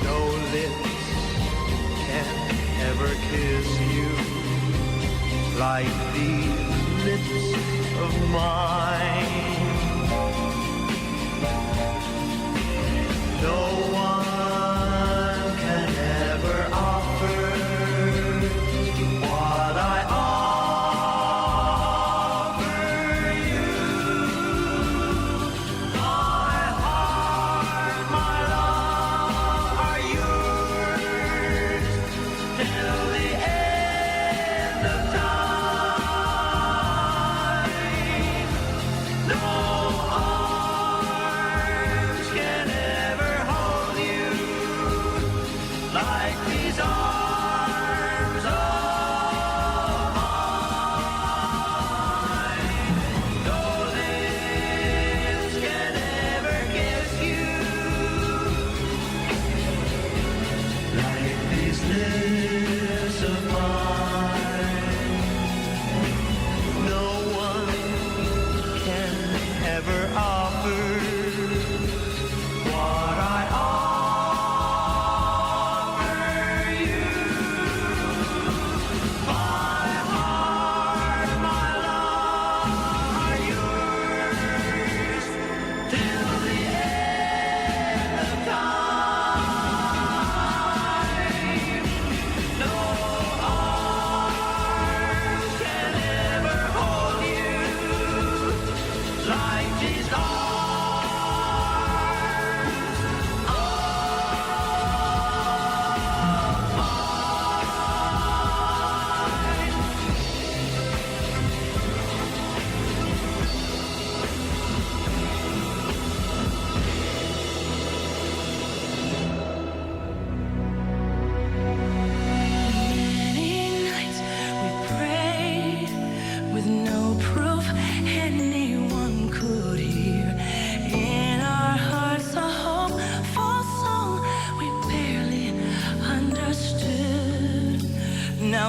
Speaker 9: No lips can ever kiss you like these lips of mine. No one can ever offer what I offer you. My heart, my love are yours till the end of time.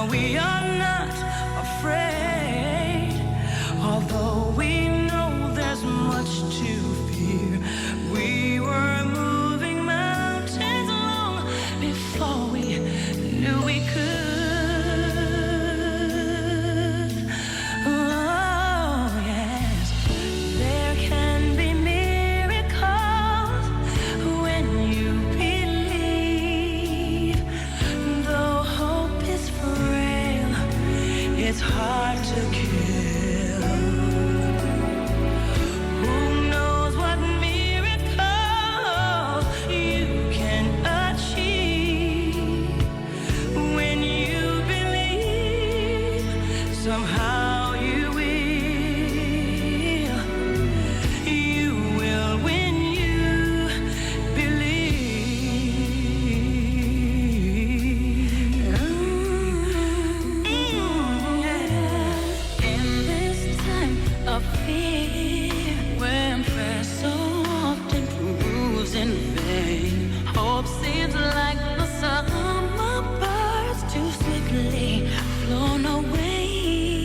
Speaker 14: we are not afraid, although we know there's much to fear. We were moving mountains long before we knew we could. Oh, yes, there can be miracles when you believe. Though hope is frail, it's hard to kill. Who knows what miracle you can achieve when you believe? Somehow you will. You will when you believe. In this time of fear, when prayer so often proves in vain, hope seems like the summer birds too swiftly flown away.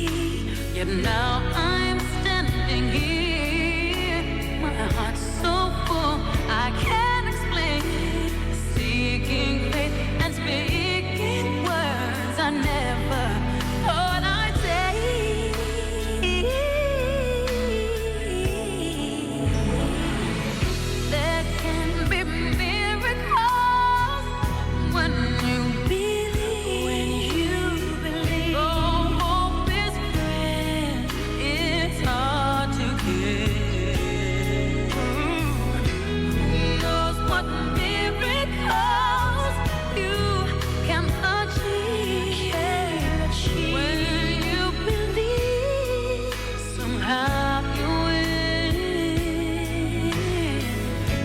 Speaker 14: Yet now I'm standing here, my heart's so full I can't explain, seeking faith and speaking words I never thought I'd say. There can be miracles when you believe. Oh, hope is frail, it's hard to give. Who knows what miracles you can achieve when you believe? Somehow you will.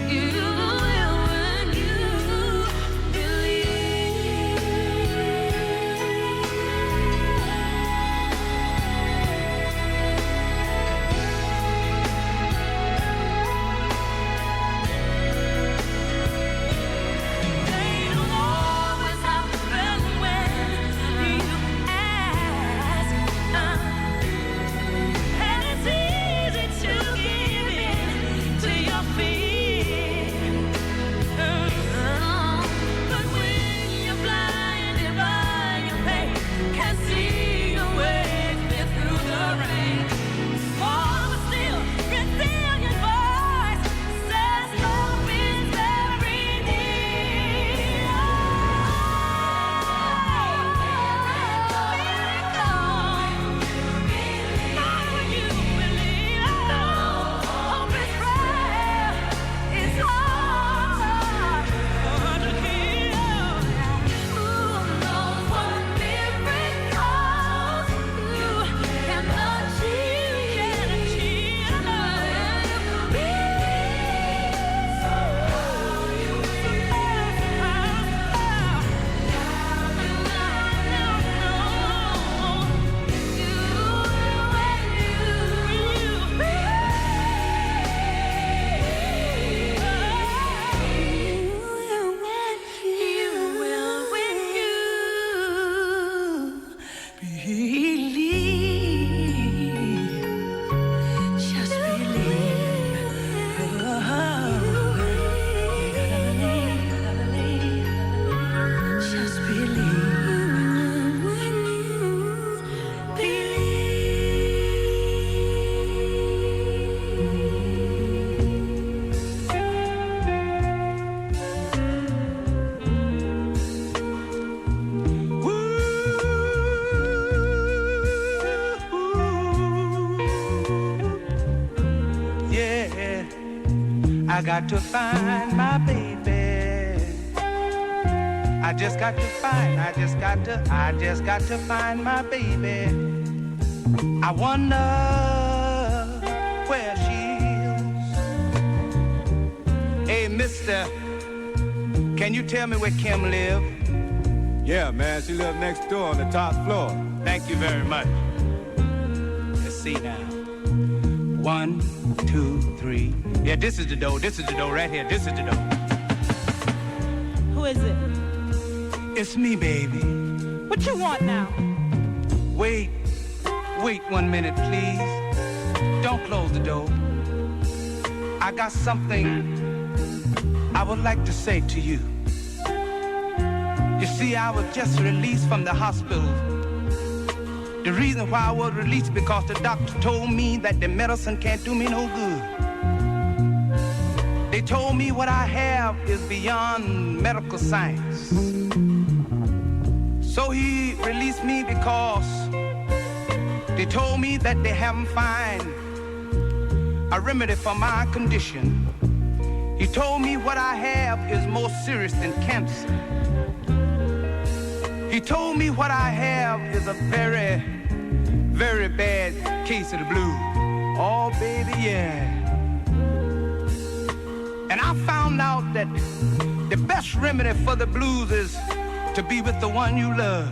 Speaker 14: You will when you They don't always happen when you ask, and it's easy to give in to your fear. But when you're blinded by your pain, can't see your way clear through the rain, small but still resilient voice says hope is very near. You believe. Hope is frail, it's hard to kill. Who knows what miracles you can achieve? Just
Speaker 2: Yeah, I got to find my baby. I just got to find my baby. I wonder where she is. Hey, mister, can you tell me where Kim live?
Speaker 8: Yeah, man, she lives next door on the top floor.
Speaker 2: Thank you very much. Let's see now. 1, 2, 3. Yeah, this is the door right here. This is the door.
Speaker 22: Who is it?
Speaker 2: It's me, baby.
Speaker 22: What you want now?
Speaker 4: Wait 1 minute, please. Don't close the door. I got something I would like to say to you. You see, I was just released from the hospital. The reason why I was released because the doctor told me that the medicine can't do me no good. They told me what I have is beyond medical science. So he released me because they told me that they haven't found a remedy for my condition. He told me what I have is more serious than cancer. He told me what I have is a very, very bad case of the blues. Oh, baby, yeah. And I found out that the best remedy for the blues is to be with the one you love.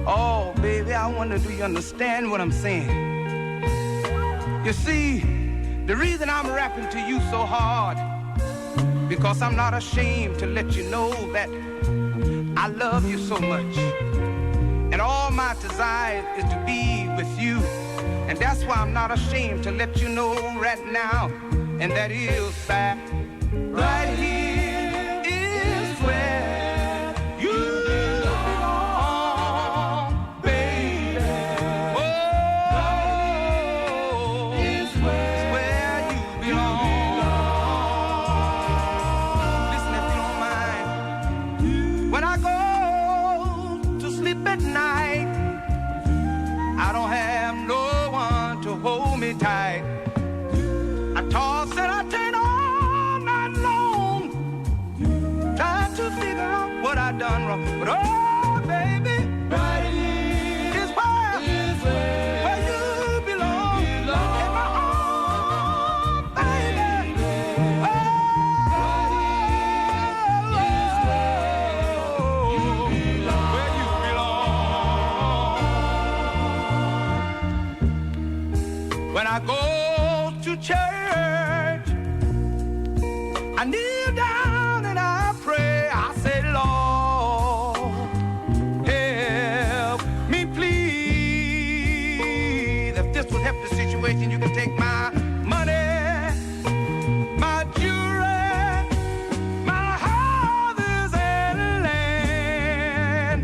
Speaker 4: Oh, baby, I wonder, do you understand what I'm saying? You see, the reason I'm rapping to you so hard, because I'm not ashamed to let you know that I love you so much. And all my desire is to be with you. And that's why I'm not ashamed to let you know right now. And that is that right here is where you belong, baby. Oh, is where you belong. Listen, if you don't mind. When I go to sleep at night, I don't have no one to hold me tight. I toss and I turn all night long, trying to figure out what I done wrong. But oh, baby, right here is where you belong. In my arms, baby. Oh, right here is where you belong. When I go to church, I kneel down and I pray. I say, Lord, help me please. If this would help the situation, you can take my money, my jewelry, my houses and land.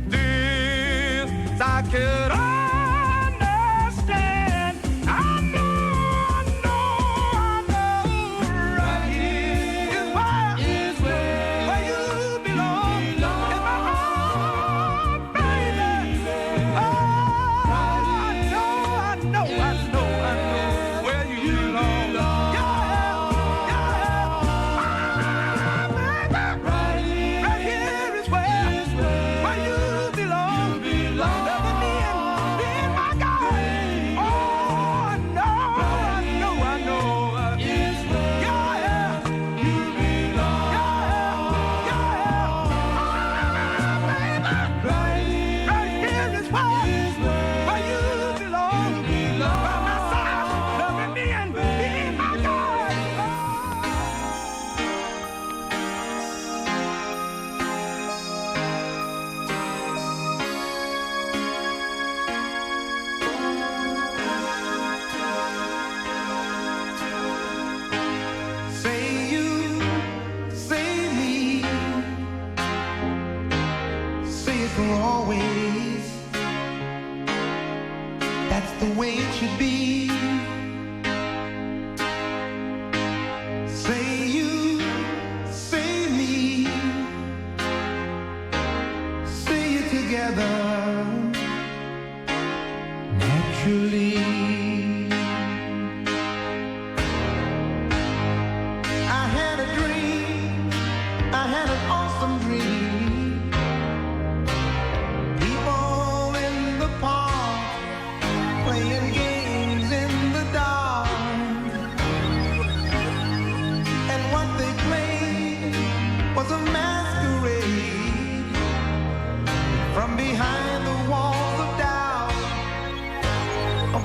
Speaker 4: This I could understand. I know. Right here is where you belong. In my arms, baby. Oh, I know where you belong. Right here is where you belong. Loving me and being my God. Oh, I know. Say you, say me, say it for always. That's the way it should be. Say you, say me, say it together naturally. I had a dream, I had an awesome dream. People in the park playing games in the dark. And what they played was a masquerade. From behind the walls of doubt, a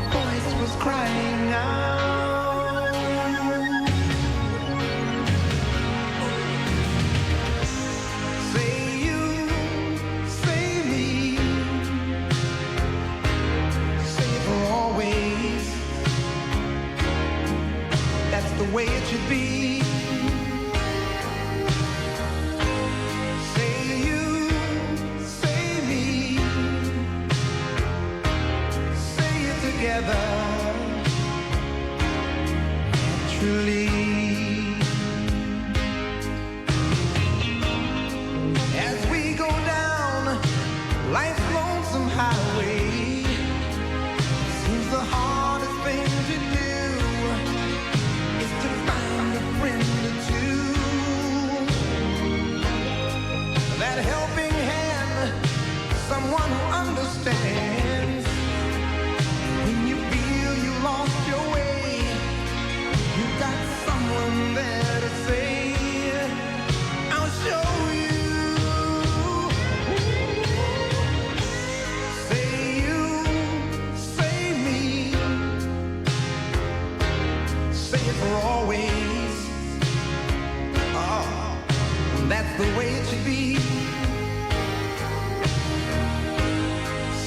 Speaker 19: That's the way it should be.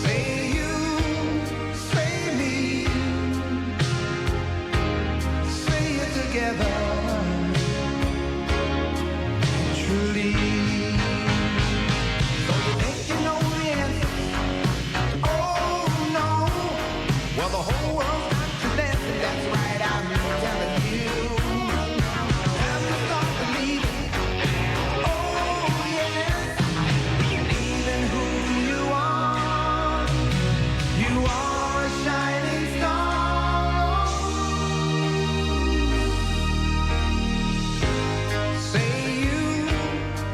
Speaker 19: Say you, say me, say it together. Truly. So you think you know the answer? Oh no. Well, the whole world's got to dance, and that's right, I'm telling you. Time to start believing. Oh yes, believe in who you are. You are a shining star. Say you,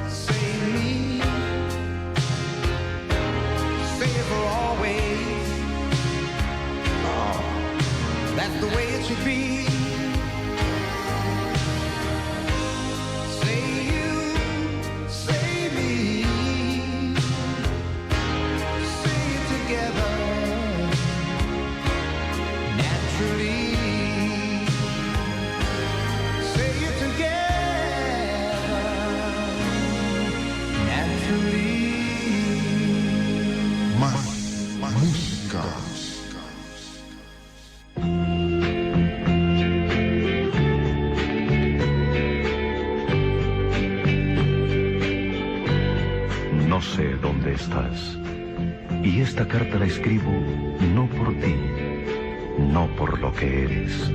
Speaker 19: say me, say it for always. Oh, that's the way it should be. Say you, say me, say it together. Naturally, say it together. Naturally.
Speaker 3: Más música.
Speaker 12: No sé dónde estás. Y esta carta la escribo no por ti, no por lo que eres.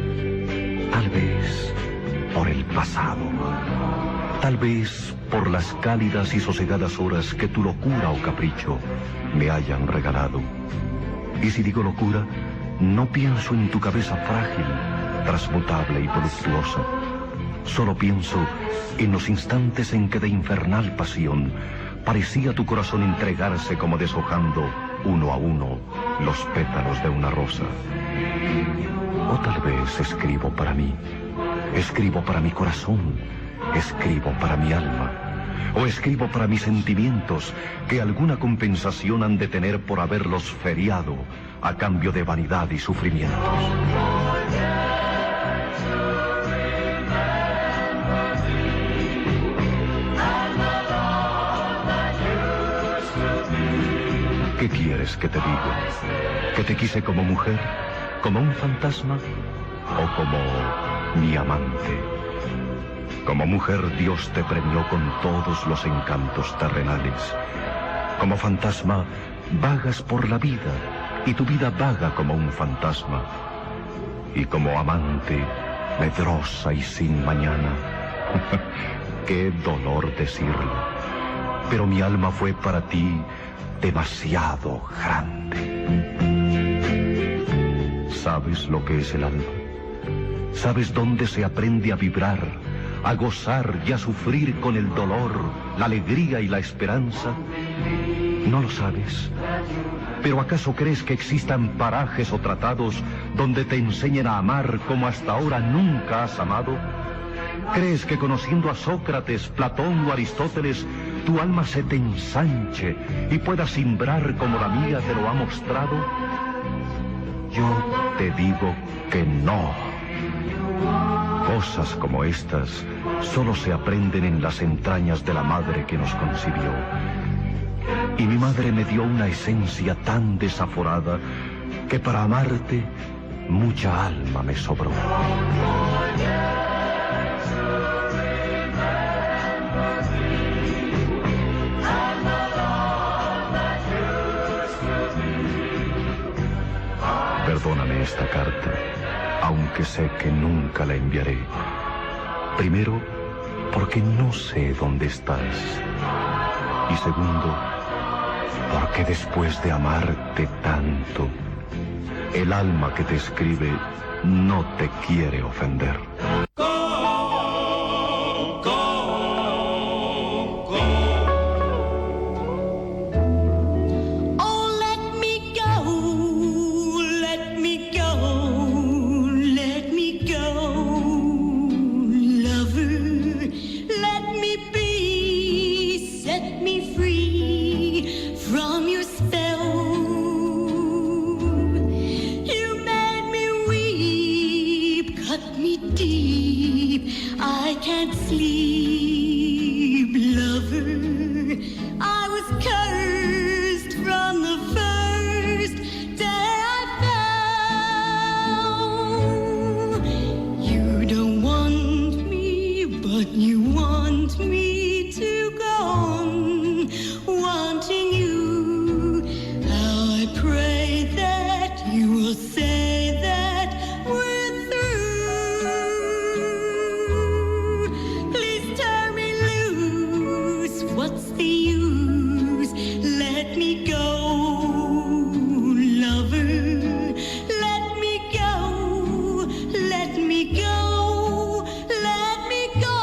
Speaker 12: Tal vez por el pasado. Tal vez por las cálidas y sosegadas horas que tu locura o capricho me hayan regalado. Y si digo locura, no pienso en tu cabeza frágil, transmutable y voluptuosa. Solo pienso en los instantes en que de infernal pasión parecía tu corazón entregarse como deshojando uno a uno los pétalos de una rosa. O tal vez escribo para mí, escribo para mi corazón, escribo para mi alma, o escribo para mis sentimientos que alguna compensación han de tener por haberlos feriado a cambio de vanidad y sufrimientos. ¿Qué quieres que te diga? ¿Que te quise como mujer, como un fantasma o como mi amante? Como mujer Dios te premió con todos los encantos terrenales. Como fantasma vagas por la vida y tu vida vaga como un fantasma. Y como amante medrosa y sin mañana. Qué dolor decirlo. Pero mi alma fue para ti demasiado grande. ¿Sabes lo que es el alma? ¿Sabes dónde se aprende a vibrar, a gozar y a sufrir con el dolor, la alegría y la esperanza? ¿No lo sabes? ¿Pero acaso crees que existan parajes o tratados donde te enseñen a amar como hasta ahora nunca has amado? ¿Crees que conociendo a Sócrates, Platón o Aristóteles, tu alma se te ensanche y puedas simbrar como la mía te lo ha mostrado? Yo te digo que no. Cosas como estas solo se aprenden en las entrañas de la madre que nos concibió. Y mi madre me dio una esencia tan desaforada que para amarte mucha alma me sobró. Perdóname esta carta, aunque sé que nunca la enviaré. Primero, porque no sé dónde estás. Y segundo, porque después de amarte tanto, el alma que te escribe no te quiere ofender.
Speaker 17: Deep want me to go on wanting you. I pray that you will say that we're through. Please turn me loose. What's the use? Let me go, lover. Let me go. Let me go. Let me go.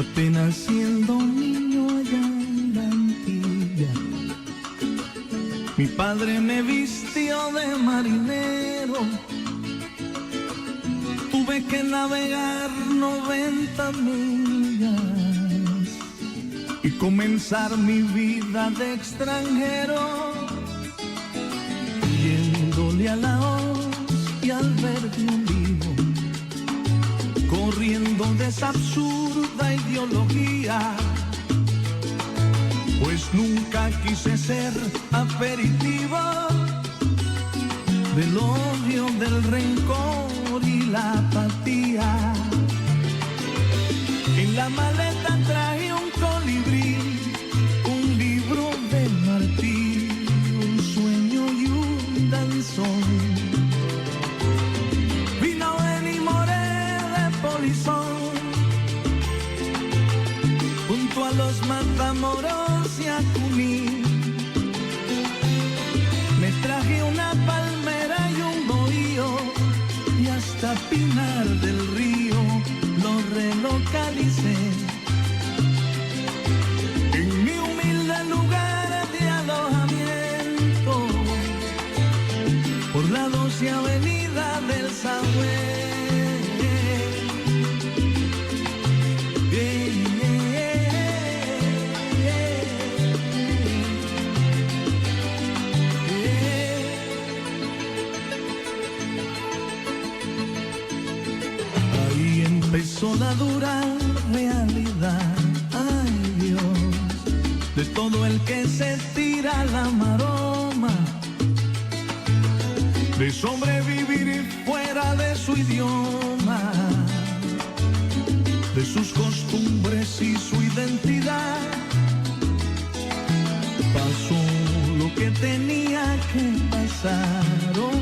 Speaker 2: apenas siendo un niño allá en la Antilla. Mi padre me vistió de marinero, tuve que navegar 90 millas y comenzar mi vida de extranjero, yéndole a la hoz y al verde olivo, corriendo de esa absurda ideología, pues nunca quise ser aperitivo del odio, del rencor y la apatía. En la maleta traje un colibrí, un libro de Martí, un sueño y un danzón. Vino Benny Moré de Polizón, junto a los Matamoros y a Cuní. Me traje una palmera y un bohío, y hasta Pinar del Río lo relocalicé. En mi humilde lugar de alojamiento, por la 12 avenida del Sagüe. Empezó la dura realidad, ay Dios, de todo el que se tira la maroma, de sobrevivir fuera de su idioma, de sus costumbres y su identidad. Pasó lo que tenía que pasar, oh,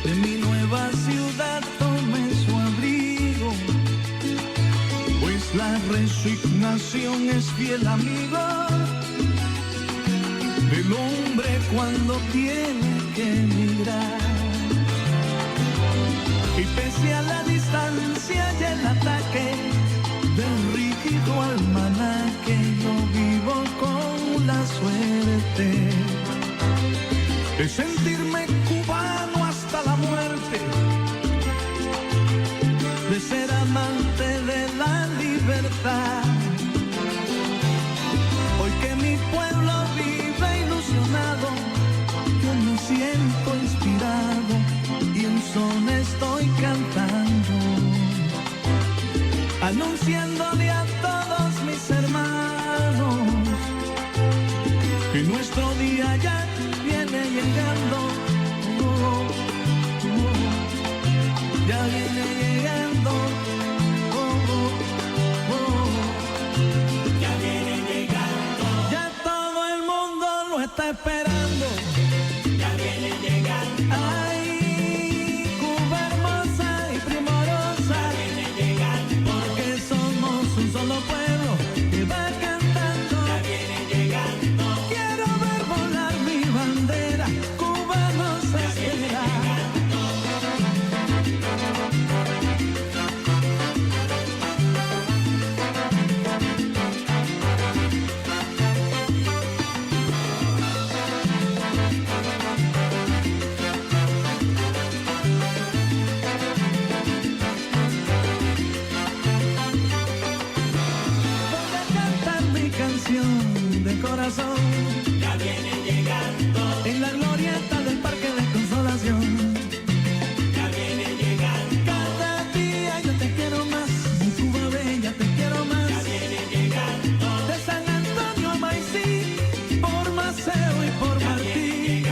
Speaker 2: de mi nueva ciudad tomé su abrigo, pues la resignación es fiel amigo del hombre cuando tiene que emigrar. Y pese a la distancia y el ataque del rígido almanaque, yo vivo con la suerte de sentirme cubano hasta la muerte, de ser amante de la libertad. Hoy que mi pueblo vive ilusionado, yo me siento inspirado y un son estoy cantando, anunciándole a todos mis hermanos que nuestro día ya viene llegando, oh, oh, ya viene llegando, oh, oh, oh, ya viene llegando, ya todo el mundo lo está esperando, ya viene llegando, ay, Cuba hermosa y primorosa, ya viene llegando, porque somos un solo pueblo que va cantando, ya viene llegando, quiero ver volar mi bandera, Cuba nos espera. Voy a cantar mi canción de corazón, ya viene llegando, en la glorieta del Parque de Consolación. Ya viene llegando, cada día yo te quiero más, mi Cuba bella te quiero más. Ya viene llegando, de San Antonio a Maicí, por Maceo y por Martí.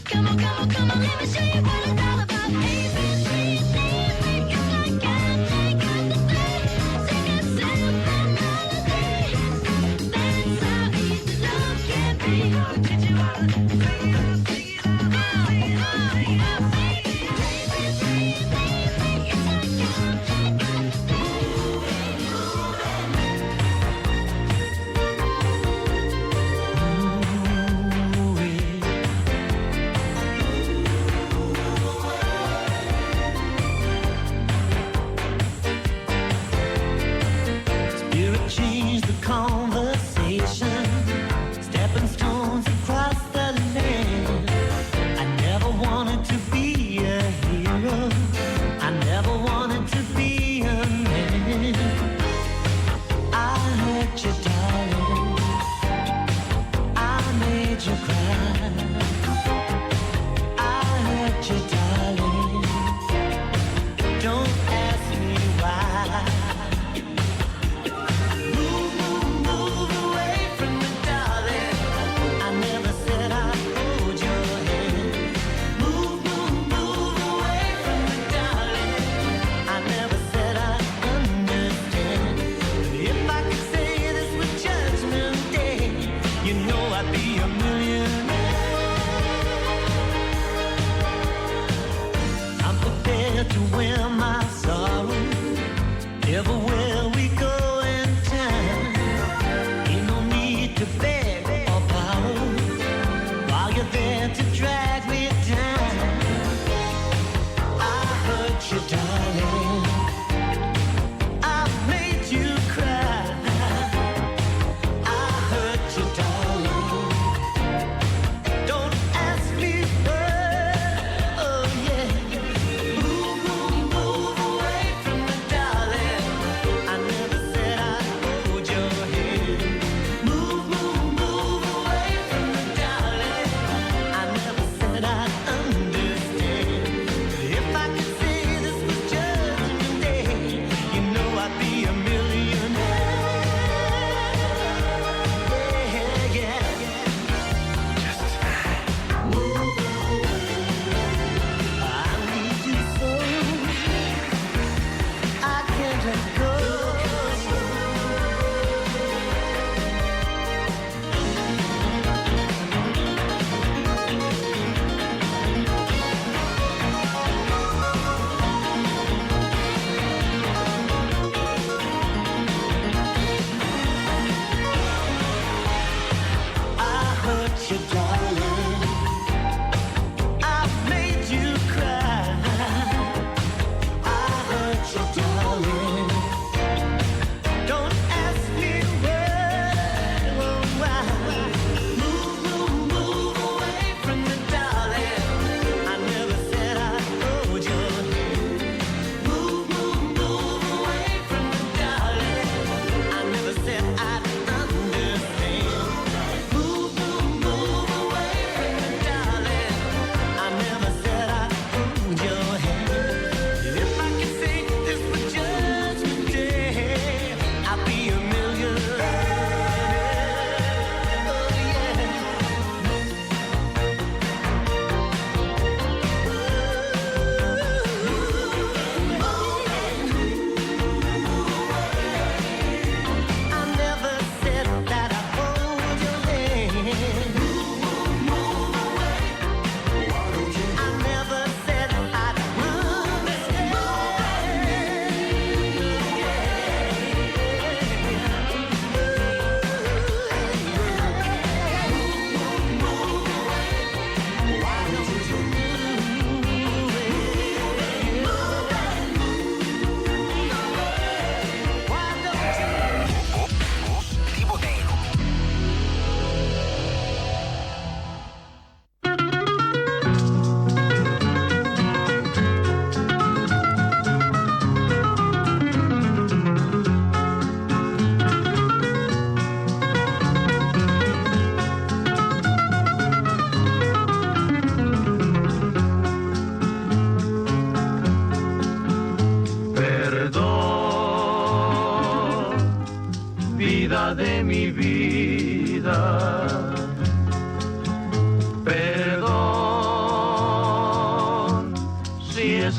Speaker 17: Come on, come on, come on, let me show you what it's all about. ABC, it's like candy, got the thing. Sing a simple melody. That's how easy love can be. Teach you how to sing it out, sing it out, sing it out, sing it out, sing it out. ABC, it's like candy, got the thing.
Speaker 15: Spirit changed the conversation, stepping stones across the land. I never wanted to be a hero, I never wanted to be a man. I hurt you, darling, I made you cry. I hurt you, darling, don't ask me why. Move away from me, darling. I never said I'd hold your hand. Move away from me, darling. I never said I'd understand. But if I could say this with Judgment Day, you know I'd be a millionaire. I'm prepared to wear my sorrow everywhere we go in time. Ain't no need to beg or borrow while you're there to drag me down. I hurt you, darling, I made you cry. I hurt you, darling,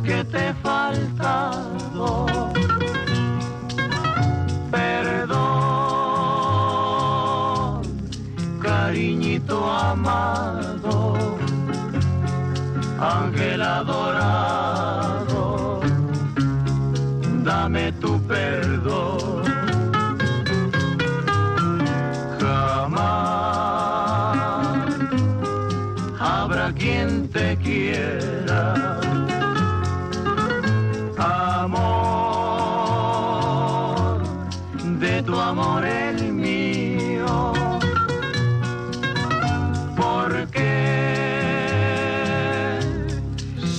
Speaker 10: que te he faltado. Perdón, cariñito amado, ángel adorado, dame tu perdón. Jamás habrá quien te quiera, amor, de tu amor el mío, porque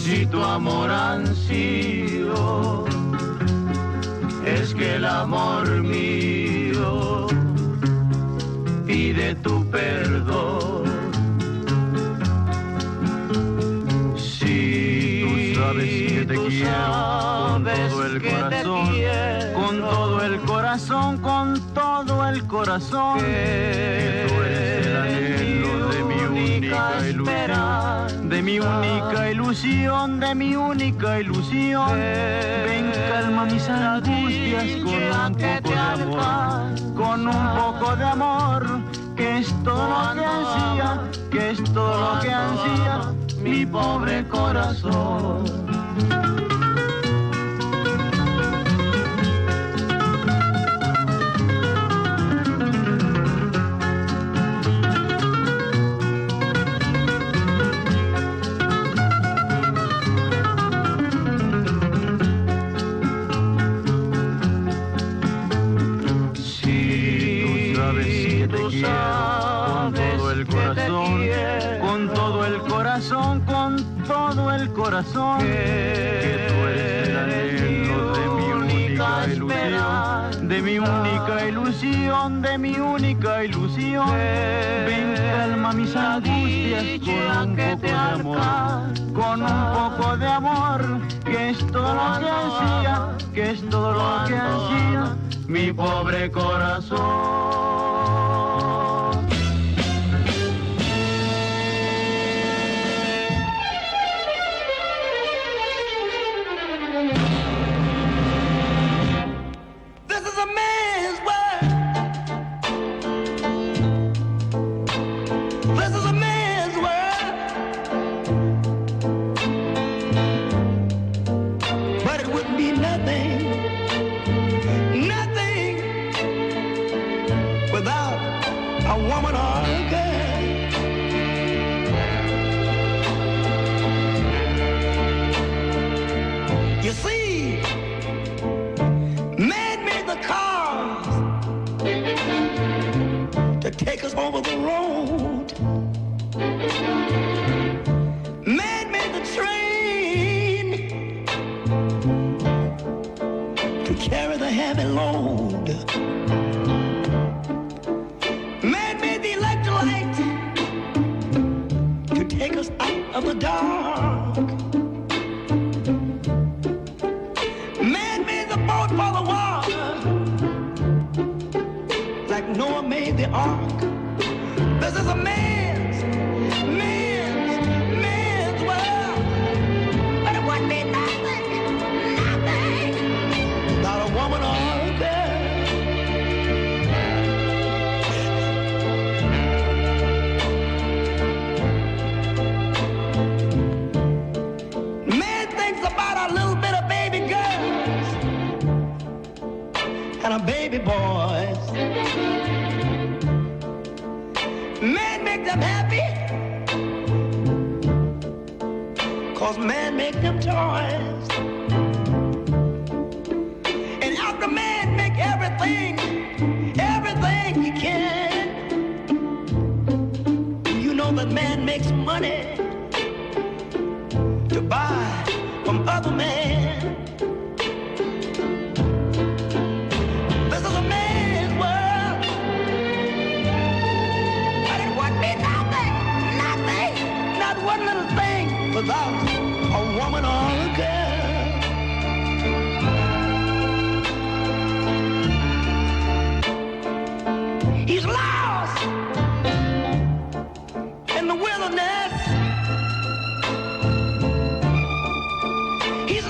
Speaker 10: si tu amor ansío es que el amor mío pide tu perdón. Si tú sabes que te quiero con todo el corazón, con todo el corazón, que tú eres el anhelo de mi única ilusión, de mi única ilusión, de mi única ilusión. Ven, calma mis angustias con un poco de amor, que es todo lo que ansía, que es todo lo que ansía mi pobre corazón. Con todo el corazón, que tú eres el anhelo de mi única ilusión, de mi única ilusión, de mi única ilusión. Ven, calma mis angustias con un poco de amor, que es todo lo que ansía, que es todo lo que ansía mi pobre corazón.
Speaker 19: Take us over the road. Man made the train to carry the heavy load. Man made the electric light to take us out of the dark. Man made the boat for the water, like Noah made the ark. This is a man's world. But it wouldn't be nothing without a woman or a girl. Man thinks about a little bit of baby girls and a baby boys. Man make them happy, 'cause man make them toys. And after man make everything he can, you know that man makes money to buy from other men. This is a man's world. Not one little thing without a woman or a girl. He's lost in the wilderness. He's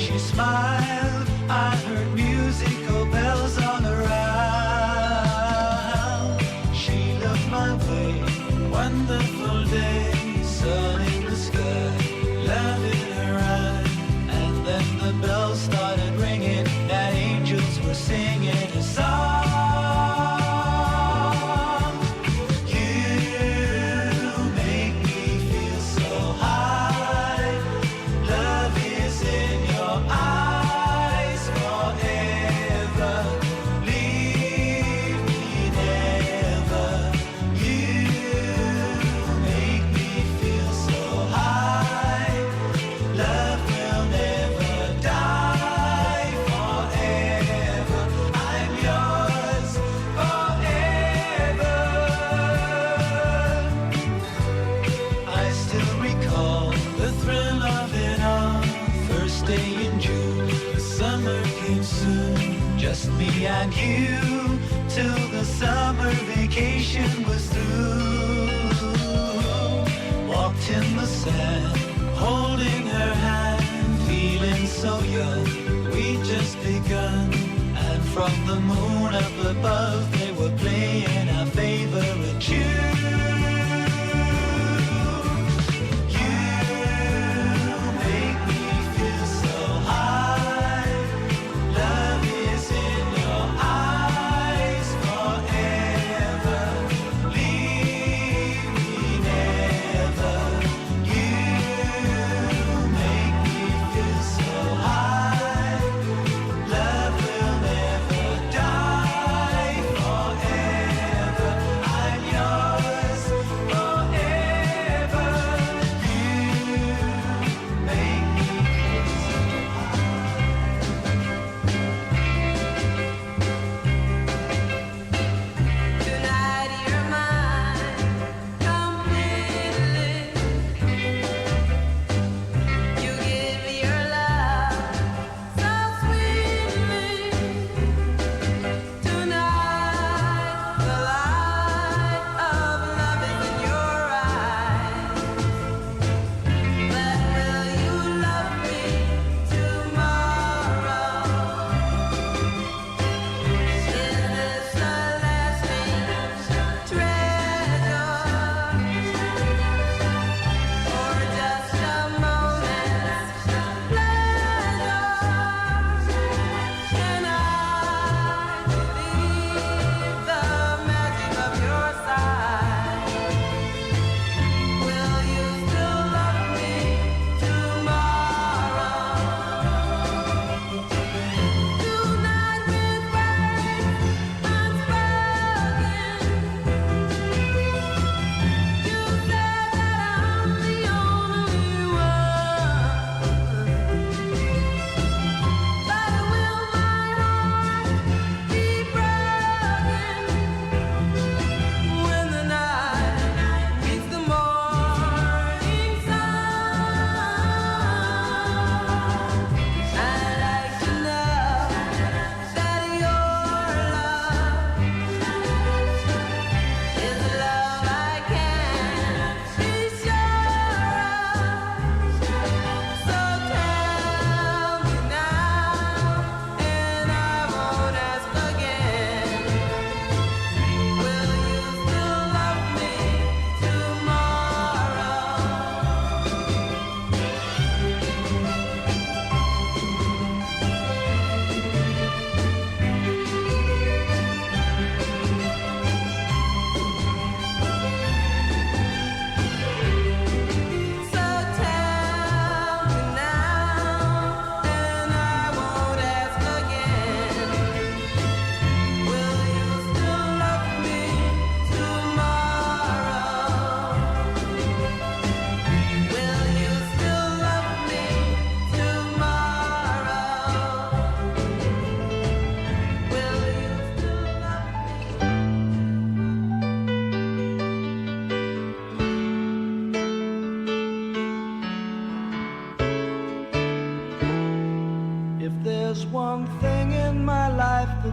Speaker 10: she smiled. I heard musical bells all around. She looked my way, wonderful day, sun in the sky, love in her eye. And then the bells started ringing, and angels were singing a song. Just me and you, till the summer vacation was through. Walked in the sand, holding her hand, feeling so young, we just begun. And from the moon up above, they were playing our favorite tune.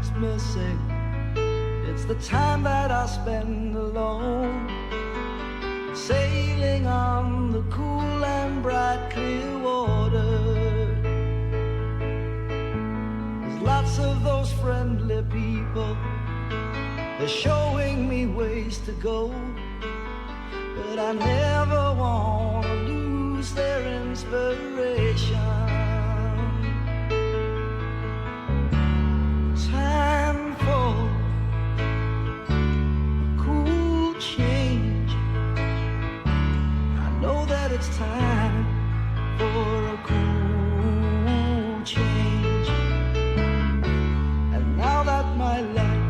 Speaker 2: that's missing. It's the time that I spend alone, sailing on the cool and bright clear water.
Speaker 19: lots of those friendly people. They're showing me ways to go, but I never want to lose their inspiration. Time for cool change. I know that it's time for a cool change. And now that my life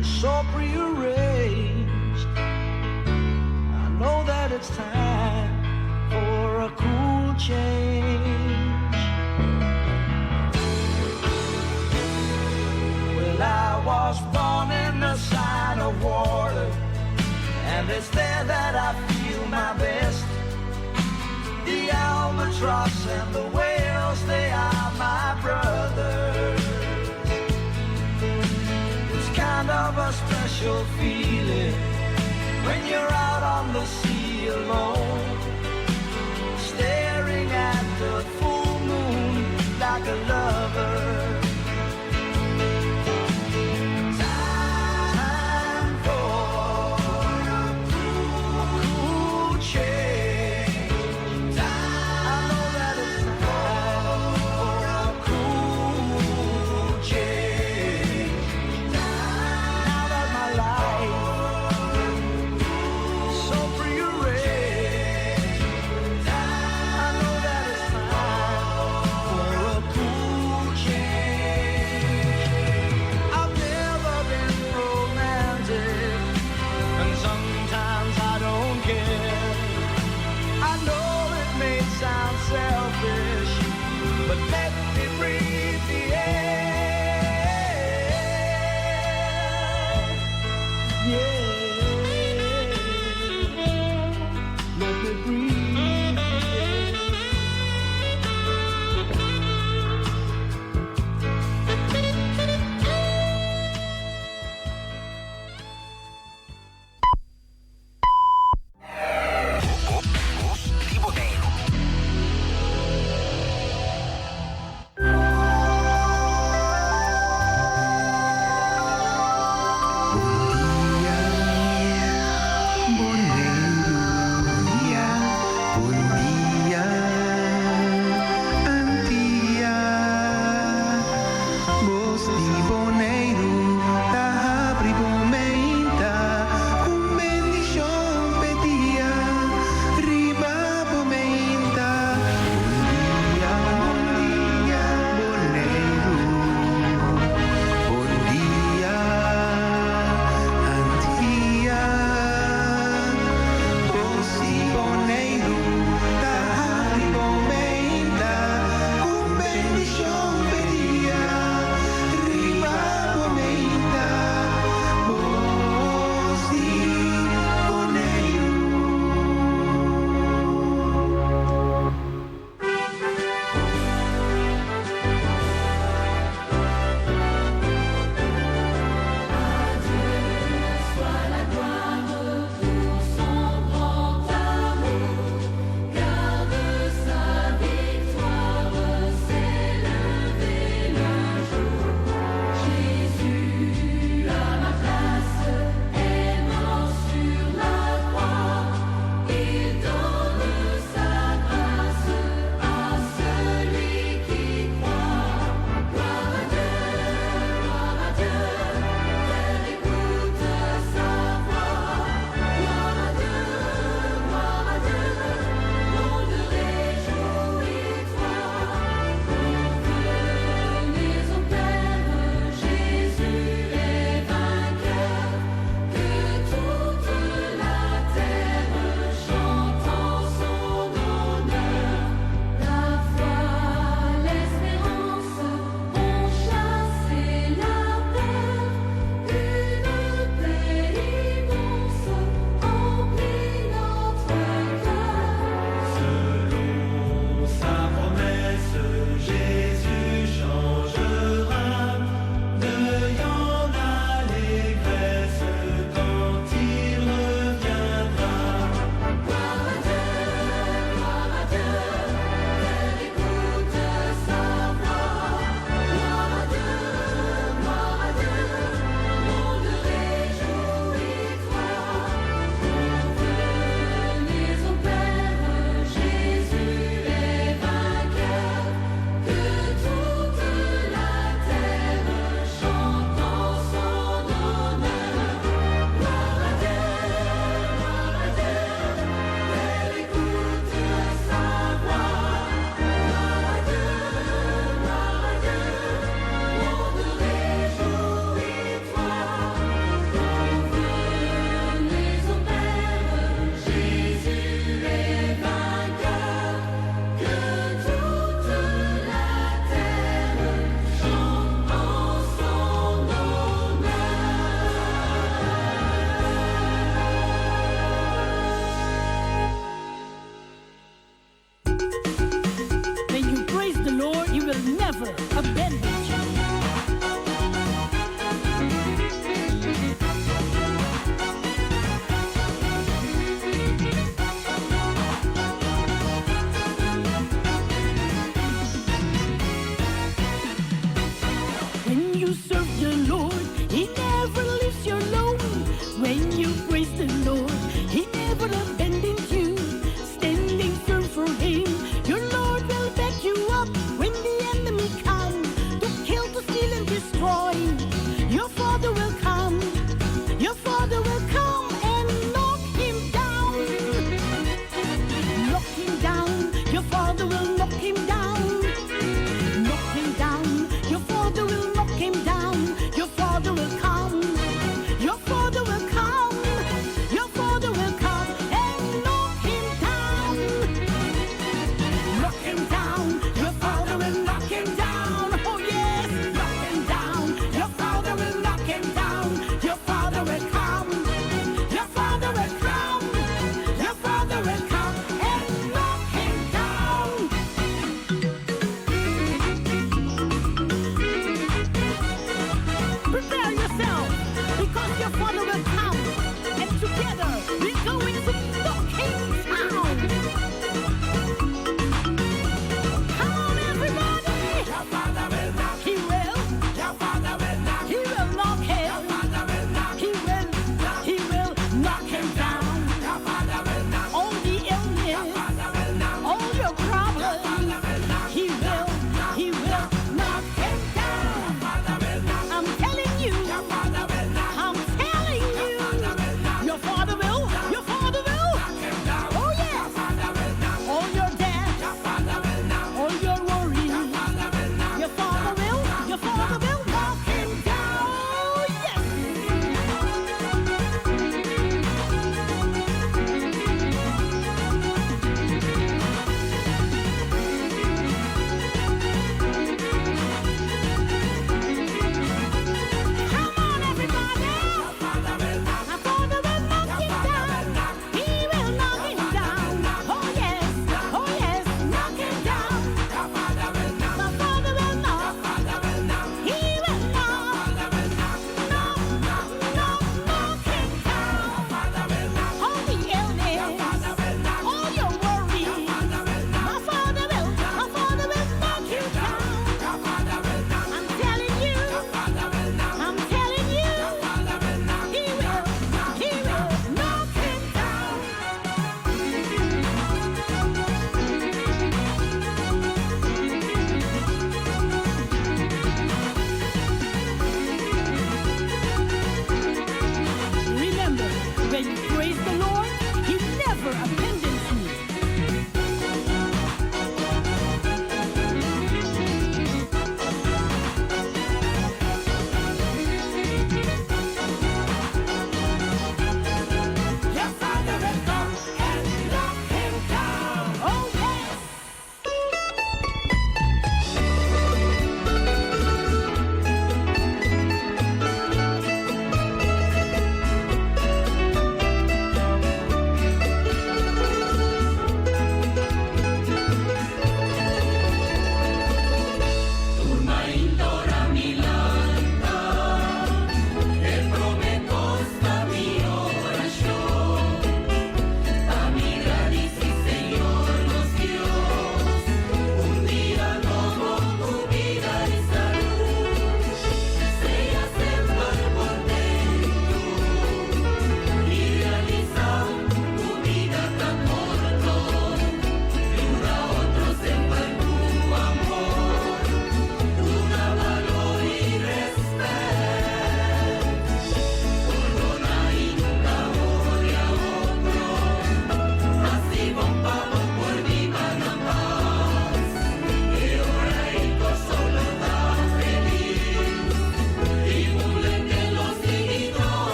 Speaker 19: is so prearranged, I know that it's time for a cool change. Well, I was born in the sign of water, and it's there that I feel my best. The albatross and the whales, they are my brothers. It's kind of a special feeling when you're out on the sea alone, staring at the full moon like a lover. Time for a cool change. I know that it's time for a cool change. Now that my life is so prearranged,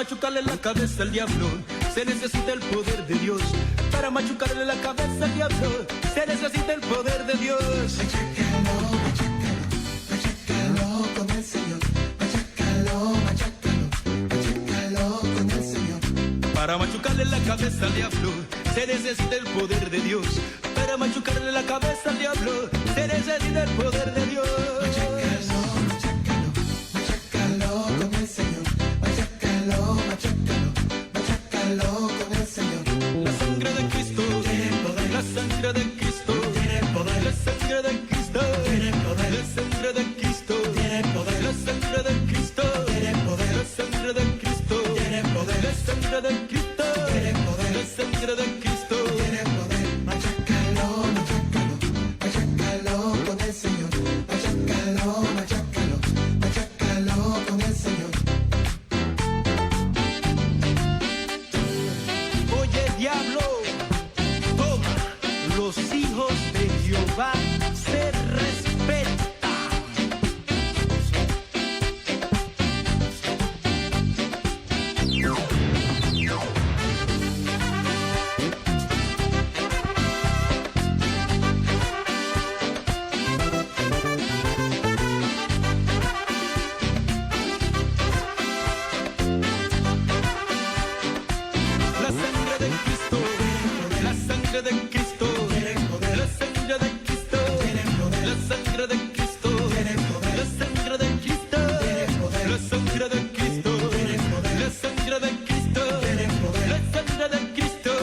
Speaker 18: machucarle la cabeza al diablo se necesita el poder de Dios. Para machucarle la cabeza al diablo se necesita el poder de Dios.
Speaker 19: Machácalo con el Señor. Machácalo con el Señor.
Speaker 18: Para machucarle la cabeza al diablo se necesita el poder de Dios. Para machucarle la cabeza al diablo se necesita el poder de Dios.
Speaker 19: Machácalo con el Señor. Machácalo con el Señor.
Speaker 18: La sangre de Cristo tiene poder. La sangre de Cristo tiene poder. La sangre de Cristo tiene poder. La sangre de Cristo tiene poder. La sangre de Cristo tiene poder. La sangre de Cristo tiene poder. La sangre de Cristo tiene poder. La sangre de Cristo tiene poder.
Speaker 19: Machácalo con el Señor. Machácalo con el Señor.
Speaker 18: Oye, diablo, toma, los hijos de Jehová se respetan. La sangre de Cristo, la sangre de Cristo, la sangre de Cristo, la sangre de Cristo, la sangre de Cristo, la sangre de Cristo, la sangre de Cristo, la sangre de Cristo,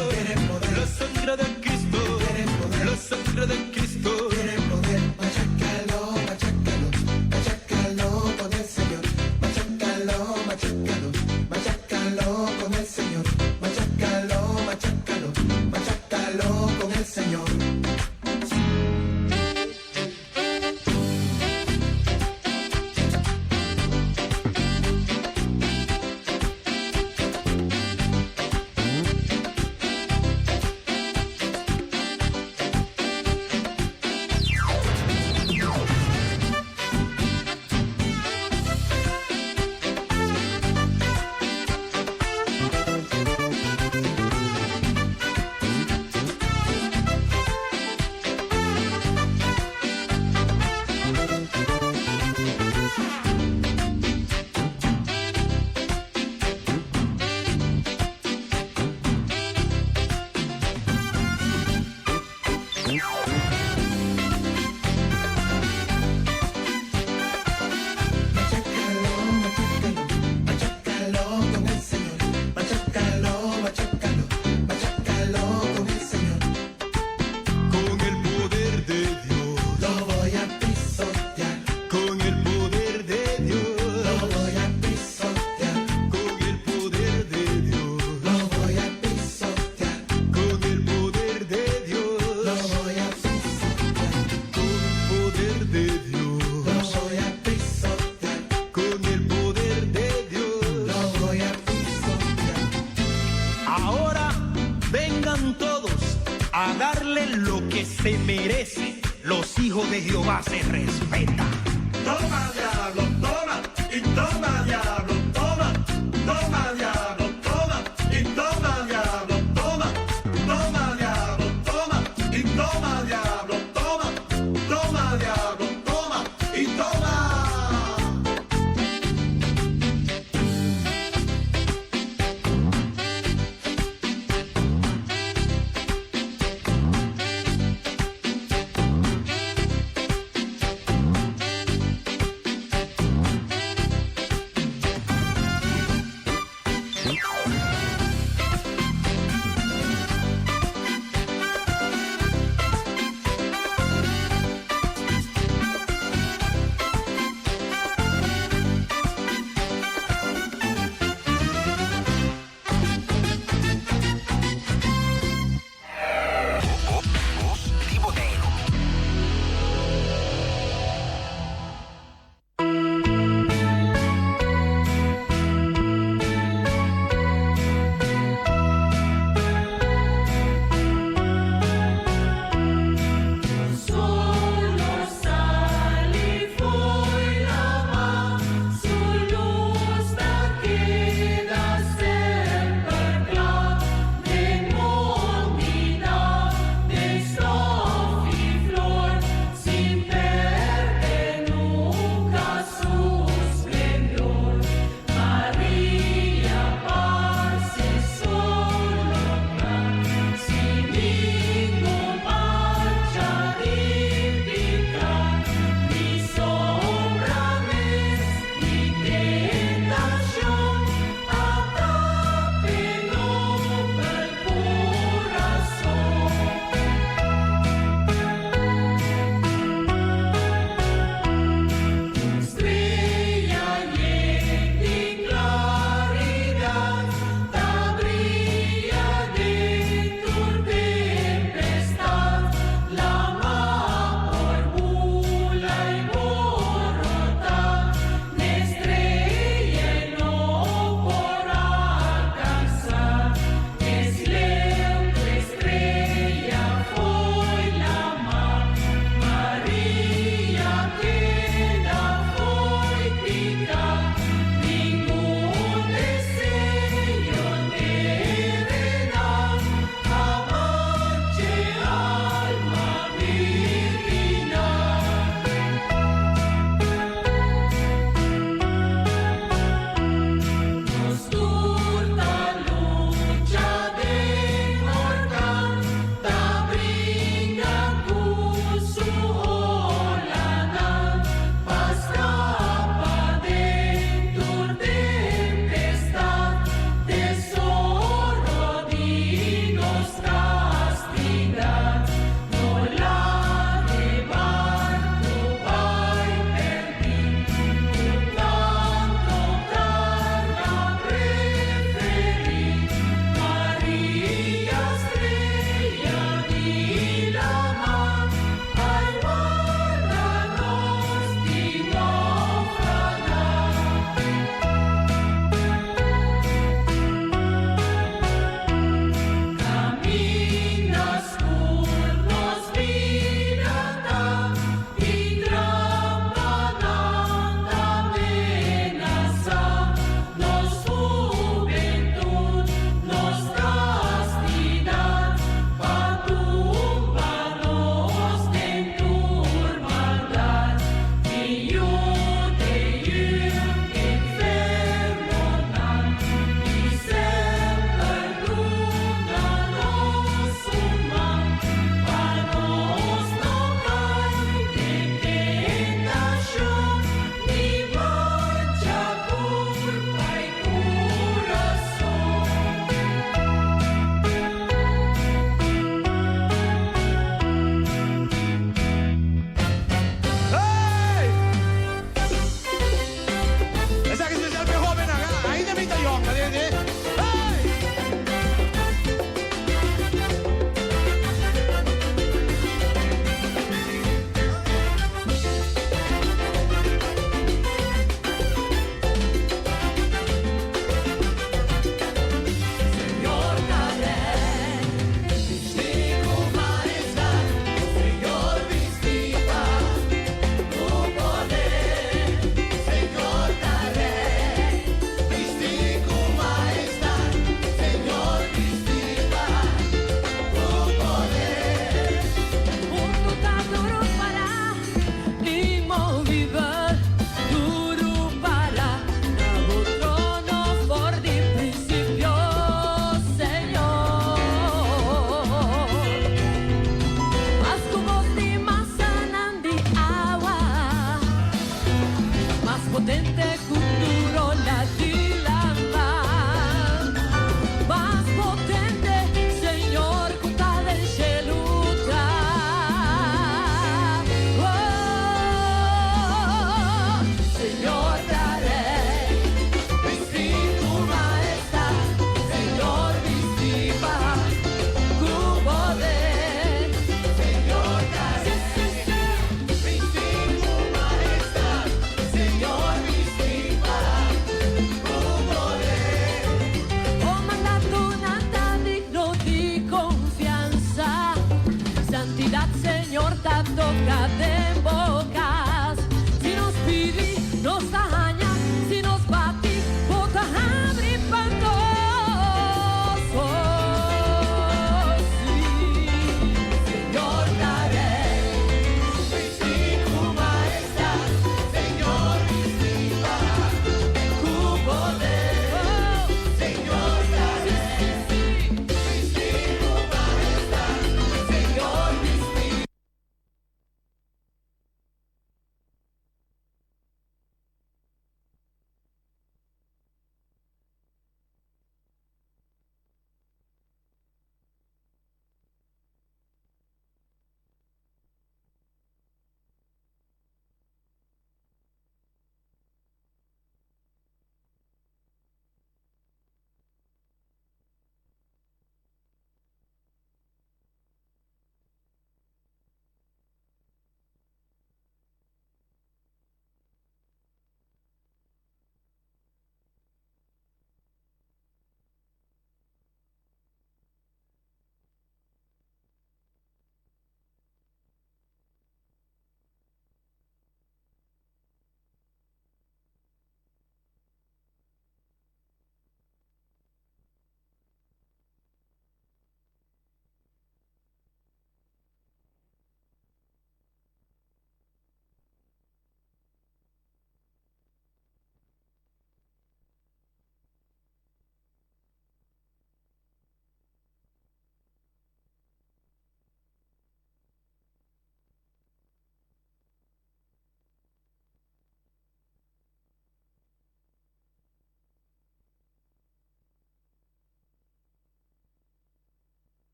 Speaker 18: la sangre de Cristo, la sangre de Cristo.
Speaker 19: Machácalo con el Señor. Machácalo con el Señor. Machácalo con el Señor.
Speaker 18: a darle lo que se merece. Los hijos de Jehová se respetan.
Speaker 22: Toma, diablo, toma, y toma, diablo, toma, toma, diablo, toma, y toma, diablo, toma, toma, diablo, toma, y toma, diablo, toma, toma, diablo, toma, y toma.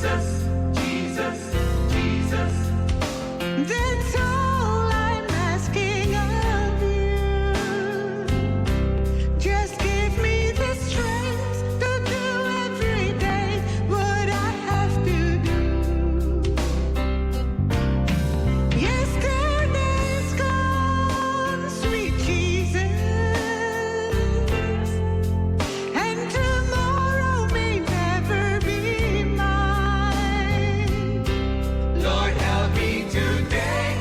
Speaker 21: Jesus, Jesus, Jesus.
Speaker 15: That's all I'm asking of you. Just give me the strength to do every day what I have to do. Yesterday's gone, sweet Jesus, and tomorrow may never be mine.
Speaker 21: Lord, help me today.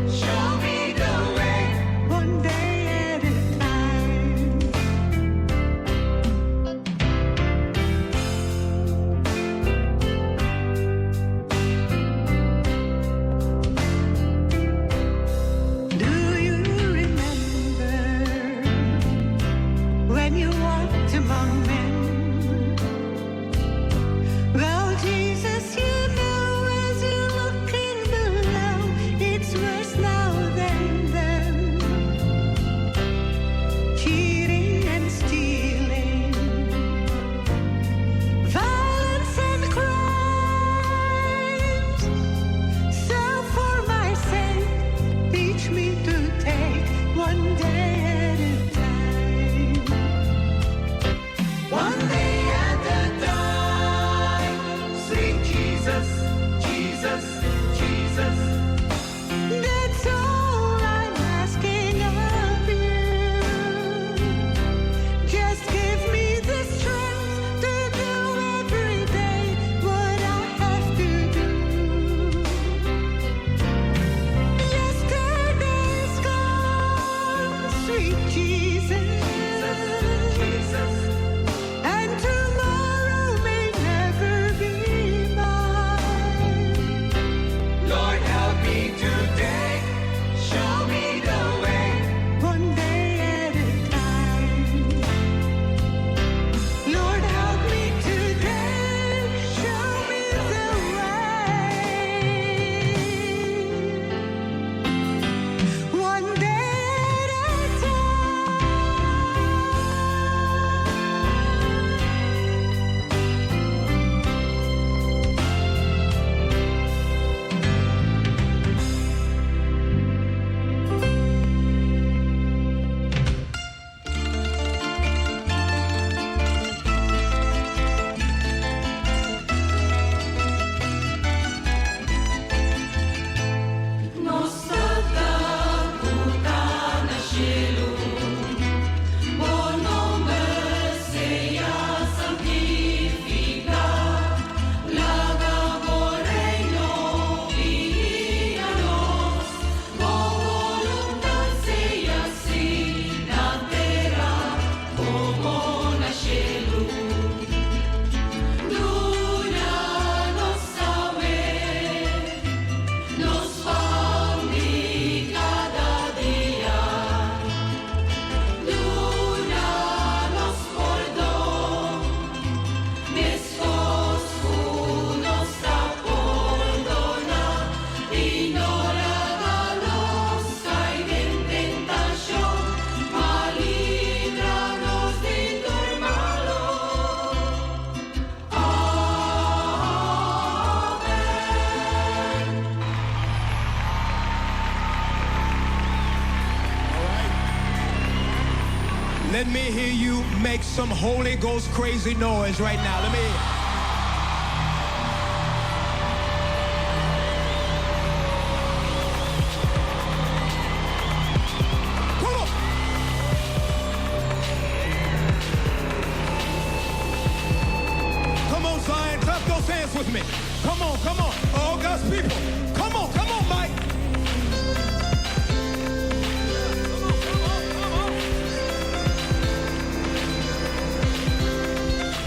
Speaker 21: Show me the way.
Speaker 15: One day at a time. Do you remember when you walked among men? Well, Jesus, you know as you're looking below, it's worse now than then. Cheating and stealing, violence and crimes. So for my sake, teach me to take one day at a time.
Speaker 21: One day at a time. Sweet Jesus, Jesus, Jesus.
Speaker 15: That's all I'm asking of you. Just give me the strength to do every day what I have to do. Yesterday's gone, sweet Jesus,
Speaker 21: Jesus.
Speaker 15: and tomorrow may never be mine.
Speaker 21: Lord, help me today. Show me the way.
Speaker 15: One day at a time. Lord, help me today. Show me the way. One day at a
Speaker 21: Nossa takutan na shilu. Mon nombre sea santificado. Lagamo reino vivianos. O voluntad sea así na terra como na shilu. Luna nos saber. Nos pandi cada día. Luna nos perdón. Mescos nos perdona. Y no regalos caen en tentación. Malíbranos de todo malo. Amén.
Speaker 8: Let me hear you make some Holy Ghost crazy noise right now. Let me hear. Come on. Come on, Zion. Clap those hands with me. Come on, come on. All God's people. Come on, Mike.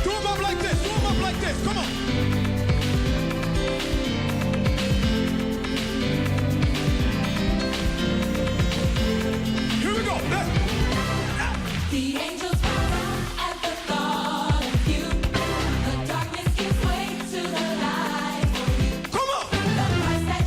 Speaker 8: Do 'em up like this. Do 'em up like this. Come on. Here we go.
Speaker 21: The angels bow down at the thought of you. The darkness gives way to the light for you.
Speaker 8: Come on.
Speaker 21: The price that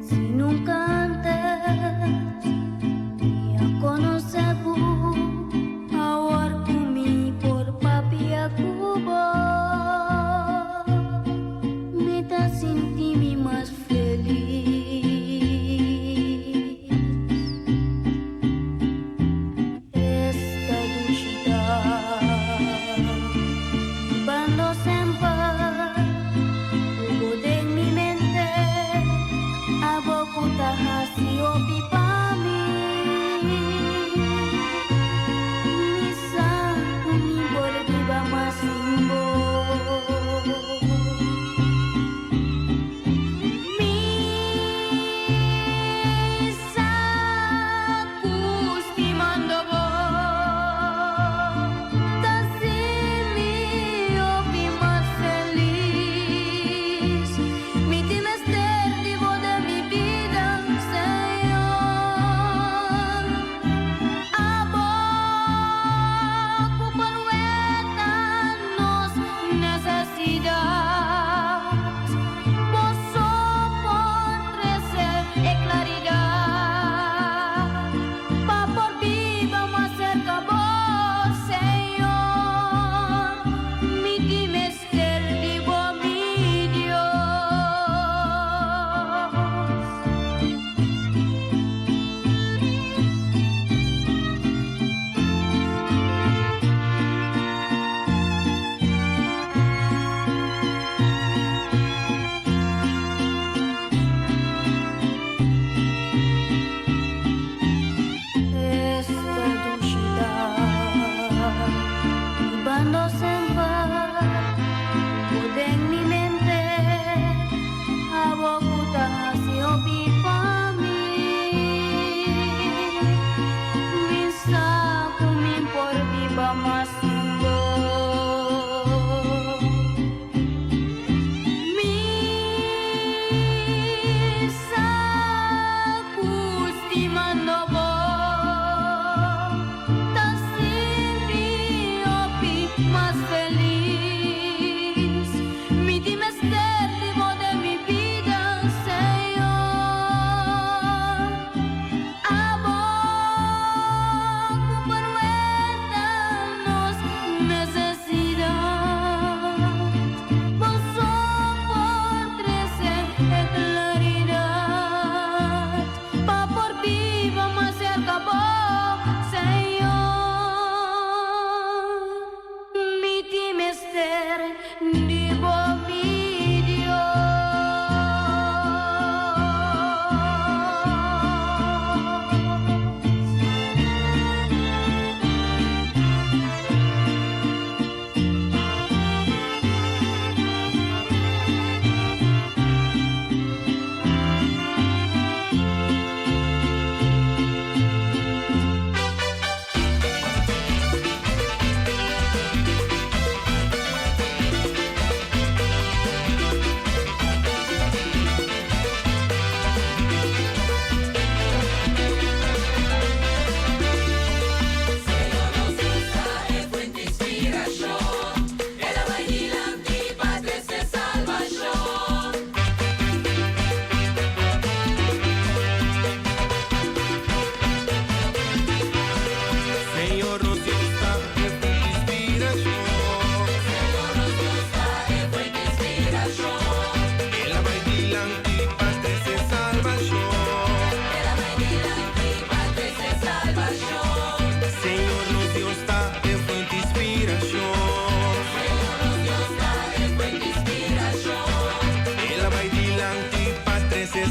Speaker 13: Si nunca antes ia conocer awar kumi por papi aku me tá sentindo mais feliz. Esta dulcidade quando sempre hubo de mi mente.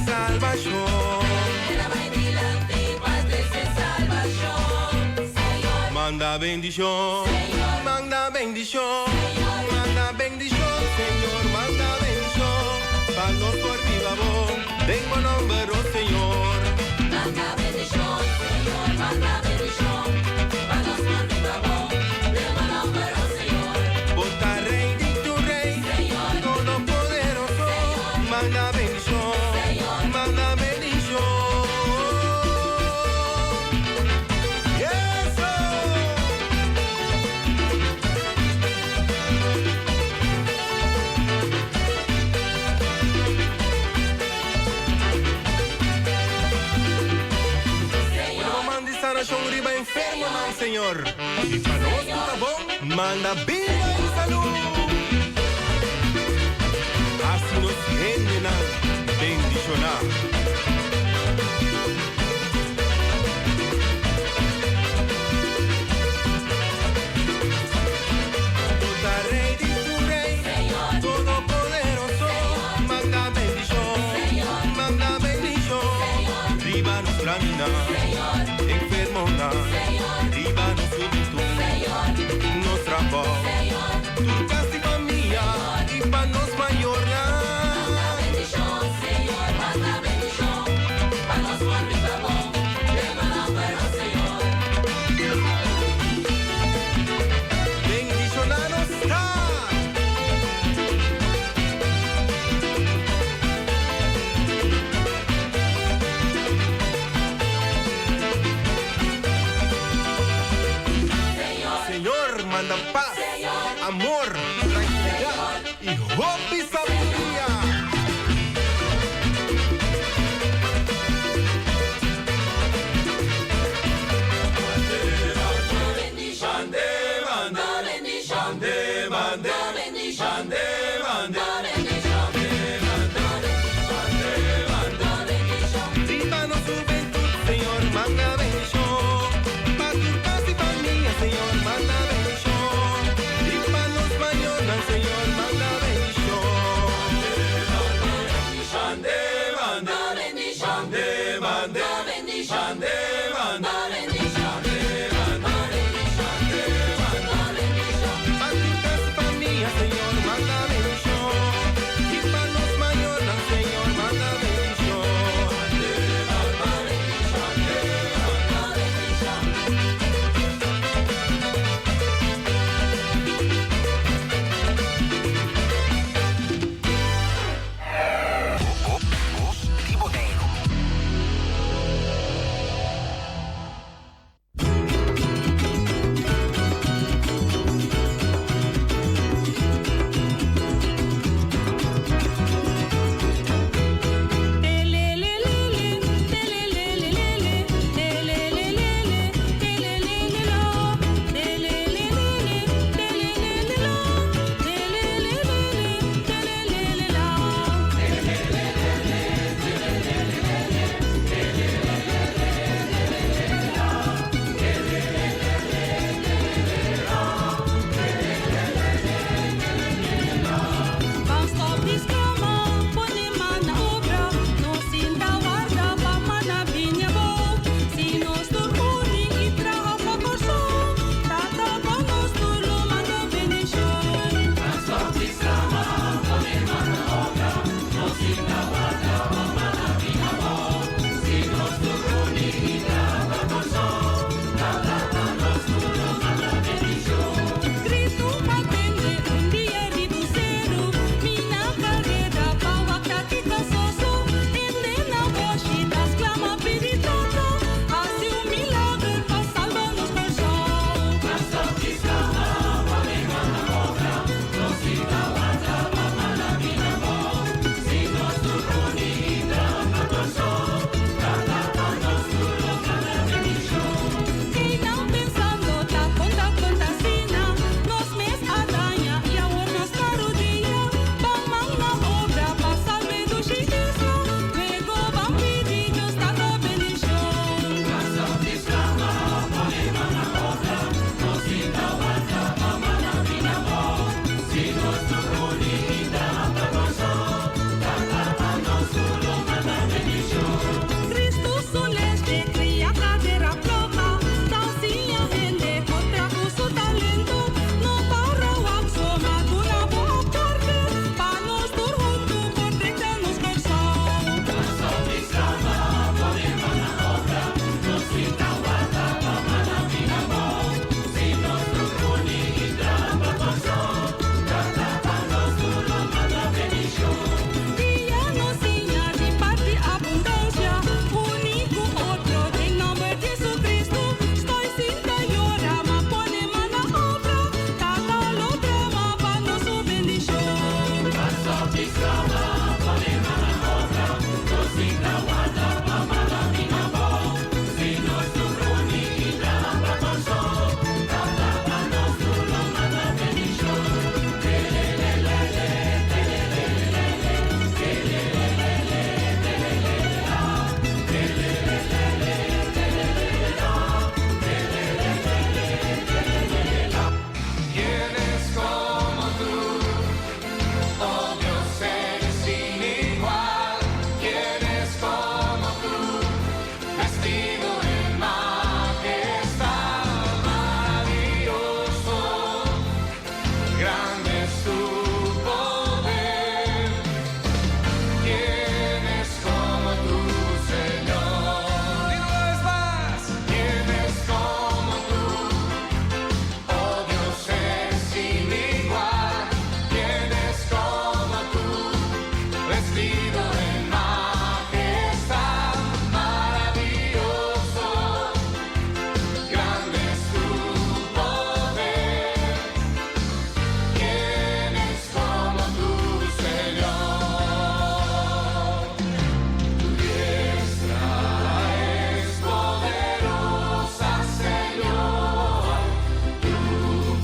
Speaker 1: salvación. Manda bendición, manda bendición, manda bendición, Señor, manda bendición. Panos por viva voz, tengo nombre, Señor.
Speaker 21: Manda bendición, Señor, manda bendición. Panos por viva voz, tengo nombre, Señor.
Speaker 1: Bota rey de tu rey,
Speaker 21: Señor,
Speaker 1: todopoderoso,
Speaker 21: Señor,
Speaker 1: manda bendición,
Speaker 21: Señor,
Speaker 1: manda bendición. Riba enfermo, man, Señor. Y para nosotros, manda vida y salud. Así nos viene bendicionar. Puta rey de tu rey,
Speaker 21: Señor,
Speaker 1: todopoderoso,
Speaker 21: Señor,
Speaker 1: manda bendición,
Speaker 21: Señor,
Speaker 1: manda bendición.
Speaker 21: Señor,
Speaker 1: Riba nos tramina,
Speaker 21: Señor,
Speaker 1: enfermona,
Speaker 21: Señor,
Speaker 1: riba nos subito,
Speaker 21: Señor,
Speaker 1: nos trabó.
Speaker 21: Señor,
Speaker 1: Tu
Speaker 21: vestido en majestad, maravilloso, grande es tu poder. ¿Quién es como tú, Señor? Tu diestra es poderosa, Señor. Tu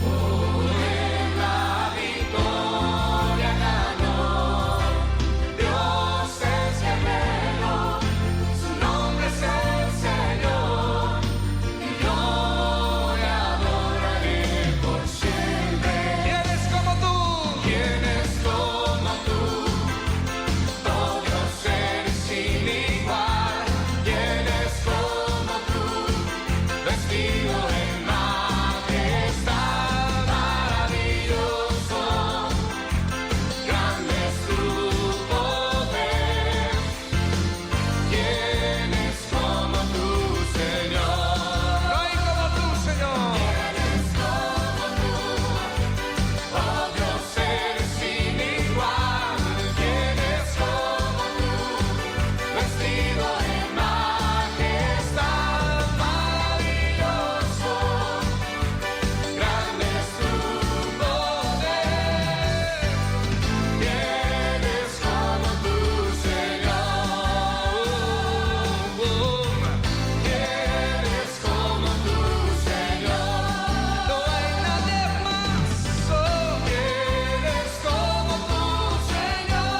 Speaker 21: poder la victoria ganó. Dios es guerrero, su nombre es el Señor, y yo le adoraré por siempre.
Speaker 4: ¿Quién es como tú?
Speaker 21: ¿Quién es como tú? Oh Dios, eres sin igual. ¿Quién es como tú? Vestido en majestad, maravilloso, grande es tu poder. ¿Quién es como tú, Señor?
Speaker 4: No hay como tú, Señor.
Speaker 21: ¿Quién es como tú? Oh Dios, eres sin igual. ¿Quién es como tú? Vestido en majestad, maravilloso, grande es tu poder. ¿Quién es como tú, Señor? ¿Quién es como tú, Señor?
Speaker 4: No hay nadie más.
Speaker 21: ¿Quién es como tú, Señor?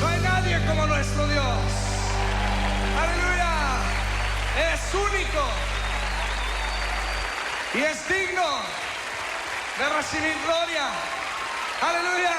Speaker 4: No hay nadie como nuestro Dios. Aleluya. Es único. Y es digno de recibir gloria. Aleluya.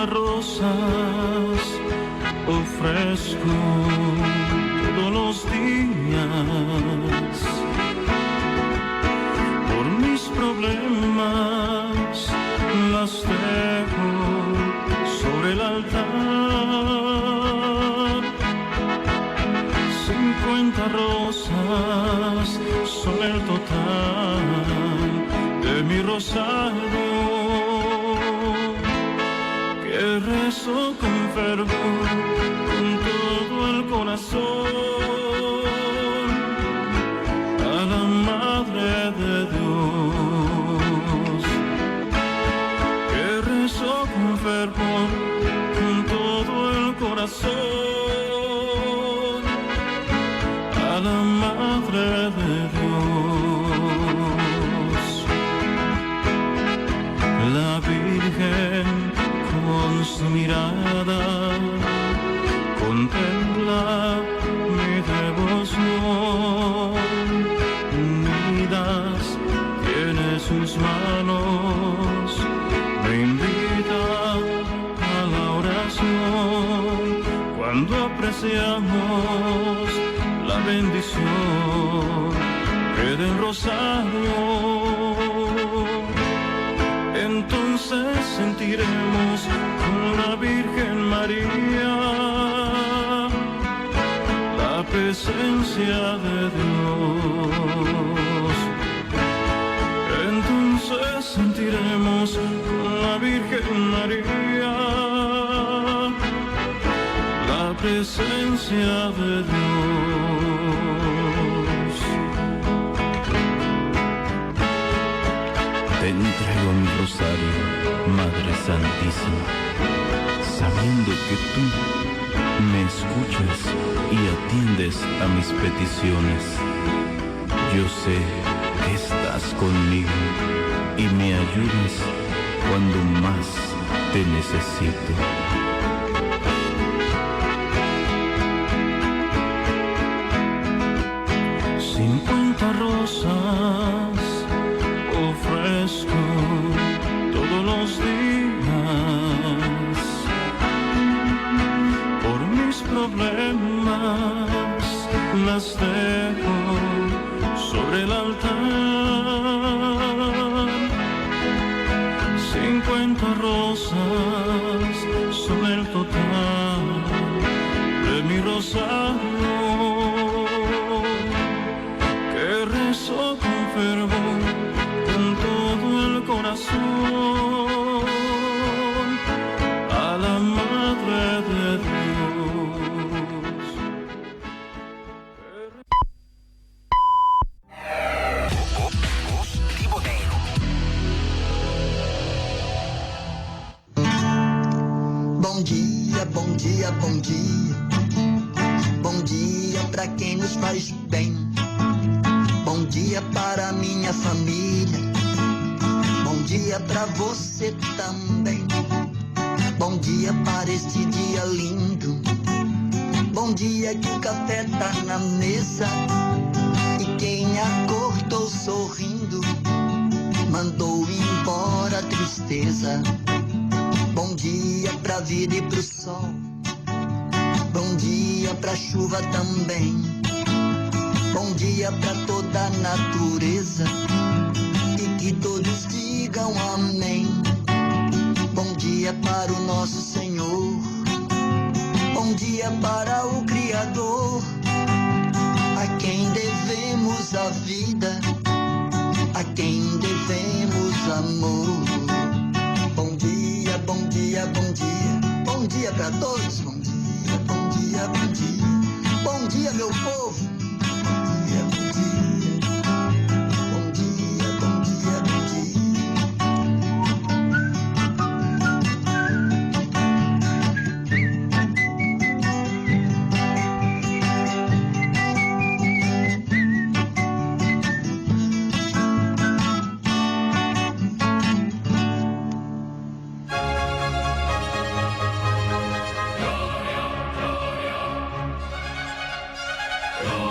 Speaker 5: Rosas ofrezco todos los días por mis problemas, las dejo sobre el altar. 50 rosas son el total de mi rosario, que rezo con fervor, con todo el corazón, a la Madre de Dios. Que rezo con fervor, con todo el corazón, a la Madre de Dios. La Virgen con su mirada contempla mi devoción. Unidas tiene sus manos, me invita a la oración. Cuando apreciamos la bendición que del rosario, entonces sentiremos con la Virgen María la presencia de Dios. Entonces sentiremos con la Virgen María la presencia de Dios.
Speaker 16: Te entrego mi rosario, Madre Santísima, sabiendo que tú me escuchas y atiendes a mis peticiones. Yo sé que estás conmigo y me ayudas cuando más te necesito. 50 rosas ofrezco todos los días
Speaker 5: las dejo sobre el altar. 50 rosas son el total de mi rosario, que rezo con fervor, con todo el corazón, a la Madre de Dios.
Speaker 7: Bom dia, bom dia, bom dia. Bom dia pra quem nos faz bem. Bom dia para minha família. Bom dia pra você também. Bom dia para este dia lindo. Bom dia que o café tá na mesa. E quem acordou sorrindo mandou embora a tristeza. Bom dia pra vida e pro sol. Bom dia pra chuva também. Bom dia pra toda a natureza. E que todos digam amém. Bom dia para o nosso Senhor. Bom dia para o Criador, a quem devemos a vida, a quem devemos amor. Bom dia, bom dia, bom dia. Bom dia pra todos. Bom dia, bom dia, bom dia. Bom dia, meu povo. Bom dia, bom dia. Bom dia, bom dia, bom dia.
Speaker 21: Gloria,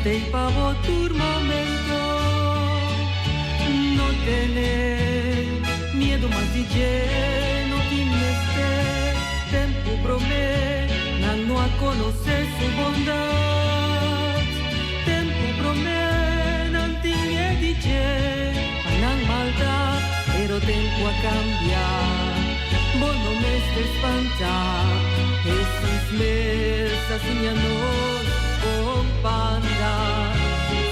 Speaker 6: stay pavo tur momento. No tener miedo más di no timeste. Tempo promé, no a conocer su bondad. Tempo promé, no tiene dice, no maldad, pero tempo a cambiar. Vos no me espantar, Jesús me asesinanos con panda.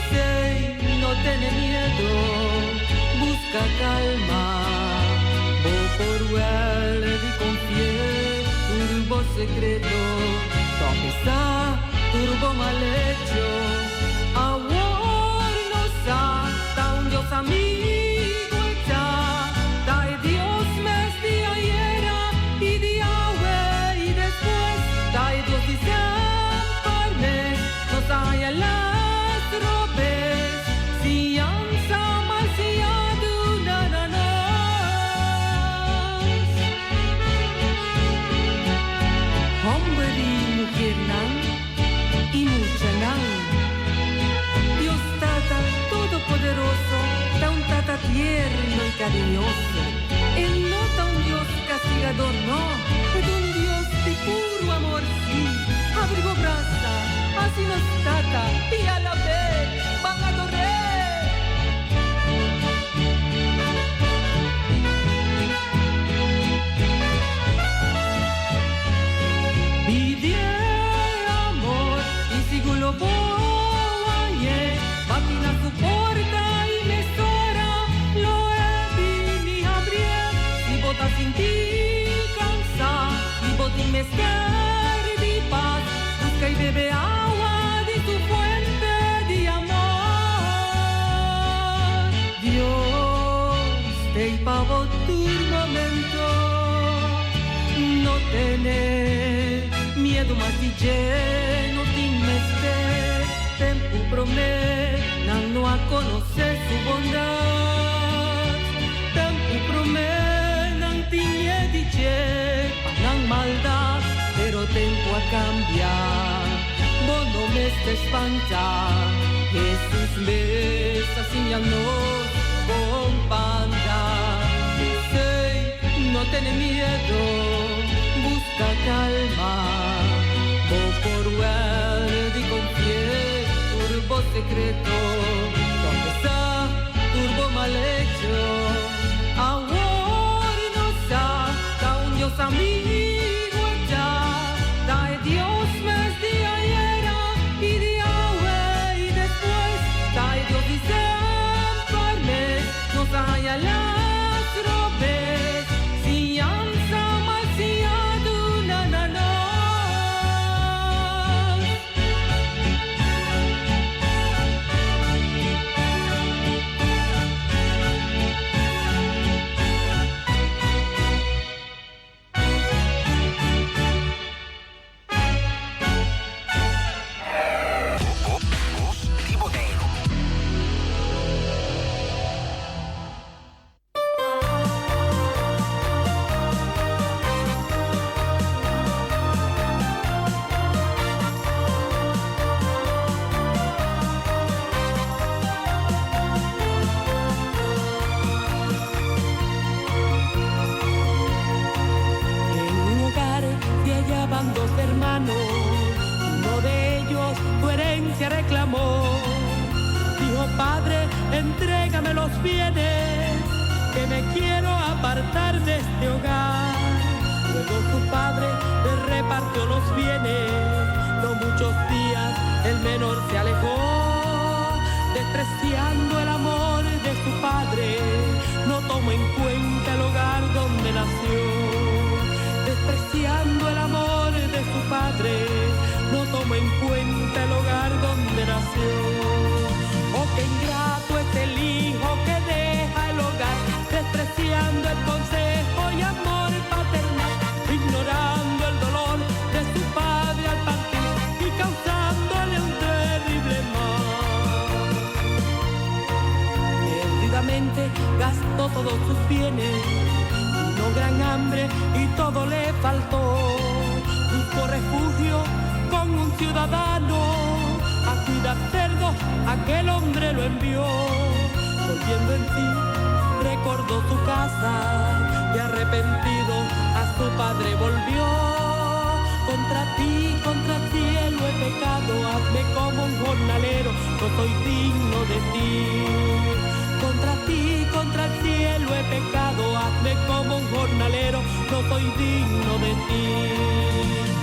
Speaker 6: Sei, no tiene miedo, busca calma. Vos por él di confié, turbo secreto, donde está, turbo mal hecho. Ahora no está un Dios amigo está, da Dios me día y era y día y después, da Dios dice parme, no sai las robes, si ansa mal si aduna na na. Hombre y mujer nan y mucha nan. Dios Tata todopoderoso, da un Tata tierno y cariñoso. Él no da un Dios castigador, no, es un Dios de puro amor, sí. Abrigo brasa, así nos Tata y a la vez van a correr. Pide amor y sigo lo voy, patina su puerta y me sora, lo he vini abrir, si bota sin ti cansa, y boti me estar de paz, busca y bebe agua de tu fuente de amor. Dios, te pavo tu momento, no tener miedo más di no timeste, tempo promé, no a conocer su bondad. Tempo promé, no tiene dice, no maldad, pero tempo a cambiar. Vos no me estés espantar, Jesús me está enseñándonos con panda. Sei, no tiene miedo, busca calma. Vos por él di confié, turbo secreto, donde está, turbo mal hecho. Ahora no está un Dios amigo ya, da Dios me día y era, y día y después, da Dios dice parme, nos haya las robes, si ansa mal si aduna na na. Dos hermanos, uno de ellos tu herencia reclamó. Dijo, padre, entrégame los bienes, que me quiero apartar de este hogar. Luego su padre le repartió los bienes, no muchos días el menor se alejó, despreciando el amor de su padre, no tomó en cuenta el hogar donde nació. Despreciando el amor de su padre, no tomó en cuenta el hogar donde nació. Oh, qué ingrato es el hijo que deja el hogar, despreciando el consejo y amor paternal, ignorando el dolor de su padre al partir y causándole un terrible mal. Perdidamente gastó todos sus bienes, gran hambre y todo le faltó. Buscó refugio con un ciudadano a cuidar cerdos cielo aquel hombre lo envió. Volviendo en sí, recordó su casa y arrepentido a su padre volvió. Contra el cielo he pecado, hazme como un jornalero, no soy digno de ti. Contra el cielo he pecado, hazme como un jornalero, no soy digno de ti.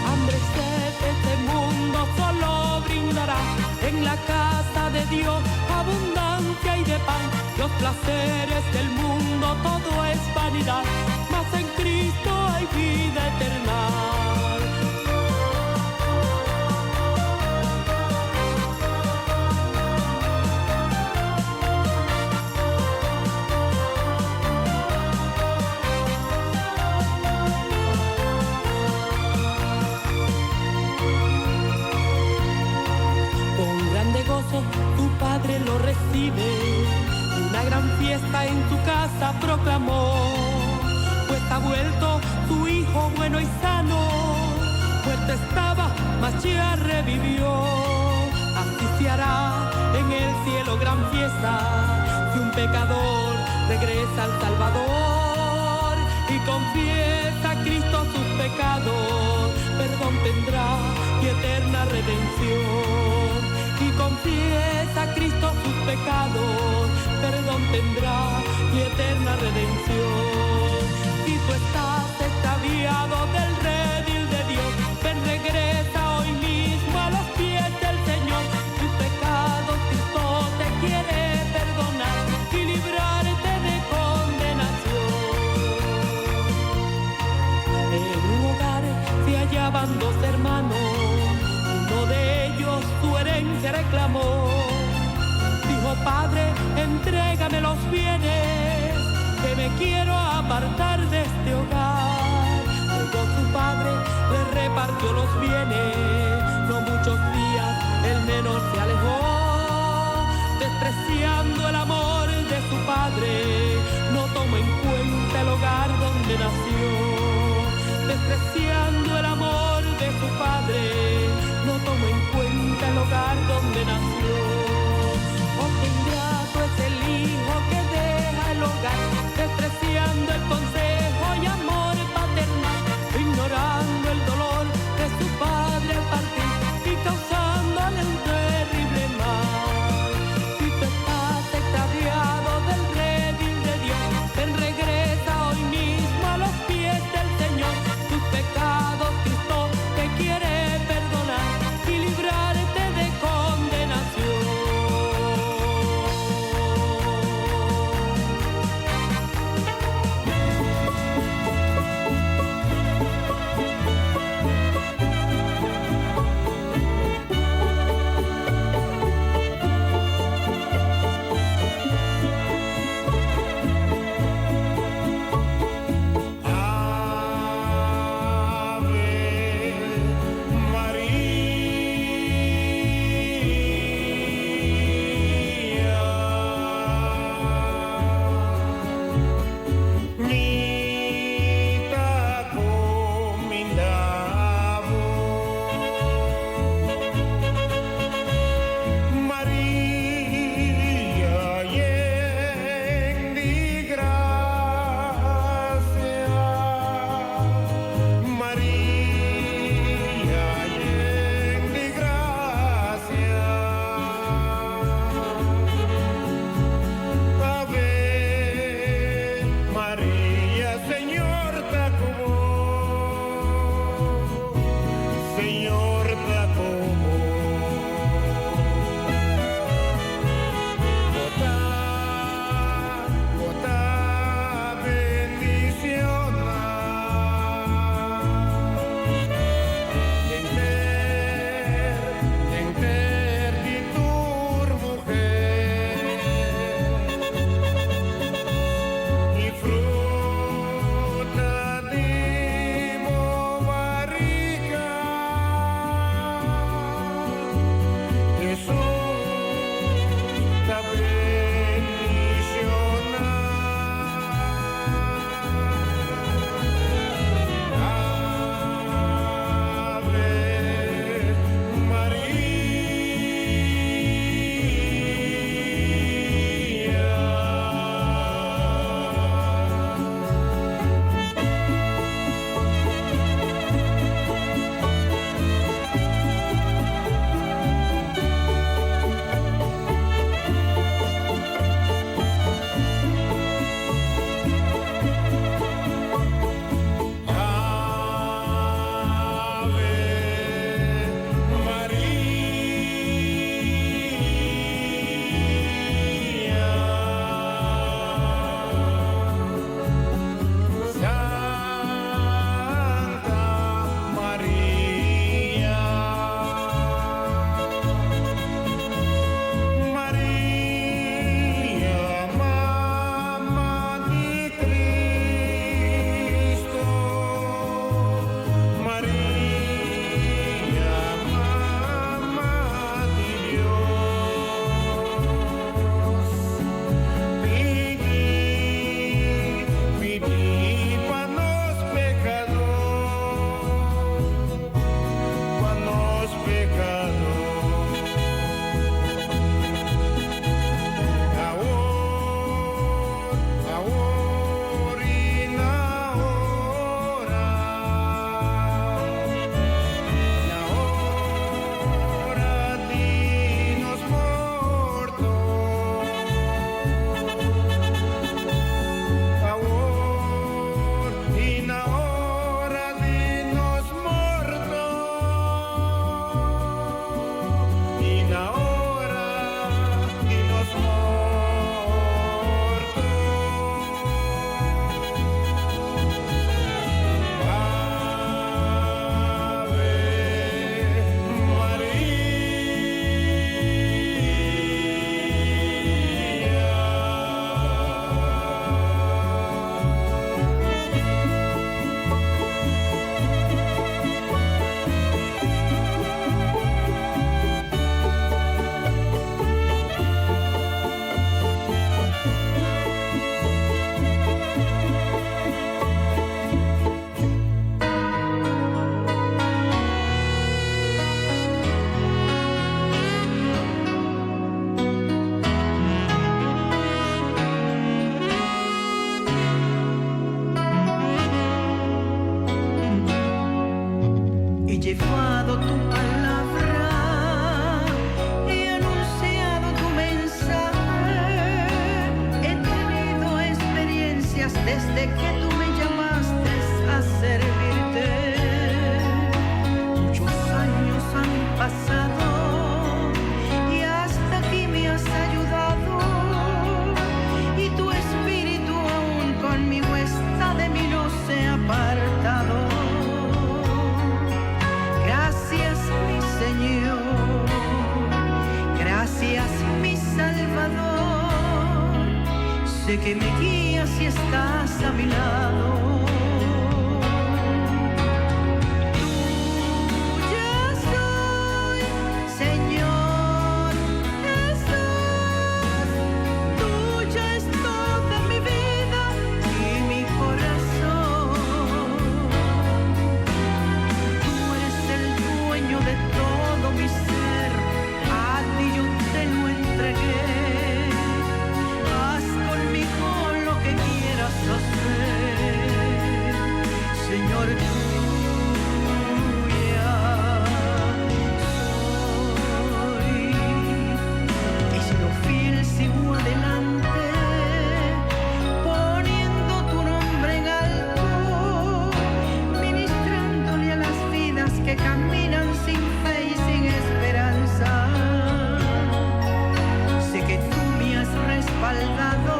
Speaker 6: Hambre y sed este mundo solo brindará, en la casa de Dios abundancia y de pan. Los placeres del mundo todo es vanidad, mas en Cristo hay vida eterna. Tu padre lo recibe, una gran fiesta en su casa proclamó, pues ha vuelto su hijo bueno y sano, muerto estaba, mas ya revivió. Así se hará en el cielo gran fiesta, si un pecador regresa al Salvador y confiesa a Cristo sus pecados, perdón tendrá y eterna redención. Y confiesa a Cristo sus pecados, perdón tendrá y eterna redención. Si tú estás extraviado del redil de Dios, ven regresa hoy mismo a los pies del Señor. Tus pecados Cristo te quiere perdonar y librarte de condenación. En un hogar se hallaban dos hermanos, uno de ellos su herencia reclamó. Dijo: Padre, entrégame los bienes, que me quiero apartar de este hogar. Luego su padre le repartió los bienes. No muchos días el menor se alejó, despreciando el amor de su padre, no tomó en cuenta el hogar donde nació. Despreciando el amor de su padre, no tomó en cuenta el hogar donde nació. Oh, qué ingrato es el hijo que deja el hogar, despreciando el consejo y amor paternal, ignorando el dolor de su padre al partir y causándole un terrible mal. Si tú estás extraviado del redil de Dios, ven regresa hoy mismo a los pies del Señor. Tus pecados Cristo te quiere perdonar y librarte de condenación.
Speaker 11: llevado tu palabra, he anunciado tu mensaje, he tenido experiencias desde que tú me llamaste a servirte. Muchos años han pasado y hasta aquí me has ayudado, y tu espíritu aún conmigo está, de mí no se ha apartado. Gracias mi Señor, gracias mi Salvador, sé que me guías y estás a mi lado. Señor, tuya soy. He sido fiel, sigo adelante, poniendo tu nombre en alto, ministrándole a las vidas que caminan sin fe y sin esperanza. Sé que tú me has respaldado,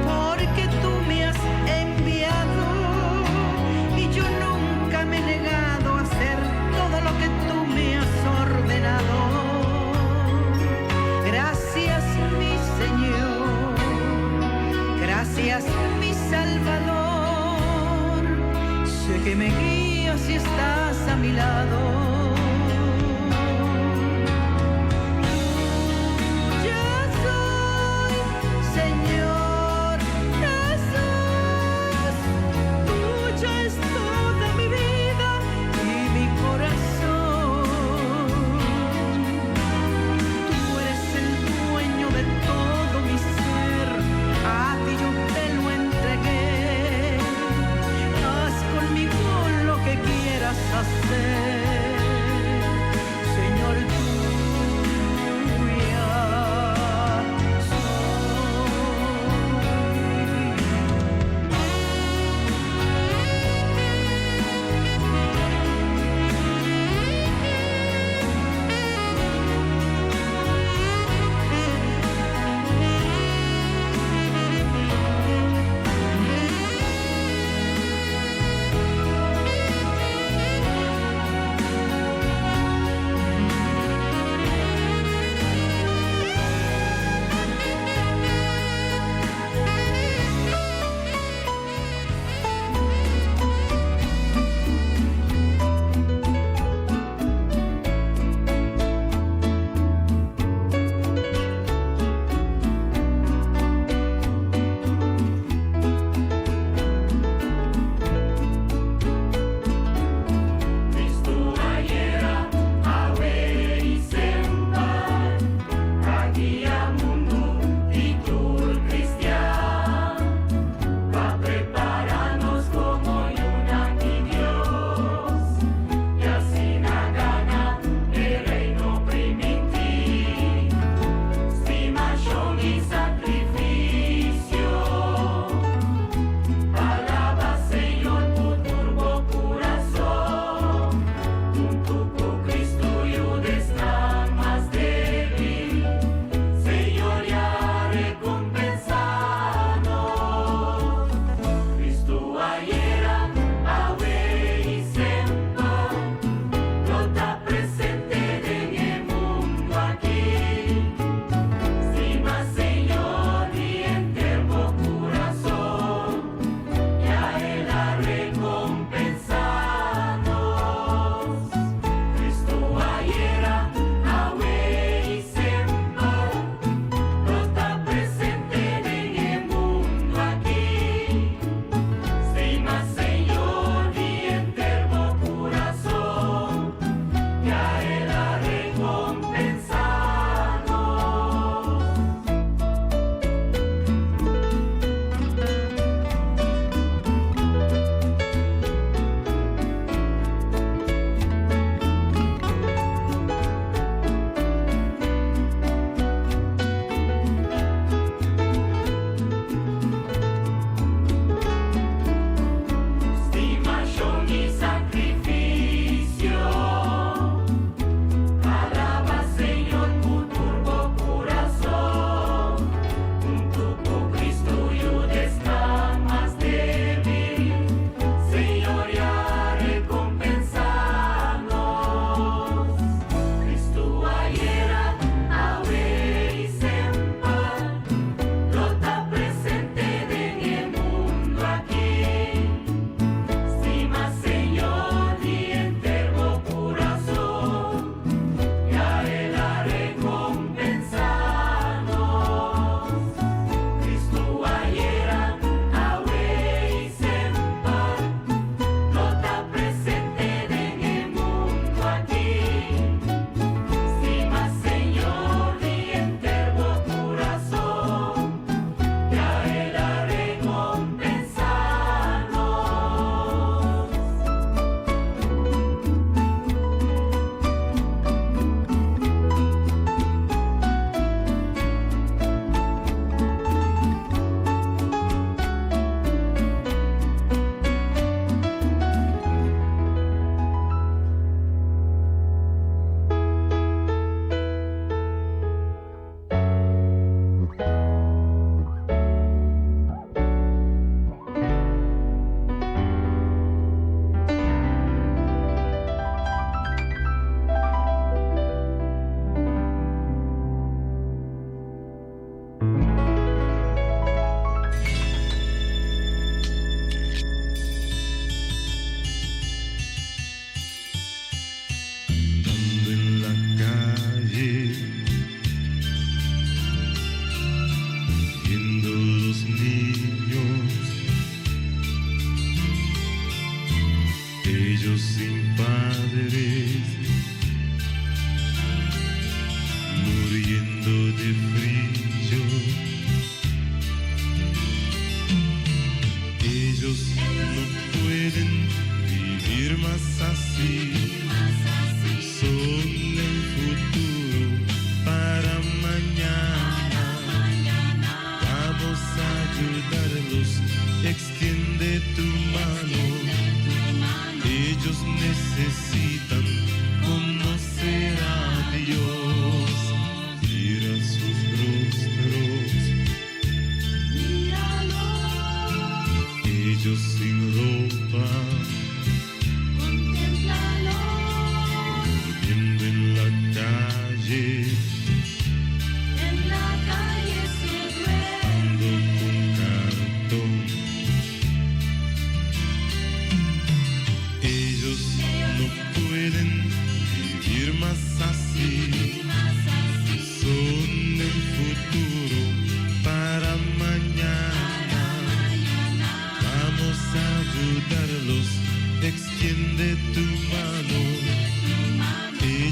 Speaker 11: porque tú me has enviado, y yo nunca me he negado a hacer todo lo que tú me has ordenado. Gracias mi Señor, gracias mi Salvador, sé que me guías y estás a mi lado. Hacer.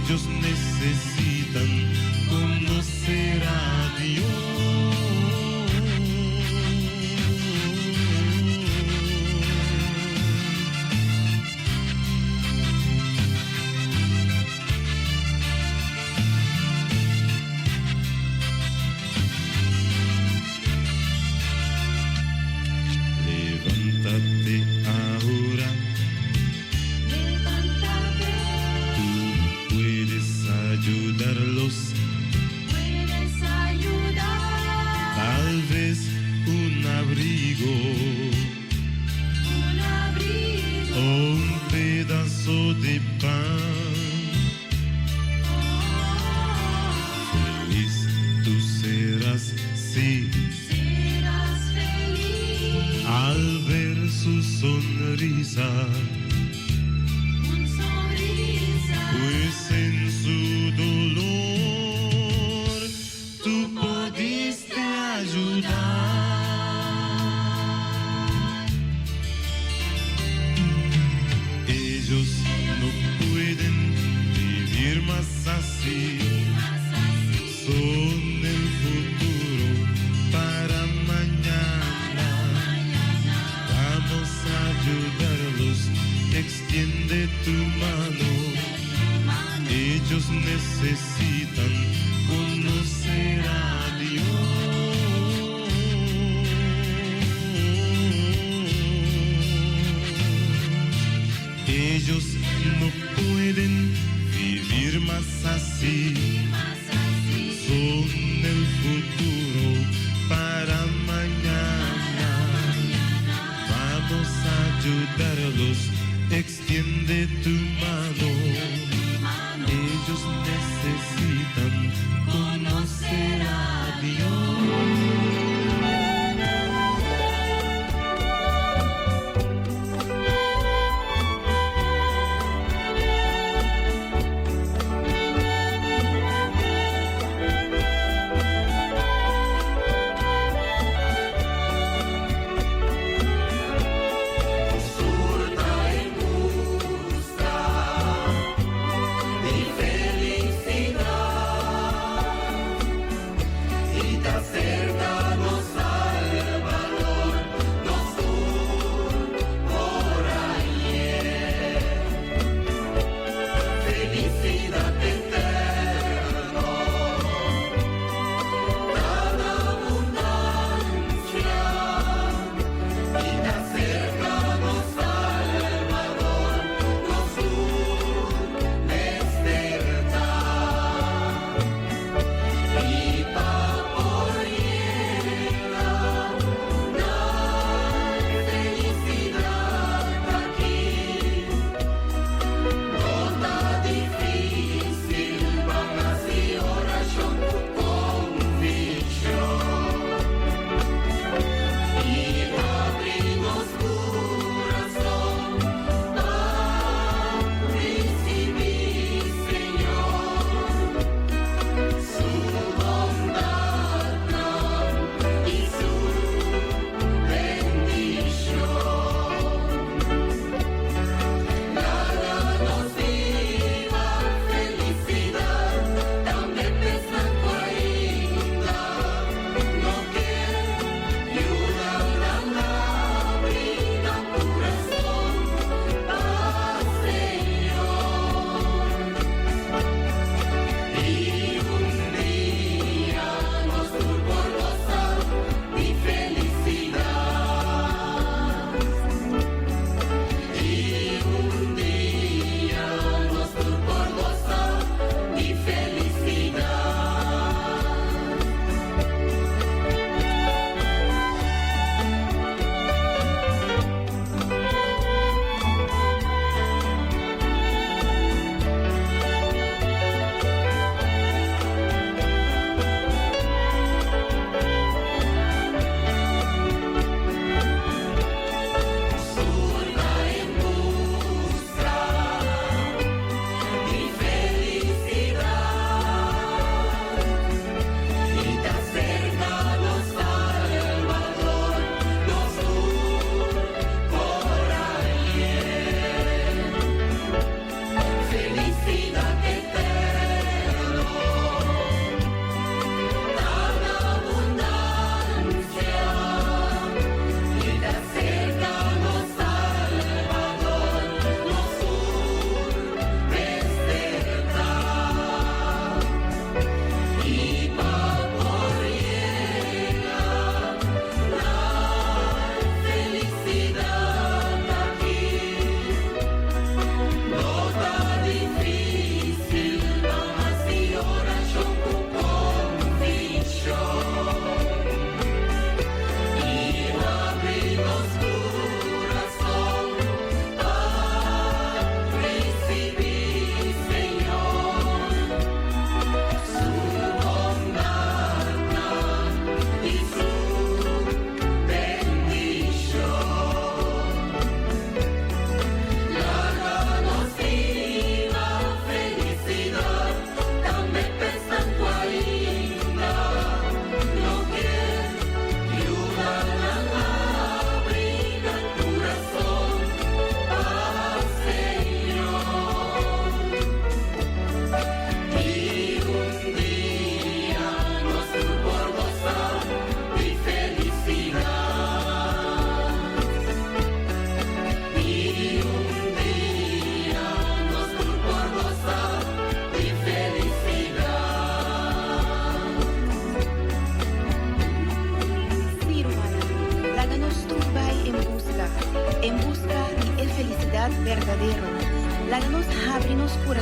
Speaker 9: Ellos necesitan conocer a Dios. Levántate ahora.
Speaker 15: Levántate.
Speaker 9: Tú puedes ayudarlos.
Speaker 15: Puedes ayudar.
Speaker 9: Tal vez un abrigo.
Speaker 15: Un abrigo.
Speaker 9: O un pedazo de pan. Feliz tú serás, sí.
Speaker 15: Serás feliz.
Speaker 9: Al ver su sonrisa, pues en su dolor tú pudiste ayudar. Ellos no pueden vivir más así. Son el futuro para mañana. Vamos a ayudarlos, extiende tu mano. Ellos necesitan conocer a Dios. Ellos no pueden vivir más así. Son el futuro para mañana. Vamos a ayudarlos, extiende tu mano. Ellos necesitan conocer a Dios.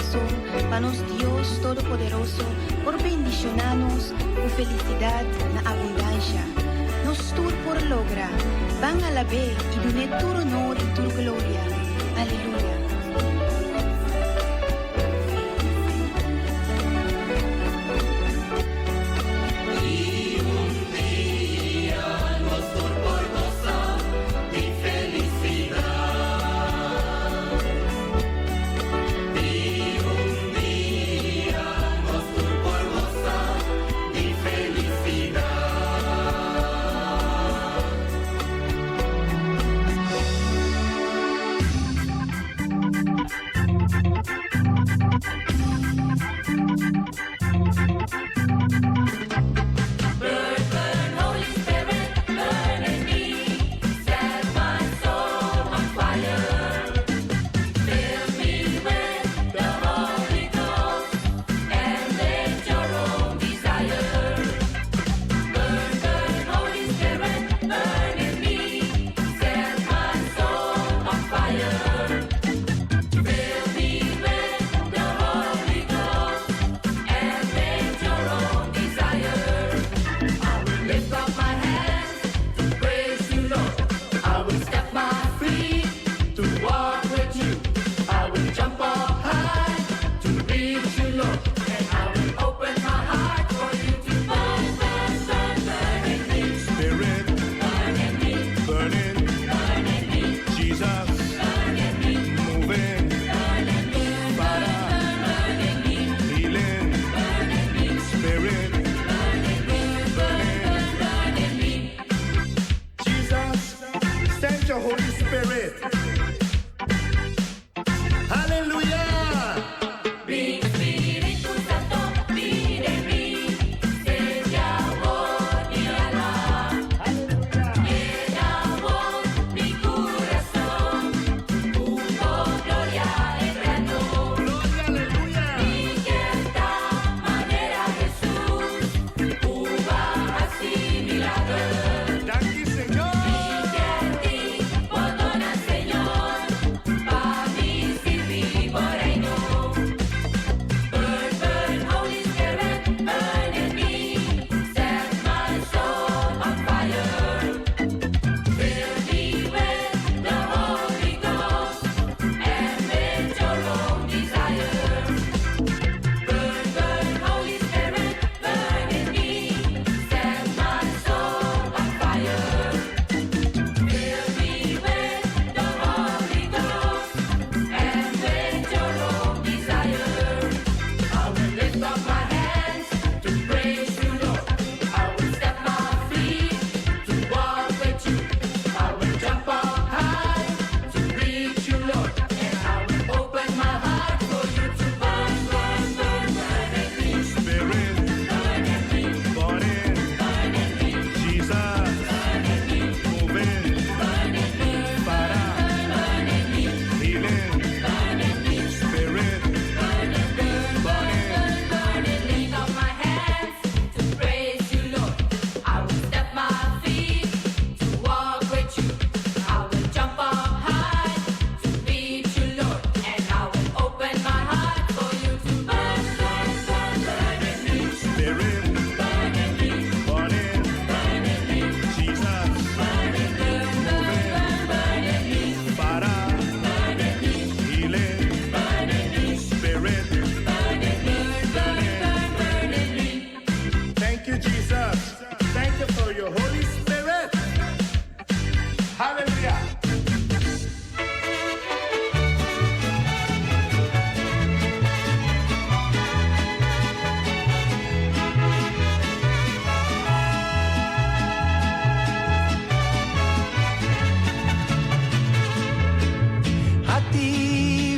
Speaker 11: corazón, panos Dios Todopoderoso, por bendicionarnos, por felicidad na abundancia. Nos tur por logra, van a la vez y dune tu honor y tu gloria. Aleluya.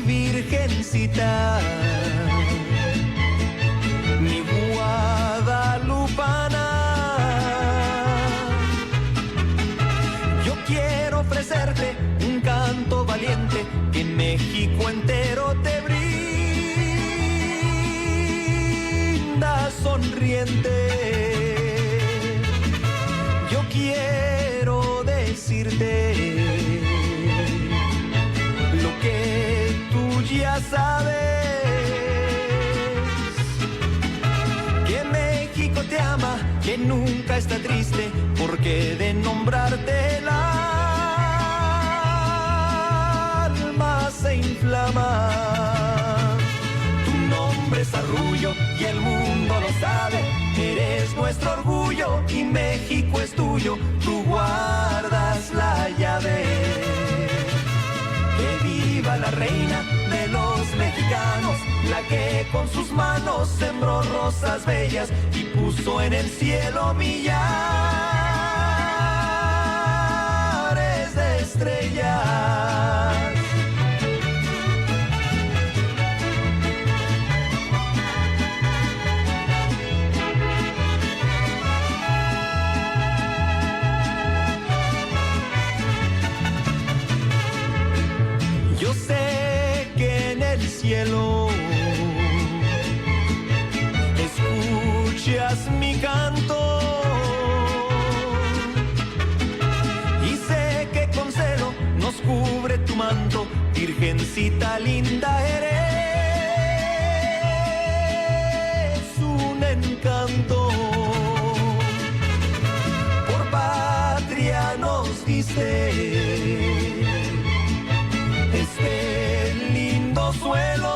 Speaker 14: Virgencita, mi guadalupana, yo quiero ofrecerte un canto valiente que México entero te brinda sonriente. Yo quiero decirte lo que tú ya sabes. que nunca está triste, porque de nombrarte el alma se inflama. Tu nombre es Arrullo y el mundo lo sabe, eres nuestro orgullo y México es tuyo, tú guardas la llave. Que viva la reina de los mexicanos, la que con sus manos sembró rosas bellas y puso en el cielo millares de estrellas. Yo sé que en el cielo escuchas mi canto y sé que con celo nos cubre tu manto, virgencita linda eres un encanto. Por patria nos diste este lindo suelo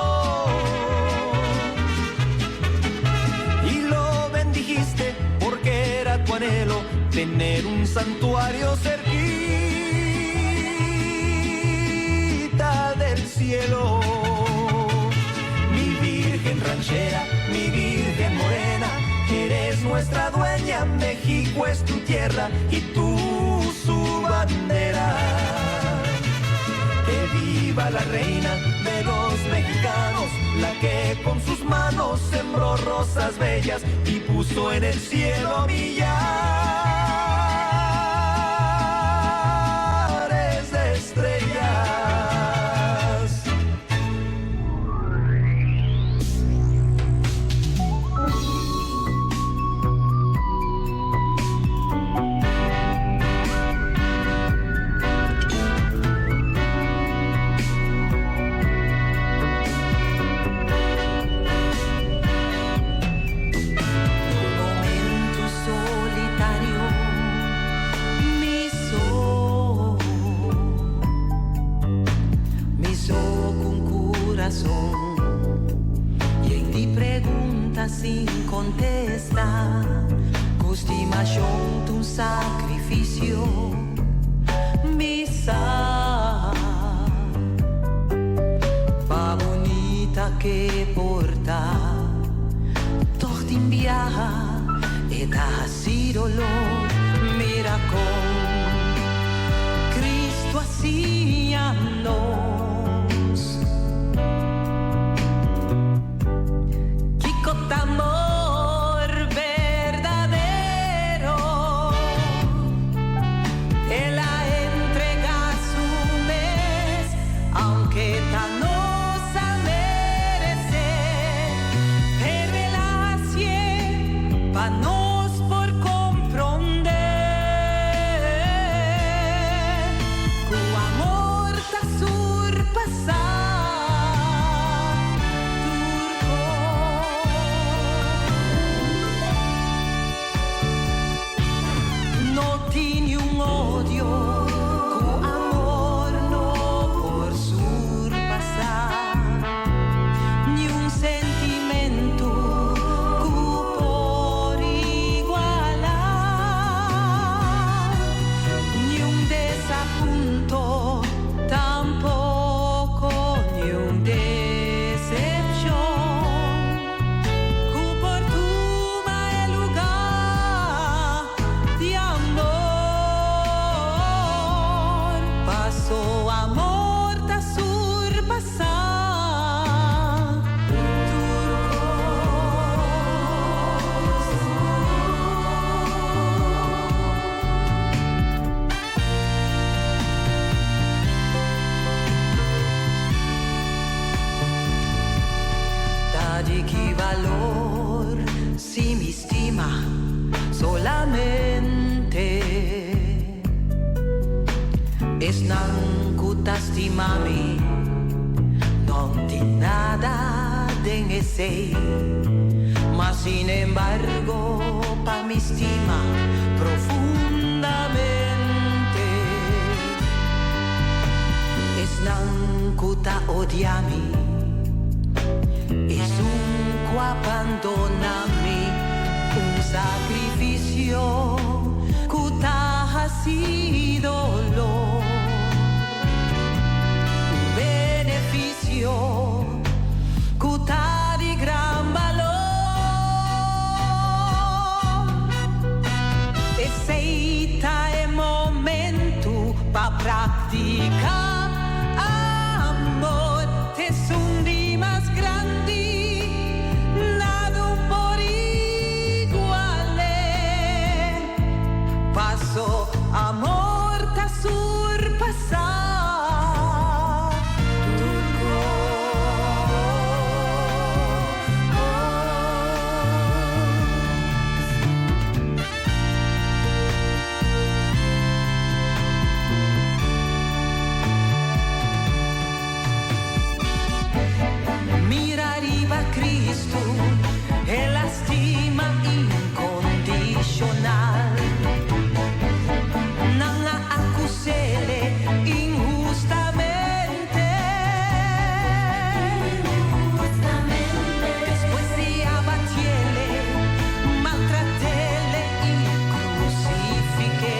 Speaker 14: y lo bendijiste porque era tu anhelo tener un santuario cerquita del cielo. Mi virgen ranchera, mi virgen morena, eres nuestra dueña, México es tu tierra y tú su bandera. Que viva la reina de los mexicanos, la que con sus manos sembró rosas bellas y puso en el cielo millares de estrellas.
Speaker 3: Y en mi pregunta sin contestar, costimación tu sacrificio, misa, pa bonita que porta, tortin viaja, et así dolor, mira con Cristo así ando. Amor verdadero, Él la entrega su mes, aunque tan nos merece, pero Él hace pa' nos por comprender, cu amor ta surpasar. Es nankutasti mami, non ti nada den ese, mas sin embargo pa' mi estima profundamente es nancuta odiami, es un abbandonami, un sacrificio cuta ha sido dolor, un beneficio cuta di gran valor. E seita è momento pa' praticar amor, te son di más grandi, nada por iguale. Paso amor ta surpasar. E la stima incondicional non la accusele injustamente después de abatiele, maltratele y crucifique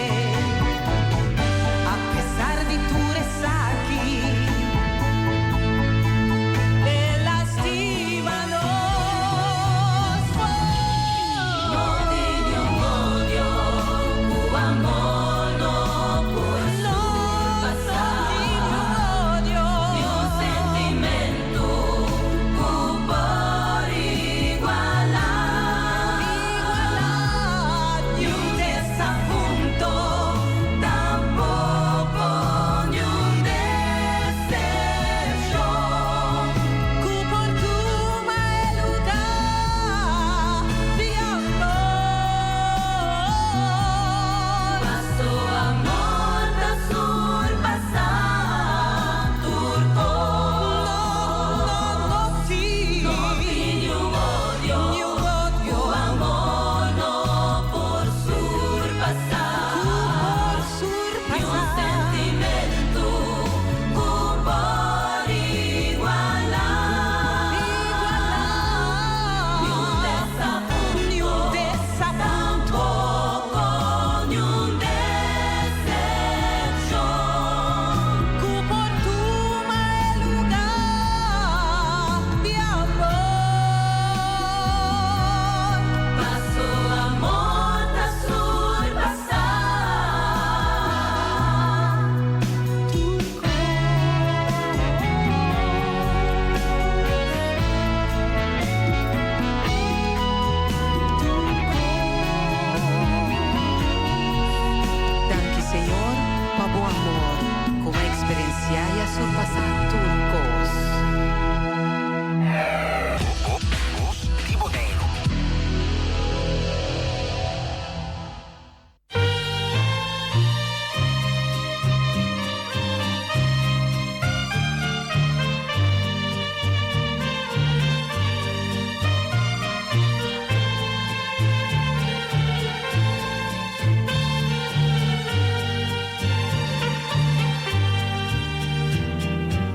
Speaker 3: a pesar de tu resaki e la stima no.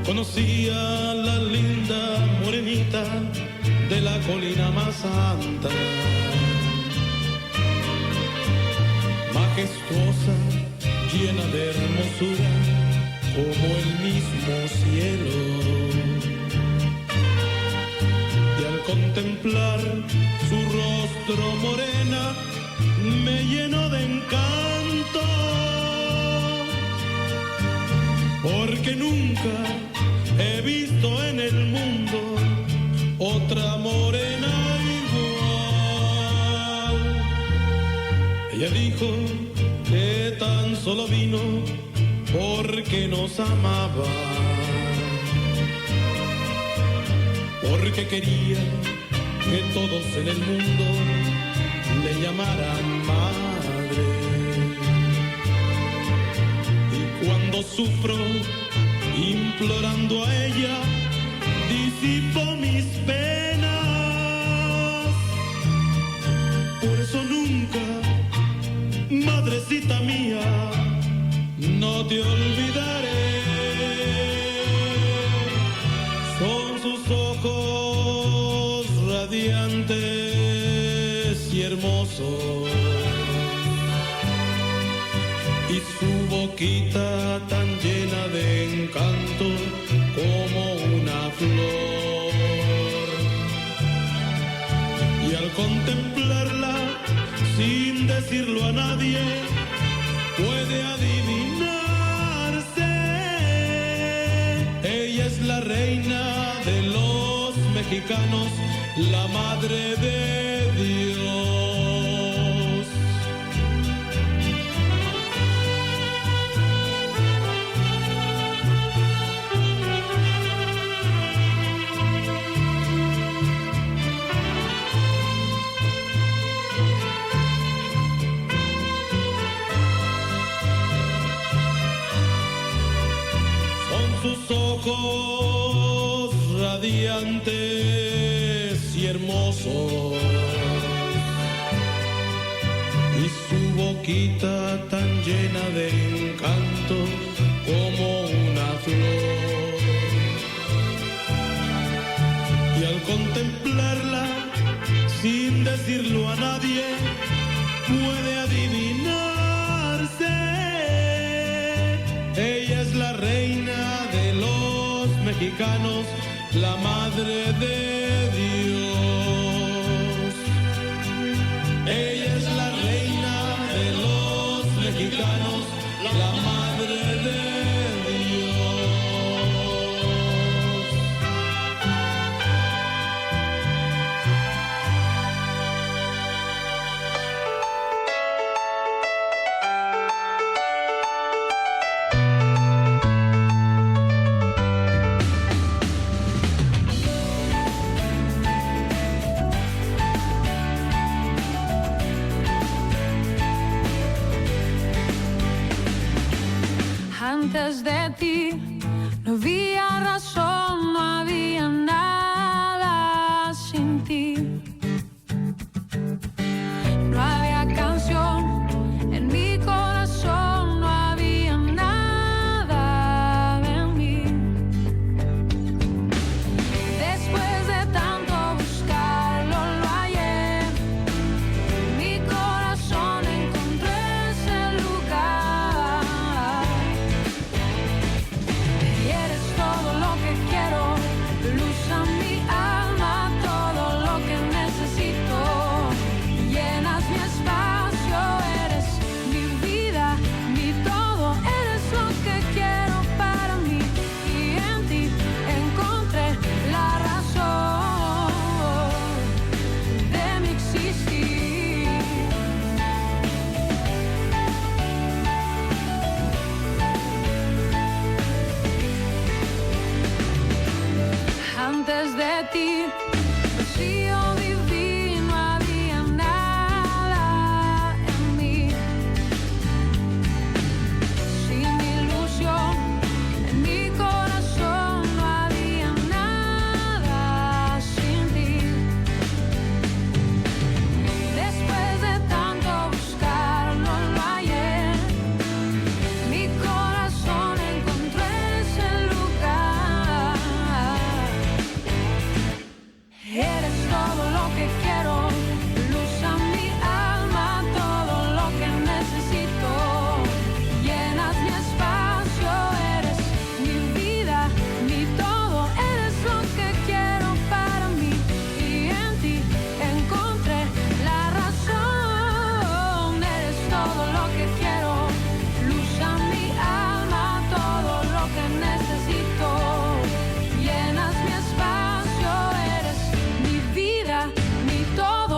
Speaker 5: Conocí a la linda morenita de la colina más alta, majestuosa, llena de hermosura, como el mismo cielo. Y al contemplar su rostro morena, me llenó de encanto, porque nunca he visto en el mundo otra morena igual. Ella dijo que tan solo vino porque nos amaba, porque quería que todos en el mundo le llamaran madre. Y cuando sufro implorando a ella, disipo mis penas,
Speaker 9: Virgencita mía, no te olvidaré. Son sus ojos radiantes y hermosos, y su boquita tan llena de encanto como una flor. Y al contemplarla, sin decirlo a nadie, puede adivinarse. Ella es la reina de los mexicanos, la madre de Dios. Sus ojos radiantes y hermosos, y su boquita tan llena de encanto como una flor. Y al contemplarla, sin decirlo a nadie, puede adivinarse. Ella es la reina de los mexicanos, la madre de Dios. Ella es la reina de los mexicanos, la madre de Dios.
Speaker 12: Antes de ti no había razón, no había nada sin ti. No había canción en mi corazón, no había nada en mí. Después de tanto buscarlo, lo hallé. Mi corazón encontró ese lugar. Y eres todo lo que quiero, luz a mi alma, todo lo que necesito. Llenas mi espacio, eres mi vida, mi todo, eres lo que quiero para mí. Y en ti encontré la razón de mi existir. Antes de ti, vacío viví, no había nada en mí. Sin ilusión, en mi corazón no había nada sin ti. Después de tanto buscarlo, lo hallé. Mi corazón encontró ese lugar. Eres todo lo que quiero, luz a mi alma, todo lo que necesito. Llenas mi espacio, eres mi vida, mi todo, eres lo que quiero para mí. Y en ti encontré la razón. Eres todo lo que quiero, luz a mi alma, todo lo que necesito. Llenas mi espacio, eres mi vida, mi todo,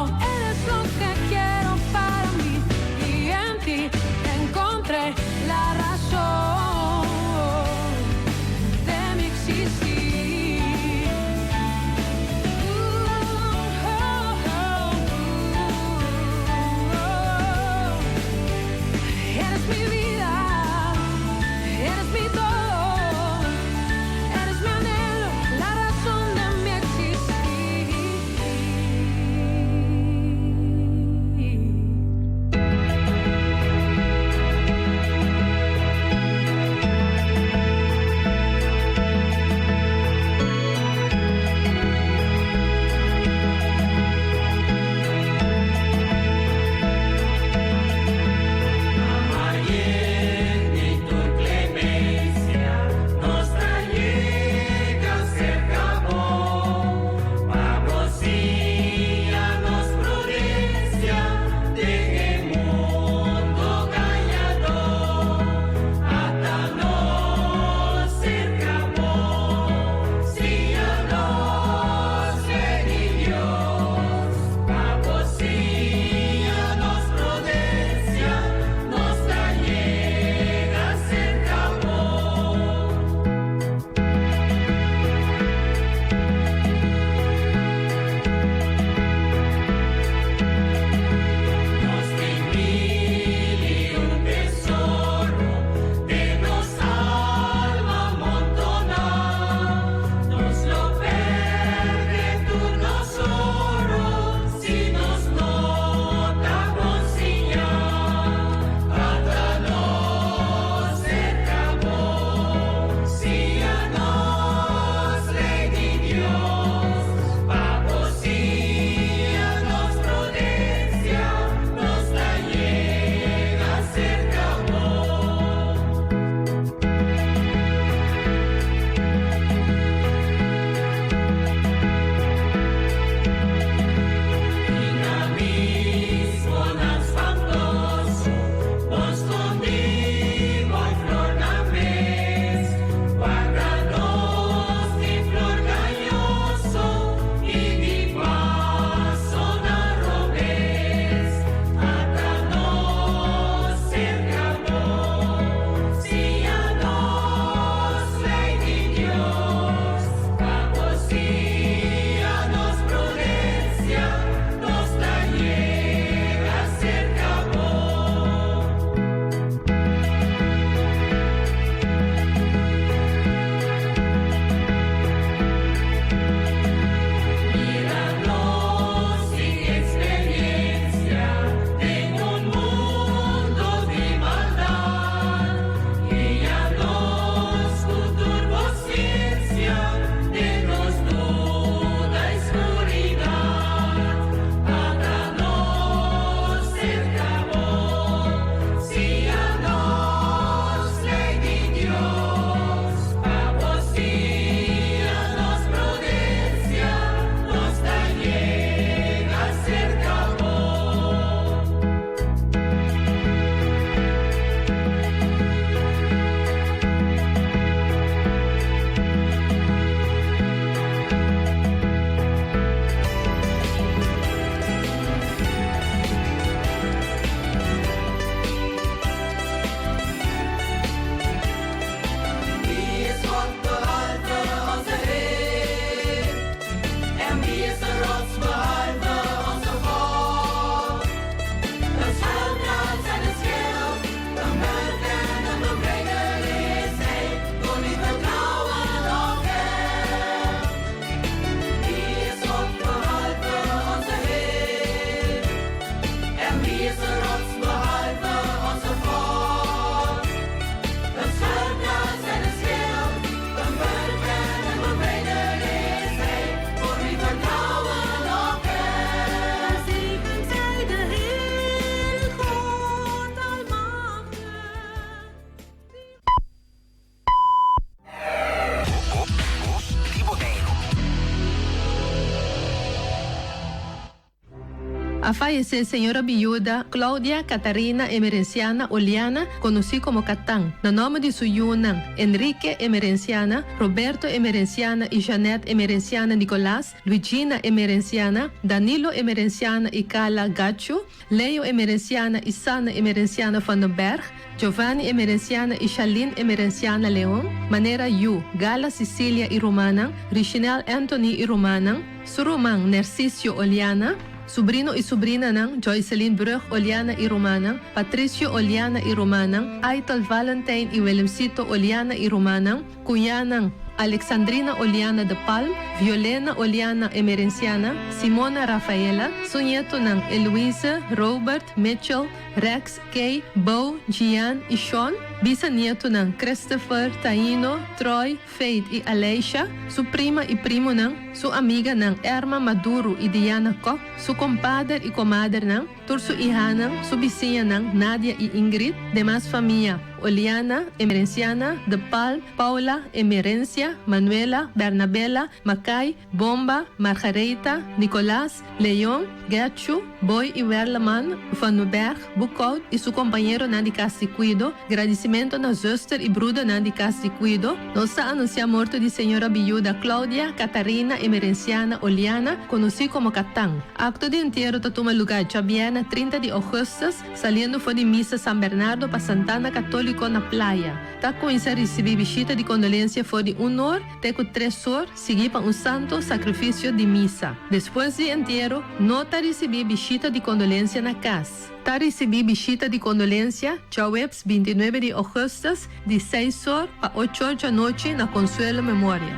Speaker 17: A fallecer señora viuda Claudia Catarina Emerenciana Oliana, conocida como Catán. No nome de su yunan, Enrique Emerenciana, Roberto Emerenciana y Janet Emerenciana Nicolás, Luigina Emerenciana, Danilo Emerenciana y Carla Gacho, Leo Emerenciana y Sana Emerenciana van den Berg, Giovanni Emerenciana y Shaline Emerenciana León, Manera Yu, Gala Cecilia y Romanan, Richinel Anthony y Romanan, Suruman Narcisio Oliana, sobrino y sobrina ng Joycelyn Brug Oliana y Romanan, Patricio Oliana y Romanan, Aital Valentine y Willemcito Oliana y Romanan, cuñanang Alexandrina Oliana de Palm, Violena Oliana Emerenciana, Simona Rafaela, su nieto ng Eloisa, Robert, Mitchell, Rex, Kay, Bo, Gian y Sean, bisanieto ng Christopher, Taino, Troy, Faith y Alicia, su prima y primo ng su amiga ng Erma Maduro y Diana Koch, su compadre y comadre ng Turso Ihana, su vecina ng Nadia y Ingrid, demás familia Oliana Emerenciana, De Palm, Paula Emerencia, Manuela, Bernabela, Macay, Bomba, Margareta, Nicolás, León, Gachu, Boy y Verleman, Van Berg, Bukout y su compañero Nandi Casticuido, agradecimento na zuster y bruda Nandi Casticuido, nos anuncia muerto de señora viuda Claudia Catarina Emerenciana Oliana, conocida como Catán. Acto de entierro toma lugar Chabiana 30 de agosto, saliendo fue de misa San Bernardo para Santana Católico na playa. Ta começa a receber visita de condolência foi de 1 hora até 3 horas, seguir para santo sacrifício de missa. Depois de enterro, não ta receber visita de condolência na casa. Ta receber visita de condolência, Chaueps 29 de agosto, de 6 horas a 8 horas da noite na Consuelo Memória.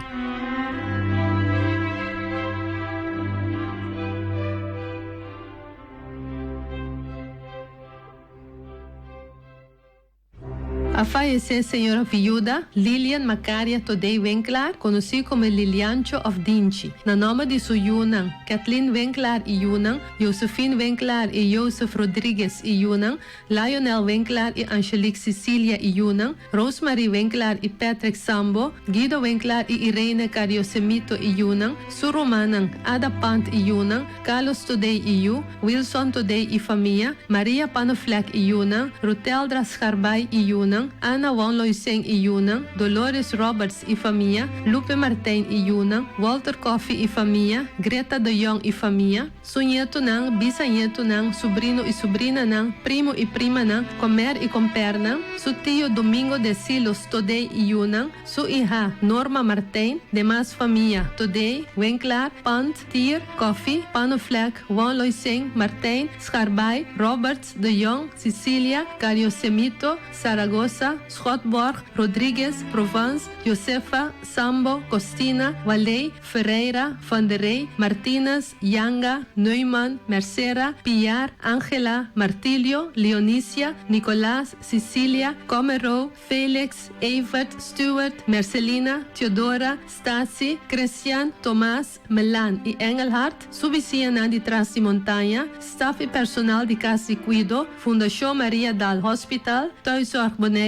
Speaker 17: A fallecer señora viuda Lilian Macaria Todei Winkler, conocida como Liliancho of Dinchi. Na nome de su yunan, Kathleen Winkler y yunan, Josephine Winkler y Joseph Rodriguez y yunan, Lionel Winkler y Angelique Cecilia y yunan, Rosemary Winkler y Patrick Sambo, Guido Winkler y Irene Cariosemito y yunan, su romanan Ada Pant y yunan, Carlos Todei y yu, Wilson Todei y familia, Maria Panoflek y yunan, Rutel Drasharbay y yunan, Ana Wong Loiseng y yunan, Dolores Roberts y familia, Lupe Martin y yunan, Walter Coffey y familia, Greta de Jong y familia, su nieto nang, bisanieto nang, sobrino y sobrina nang, primo y prima nang, comer y compernan, su tío Domingo de Silos Todei y yunan, su hija Norma Martin, demás familia Todei, Winkler, Pant, Tier, Coffey, Panoflek, Wong Loiseng, Martin, Scharbay, Roberts de Jong, Cecilia, Cariosemito, Zaragoza, Schotborg, Rodriguez, Provence, Josefa, Sambo, Costina, Valey, Ferreira, Van der Rey, Martínez, Yanga, Neumann, Mercera, Pillar, Ángela, Martilio, Leonicia, Nicolás, Cecilia, Comero, Félix, Evert, Stuart, Marcelina, Teodora, Stasi, Christian, Tomás, Melan y Engelhardt, su vecina de Trás-de-Montanha, staff y personal de Casa de Cuido, Fundación Maria Dal Hospital, Thuiszorg Bonaire,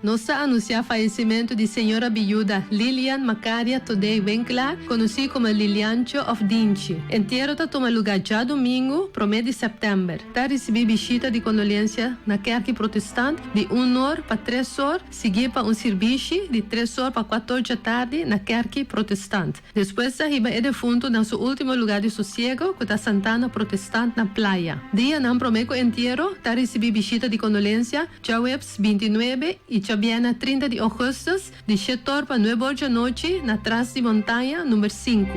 Speaker 17: nos anuncia falecimento de senhora viuda Lilian Macaria Todei Winkler, conhecida como Liliancho of Dinchi. Enterro toma lugar já domingo, 1 de setembro. Ta receber visita de condolência na kerk protestante de 1 hora para 3 horas, seguir para serviço de 3 horas para 4 horas da tarde na kerk protestante. Depois arriba é defunto no seu último lugar de sossego, com a Santana protestante na playa. Dia não prometo enterro, ta receber visita de condolência, Chaueps 29 e Chabiana 30 de agosto, de 7 horas para 9 horas da noite, na Trás-de-Montanha, número 5.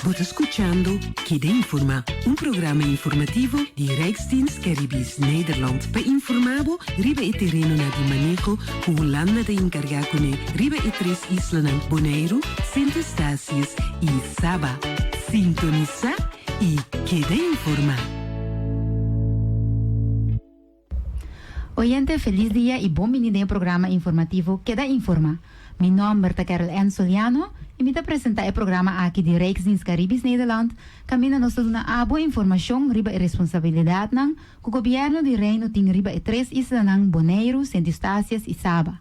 Speaker 20: Você escuchando Queda Informa, programa informativo de Rijksdienst Caribisch Nederland. Para informavo, riba e terreno na di manejo, Holanda de encargacune, riba e 3 islas na Bonaire, Sint Eustatius e Saba. Sintoniza e Queda Informa.
Speaker 23: Oyente, feliz día y bienvenido al programa informativo Queda Informa.
Speaker 2: Mijn naam is Carol N. Soliano e me apresentar o programa aqui de Rijksdienst Caribisch Nederland. Camina nos dona a boa informação riba e responsabilidade nang que o governo de Reino tem riba e 3 islas nang Bonaire, Saint Eustácias e Saba.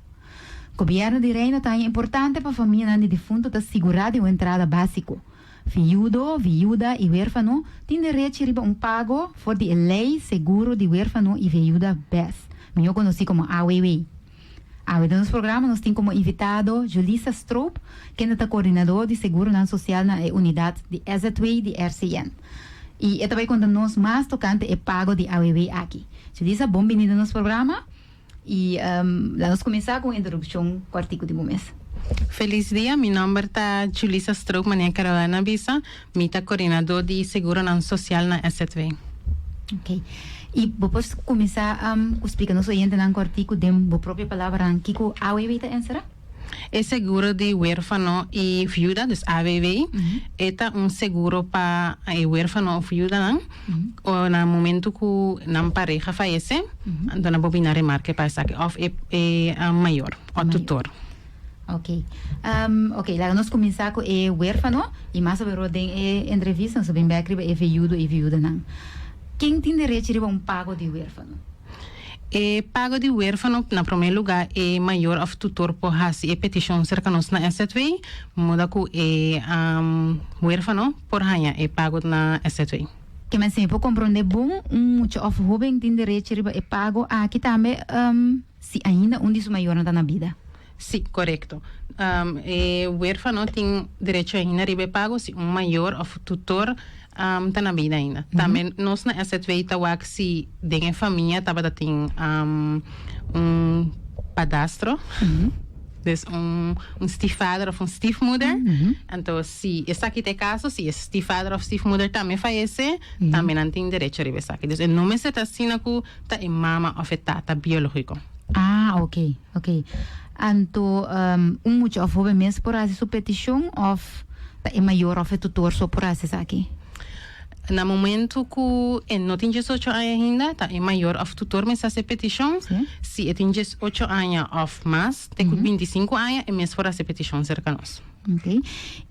Speaker 2: O governo de Reino é importante para a família de defunto da segurar de uma entrada básico. Viudo, viuda e huérfano têm direito a riba pago por de lei seguro de huérfano e viuda BES, melhor conhecido como AWW. Hoje no programa nós temos como invitado Julissa Stroop, que é coordenador de Seguridade Social na unidade de EZW de RCN. E também conta-nos mais tocante o pago de AWW aqui. Julissa, bem-vinda no nosso programa. E vamos começar com a introdução do artigo de mês.
Speaker 10: Feliz dia, meu nome é Julissa Stroop, Maria Carolina Bisa, eu coordenador de Seguridade Social na EZW.
Speaker 2: Ok. E depois começar a explicar nos oyentes no artigo de a própria palavra que o AWW está será?
Speaker 10: É seguro de huérfano e viúva, dus AWW. É seguro para huérfano ou viúva, ou no momento que a pareja falece, então a bobina remarca para isso, ou é maior, ou tutor.
Speaker 2: Ok. Ok, lá nós começar com o huérfano e mais sobre a entrevista sobre o viúdo e viúva, não. Quem tem direito a pago de huérfano?
Speaker 10: O pago de huérfano, na primeiro lugar, é maior of tutor por fazer petição cerca nos na EZW, muda que o huérfano por ganhar é pago na EZW.
Speaker 2: Que mas sempre compreender bom, muito of jovem tem direito a pago aqui também, se ainda um disso maior na vida.
Speaker 10: Sim, correto. O huérfano tem direito ainda a pago se maior of tutor tá na vida ainda. Também nós na EZW tawag se tem família tava tem padastro. Dus stiefvader of stiefmoeder. Então, se esse aqui tem caso, se stiefvader of stiefmoeder também falece, também não tem direito a receber aqui. Dus não me se tá assim que tá é mama ou tata biológico.
Speaker 2: Ah, ok. Então, muito of jovem mesmo por fazer sua petição of tá é maior of tutor só por fazer aqui.
Speaker 10: No momento que não tem 18 anos ainda, tá é maior of tutor me fazer petição. Se tem 18 anos of mais, tem 25 anos é mesmo por fazer petição cerca nós.
Speaker 2: Ok.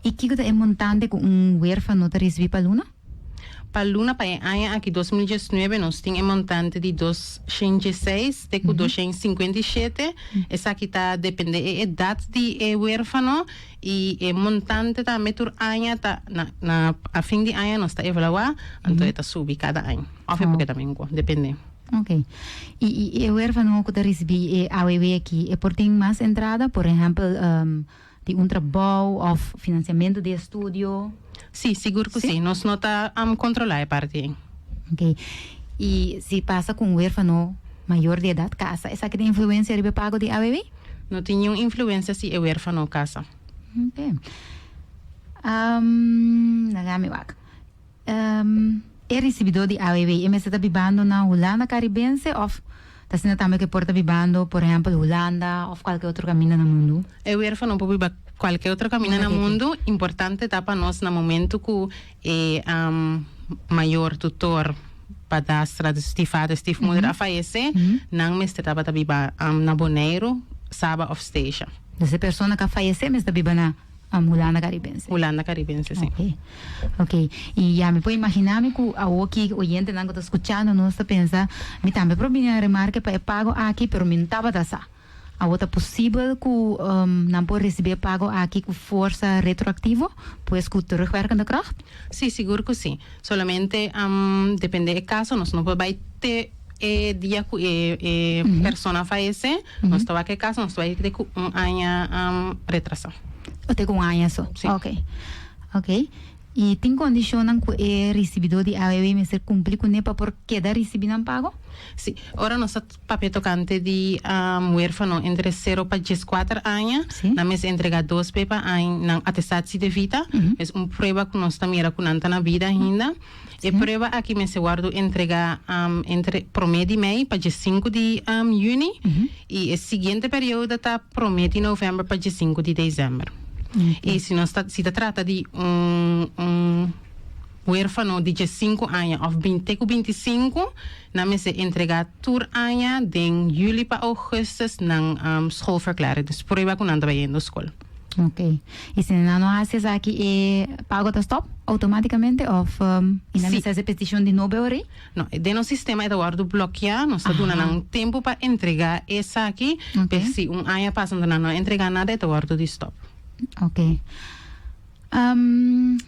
Speaker 2: E que é montante com huérfano tá receber para Luna?
Speaker 10: Para Luna, para o ano aqui 2019, nós temos um montante de 216, de 257. Essa aqui está depende da idade de huérfano e o montante também por ano, a fim de ano, nós está evaluando, então está subindo cada ano. Ou porque também depende.
Speaker 2: Ok. E o huérfano que está recebendo AWW aqui, é por ter mais entrada, por exemplo, de trabalho ou financiamento de estudo?
Speaker 10: Sim, seguro que sim. Nós não está controlar a parte.
Speaker 2: Ok. E se passa com um huérfano maior de idade casa, essa que tem influência no pago de AWW?
Speaker 10: Não tem nenhuma influência se é huérfano casa.
Speaker 2: Ok. É recebidor de AWW e me está vivendo na Holanda caribense ou está sendo também que porta vivendo, por exemplo, Holanda ou qualquer outro caminho no mundo?
Speaker 10: É huérfano pode viver qualquer outro caminho no mundo. Importante está para nós no momento que é maior tutor padastra de stiefmoeder a falece, não me está para viver na Bonaire, Saba of Station.
Speaker 2: Essa pessoa que falece me está vivendo na Holanda caribense.
Speaker 10: Holanda caribense, sim.
Speaker 2: Ok. E já me pode imaginar que o que o oyente não está escutando, não está pensando, me também provém a remarca para pago aqui, pero me estava dessa. A outra possível que não pode receber pago aqui com força retroativa, pois com terugwerkende kracht?
Speaker 10: Sim, seguro que sim. Solamente depende do caso, nós não podemos ter dia que a pessoa falece, nós estamos aqui caso, nós estamos ter ano retraso.
Speaker 2: Tem um ano só?
Speaker 10: Sim.
Speaker 2: Ok. E tem condição que o recebidor de AWW me ser cumprir com ele para quedar recebendo pago?
Speaker 10: Sim. Ora, nossa papel tocante de huérfano entre 0 para 14 anos, na mesa entrega 2 pepa na atestado de vida, é uma prova que nós também era na vida ainda. E prova aqui me se guardo entrega entre promédio de maio para 5 de junho e o seguinte período está promédio de novembro para 5 de dezembro. E se se trata de huérfano de 5 anos of 25, na me se entregar tur anos den juli para augustus ng schoolverklaring. Dus prueba kung nanda ba yendo school.
Speaker 2: Ok. E se não haces aqui pago da stop automaticamente of ainda me faz petição de novo ori?
Speaker 10: No, de no sistema é guardo bloquear, nós está dando um tempo para entregar essa aqui, okay. Se ano passando não entregar nada, é guardo de stop.
Speaker 2: Ok.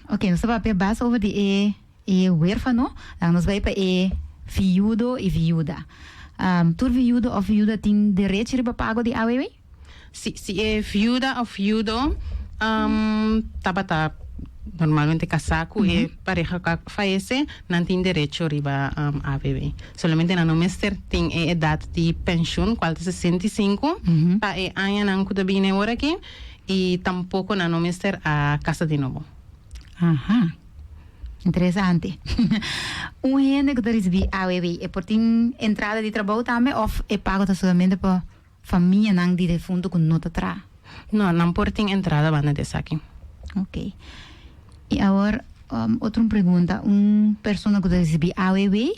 Speaker 2: Ok, nós vamos ver base over de huérfano, nós vamos para viudo e viuda. Tur viudo ou viuda tem direito de pago de AWW?
Speaker 10: Se é viuda ou viudo, normalmente casado e pareja que falece, não tem direito a AWW. Solamente não mister tem a idade de pensão, qual é 65, para é ano não cuida bem agora aqui, e tampouco não mister a casa de novo.
Speaker 2: Aham. Interessante. Gente que recebe AWW é por ter entrada de trabalho também ou é pago somente para família não de fundo com nota atrás?
Speaker 10: Não por ter entrada banda dessa aqui.
Speaker 2: Ok. E agora, outra pergunta. Pessoa que recebe AWW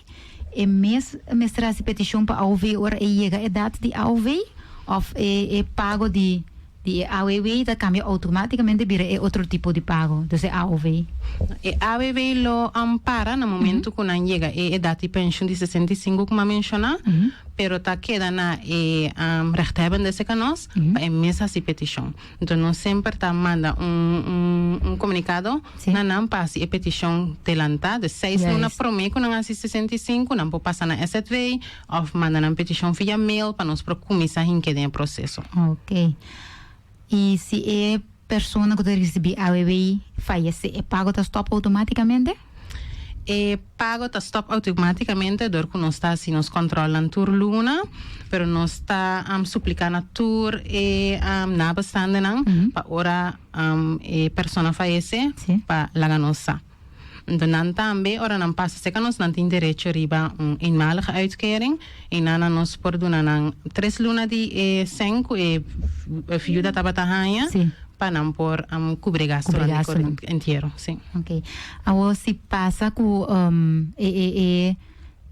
Speaker 2: é mestra a petição para AWW ou chega a idade de AWW ou é pago de AWW da cambia automaticamente vira outro tipo de pago, então é AWW.
Speaker 10: AWW lo ampara no momento que não chega a idade de pensão de 65 como mencionar, pero tá queda na rechthebben desse canos para emesa essa petição. Então não sempre tá manda comunicado na não passa a petição delanta de 6 luna prometo não assim 65 não pode passar na STV ou manda na petição via mail para nós para começar a entender o processo.
Speaker 2: Ok. E se é pessoa que recebe AWW falece, é pago da stop automaticamente?
Speaker 10: É pago da stop automaticamente, dor que nós está assim, nós controlamos tur luna, pero nós está suplicando tur na bastante não, para ora pessoa falece, para laga nossa. Então, também, ora não passa se que nós não tem direito a riba eenmalige uitkering, e nana nós por dona 3 luna de 5 e viuda tabatahanha, para não por cobrir gasto inteiro, sim.
Speaker 2: Ok. Agora, se passa com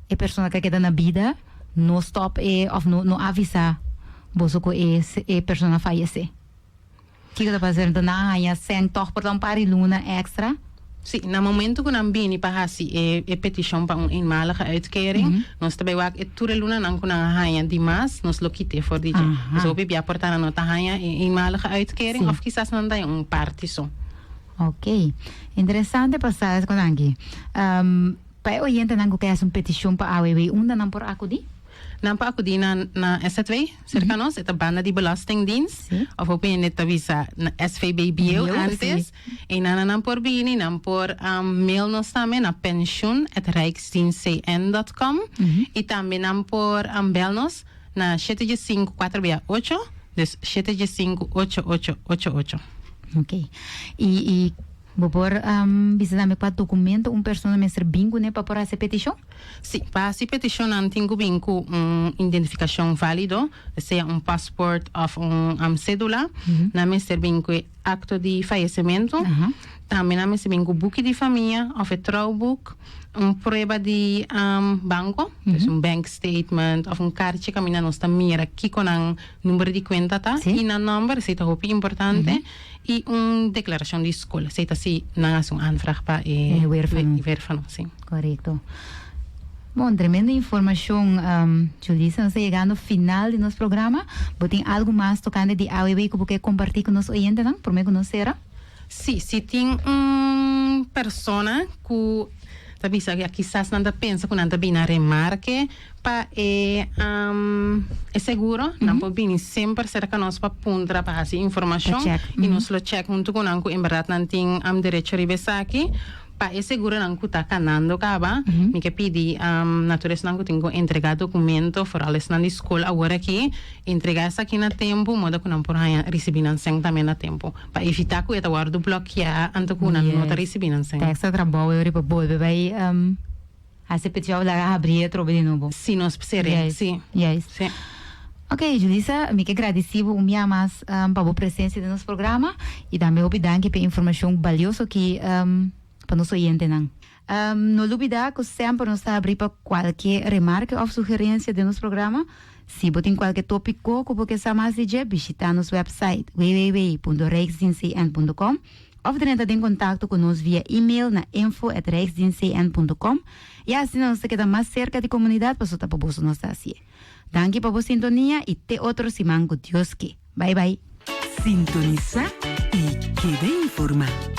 Speaker 2: a pessoa que queda na vida, não stop ou não avisa você que a pessoa falece. O que está fazendo na hanha sem toch por um par de luna extra?
Speaker 10: Sim, no momento que não vem para fazer a petição para eenmalige uitkering, nós também vamos toda luna não com a hanha de mais, nós lo quitamos for DJ. Nós vamos aportar a nota hanha eenmalige uitkering, ou quizás não dá parte só.
Speaker 2: Ok, interessante passar com aqui. Para o gente não quer uma petição para a AWW, onde não por acudir?
Speaker 10: Não para acudir na STV, cerca nós, é a banda de belastingdienst, ou op net avisa na SVBBO antes, e não por bini, não por mail nós também na pension@rijksdienstcn.com, e também não por bel nós na 75468, dus 7558888.
Speaker 2: Ok. E vou pôr, bisa também para documento, pessoa mestre bingo, né, para pôr essa petição?
Speaker 10: Sim, para essa petição não tem bingo identificação válido, seja passport ou cédula, não mestre bingo acto de falecimento, também não mestre bingo book de família, ou trouwboek, prova de banco, dus bank statement, ou kaartje que mina nós mira aqui com o número de conta, tá? E na número, isso é muito importante. E declaração de escola. Seita assim, não é anvraag para huérfano, sim.
Speaker 2: Correto. Bom, tremenda informação, Julissa. Nós estamos chegando ao final do nosso programa. Você tem algo mais tocante de AWW que você quer compartilhar com os ouvintes, não? Por mim, que nós será?
Speaker 10: Sim, se tem pessoa que Tabisa que quizás nada pensa que nada bem na remarque para é seguro, não pode vir sempre cerca nós para punta para essa informação e nós lo check junto com anco em verdade não tem direito a revisar aqui para é seguro não que está canando caba me que pedi natureza não que tenho entregar documento for alles na escola agora aqui entregar essa aqui na tempo modo que não por receber não sem também na tempo para evitar que eu guardo bloquear antes que não tá recebendo sem
Speaker 2: texto trabalho eu para volver vai a se petição lá abrir trobe de novo
Speaker 10: sim nós precisamos sim
Speaker 2: sim. Ok, Julissa, me que agradecido um dia mais para a presença do nosso programa e também obrigado pela informação valiosa que para nos oyentes não. No olvidar que sempre nos está abrir para qualquer remarca ou sugerência de nosso programa. Se você tem qualquer tópico que você quer mais dizer, visita nosso website www.rijksdienstcn.com ou entra em contato conosco via e-mail na info@rijksdienstcn.com e assim nós queda mais cerca da comunidade para soltar para você nossa assim. Danke para a sintonia e te outro semana com Deus que. Bye bye.
Speaker 20: Sintoniza y quede informado.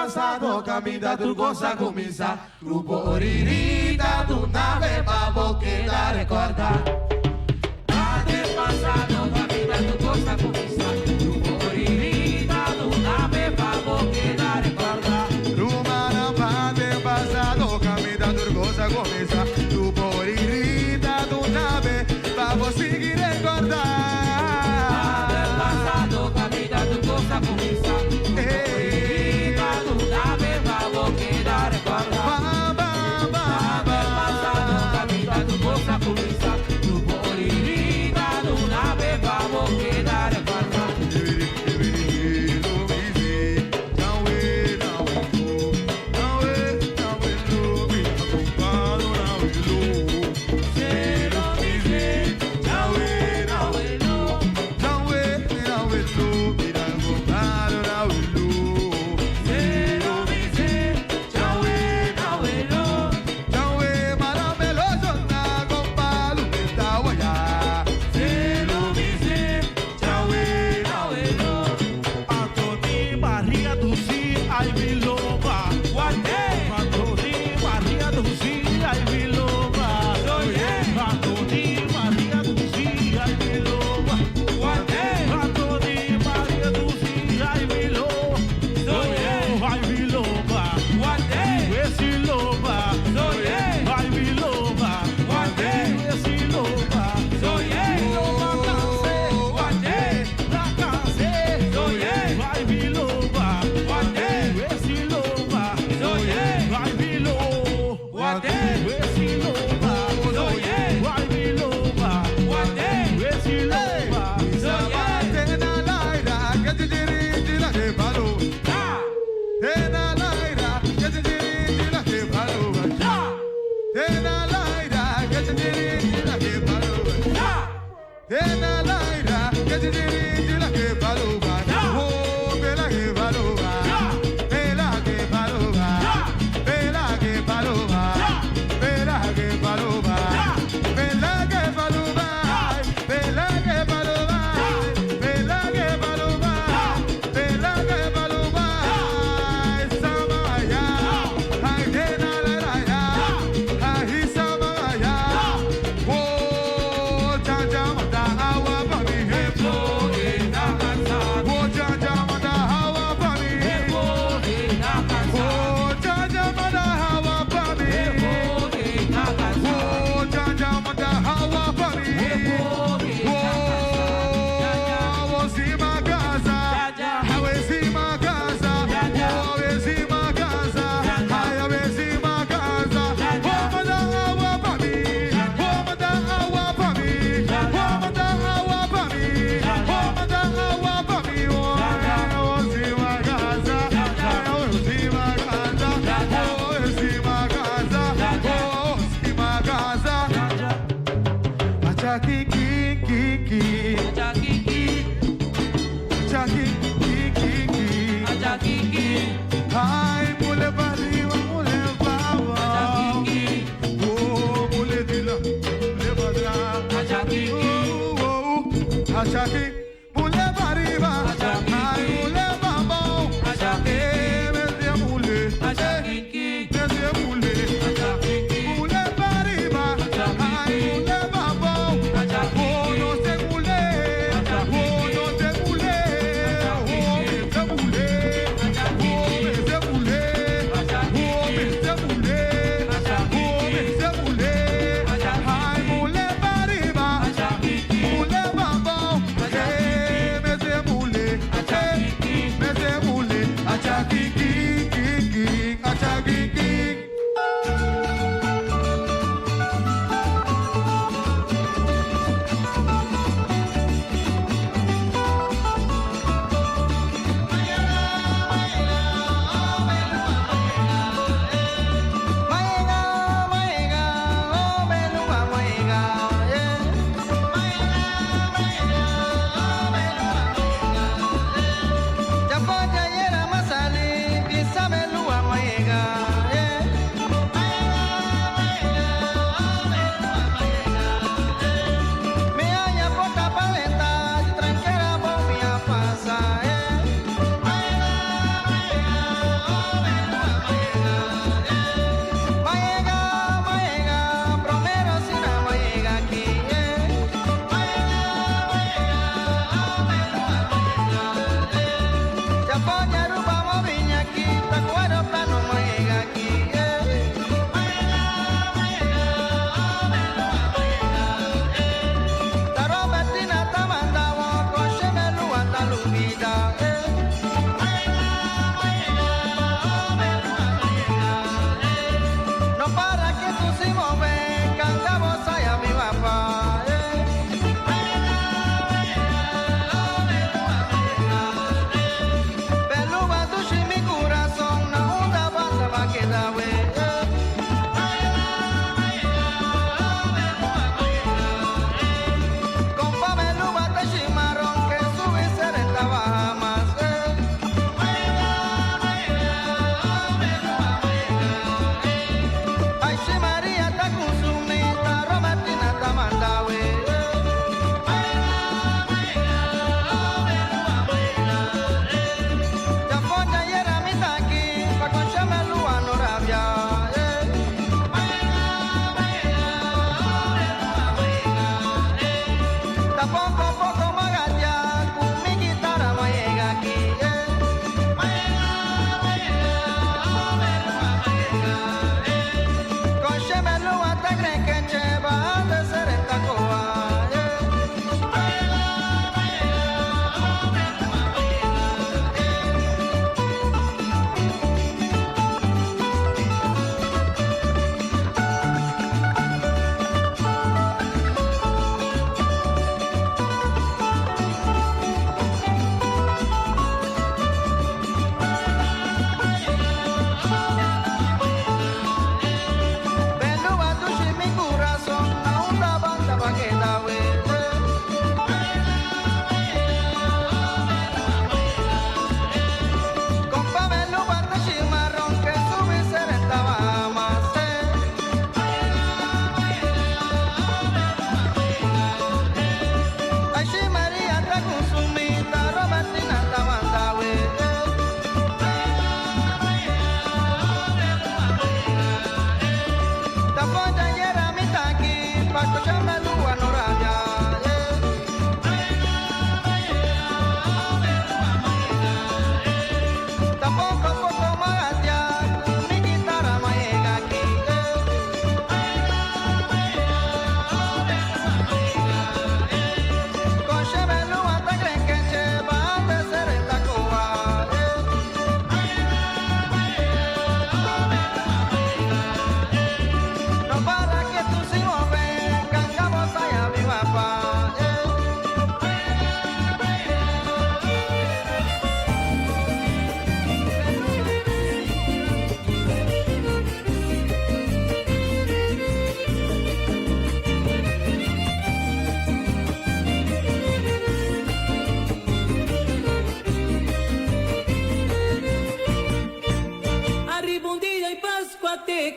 Speaker 22: Pasado camina tu cosa comienza grupo oririta tu nave vamos quedar recordar pasado camina tu cosa comienza grupo oririta tu nave vamos quedar recordar rumana pate pasado camina tu cosa comienza grupo oririta tu nave vamos seguir recordar pasado camina tu cosa comienza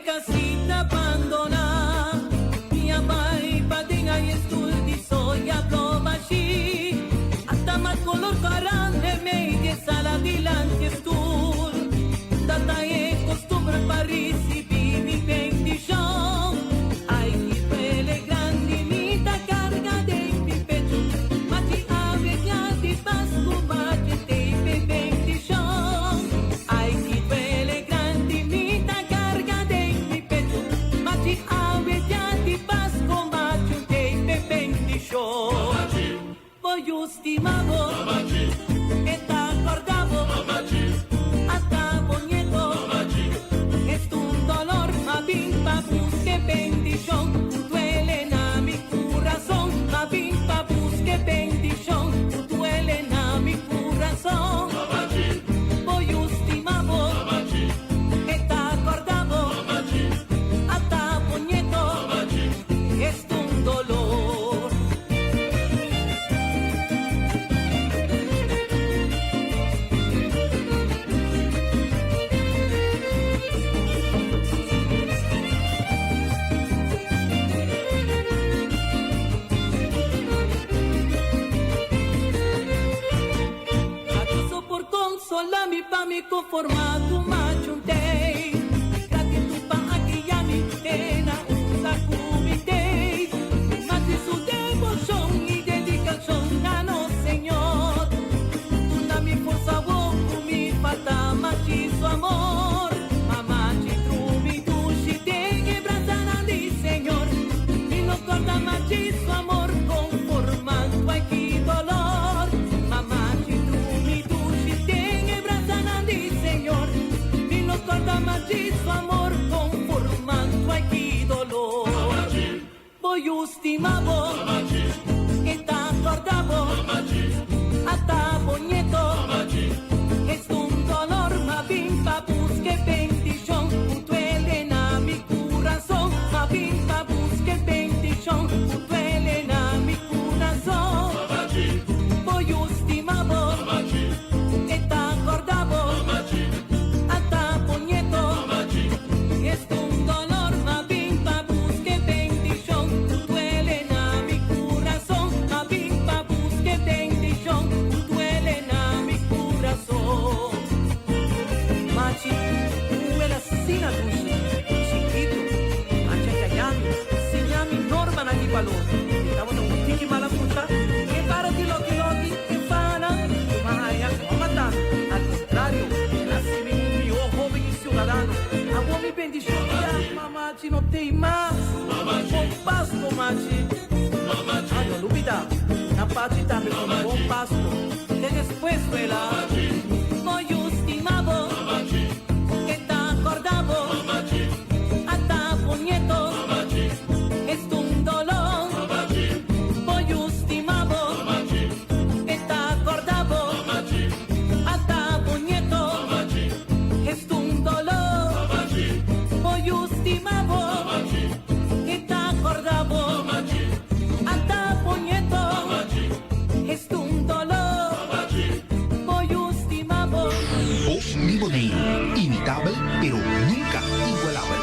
Speaker 6: casita abandonada. Minha mãe padinha e estudi soia plomashi. Hasta más color carane me de sala dilante estur. Tata e costumbre Paris y mi bendición. Ay, que pele grande mita carga de mi pecho. Mati ave ya de pasco mate de mi bendición. Ay, que pele grande mita carga de mi pecho. Mati ave ya de pasco mate de mi bendición. Voy estimado, está acordado, hasta bonito, es un dolor, ma bimba busque bendición, duele na mi corazón, ma bimba busque bendición, duele na mi corazón. Voy estimado, está acordado, hasta bonito, es un dolor. Por consolar mi pa mi conformar com machuntei. Gratitud pa aqui a mi pena usa cumitei. Mas isso devoção e dedicação a nosso Senhor. Tu na mi força vou me falta mas isso amor. Mamá te trumi dushi te quebranza di Senhor. E não corta mas isso amor conformando aqui dolor. Mamá te trumi Señor, y no corta más su amor conformando aquí dolor. Voy estimado, está acordado, hasta bonito, es un dolor, ma bimba busque bendición, duele na mi corazón, ma bimba busque bendición, duele na mi corazón. Voy estimado, está acordado, hasta puñeto, es un dolor, ma bimba busque bendición, duele na mi corazón, ma bimba busque bendición, duele na mi corazón. Machi, duele sina dushi, chiquito, machi callami, señami norma na mi valor, estamos en un tiki malacuta, que para ti lo que al contrario, nací mi joven y ciudadano, amo mi bendición. Mamachi no tem mais. Bom pasto, machi. Ah, no, Lupita. Na parte também com bom pasto. E depois, vela.
Speaker 3: Voy estimado, que está acordado, hasta puñetos, es un dolor. Voy estimado, que está acordado, hasta puñetos, es un dolor. Voy estimado, que está acordado, hasta puñetos, es un dolor.
Speaker 18: Voz Miboney, imitable pero nunca igualable.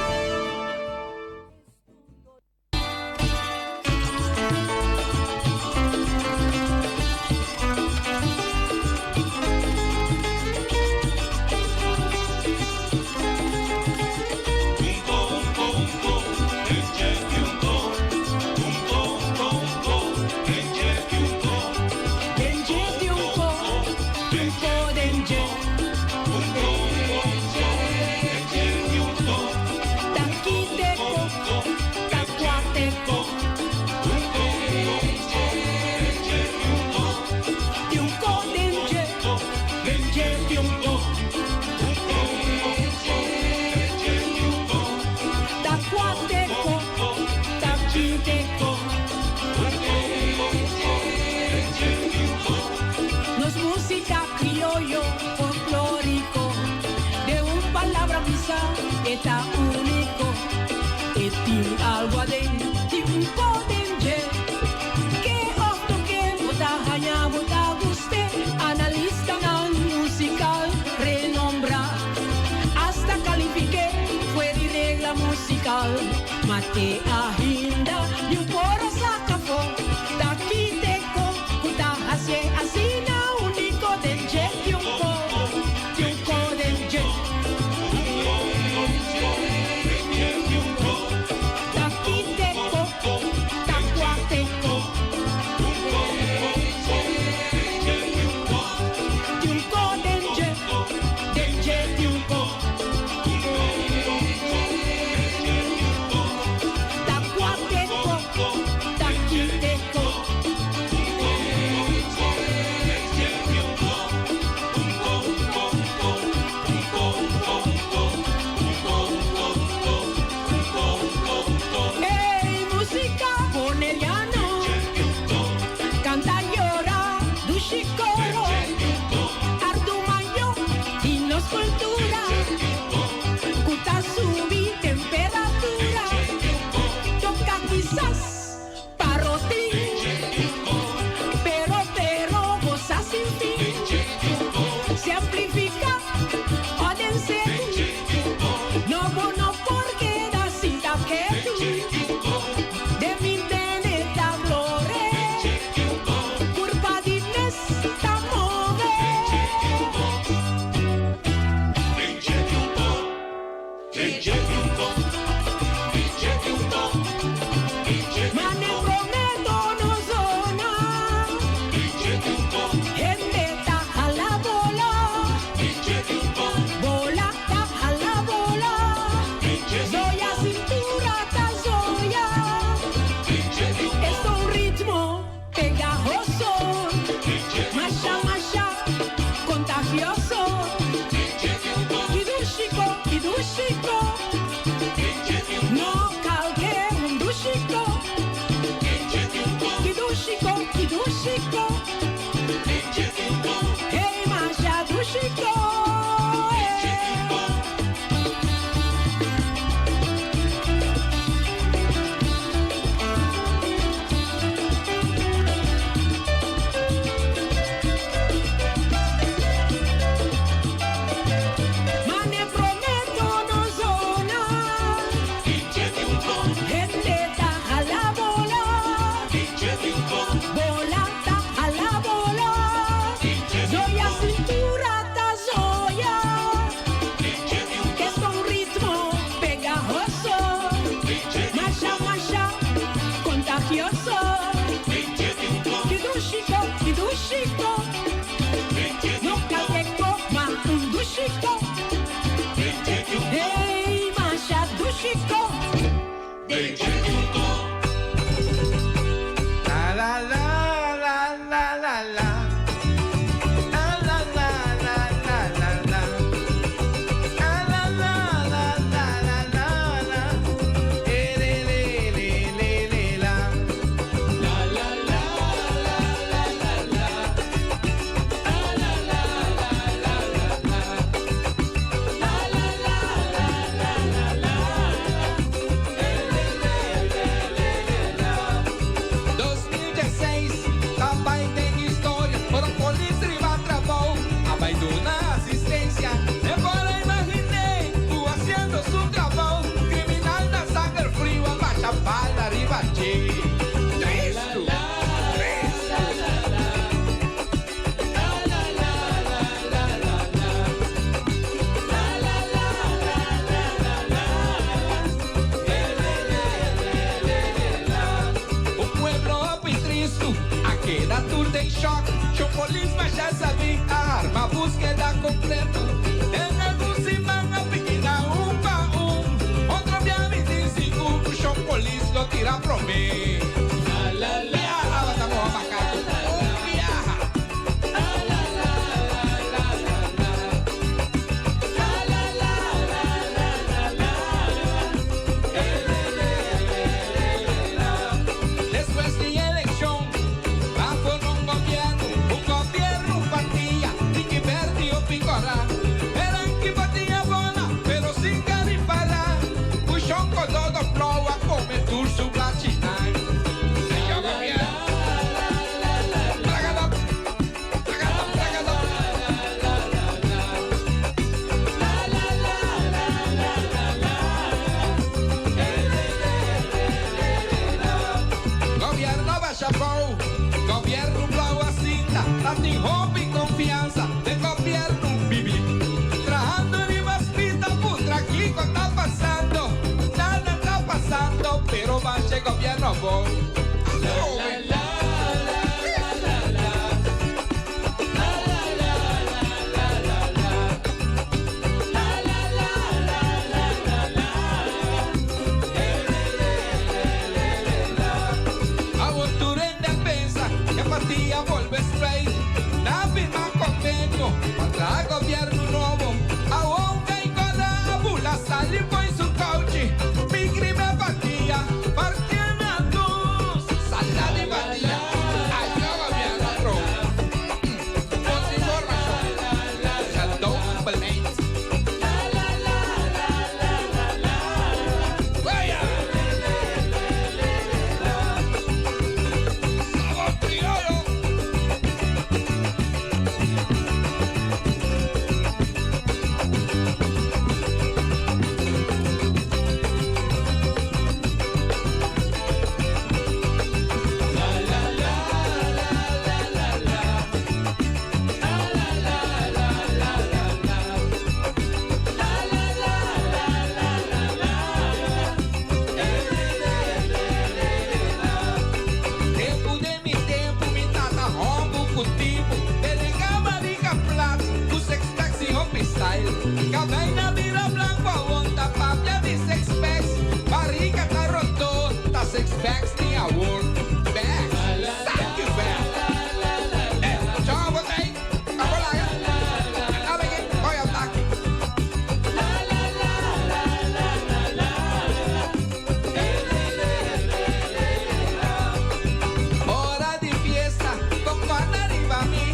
Speaker 3: Nos música criollo folclórico de un palabra misa está único e tiene algo adentro de un potenje que otro que vota hanya vota guste analista na musical renombra hasta califique fue de regla musical mate ahinda y un coro sacafo daqui teco kuta hace así na único del jet de un co del jet daqui teco tacuateco de un co del jet de un co tacuateco daqui teco Chico.
Speaker 22: De Chico.
Speaker 8: La la la la la la la. La la la la la la la. La la la la la la la. Le le le le le la. La la la la la la la. La la la la la la la. La la la la la la la. Le le le le le la. 2016, papai tem história, foram polícia e travou, abai na assistência, embora imaginei, tu haciendo su trabajo, criminal da sangre frio, abaixa bala, arriba che, Cristo, o pueblo apitristo, aquela tour tem choque, chocolis mas já sabia, a arma búsqueda completa, em algum semana pequena pa outro dia me disse o chocolis lo tira pro mim. La la la, la la la Después de elección, bajo un gobierno partía y que perdió Picora. Eran que batía bola, pero sin garipala. Puxón con todo proa, come dulce platinai. Señor gobierno. Tragador, tragador, tragador. Gobierno Bachapou, gobierno Blau Cinta, Latin Hope y confianza, de gobierno Bibi. Trabajando en Ibaspita, putra, aquí está pasando, nada está pasando, pero va a ser gobierno vos. Aventura en defensa, que partía vuelve spray. La firma convenio, para gobierno nuevo. Ahora y con la bula salió en su coche. Mi crimen partía, partía en dos. Salda de batía, allá gobierno pro. Con información, saltó un pelmate. Vaya. Sabor criollo. Tempo de mi tempo, me tata rombo com tipo. Delegava liga plato, o sex taxi hop style. Caveina vira blanco, a onda papia de sex packs. Barriga tá roto, tá sex packs, tem a world back. Thank you, back. Tchau, botei. Acabou lá, abre aqui, olha o ataque. Hora de fiesta, con Juan arriba a mí.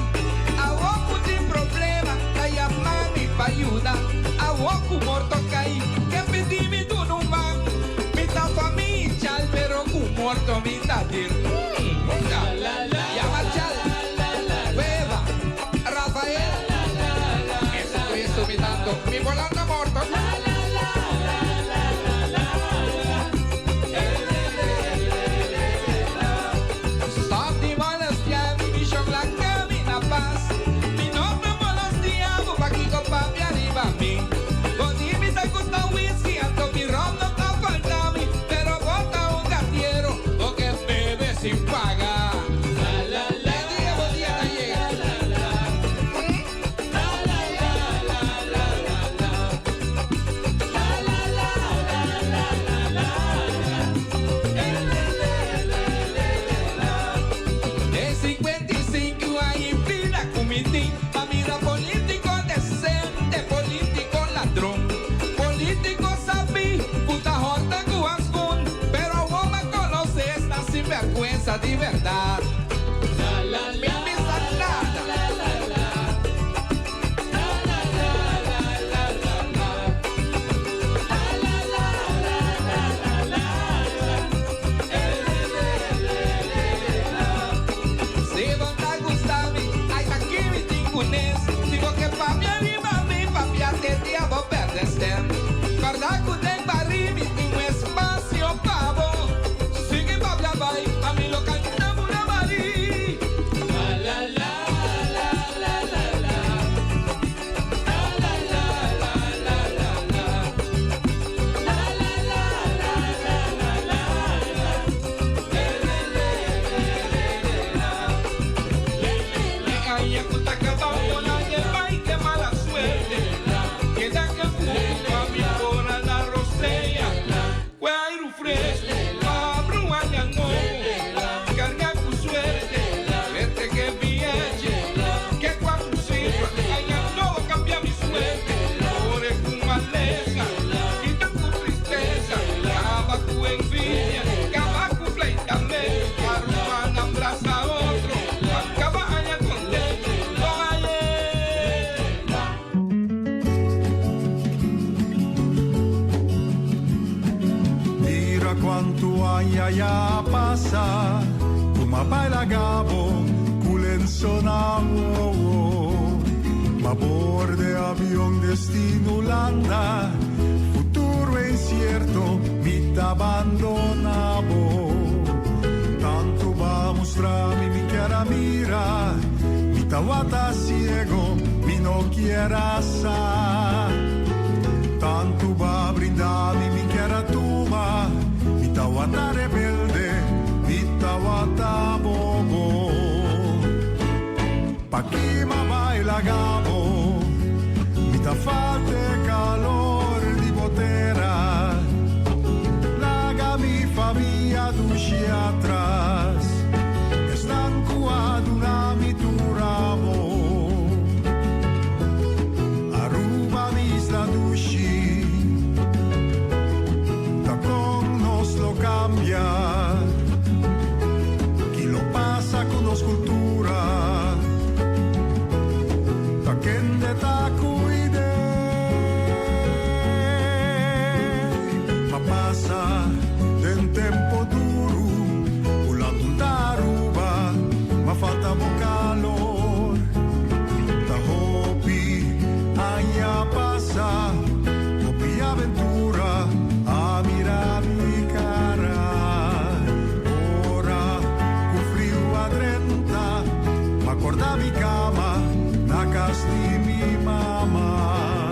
Speaker 8: A oco tem problema, cai a mami pa ayuda. A oco morto cai, que pedime tu no man. Me tá família, pero con morto me tá dir. Llama chal, Beba, Rafael. Jesucristo me dando, mi volando morto. Stop the molestia, mi show la camina paz. Mi nombre molestia, pa' aquí con papi arriba a mí. Con mi te gusta whisky, anto mi ron no está faltando. Pero bota un gatiero, o que bebe sin
Speaker 13: quanto anni ya passa, come baila gabo, culen sonavo, ma borde avión destino Holanda, futuro incierto, mi t'abbandonavo, tanto va a mostrarmi mi cara mira, mi tawata ciego, mi no quiera sa. Tanto va a brindarmi mi chiara tuma, mi tawata rebelde, mi tawata bobo. Pa' chi ma baila gabo, mi ta falte calor di botera, laga mi famiglia duci atrás, estanco ad una mi turamo, Aruba mi sta duci. Cambia, chi lo pasa con la scultura, pa' che ta cuide, ma passa del tempo duro, volando da ruba, ma falta un calor, ta hopi, agna passa, hopi avventura, a mirarmi. Guarda mi cama, la casa di mi mamma,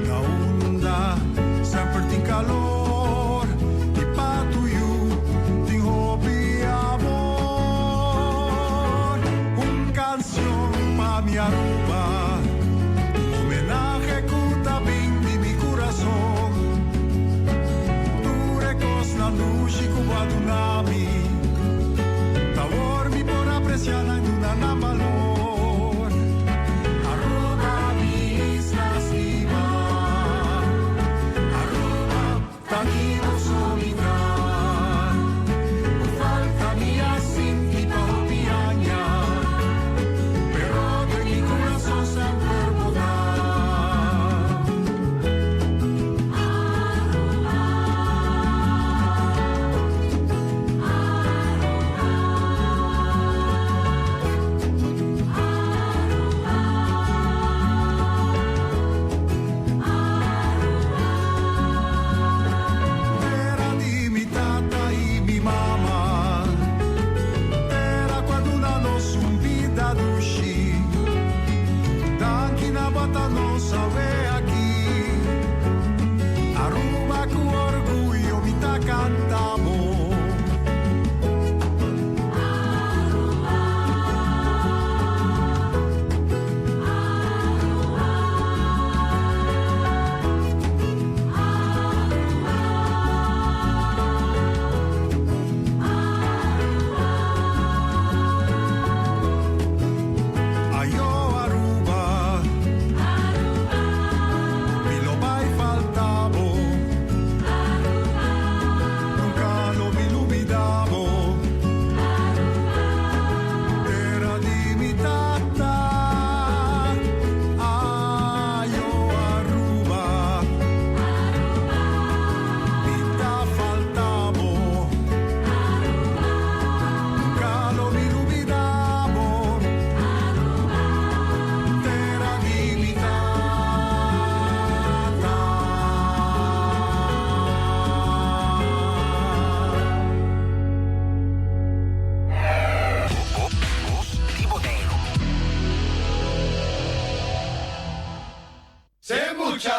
Speaker 13: la onda, sempre in calor, ti patu io, ti hobby amor, un canción pa' mi Aruba, un homenaje cuta bindi mi corazón, tu recos la luce cuba dunami, tavor mi por apreciar la duna na valor.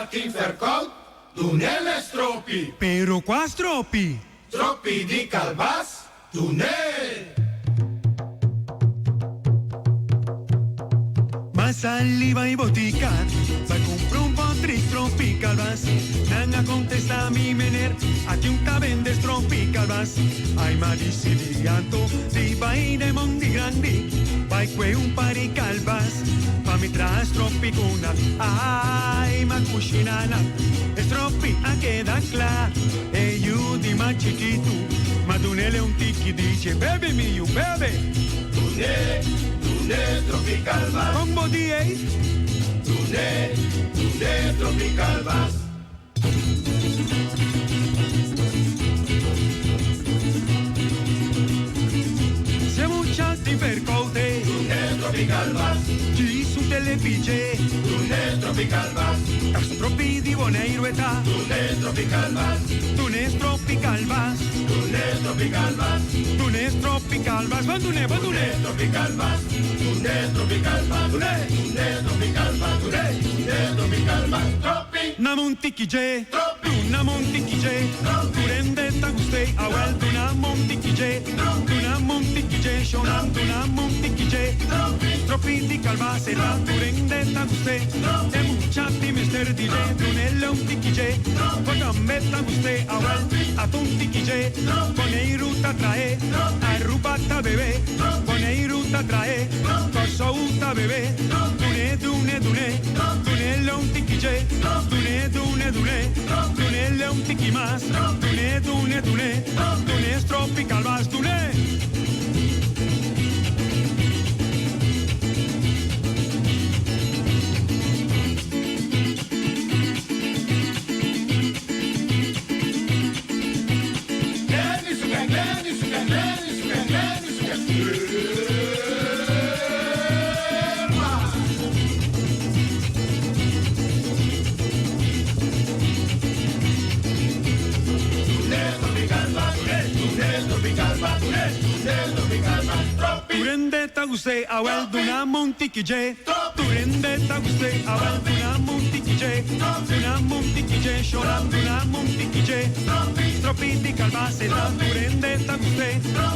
Speaker 22: Tinfercol, tunel stroppi.
Speaker 1: Pero qua stroppi?
Speaker 22: Stroppi di calbas, tunel.
Speaker 1: Ma saliva in botica, sa compro un po' di stroppi calbas. Nanga contesta mi mener, a ti un vende stroppi calbas. Ai ma di silianto, di vai de mondi grandi, vai que un pari calbas. Ma mi tra stroppi cuna, ai ma cucinana, stroppi a queda clar. E io di ma chiquito, ma tunele un tiki dice, bebe mio, bebe.
Speaker 22: Tunel tropical bass.
Speaker 1: Combo DA.
Speaker 22: Tunel tropical bass.
Speaker 1: le pille.
Speaker 22: Tunes tropical vas.
Speaker 1: Tas tropi di boneiro eta.
Speaker 22: Tunes tropical vas.
Speaker 1: Tunes tropical vas.
Speaker 22: Tunes tropical vas.
Speaker 1: Tunes tropical vas. Bandune, bandune.
Speaker 22: Tropical vas. Tunes tropical vas. Tunes tropical vas. Tunes tropical vas. Tropi.
Speaker 1: Na montiki je. Na montiki je. Turende taguste awel tuna montiki je. Tuna montiki je. Shonan tuna montiki je. Tropical vas era turende taguste. E muchati mister DJ. Tunelle un tiki je. Kotambe taguste awel atontiki je. Poneiruta trae. Arrubata bebé. Poneiruta trae. Kosouta bebé. Dune dune dune. Tunelle un tiki je. Dune dune dune. Tunelle un tiki más. Dune dune dune. Tunes tropical vas. Dune. Turende taguste awel duna montiki je. Turende taguste awel duna montiki je. Duna montiki je. Shoran duna montiki je. Tropical base da turende taguste.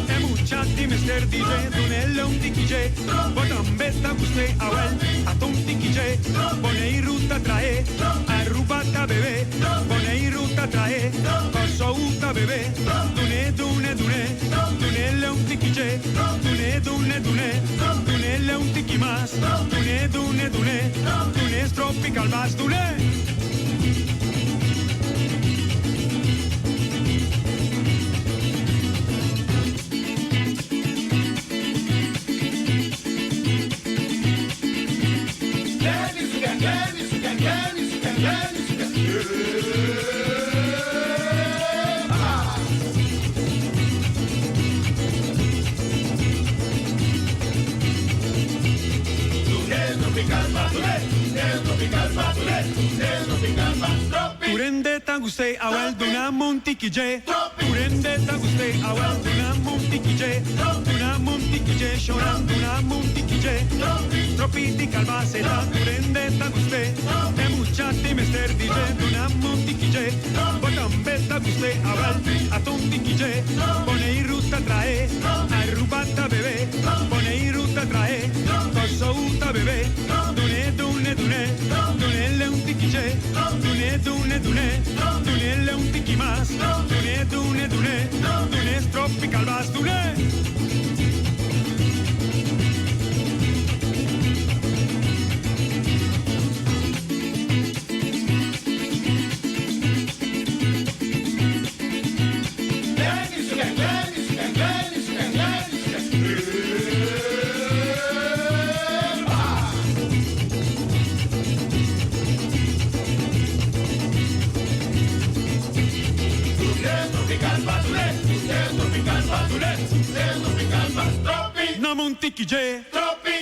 Speaker 1: E muchati mister DJ. Dunelle un tiki je. Botambe taguste awel atontiki je. Poneiruta trae. Arrubata bebé. Poneiruta trae. Kosouta bebé. Dune dune dune. Dunelle un tiki je. Dune dune dune. Dunelle un tiki más. Dune dune dune. Tunes tropical vas. Dune. Turende taguste awel duna montiki je. Turende taguste awel duna montiki je. Duna montiki je. Shoran duna montiki je. Tropical base da turende taguste. E muchati mister DJ. Duna montiki je. Botambe taguste awel atontiki je. Poneiruta trae. Arrubata bebé. Poneiruta trae. Kosouta bebé. Dune dune dune. Dunelle un tiki je. Dune dune dune. Dunelle un tiki más. Dune dune dune. Tunes tropical vas. Dune. Na montiki je.
Speaker 22: Tropi.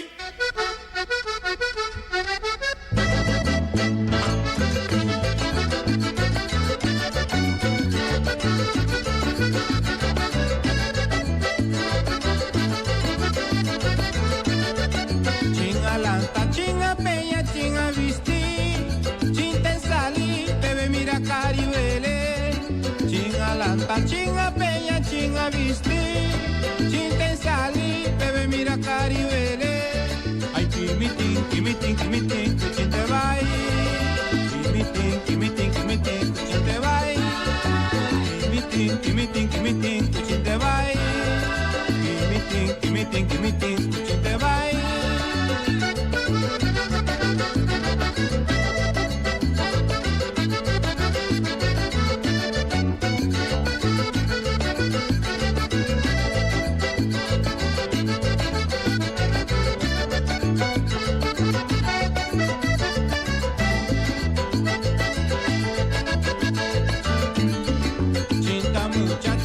Speaker 8: Chinga lanta, chinga peña, chinga visti. Chinten sali, bebe mira caribele. Chinga lanta, chinga peña, chinga visti. Chinten sali, bebe mira caribele. Ay, kimitin, kimitin, kimitin, kuchinte vai. Kimitin, kimitin, kimitin, kuchinte vai. Kimitin, kimitin, kimitin, kuchinte vai. Kimitin, kimitin, kimitin, kuchinte vai.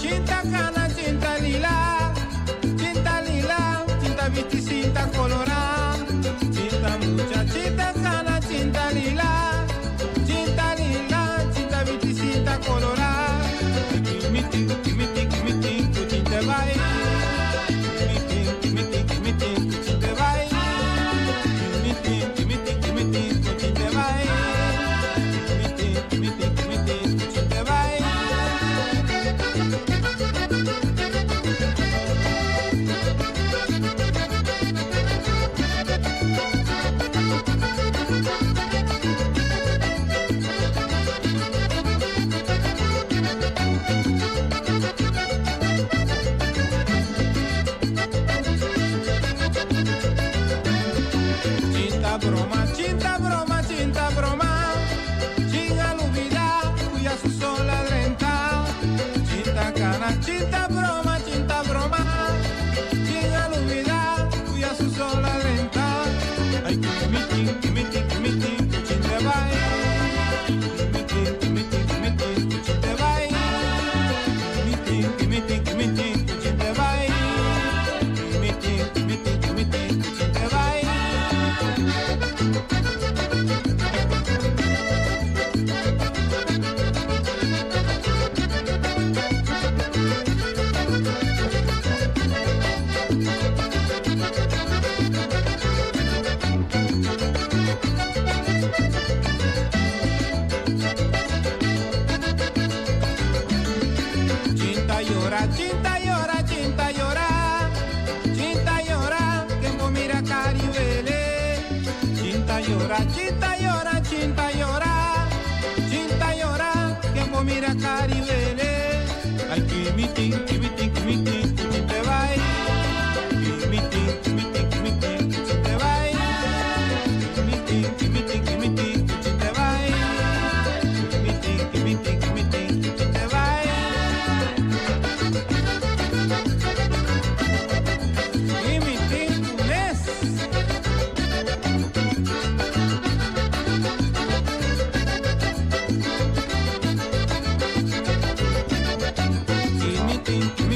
Speaker 8: Cinta cana, cinta lila, cinta visti, cinta color.
Speaker 4: Give me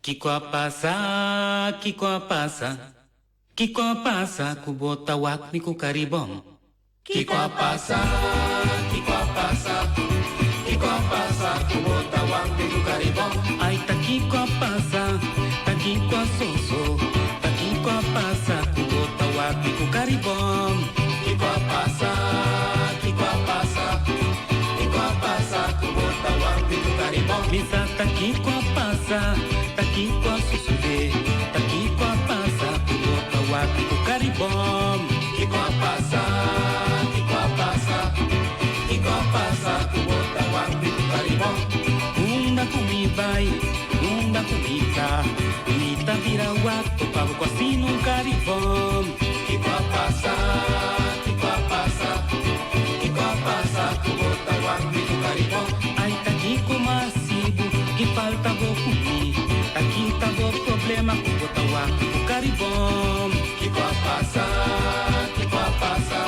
Speaker 4: Kiko a passa, Kiko a passa. Kiko a passa, kubota wak ni ku karibom. Kiko a passa, Kiko a passa. Kiko a passa, kubota wak ni ku karibom. Ay ta Kiko a passa, ta Kiko a soso. Ta Kiko a passa, kubota wak ni ku karibom. Kiko a passa, Kiko a passa. Kiko a passa, kubota wak ni ku karibom. Misa ta Kiko a passa, ta Kiko a soso de. Ta Kiko a passa, kubota wak ni ku karibom. Kiko a passa, Kiko a passa. Kiko a passa, kubota wak ni ku karibom. Unda kumibay, unda kumita. Nita vira wak, topavo com assim num caribom. Kiko a passa, Kiko a passa. Kiko a passa, kubota wak ni ku karibom. Ai ta Kiko masibo, que falta vou comer. Aqui tá o problema, kubota wak ni ku karibom. Kiko a passa, Kiko a passa.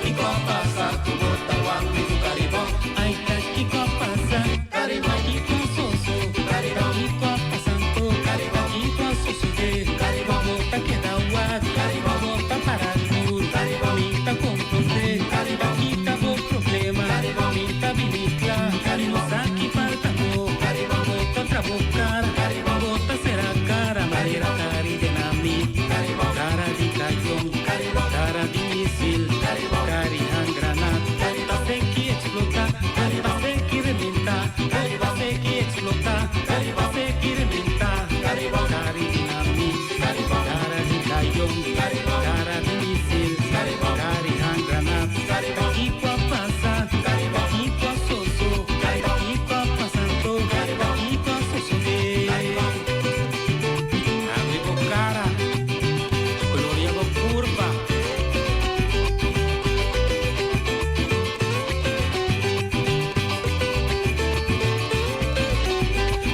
Speaker 4: Kiko a passa, kubota wak ni ku karibom. Ai ta Kiko a passa, karibom. Kiko soso, karibom. Kiko a passanto, karibom. Kiko a soso de, karibom. Volta que dá wak, karibom. Volta para tudo, karibom. Minta compreender, karibom. Kita o problema, karibom. Minta vinicla, karibom. Saki falta mo, karibom. Volta trabucar, karibom. Volta será cara, maneira cari de nami, karibom. Cara de caixão, karibom. Cara de míssil, karibom. Cari hand granada, karibom. Sei que explotar, karibom. Sei que rebentar, karibom. Sei que explotar, karibom. Sei que rebentar, karibom. Cari de nami, karibom. Cara de caixão, karibom. Cara de míssil, karibom. Cari hand granada, karibom. Kiko a passa, karibom. Kiko a soso, karibom. Kiko a passanto, karibom. Kiko a soso de, karibom. Abre o cara, gloria a curva.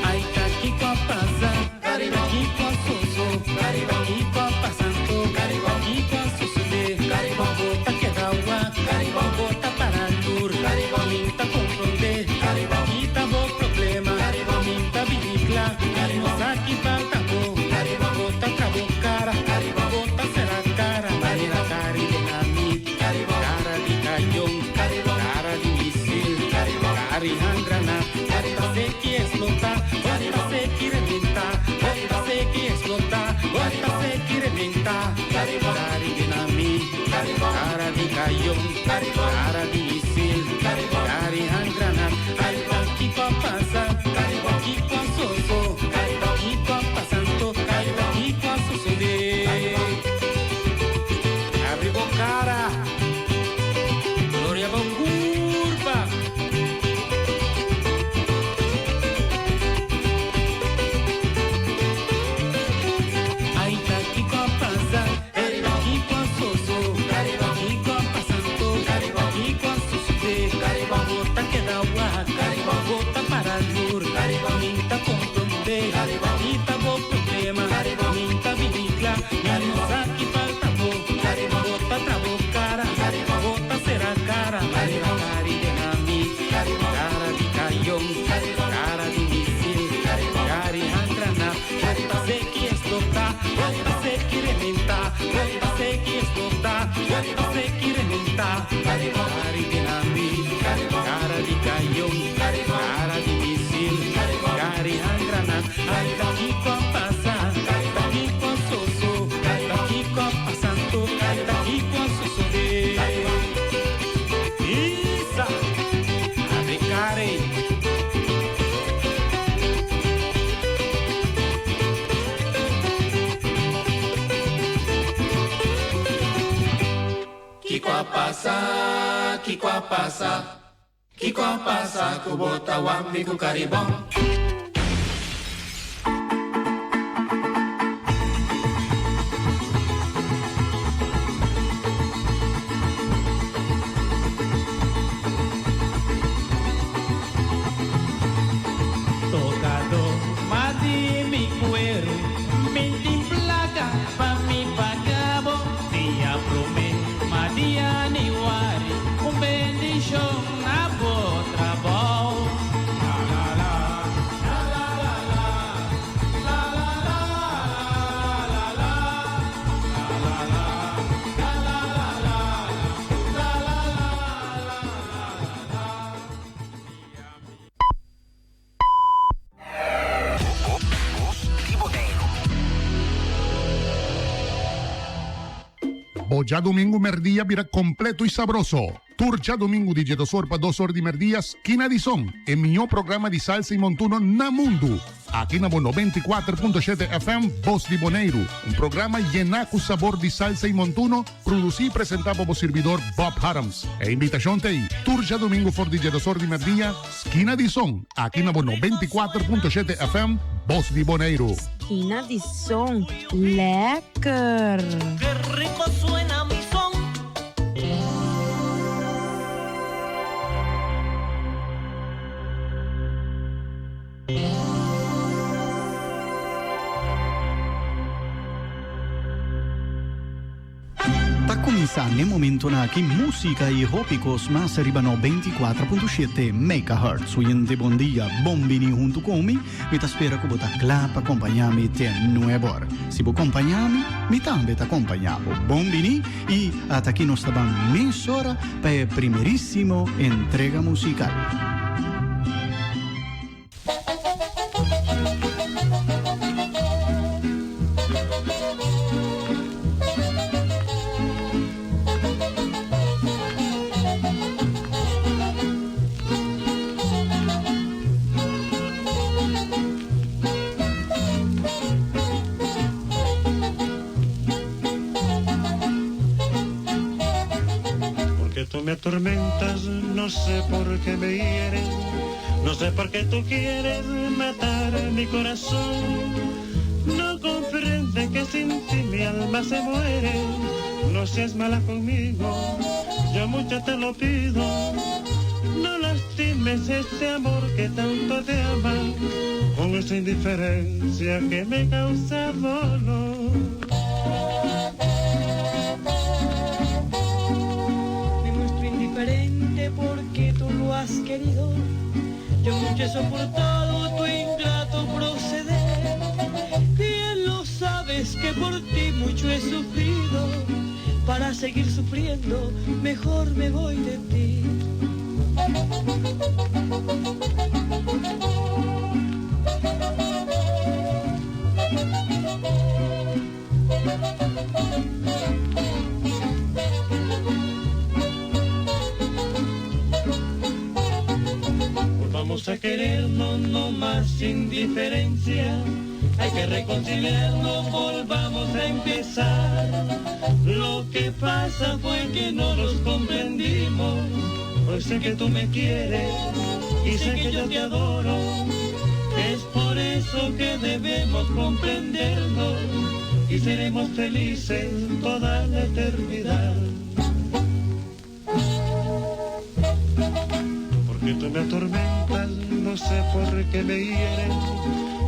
Speaker 4: Ai tá Kiko a passa, karibom. Kiko a soso, karibom. Kiko a passanto, karibom. Kiko a soso de, karibom. Volta que dá wak, karibom. Volta para tur, karibom. Minta compreender, karibom. Kita o problema, karibom. Minta vinicla, karibom. Saki falta bo, karibom. Volta trabucara, karibom. Volta será cara, maneira cari de nami, karibom. Cara de caixão, karibom. Cara de míssil, karibom. Cari hand granada, karibom. Sei que explotar, volta sei que rebentar, volta sei que explotar, volta sei que rebentar, karibom. Cari de nami, karibom. Cara de caixão, karibom. Cara de míssil, karibom. Cari hand granada, karibom. Kiko a passa, karibom. Kiko a soso, karibom. Kiko a passanto, karibom. Kiko a soso de, abre o cara, gloria a curva. Ai tá Kiko a passa, karibom. Kiko a soso, karibom. Kiko a passanto, karibom. Kiko a soso de, karibom. Volta que dá wak, karibom. Volta para tur, karibom. Minta compreender, karibom. Kita o problema, karibom. Minta vinicla, karibom. Saki falta bo, karibom. Volta trabucara, karibom. Volta será cara, karibom. Cari de nami, karibom. Cara de caixão, karibom. Cara de míssil, karibom. Cari hand granada, volta sei que explotar, volta sei que rebentar, volta sei que explotar, volta sei que rebentar, karibom. Cari de nami, karibom. Cara de caixão, karibom. Cara de míssil, karibom. Cari hand granada, ai tá Kiko a passa, tá Kiko a soso, tá Kiko a passanto, tá Kiko a soso de, Isa, abre care. Kiko a passa, Kiko a passa. Kiko a passa, kubota wak ni ku karibom.
Speaker 19: Tocado, madi mi cuero, mentin placa, pa mi pagabo, dia prome, madia ni wari, bendición na botra bow. La la la.
Speaker 7: Aboya domingo merdía vira completo y sabroso. Turcha domingo de 2 horas para 2 horas de merdía, esquina de son. En mi programa de salsa y montuno na mundo. Aqui na 94.7 FM, Voz de Boneiro. Um programa lleno com sabor de salsa e montuno, produzido e apresentado por servidor Bob Adams. A invitação tem Turja domingo for de 2 horas de meia, esquina de som. Aqui na 94.7 FM, Voz de Boneiro.
Speaker 16: Esquina de som. Lekker.
Speaker 15: Qué rico suena mi son.
Speaker 23: Tá começando o momento na que música e rópicos mais arriba no 24.7 MHz. Oyente, bom dia, bombini junto comigo. Me tá espera que você clap acompanhar-me até 9 horas. Se você acompanhar-me, me também tá acompanhando. Bombini e até aqui nós estamos meia hora para a primeiríssima entrega musical.
Speaker 22: Tú me atormentas, no sé por qué me hieres, no sé por qué tú quieres matar mi corazón. No comprende que sin ti mi alma se muere. No seas mala conmigo, yo mucho te lo pido. No lastimes este amor que tanto te ama, con esa indiferencia que me causa dolor.
Speaker 6: Porque tú lo has querido, yo mucho he soportado tu ingrato proceder. Bien lo sabes que por ti mucho he sufrido, para seguir sufriendo mejor me voy de ti.
Speaker 22: Vamos a querernos, no más indiferencia. Hay que reconciliarnos, volvamos a empezar. Lo que pasa fue que no nos comprendimos. Hoy sé que tú me quieres y sé que yo te adoro. Es por eso que debemos comprendernos y seremos felices toda la eternidad. Porque tú me atormentas, no sé por qué me hieres,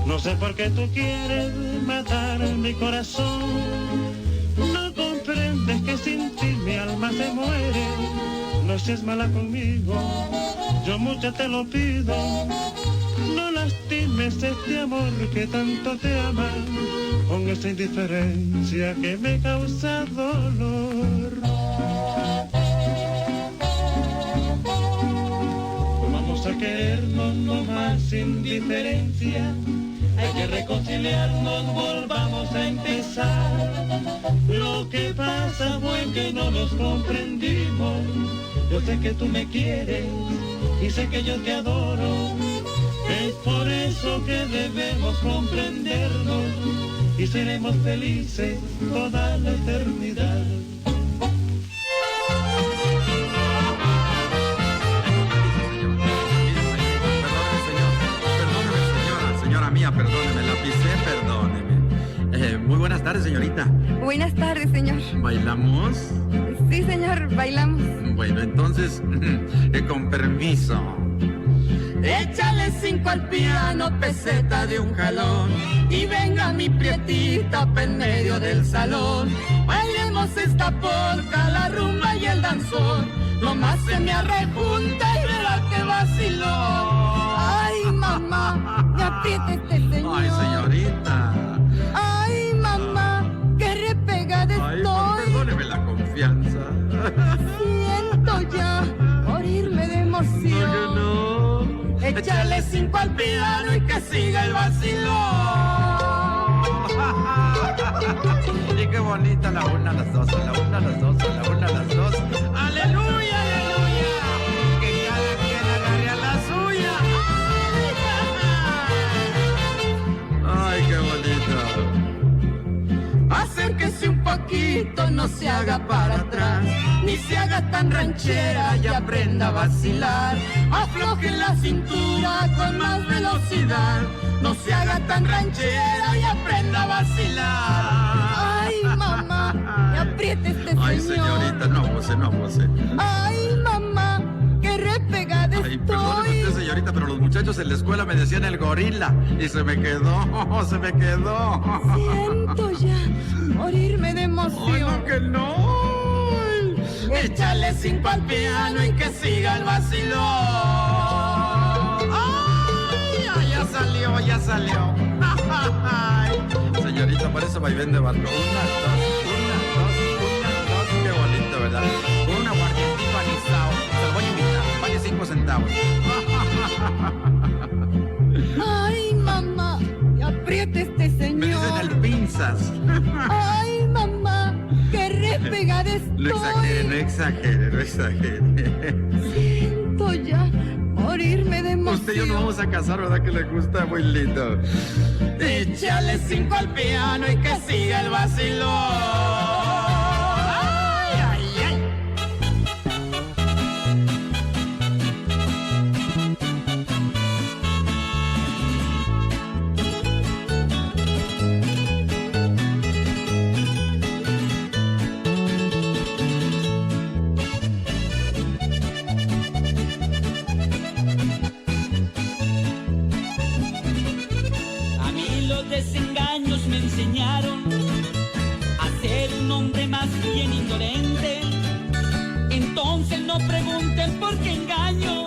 Speaker 22: no sé por qué tú quieres matar mi corazón. No comprendes que sin ti mi alma se muere. No seas mala conmigo, yo mucho te lo pido. No lastimes este amor que tanto te ama, con esa indiferencia que me causa dolor. Vamos a querernos, no más indiferencia. Hay que reconciliarnos, volvamos a empezar. Lo que pasa fue que no nos comprendimos. Yo sé que tú me quieres y sé que yo te adoro. Es por eso que debemos comprendernos y seremos felices toda la eternidad.
Speaker 24: Perdóneme, la pisé, perdóneme. Muy buenas tardes, señorita.
Speaker 25: Buenas tardes, señor.
Speaker 24: ¿Bailamos?
Speaker 25: Sí, señor, bailamos.
Speaker 24: Bueno, entonces, con permiso.
Speaker 15: Échale 5 al piano, peseta de un jalón, y venga mi prietita pa' en medio del salón. Bailemos esta polca, la rumba y el danzón, nomás se me arrejunta y verá que vaciló. Ay, mamá, me aprieta este señor.
Speaker 24: Ay, señorita.
Speaker 15: Ay, mamá, qué repegada estoy.
Speaker 24: Perdóneme la confianza.
Speaker 15: Siento ya morirme de emoción.
Speaker 24: No.
Speaker 15: Échale 5 al piano y que siga el vacilón.
Speaker 24: Y qué bonita la una, las dos, la una, las
Speaker 5: no se haga para atrás, ni se haga tan ranchera y aprenda a vacilar. Afloje la cintura con más velocidad, no se haga tan ranchera y aprenda a vacilar.
Speaker 25: Ay, mamá, me apriete este señor.
Speaker 24: Ay, señorita, no abuse, no abuse.
Speaker 25: Ay, mamá, qué repegada
Speaker 24: Ay,
Speaker 25: estoy.
Speaker 24: perdóneme usted, señorita, pero los muchachos en la escuela me decían el gorila y se me quedó.
Speaker 25: Siento ya morirme de emoción.
Speaker 24: Ay, no, que no.
Speaker 5: Échale 5 al piano y que siga el vacilón.
Speaker 24: Ay, ya salió, ya salió. Ay, señorita, parece vaivén de barco. Una, dos, qué bonito, ¿verdad? Con un aguardientito anisado. Se lo voy a invitar, vale 5 centavos.
Speaker 25: Ay, mamá, me apriete este señor.
Speaker 24: Me dicen el pinzas.
Speaker 25: Ay, mamá, qué repegada estoy.
Speaker 24: No exagere.
Speaker 25: Siento ya morirme de emoción.
Speaker 24: Usted y yo nos vamos a casar, ¿verdad que le gusta? Muy lindo.
Speaker 5: Échale 5 al piano y que siga el vacilón. Desengaños me enseñaron a ser un hombre más bien indolente. Entonces no pregunten por qué engaño,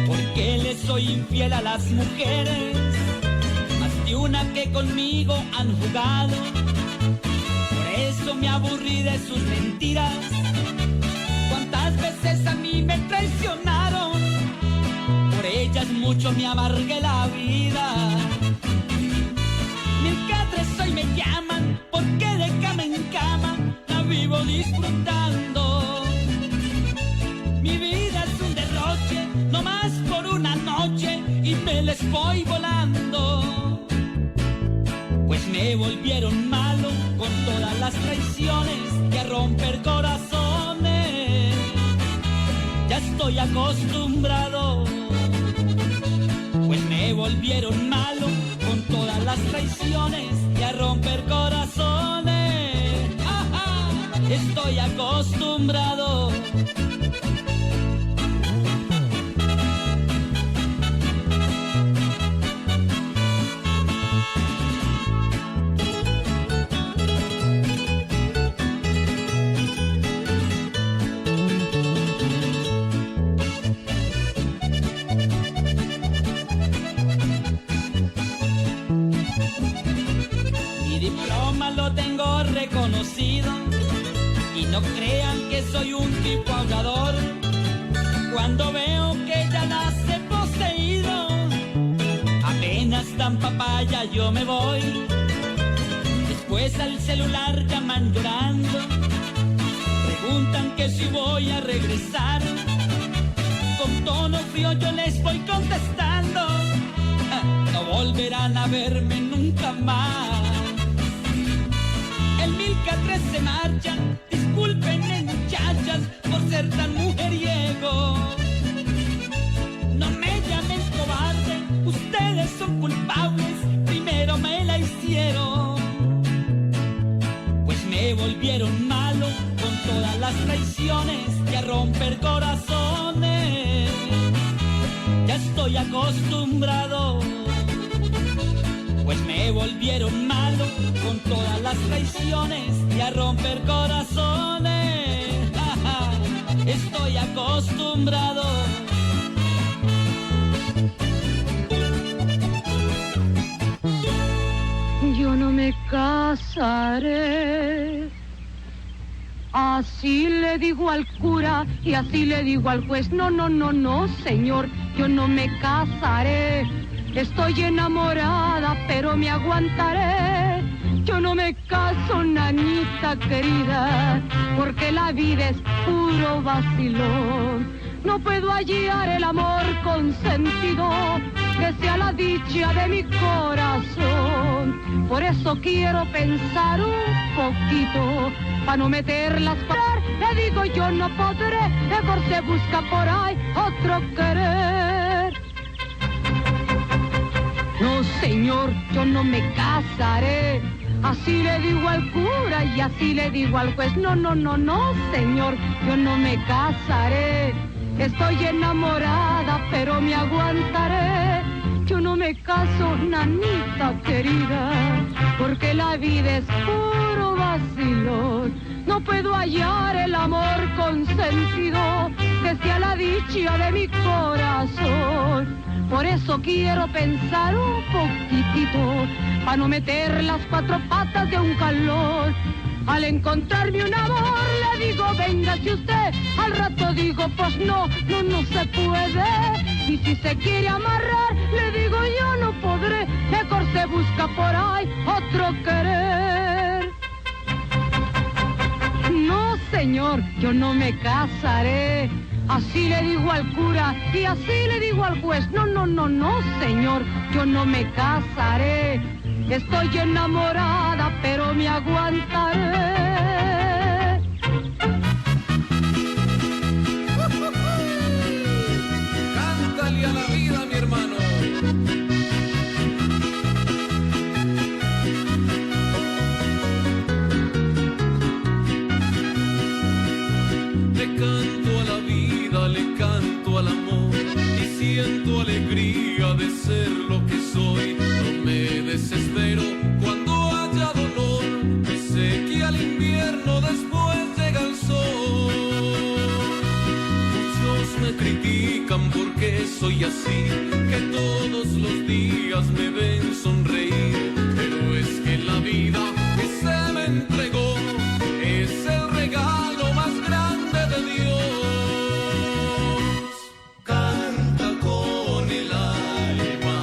Speaker 5: porque le soy infiel a las mujeres, más de una que conmigo han jugado. Por eso me aburrí de sus mentiras. Cuántas veces a mí me traicionaron, por ellas mucho me amargué la vida. 1003 hoy me llaman, porque de cama en cama la vivo disfrutando. Mi vida es un derroche, no más por una noche, y me les voy volando. Pues me volvieron malo con todas las traiciones y a romper corazones. Ya estoy acostumbrado. Pues me volvieron malo con todas las traiciones y a romper corazones. ¡Ajá! Estoy acostumbrado. Lo tengo reconocido y no crean que soy un tipo hablador. Cuando veo que ya nace poseído, apenas dan papaya yo me voy. Después al celular llaman llorando, preguntan que si voy a regresar. Con tono frío yo les voy contestando, no volverán a verme nunca más. El 1003 se marchan, disculpen muchachas por ser tan mujeriego. No me llamen cobarde, ustedes son culpables, primero me la hicieron. Pues me volvieron malo con todas las traiciones y a romper corazones. Ya estoy acostumbrado. Pues me volvieron malo con todas las traiciones y a romper corazones. ¡Ja, ja! Estoy acostumbrado.
Speaker 12: Yo no me casaré. Así le digo al cura y así le digo al juez. No, no, no, no, señor, yo no me casaré. Estoy enamorada, pero me aguantaré. Yo no me caso, nanita querida, porque la vida es puro vacilón. No puedo hallar el amor con sentido,
Speaker 25: que sea la dicha de mi corazón. Por eso quiero pensar un poquito, para no meterlas por le digo yo no podré, mejor se busca por ahí otro querer. No señor, yo no me casaré, así le digo al cura y así le digo al juez. No, no, no, no señor, yo no me casaré. Estoy enamorada, pero me aguantaré. Yo no me caso, nanita querida, porque la vida es puro vacilón. No puedo hallar el amor consentido que sea la dicha de mi corazón. Por eso quiero pensar un poquitito, para no meter las cuatro patas de un calor. Al encontrarme un amor le digo, véngase usted. Al rato digo, pues no se puede. Y si se quiere amarrar, le digo yo no podré. Mejor se busca por ahí otro querer. No señor, yo no me casaré. Así le digo al cura y así le digo al juez. No, no, no, no señor, yo no me casaré. Estoy enamorada, pero me aguantaré.
Speaker 9: Cántale a la vida, mi hermano. Le canto a la vida, le canto al amor y siento alegría de ser lo que soy. No me desespero cuando haya dolor y sé que al invierno después llega el sol. Muchos me critican porque soy así, que todos los días me ven sonreír, pero es que la vida que se me entregó es el regalo más grande de Dios. Canta con el alma,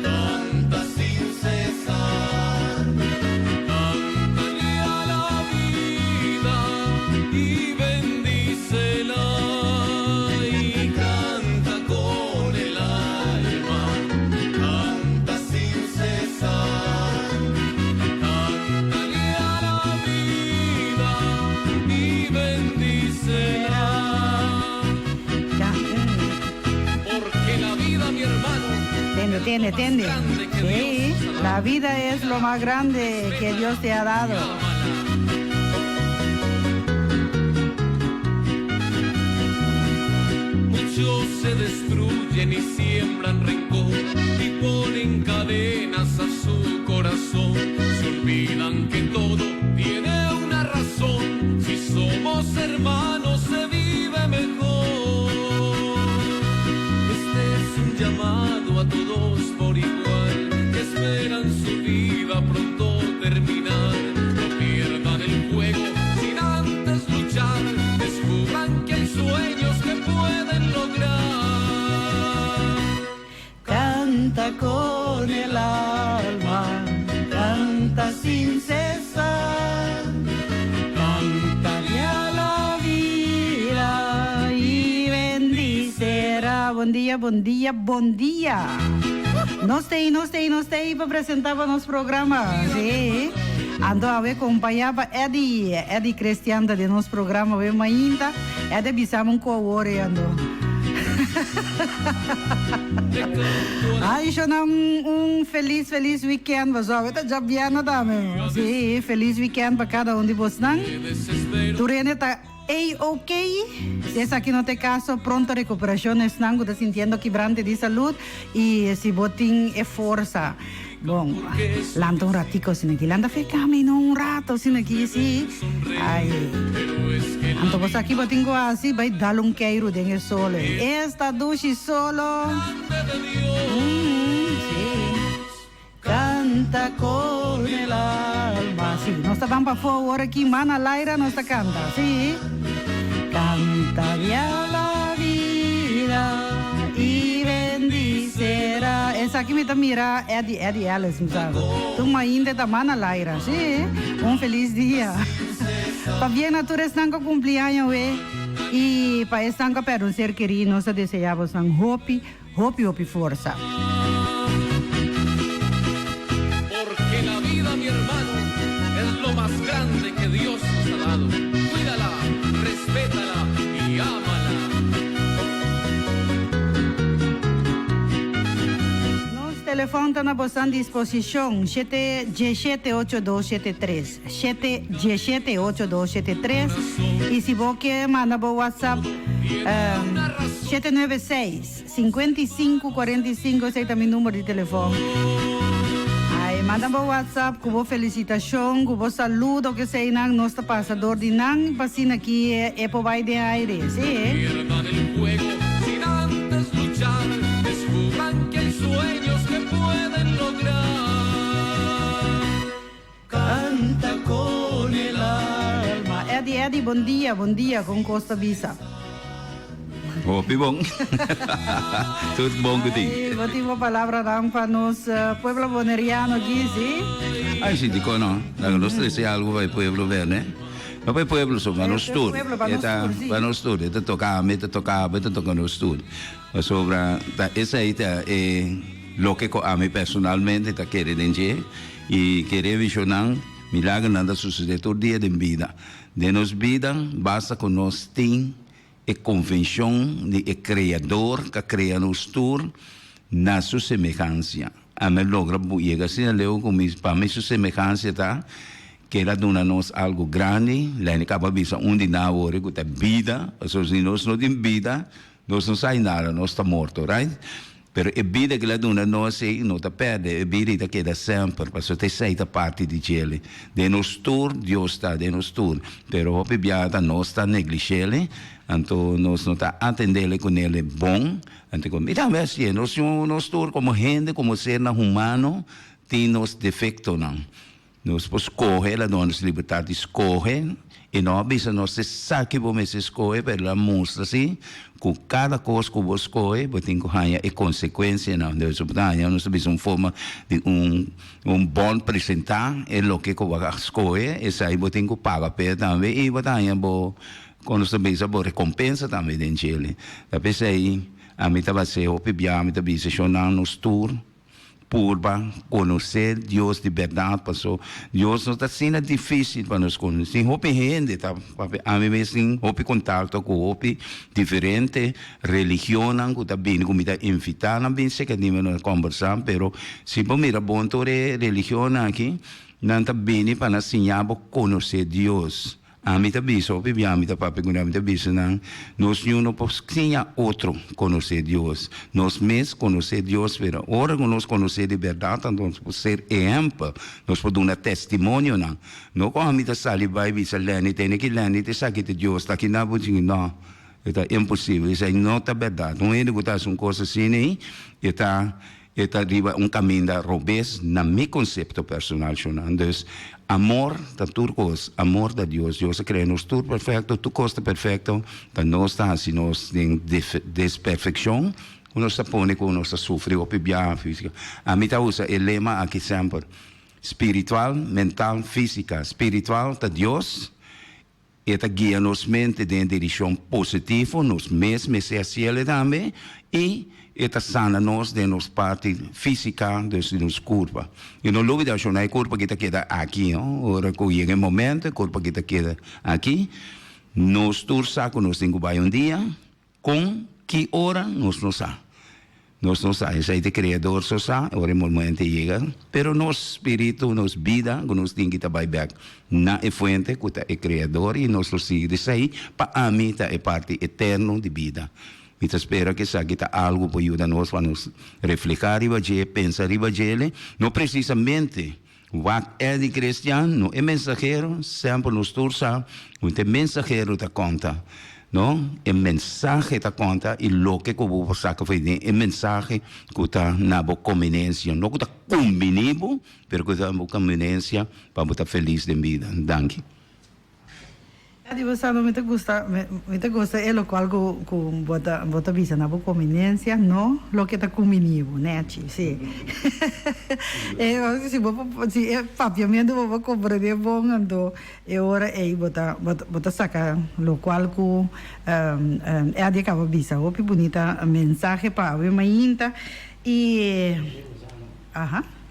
Speaker 9: canta sin cesar, cántale a la vida y bendícela. Y canta con el alma, canta sin cesar, cántale a la vida y bendícela. Porque la vida, mi hermano,
Speaker 11: Entiende. Sí, la vida es lo más grande que Dios te ha dado.
Speaker 9: muchos se destruyen y siembran rencor y ponen cadenas a su corazón. Se olvidan que todo tiene una razón. Si somos hermanos se vive mejor. Este es un llamado a todos por igual, que esperan su vida pronto terminar. No pierdan el juego sin antes luchar. Descubran que hay sueños que pueden lograr.
Speaker 11: Canta con el alma, canta sin cesar, cántale a la vida y bendícera. Bom dia, bom dia, bom dia. Não sei para apresentar o nosso programa. Sim. Ando a ver acompanhava Eddie Cristiano de nosso programa, vem ainda. Eddie bisama coore ando. Ai, Jona, feliz weekend, pessoal. Tá já viando também. Sim, feliz weekend para cada de vocês. Turene tá ok. Se essa aqui não tem caso, pronta recuperação, estão sintiendo quebrante de saúde e se botem força. Bom, landa un ratico sin aquí, landa fe camino un rato sin aquí, sí. Ay, anto pues aquí tengo así, vai dar un queiro en el sol. Esta ducha solo. Sí. Canta con el alma. Sí, no está van para favor aquí, mana Laira no está canta, sí. Canta ya la vida y bendícera. Essa aqui me tá mira Eddie Alice, sabe? Tu ainda tá mana Laira, sim? Feliz dia. Para bien a tu están com cumpleaños, e para están com per um ser querido, nós desejamos hope força. telefone está na vossa disposição, 717-8273, 717-8273, e se você quer, manda para o WhatsApp, 796-5545, esse é o meu número de telefone. Aí, manda para o WhatsApp, com boa felicitação, com boa saludo, que sei, nosso passador de Nang, passando aqui, é para o baile de aire, sim?
Speaker 9: Sin antes luchar, descubran que hay sueños que pueden lograr.
Speaker 11: Canta con el alma. Eddie, bom dia, com Costa Bisa.
Speaker 2: Hopi bom. Tudo bom contigo?
Speaker 11: Vou ter uma palavra para nós, pueblo boneriano aqui, sim?
Speaker 2: Ai, sim, dico, não. Nós temos algo para o pueblo ver, né? Não para o pueblo, só para nós todos. Para nós todos, está tocando, está tocando nós todos. Sobre essa aí é o que a mim personalmente está querendo dizer e querer visionar milagre nada suceder todo dia de vida. De nossa vida, basta que nós tenhamos a convenção de o Criador que cria nos todos na sua semelhança. A mim logra chegar assim, para mim sua semelhança está que ela dá-nos algo grande, lá em cada vez onde na hora que a vida, se nós não temos vida, nós não saímos nada, nós estamos mortos, right? Pero a vida que ela dá-nos não está perde, a vida que queda sempre, porque você sai da parte de ele. De nós tour, Deus está de nós tour, pero o piada nós está negligente, então nós não está atendendo com ele bom, então como mira assim, nós tour como gente, como ser humano, tem nos defeitos não. Nós podemos escolher, ela dá-nos liberdade de escolher, e não avisa nós sabe que vamos escolher, mas ela mostra assim, com cada coisa que você escolhe, você tem que ganhar a consequência, não. Nós temos uma forma de bom apresentar, é o que você escolhe, e aí você tem que pagar também, e você tem quando você pensa, você recompensa também dentro dele. Depois aí, a mim estava se opiar, a mim estava se chorar nos tours, purba, conhecer Deus de verdade, passou. Deus não está sendo difícil para nós conhecer. Hope gente, tá? A mim mesmo, hope contato com hope diferente, religião, que está bem, como está invitado, não bem sei que não conversar, pero se você mira bom toda religião aqui, não está bem para nós ensinar a conhecer Deus. A mim está bem, só que a mim está papi, quando a mim está bem, nós não podemos ensinar outro conhecer Deus. Nós mesmos conhecer Deus, pero ora que nós conhecer de verdade, nós podemos ser exemplo, nós podemos dar testemunho, não. Não como a mim está salivar e bisa lene, tem que lene, tem sabe que Deus está aqui na botinha, não. É impossível, isso aí não é verdade. Não é que está uma coisa assim, está arriba caminho da robês na meu conceito personal. Então, amor da turcos, amor da Deus. Deus cria nos tudo perfeito, tu costa perfeito, da nós está assim, nós tem desperfeição, nós está põe com nós sofre o pibia física. A mim tá usa o lema aqui sempre, espiritual, mental, física. Espiritual da Deus, eta guia nos mente em direção positiva, nos mesmos se assim também, e eta sana nós de nos parte física de nos curva. E não dúvida, se não é curva que queda aqui, ora que chega o momento, curva que queda aqui, nós tursa que nós temos um dia, com que hora nós não sabemos. Nós não sabemos, esse é o Criador só sabe, ora o momento chega, pero nosso espírito, nossa vida, que nós temos que estar back na fonte, que é o Criador, e nós seguimos aí, para mim é parte eterna de vida. E espero que isso aqui está algo para ajudar nós a nos refletir e pensar ele. Não precisamente o que é de cristiano, não é mensageiro, sempre nos tursa, o mensageiro da conta. Não? É mensagem da conta e o que eu vou sacar foi é mensagem que está na boa conveniência. Não que está combinado, mas que está na boa conveniência para estar feliz de vida. Danke.
Speaker 11: Você não me gusta é o qual com bota visa na boa conveniência, não? O que está combinado, né? Sim. Se papiamento vou compreender bom, então é hora aí bota sacar o qual com é a de cabo visa, o bonita mensagem para a mainta e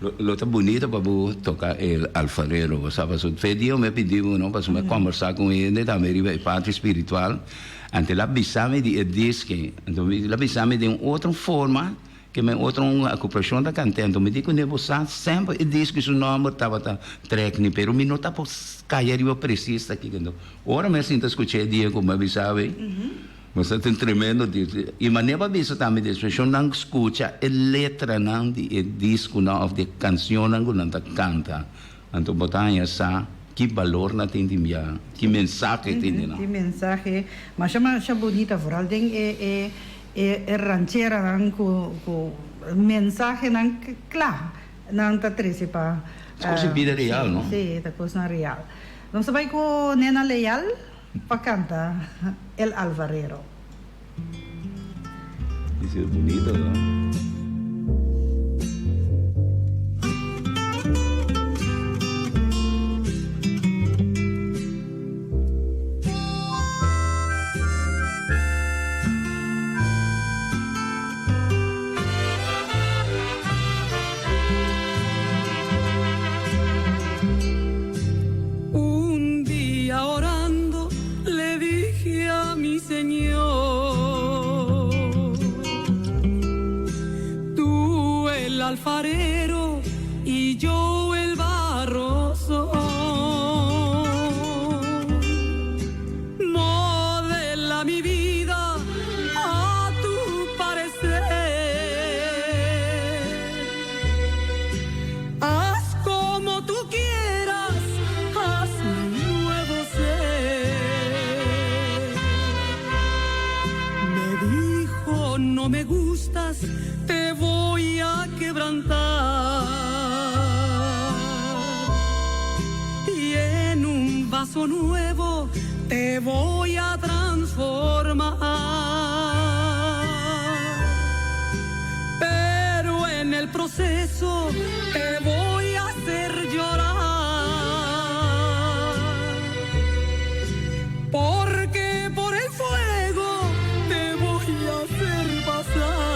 Speaker 2: Lo está bonito para tocar o alfarero, sabe? Fedio me pediu, não, para conversar com ele, também é parte espiritual. Ante lá bisame de disque, então lá bisame de outra forma, que me outra ocupação da cantando me digo negociar sempre e diz que o nome estava treino pero me não tá por cair eu preciso aqui quando ora me sinto escutar dia como me sabe mas é tremendo e maneira bisa também diz eu não escuta a letra não de disco não of de canção não tá canta então botar essa que valor na tem dia que mensagem tem não
Speaker 11: que mensagem mas chama bonita vooral ding ranchera nang ku mensaje nang claro nang tatrisi pa
Speaker 2: cosa vida real no
Speaker 11: sí ta cosa real não sabay ko Nena Leal pa canta El Alfarero
Speaker 2: isso é bonito não
Speaker 5: alfarero y yo el barro soy. Modela mi vida a tu parecer. Haz como tú quieras, haz mi nuevo ser. Me dijo, no me gustas, te voy a quebrantar y en un vaso nuevo te voy a transformar, pero en el proceso te voy a hacer llorar, porque por el fuego te voy a hacer pasar.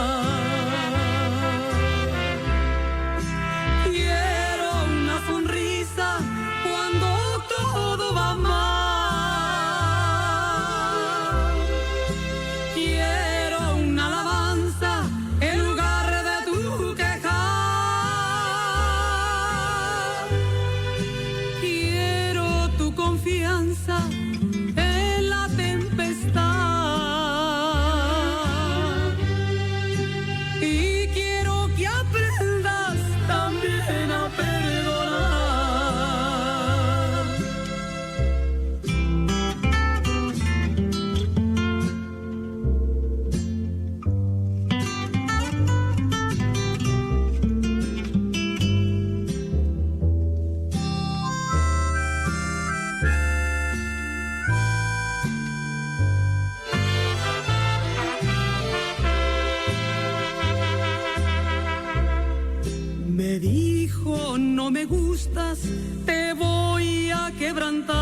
Speaker 5: En la tempestad y quiero que aprendas también a perdonar. Me dijo, no me gustas, te voy a quebrantar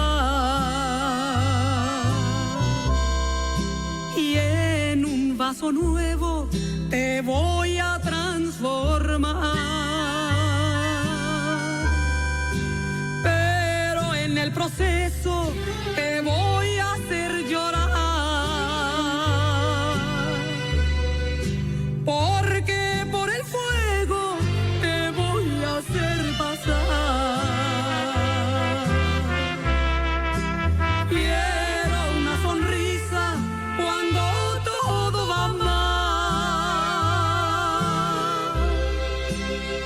Speaker 5: y en un vaso nuevo te voy a transformar, pero en el proceso te voy a hacer llorar, porque por el fuego te voy a hacer pasar. Quiero una sonrisa cuando todo va mal.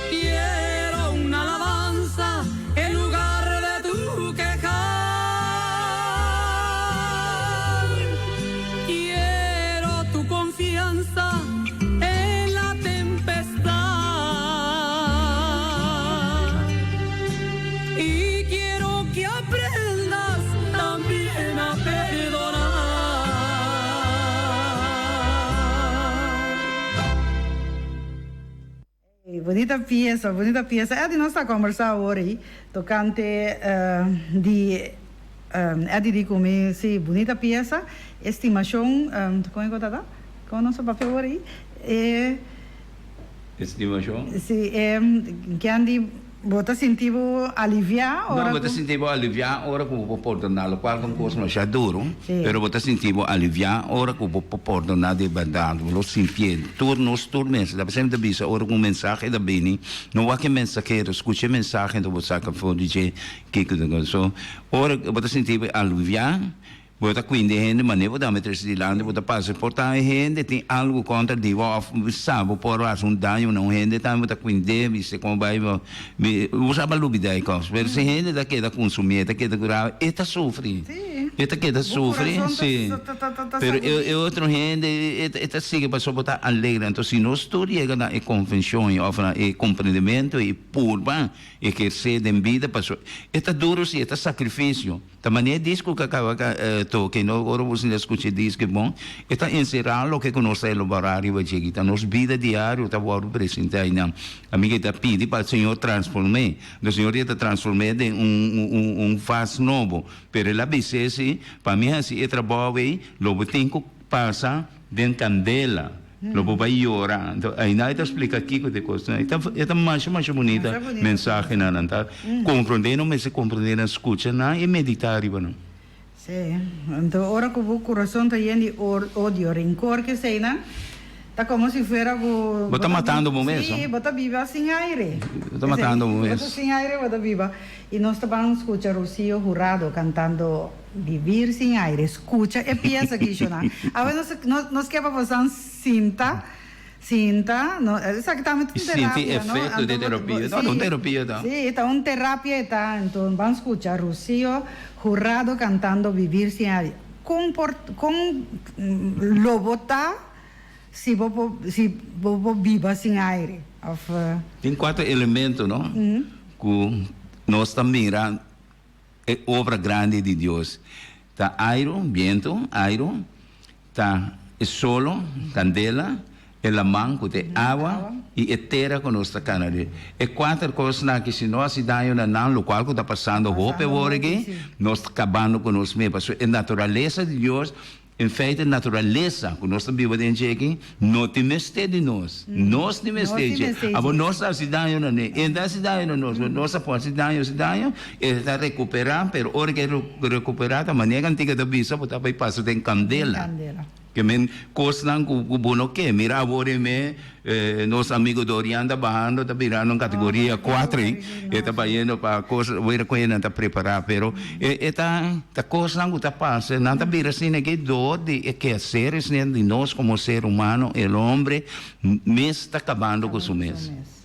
Speaker 5: Quiero una alabanza en lugar de tu quejar. Quiero tu confianza en la tempestad y quiero que aprendas también a perdonar.
Speaker 11: Bonita pieza. Eddie não está conversando hoje, tocante Eddie diz comigo, sim, bonita pieza, estimação, como é que está? Como nosso papel hoje?
Speaker 2: Estimação?
Speaker 11: Sim, que andi Bota sentivo aliviar?
Speaker 2: No, bota sentivo aliviar ora que vou perdonar, lo qual com coisa mais duro, pero bota sentivo aliviar ora que vou perdonar de verdade, lo sentir, turnos, turmes, da sempre bisa ora com mensagem da bem, não há que mensageiro, escute mensagem do você que for dizer que so, ora bota sentivo aliviar. Bota quindi gente, ma ne vota mettere di là, vota passa portare gente, tem algo contra di sabe por lá um danho não gente, tá vota quindi se como vai usava lubida e coisa, mas se gente daqui da consumir, daqui da curar, eta sofre. Eta que da sofre, sim. Pero eu outro gente, eta sigue para botar alegre, então se nós tudo chega na convenção e ofra e compreendimento e purba e que se den vida passou. Eta duro se eta sacrifício. Também disco que acaba que não agora você escuta diz que bom, está encerrar o que conosco é o horário vai chegar, nossa vida diária está agora presente aí não. Amiga está pedindo para o Senhor transformar, o Senhor está transformando em faz novo, pero ela disse assim, para mim assim é trabalho aí, logo tem que passar dentro candela. Logo vai chorar. Então, aí nada explica aqui que coisa. Então mais bonita mensagem na nanta. Compreendendo, mas se compreender, escuta, não e meditar, não.
Speaker 11: Sim. Então, ora que o coração está cheio de ódio, rancor que sei, não? Tá como se fuera
Speaker 2: bota matando o mesmo.
Speaker 11: Sim, bota viva sem aire.
Speaker 2: Bota matando o mesmo.
Speaker 11: Bota sem aire, bota viva. E nós estamos escutando Rocío Jurado cantando Vivir Sem Aire. Escucha e pensa que isso, não? Agora nós queremos fazer cinta, exatamente terapia,
Speaker 2: não? Efeito de terapia, não terapia, não?
Speaker 11: Sim, está uma terapia, tá? Então vamos escutar Rocío Jurado cantando Vivir Sem Aire. Com lobota se vou viva sem aire.
Speaker 2: Tem 4 elementos, não? Que nós estamos mirando é obra grande de Deus. Tá aire, vento, aire, tá solo, candela, a mão, que tem água e a terra que nós está ali. É 4 coisas que se nós se dá no qual que está passando roupa agora aqui, nós está acabando com nós mesmos. A natureza de Deus. Em feito, a natureza que nós estamos vivendo aqui, não tem mistério de nós. Nós temos mistério. Agora, nossa cidade não é. E da cidade não é. Nossa cidade está recuperando, mas a hora que recuperar, a maneira antiga da bisa, porque vai passar em candela. Que men coisa não que bono que mira agora nosso amigo Dorian da barrando está virando categoria 4 e está indo para coisa vai recolher não está preparado, pero tá coisa não está passando não está virando assim que dor de que seres de nós como ser humano, o homem mesmo está acabando com isso mesmo.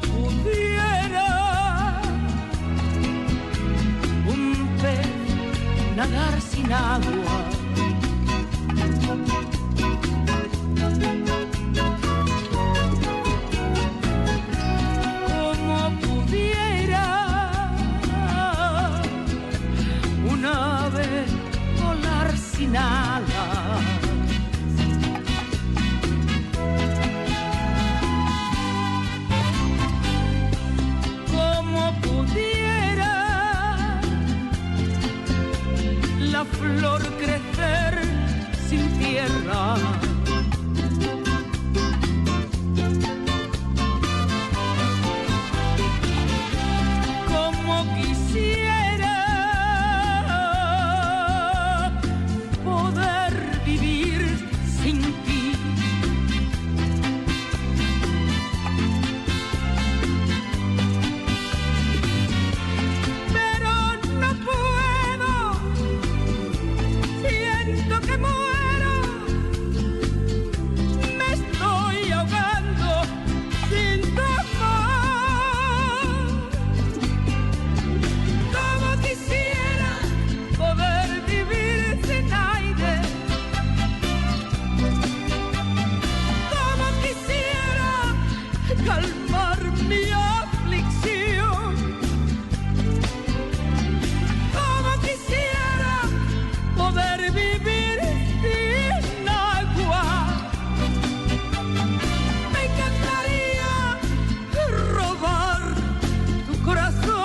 Speaker 6: pudiera un pez nadar sin agua, como pudiera un ave volar sin alas, como pudiera la flor crecer sin tierra, como quisiera poder vivir sin ti. Pero no puedo, siento que muero, me estoy ahogando sin tu amor. Como quisiera poder vivir sin aire, como quisiera calmar mi aflicción, como quisiera poder vivir sin agua. Me encantaría robar tu corazón.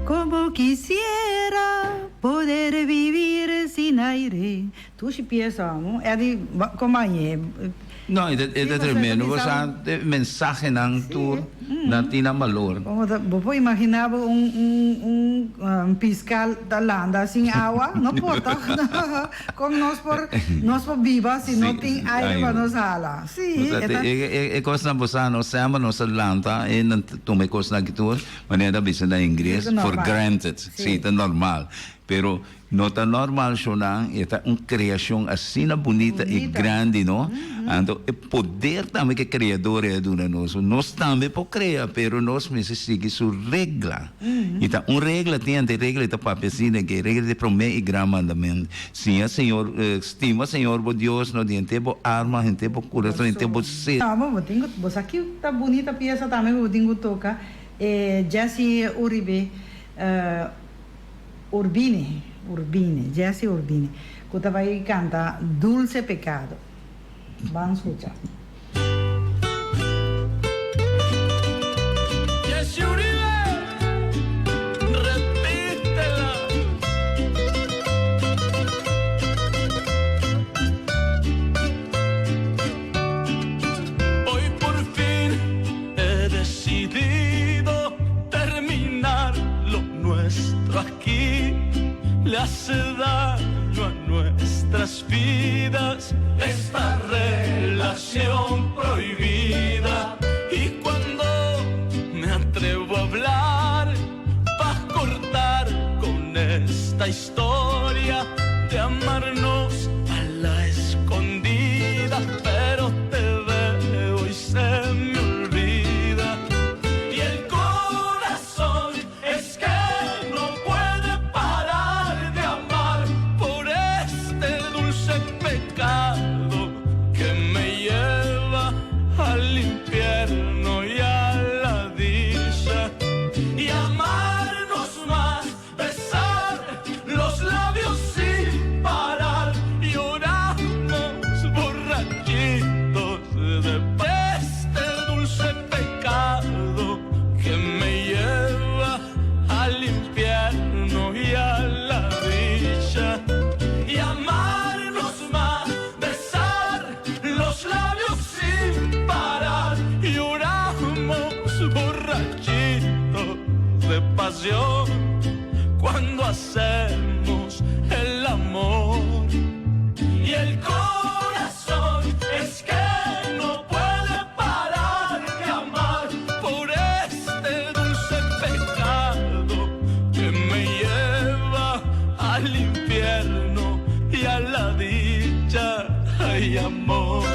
Speaker 11: Como quisiera poder vivir sin aire. Tu si piensa, ¿no? Como ahí.
Speaker 2: No, es tremendo. Vos sabés, mensaje nang tour, natina valor.
Speaker 11: Como vos imaginaba un fiscal de Holanda sin agua, no importa. Con nos por viva, si no tiene aire para nos ala. Sí,
Speaker 2: é coisa na bossa no samba no Atlanta e não tome coisa na tour, maneira bisa na inglês for granted, sim, tá normal. Pero não está normal, Shonan, é uma criação assim bonita e grande, não? Então, o poder também que o Criador é do nosso. Nós também podemos criar, pero nós precisamos seguir regra. Então, uma regra tem regra de papelzinho, que regra de promessa e grande mandamento. Sim, Senhor, estima, Senhor, por Deus, não tem tempo arma, não tem tempo coração, não tem tempo ser.
Speaker 11: Vos aqui está bonita peça também, eu tenho toca. Jesse Uribe, Jesse Urbini, que vai cantar Dulce Pecado. Vamos escuchar.
Speaker 19: Jesse Uribe, repítela. Hoy por fin he decidido terminar lo nuestro aquí. Le hace daño a nuestras vidas esta relación prohibida. Y cuando me atrevo a hablar, para cortar con esta historia de amarnos a la escondida, pero te veo y se me olvida. Y el corazón es que no puede parar de amar por este dulce pecado que me lleva al infierno y a la dicha. Y amarnos más, besar los labios
Speaker 9: el corazón es que no puede parar de amar por este dulce pecado que me lleva al infierno y a la dicha. Ay, amor.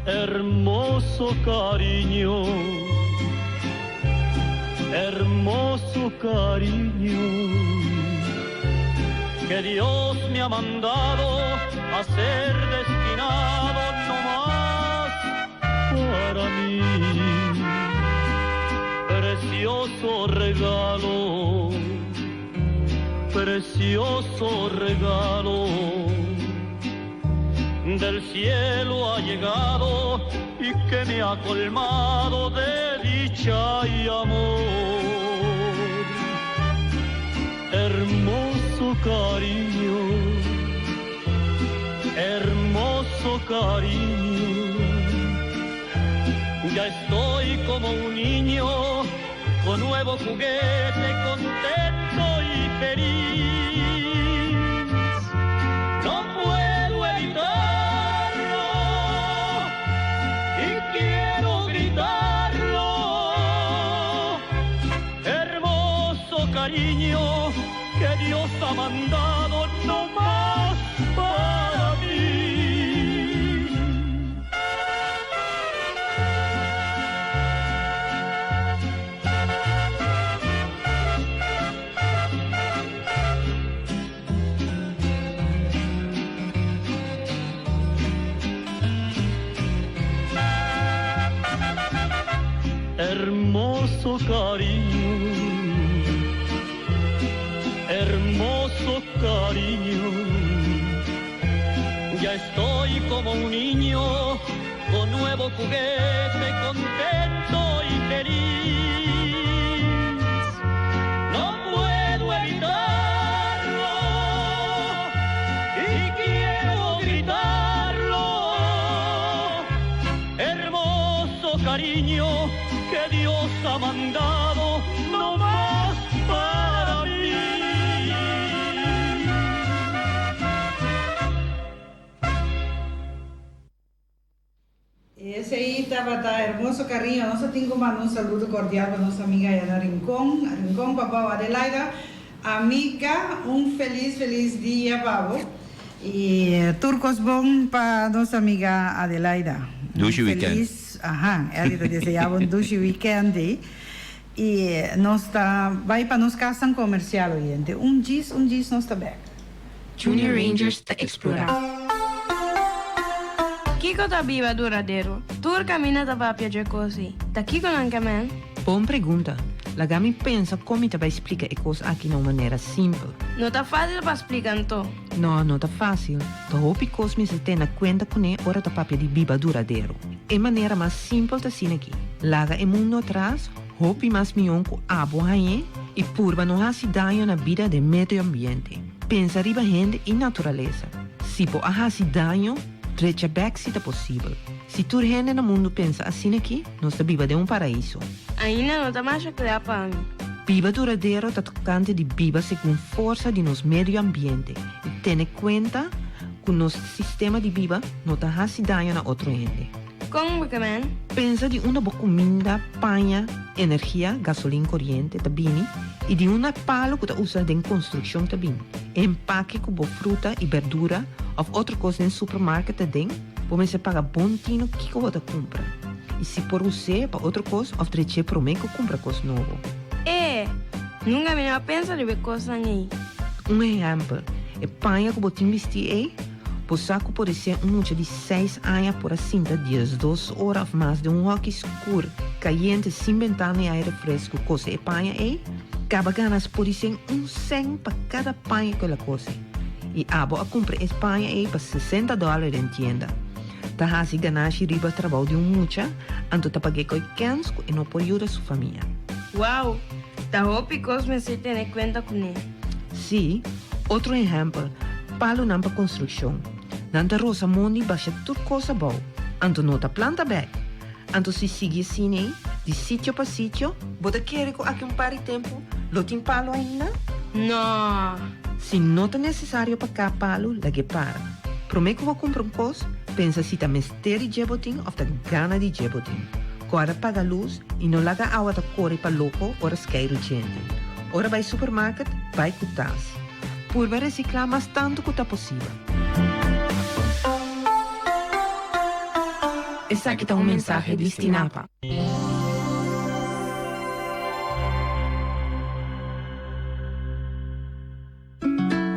Speaker 10: Hermoso cariño, hermoso cariño, que Dios me ha mandado a ser destinado nomás para mí. Precioso regalo, precioso regalo. Del cielo ha llegado y que me ha colmado de dicha y amor. Hermoso cariño, hermoso cariño. Ya estoy como un niño con nuevo juguete, contento y feliz. No puedo evitarlo y quiero gritarlo. Hermoso cariño que Dios ha mandado nomás para mí. Hermoso cariño, hermoso cariño. Ya estoy como un niño con nuevo juguete, contento y feliz. No puedo evitarlo y quiero gritarlo. Hermoso cariño que Dios ha mandado nomás para mí.
Speaker 11: Ese ahí estaba tan hermoso cariño. Nos tengo más un saludo cordial para nuestra amiga Yana Rincón. Rincón, papá Adelaida. Amiga, un feliz día, Pablo. Y turcos bon para nuestra amiga Adelaida.
Speaker 2: Dushi weekend.
Speaker 11: Ajá, ela desejava um duche weekend e nós vai para nos casa comercial oriente. Dias nós está back.
Speaker 16: Junior Rangers te explorar. Kiko tá viva duradeiro. Tur caminha da papia de coisa. Tá Kiko não camen?
Speaker 14: Boa pergunta. Lagami pensa como te vai explicar a coisa aqui de uma maneira simples.
Speaker 16: Não tá fácil para explicar então.
Speaker 14: Não tá fácil. Tá hopi cosme se tem na conta com a hora da papia de viva duradeiro. É maneira mais simples assim aqui. Laga o mundo atrás, hopi mais milhão com abo aí e purba não há cidade na vida do meio ambiente. Pensa riba gente e natureza. Se po há cidade, trecha back se tá possível. Se tu gente no mundo pensa assim aqui, nós tá viva de um paraíso.
Speaker 16: Ainda não tá mais a criar para mim.
Speaker 14: Viva duradeiro tá tocante de viva segundo força de nosso meio ambiente e tem conta que nosso sistema de viva não tá fazendo daño na outro ente.
Speaker 16: Como que man?
Speaker 14: Pensa de uma boa comida, panha, energia, gasolina corrente, também, e de uma palo que tá usa em construção também. Empaque com boa fruta e verdura ou outra coisa no supermercado também, você paga bom tino que você compra. E se por você para outra coisa, ou treche para mim que compra coisa nova.
Speaker 16: Nunca me pensa de ver coisa aí.
Speaker 14: Um exemplo, é panha que você investir aí, o saco pode ser mucho de 6 anos por cinta dias, 2 horas mais de rock escuro, caliente, sem ventana e aire fresco, coisa é panha aí, cada ganas pode ser 100 para cada panha que ela coisa. E abo a compra Espanha aí para $60 em tienda. Ta hasi ganashi riba trabalho de mucha, anto ta pague coi cans e não pode ajudar sua família.
Speaker 16: Wow, ta hopi Cosme se tiene cuenta con él.
Speaker 14: Sim, outro exemplo, palo nampa construção. Nanta rosa moni baixa tudo coisa boa. Anto nota planta bem. Anto se sigue assim, de sítio para sítio, bota querer com aqui par de tempo, lotin palo ainda?
Speaker 16: No.
Speaker 14: Se não é necessário para cá palo, lagi para. Prometo que vou comprar coisa, pensa se tá mistério de jebotin ou tá gana de jebotin. Agora paga luz e não laga água da corre para louco ou esqueiro gente. Ora vai supermarket, vai cutas. Por reciclar mais tanto quanto possível. Esse aqui tá mensagem destinado.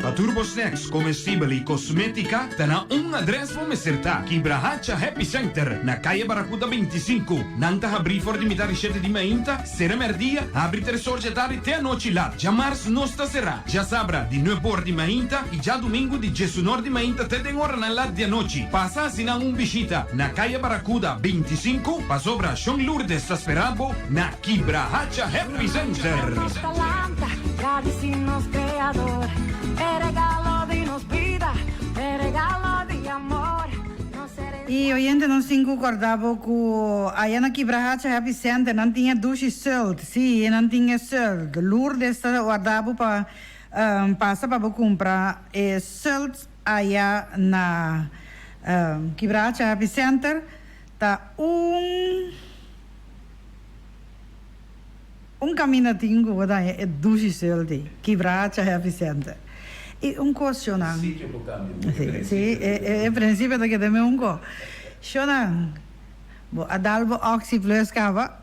Speaker 3: A Turbo Snacks comestível e cosmética está na um adres voor Meserta, Kibrahacha Happy Center, na Calle Barracuda 25. Nanta abri for de mitar ricette di mainta, sera merdia, abri ter sorgetari te a noite lá. Já março nosta será. Já sabra di 9 por di mainta e já domingo di 19 di mainta te den hora na lá de noite. Passa asina visita na Calle Barracuda 25, pa sobra Sean Lourdes Sasperabo, na Kibrahacha Happy Center.
Speaker 12: Nos creador, regalo de nos vida, regalo de amor.
Speaker 11: E oyente não se concordava com a Ana Kibrahacha Happy Center não tinha duche sult, sim, não tinha sult. Lourdes guardava para passa para comprar sult aí na Kibrahacha Happy Center tá caminhatinho que vai é duche sult, Kibrahacha Happy Center. E questionam. Sì, è principio da che deve un go. Shonan. Bo adalbo oxy plus cava.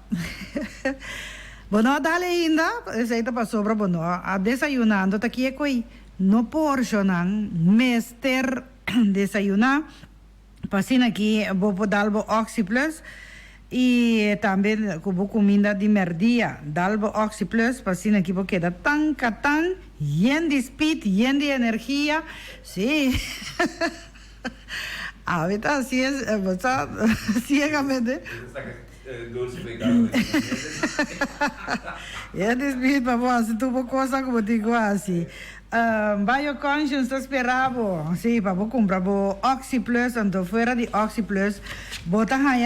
Speaker 11: Bono adale ainda, receita para sobra bono. A desayunando tá aqui é coi no porcionan mester desayunar. Passina aqui bo dalbo oxy plus. E também como comida de merdia, dalbo oxy plus, passina aqui porque dá tan catan, yen de speed, yen de energia, sim. Ahorita así es, ciegamente. Yen de speed, papá, se tuvo cosa como digo así. Bioconscious esperava, sim, para comprar o Oxy Plus, então fora de Oxy Plus, bota aí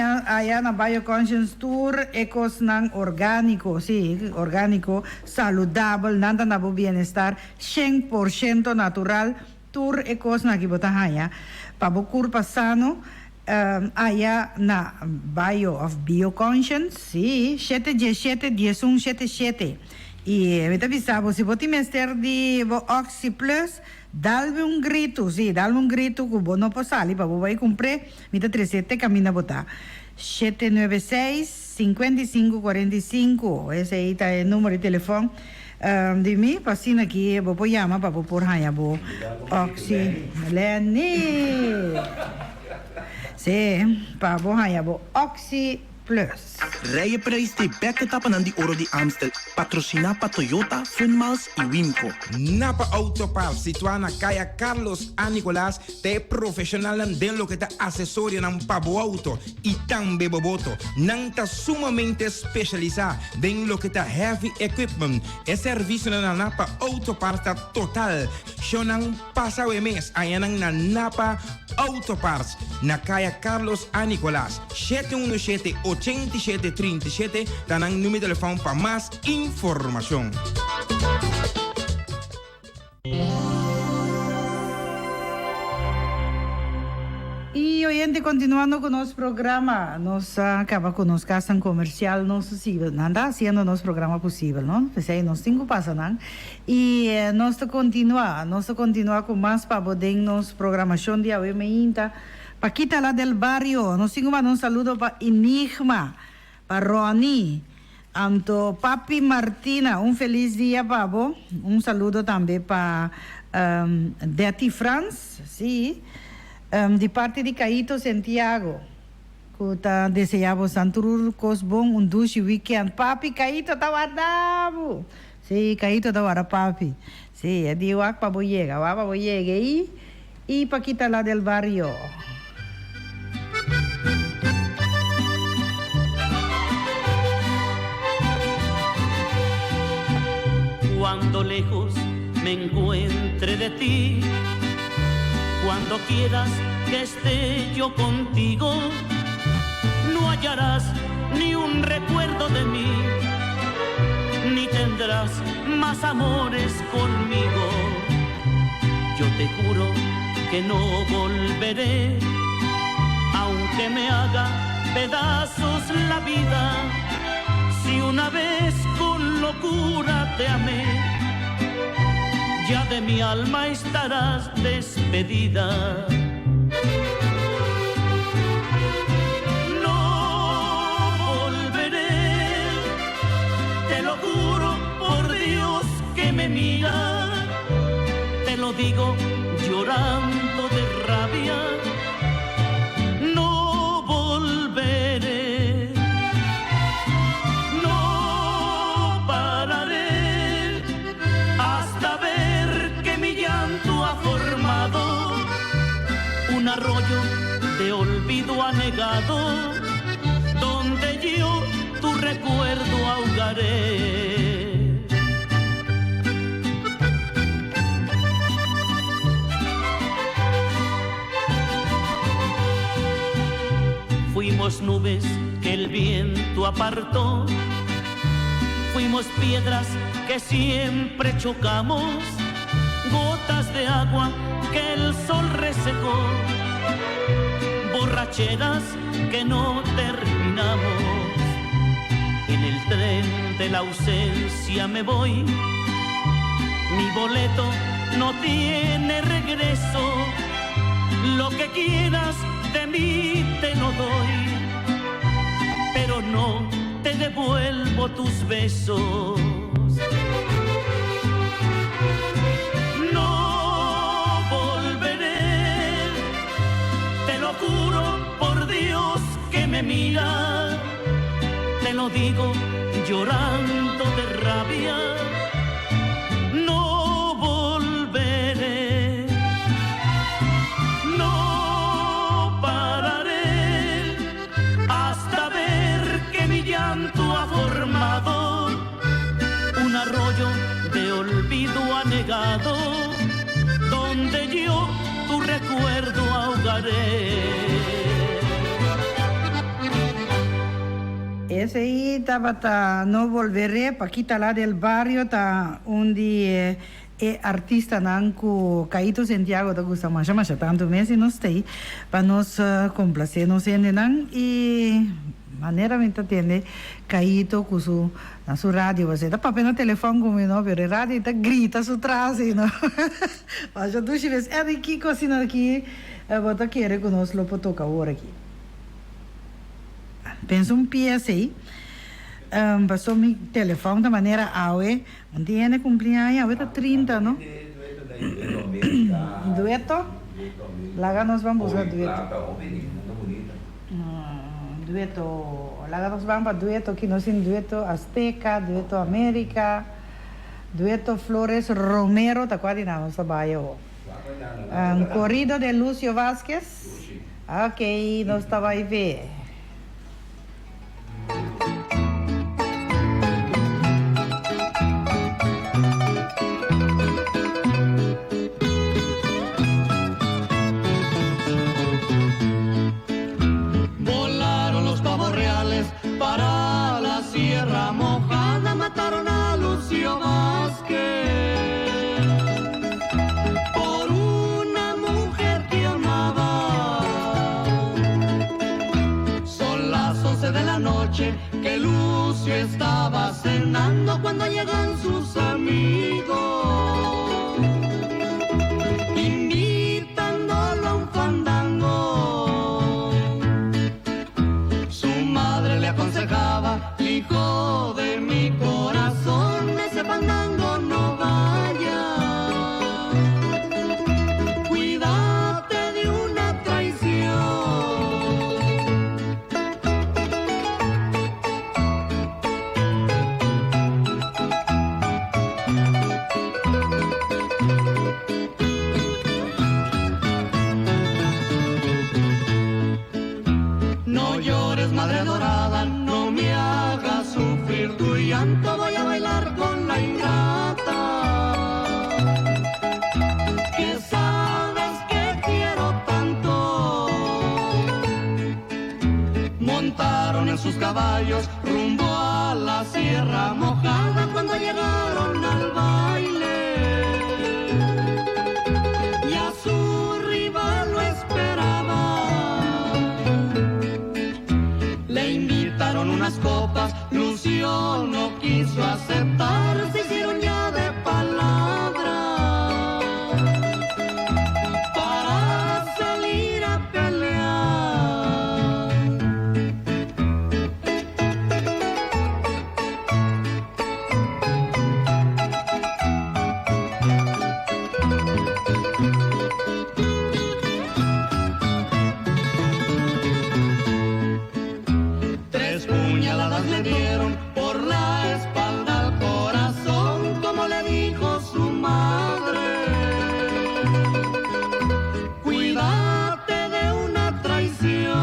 Speaker 11: na Bioconscious Tour ecos nan orgânico, sim, orgânico, saudável, nada na bem-estar, 100% natural, Tour ecos na que bota aí, para o corpo sano, aí na Bioconscious, sim, 717-1177. E me avisava, se você mester de Oxy Plus, dá-me grito, sim, dá-me grito, que você não pode sair, para você comprar, me dá 37, caminha botar. 796-5545, esse aí tá o número de telefone de mim, passando aqui, eu vou chamar para você pôr aí, Oxy, Lenny, sim, para você aí, Oxy Plus.
Speaker 17: Rij je prijs de bekketappen aan die oro di Amstel. Patrocina pa Toyota, Funmals e Wimco.
Speaker 18: Napa Autopar, situada na Caia Carlos A. Nicolás, te profissional den lo que te assessoria nan pabo auto e também boboto. Nan ta sumamente especializado den lo que te heavy equipment. E serviço na Napa Autopar ta total. Shonan passa o mês ayanan na Napa Autoparts, na Caia Carlos A. Nicolás, 717-8737, tanang número de telefone para mais informação.
Speaker 11: E oyente, continuando com nosso programa, nós acaba com nossa casa comercial, não possível, nada haciendo nosso programa possível, não? Pensei, nós temos passa, não? E nós continua com mais para poder nossa programação de hoje ainda. Paquita lá del barrio, nós temos um saludo para Enigma, para Ronnie, anto Papi Martina, feliz dia, Pabo. Saludo também para Deti France, sim. De parte de Caíto Santiago, que está desejando Santurur Cosbon, duche weekend. Papi, Caíto está guardado. Sim, Caíto está guardado, papi. Sim, é de Uac para Boyega. Vai para Boyega e Paquita lá del barrio.
Speaker 5: cuando lejos me encuentre de ti. Cuando quieras que esté yo contigo, no hallarás ni un recuerdo de mí, ni tendrás más amores conmigo. Yo te juro que no volveré, aunque me haga pedazos la vida. Si una vez con locura te amé, ya de mi alma estarás despedida. No volveré, te lo juro por Dios que me mira. Te lo digo llorando de rabia. No volveré, no pararé hasta ver que mi llanto ha formado un arroyo de olvido anegado, donde yo tu recuerdo ahogaré. Fuimos nubes que el viento apartó, fuimos piedras que siempre chocamos, gotas de agua que el sol resecó, borracheras que no terminamos. En el tren de la ausencia me voy, mi boleto no tiene regreso, lo que quieras de mí te lo doy, pero no te devuelvo tus besos. No volveré, te lo juro por Dios que me mira. Te lo digo llorando de rabia. No volveré, no pararé hasta ver que mi llanto ha formado un arroyo de olvido anegado, donde yo tu recuerdo ahogaré.
Speaker 11: Ese ahí estaba No Volveré, Paquita la del barrio, ta un día artista nanco Caíto Santiago, te gusta más tanto meses no estoy, para nos complacernos en nan y manera me entiende Caíto con su na su radio, você tá papel teléfono comigo não, pero radio tá grita su trase, não. Mas eu tô chives é aqui cocina aqui, eu tô querer conosco lo tocar agora aqui. Penso PSA aí. Passou meu telefone da maneira aue, um dia é cumpleaños, aue tá 30, não? Dueto? Lá nós vamos buscar dueto. Dueto, lá nós vamos para dueto, aqui nós temos dueto Azteca, dueto América, dueto Flores Romero, tá quase na nossa baia. Corrido de Lúcio Vasquez. Ok, nós estava aí ver.
Speaker 9: Para la Sierra Mojada mataron a Lucio Vázquez por una mujer que amaba. Son las 11 de la noche que Lucio estaba cenando cuando llegan sus amigos, invitándolo a un fandango. Su madre le aconsejaba: hijo de mi corazón, ese fandango no vaya, cuídate de una traición. No llores, madre dorada, no me hagas sufrir tu llanto, voy a bailar con la ingrata.
Speaker 19: en sus caballos rumbo a la Sierra Mojada cuando llegaron al baile. Y a su rival lo esperaba. Le invitaron unas copas, Lucio no quiso aceptar, se hicieron ya de palabra para salir a pelear. Tres puñaladas le dieron por la espalda al corazón, como le dijo su madre. Cuídate de una traición.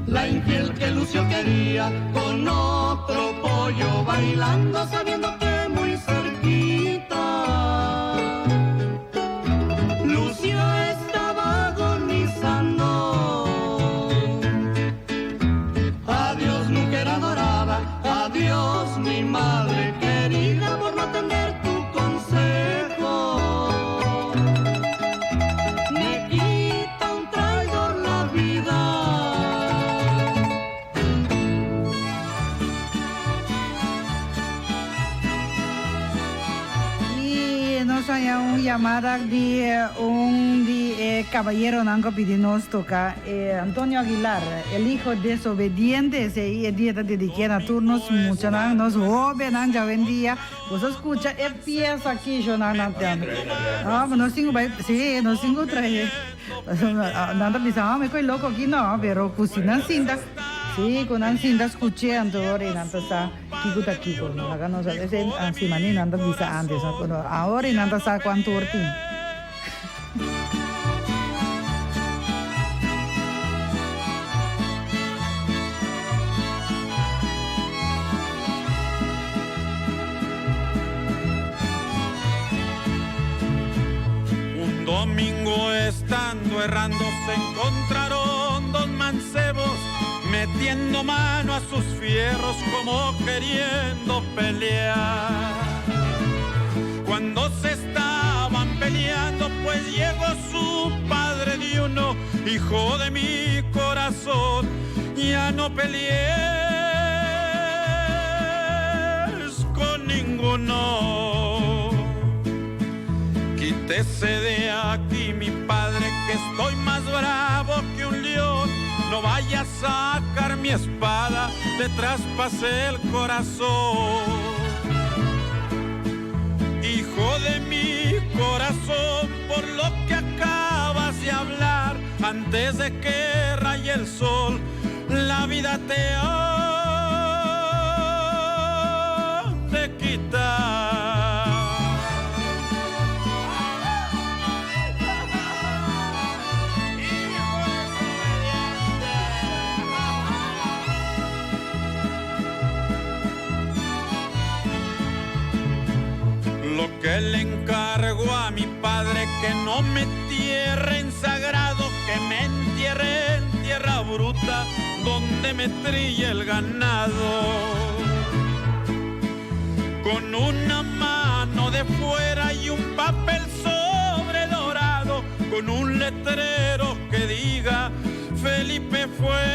Speaker 19: La infiel que Lucio quería con otro pollo bailando, sabiendo que muy cerquita Lucio estaba agonizando. Adiós, mujer adorada, adiós, mi madre querida, por no atender tu consejo. Me quita un traidor la vida.
Speaker 11: Y nos haya una llamada de un caballero nango pidiendo toca Antonio Aguilar, el hijo desobediente, ese día de dedicar a turnos mucho nos joven ya vendía, pues escucha empieza aquí yo no no singo sí no singo traje nada pensaba me coi loco aquí no pero cocina cinta. Sí, con ansinda escuchando ahora y nada está kikuta kiko, no acá no sabe ese ansimani nada bisa antes, ahora y nada sabe cuánto ortín.
Speaker 1: Un domingo estando errando se encontraron dos mancebos metiendo mano a sus fierros como queriendo pelear. Cuando se estaban peleando pues llegó su padre de uno, hijo de mi corazón, ya no pelees con ninguno. Quítese de aquí mi padre que estoy más bravo que un león. No vaya a sacar mi espada, te traspasé el corazón. Hijo de mi corazón, por lo que acabas de hablar, antes de que raye el sol, la vida te ha de quitar. Lo que le encargo a mi padre, que no me entierre en sagrado, que me entierre en tierra bruta, donde me trille el ganado. Con una mano de fuera y un papel sobre dorado, con un letrero que diga, Felipe fue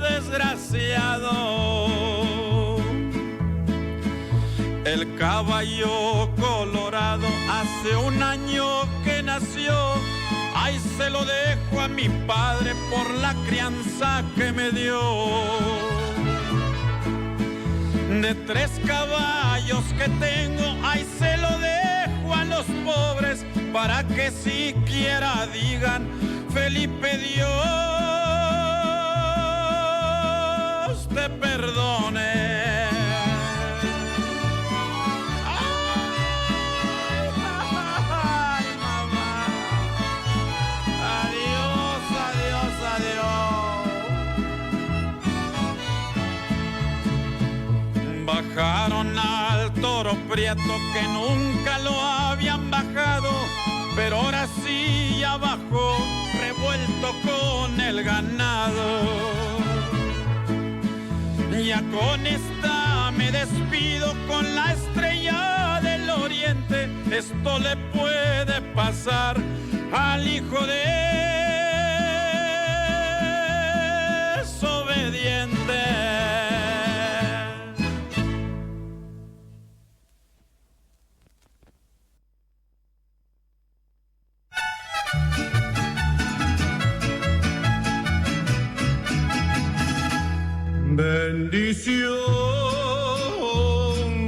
Speaker 1: desgraciado. El caballo colorado hace un año que nació, ay se lo dejo a mi padre por la crianza que me dio. De 3 caballos que tengo, ay se lo dejo a los pobres, para que siquiera digan, Felipe Dios te perdone. Bajaron al toro prieto que nunca lo habían bajado, pero ahora sí ya bajó, revuelto con el ganado. Ya con esta me despido con la estrella del oriente. Esto le puede pasar al hijo desobediente.
Speaker 22: Bendición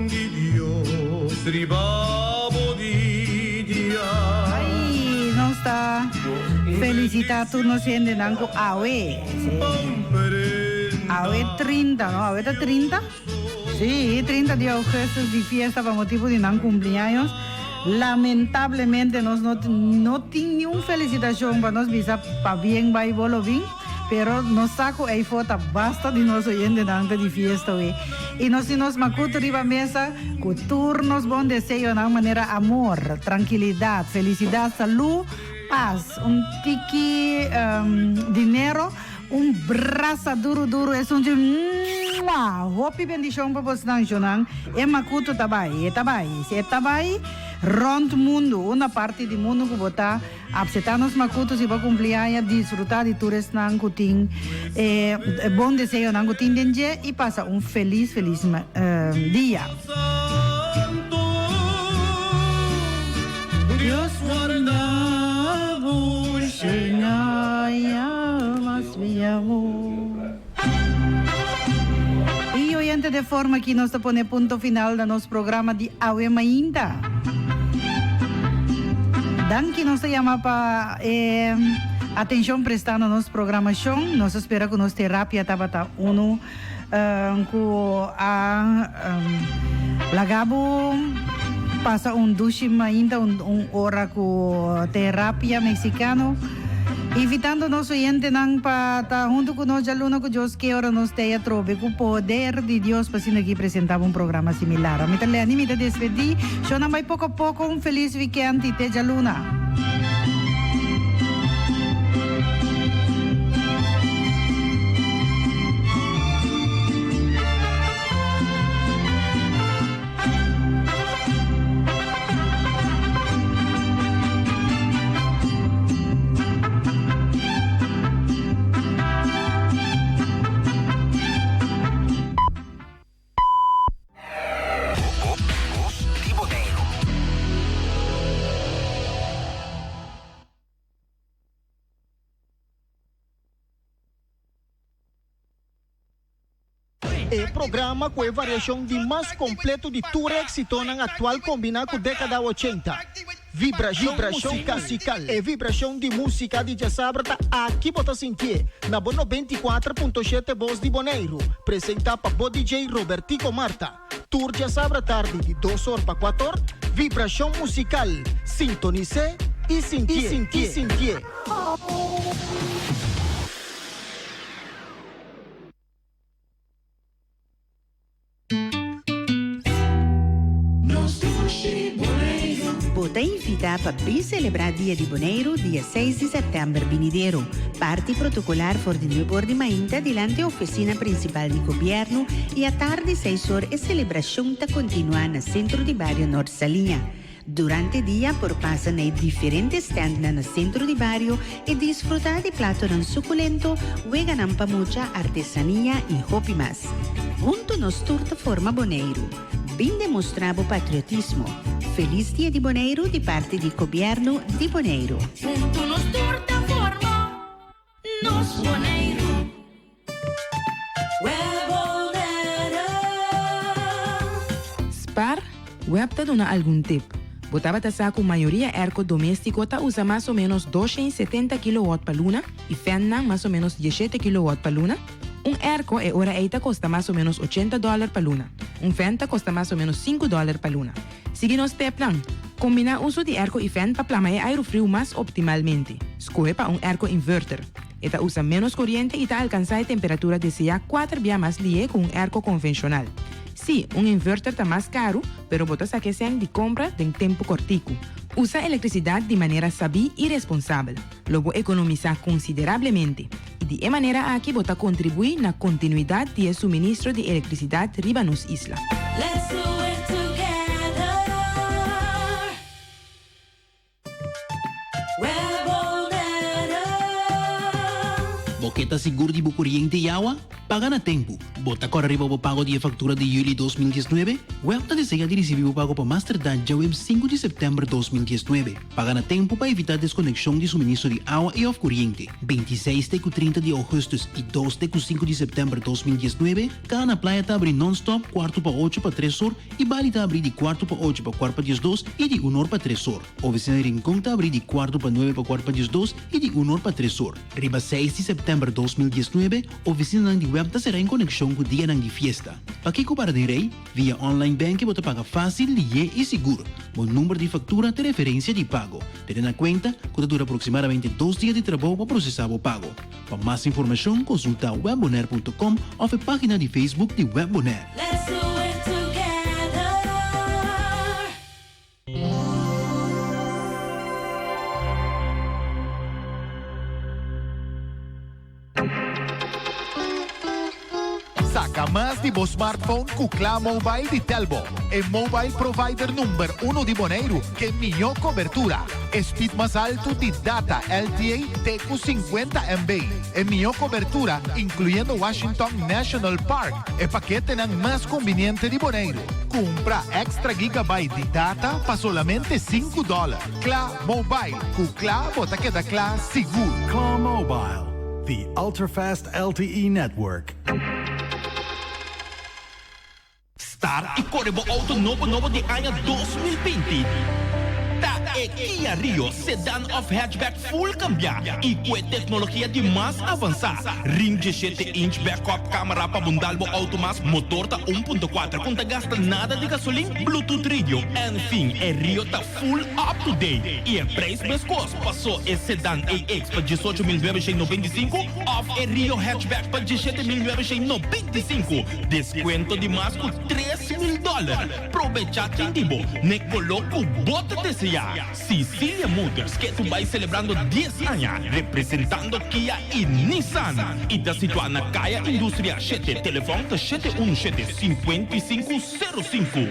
Speaker 22: di Dios, ribabo di Dia.
Speaker 11: Ay, no está. Felicita tu no siendo nango Awe. Awe 30, ¿no? Awe 30. Sí, 30 de agosto de fiesta para motivo de nan cumpleaños. Lamentablemente no tiene ni una felicitación para nos visa para bien, va y bolo bien. Pero nos saco ahí foto basta de nos oyentes de fiesta, güey. Y nos macuto arriba mesa, turnos bon deseo de una manera amor, tranquilidad, felicidad, salud, paz, un tiki dinero, un brazo duro, es un hopi bendición para vos nacional. E macuto tabai, rond mundo, una parte do mundo que botar absetar nos macutos e para cumpleaños, disfrutar de todos nan kuting, bom desejo nan kuting denje e passa feliz dia. Dios guarda más mi amor. E oyente de forma que nós pone ponto final do nosso programa de Awe Mainda. Dan que nos llama para atenção prestando nossa programação. Nós espera que nossa terapia tabata uno com a lagabo passa duche ainda hora com terapia mexicano. Invitando nosso oyente nang para junto com nós aluno que Deus que ora nos tenha trove com o poder de Deus para assim aqui apresentar programa similar. A mim também me despedir. Eu não vai pouco a pouco feliz weekend e te aluna.
Speaker 4: É programa com a variação de mais completo de tour éxito na atual combinado com a década 80. Vibração musical. É vibração de música de Jasabrata aqui bota sentir. Na Bono 24.7 Voz de Boneiro. Apresenta para o DJ Robertico Marta. Tour Jasabra tarde de 2 horas para 4 horas. Vibração musical. Sintonize e sentir.
Speaker 8: Bota invitar para bem celebrar Dia de Boneiro, dia 6 de setembro, venideiro. Parte protocolar for de Newport de Mainta, diante da oficina principal do governo, e à tarde 6 horas, a celebração está continuar no centro de bairro Norte Salinha. Durante o dia, por passar em diferentes stands no centro de bairro e desfrutar de prato suculento, vegan para muita artesania e hobby mais. Junto nos turta forma Boneiro. Bem demonstrar o patriotismo. Feliz Dia de Boneiro de parte do governo de Boneiro.
Speaker 15: Junto nos torta forma, nos Boneiro.
Speaker 13: Spar, web te dona algum tip. Botava ta com maioria erco doméstico ta usa mais ou menos 270 kW per luna e fenna mais ou menos 17 kW per luna. Erco e ora eita costa mais ou menos $80 per luna. Fenta costa mais ou menos $5 per luna. Sigue nos plan. Combina uso de erco e fan para plamar aero frio mais optimalmente. Escolhe para erco inverter. Esta usa menos corriente e ta alcança a temperatura deseada 4 vezes mais lie com erco convencional. Sí, inverter está mais caro, pero botas a que sean de compra de tempo cortico. Usa electricidad de manera sabia y responsable. Luego economiza considerablemente. Y de manera aquí vota contribuir na continuidad de suministro de electricidad riba nos isla.
Speaker 15: Let's do it together.
Speaker 17: Boqueta seguro de corriente y agua? Paga na tempo. Bota corre arriba o pago de factura de julho de 2019. Welta deseja de receber o pago para Masterdan já web 5 de setembro de 2019. Paga na tempo para evitar desconexão de suministro de água e of corriente. 26 e 30 de agosto e 2 e 5 de setembro de 2019. Cá na praia tá abrir non-stop, quarto para 8 para 3 horas e Bali tá abrir de quarto para 8 para 4 para 12 e de 1 hora para 3 horas. Oficina de Rincón tá abrir de quarto para 9 para 4 para 12 e de 1 hora para 3 horas. Riba 6 de setembro de 2019, oficina de web tá será em conexão com o dia de fiesta. Para que cobrar de rei, via online banking você paga fácil, lié e seguro. O número de factura de referência de pago. Tendo na conta, que dura aproximadamente 2 dias de trabalho para processar o pago. Para mais informação, consulta webbonaire.com ou a página de Facebook de Webbonaire.
Speaker 15: Let's do it together.
Speaker 7: Saca más de vos smartphone com Clá Mobile de Telbo. É mobile provider número 1 de Bonaire, que melhor cobertura. Speed mais alto de data LTE TQ 50 MB. É melhor cobertura, incluindo Washington National Park. É paquete mais conveniente de Bonaire. Compra extra gigabyte de data para solamente $5. Clá Mobile. Com Clá, bota que da Clá seguro.
Speaker 20: Claw Mobile, the ultra-fast LTE network.
Speaker 21: Star e Corebo Auto novo de ano 2020. Ta e Kia Rio Sedan of Hatchback full cambia e com tecnologia de mais avançada. Rim de 7-inch backup câmera para bundar o auto mais motor ta 1.4 com gasta nada de gasolina, Bluetooth radio. Enfim, é Rio ta full up to date e é preço pescoço. Passou esse Sedan AX para 18.995 off é Rio Hatchback para 17.995. Desconto de mais com $3.000. Aproveita tempo, ne coloco o bote desse ano. Cecilia Motors, que tu vai celebrando 10 anos, representando Kia e Nissan. E está situada na Caia Indústria 7, telefone 717-5505.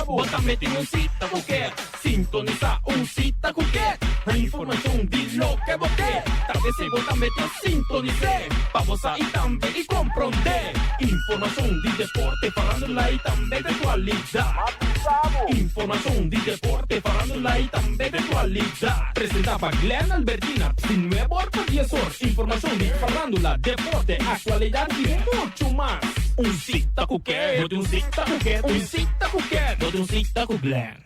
Speaker 21: Bota-me um cita qualquer, sintoniza cita qualquer. A informação de lo que você quer. Talvez se bota-me sintonizar, para você e também e compreender. Informação de desporte, falando lá e também de atualidade. Informação de deporte, falando lá e também de atualidade. Apresentava Glenn Albertina, de nuevo professor. Informação de falando lá, deporte, atualidade e muito mais. Cita qualquer, bote cita qualquer, cita qualquer, bote cita com Glenn.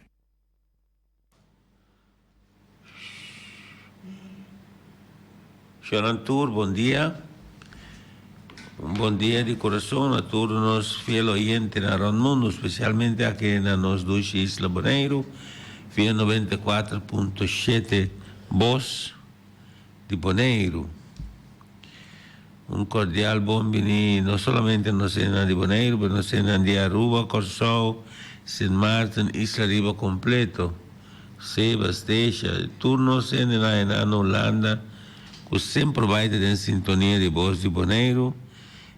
Speaker 2: Senhor Antur, bom dia. Bom dia de coração a todos os fiéis oyentes no mundo, especialmente aqui na nossa duas Isla Bonaire, via 94.7 Voz de Bonaire. Cordial bem-vindo, não somente na cena de Bonaire, mas na cena de Aruba, Corsol, St. Martin, Isla Riba completo, Sebasteixa, turno cena na Holanda, que sempre vai em sintonia de Voz de Bonaire,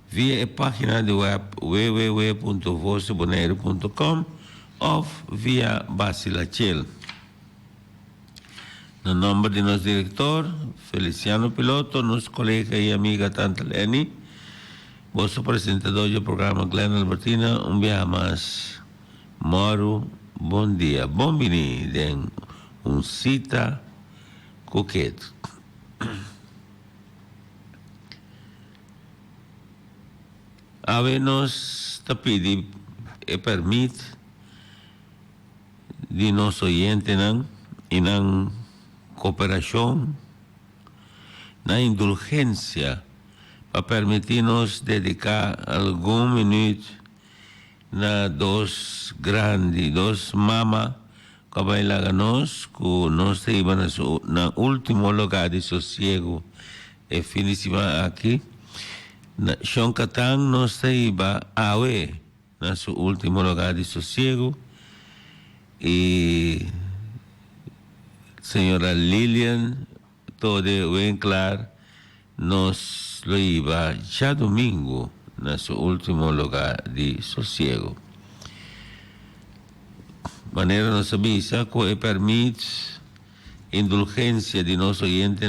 Speaker 2: via a página de web www.vozdebonaire.com ou via Basilachel. No nome de nosso diretor, Feliciano Piloto, nosso colega e amiga Tanta Leni,
Speaker 6: Vosso apresentador do programa, Glenn Albertina, vez mais. Moro, bom dia. Bom-vindo em cita coqueto. Nos pedi e permite de nosso oyente e na cooperação, na indulgência, para permitir-nos dedicar algum minuto na dos mama que vai lá nós, que nós temos na último lugar de sossego e finíssima aqui. Sean Catang nos iba awe na su último lugar de sossego e señora Lilian todo bem claro nos lo iba já domingo na su último lugar de sossego. Maneira nos avisa que permite indulgência de nosso oyente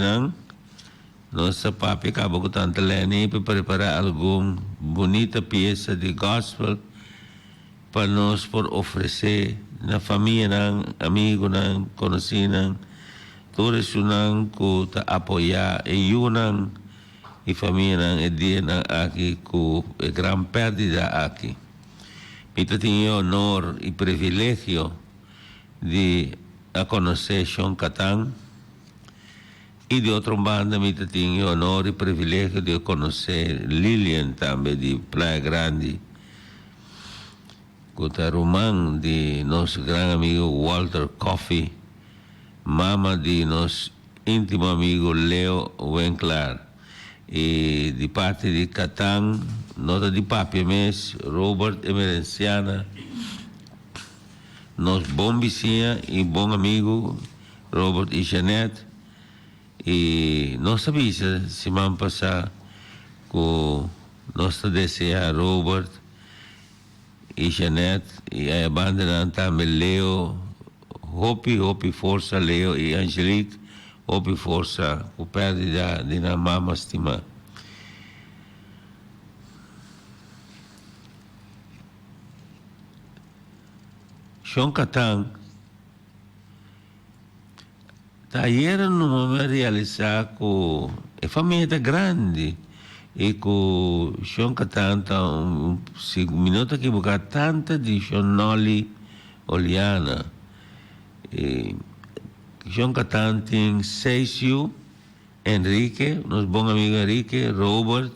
Speaker 6: nossa papi acabou com tanta lene para preparar alguma bonita peça de gospel para nós por oferecer na família, amigo, conhecido, todos que ta apoiar e unam e família e dia aqui com a grande perda aqui. Eu tenho honor e privilégio de conhecer Sean Catang. E de outra banda, eu tenho o honor e privilégio de conhecer Lilian também, de Praia Grande, com a irmã de nosso grande amigo Walter Coffey, mama de nosso íntimo amigo Leo Winkler, e de parte de Catang, nota de papi mesmo, Robert Emerenciana, nosso bom vizinho e bom amigo Robert e Jeanette. E nós sabia semana passada que nós desejar Robert e Jeanette e a banda também Leo, Hopi força Leo e Angelique, Hopi força com perda de na mama estima. Sean Catang Taller não me realizar com a família grande e com Sean Catang minuto que buscar tanta de Noli Oliana e Sean Catang tem 6 filhos, Enrique, nosso bom amigo Enrique, Robert,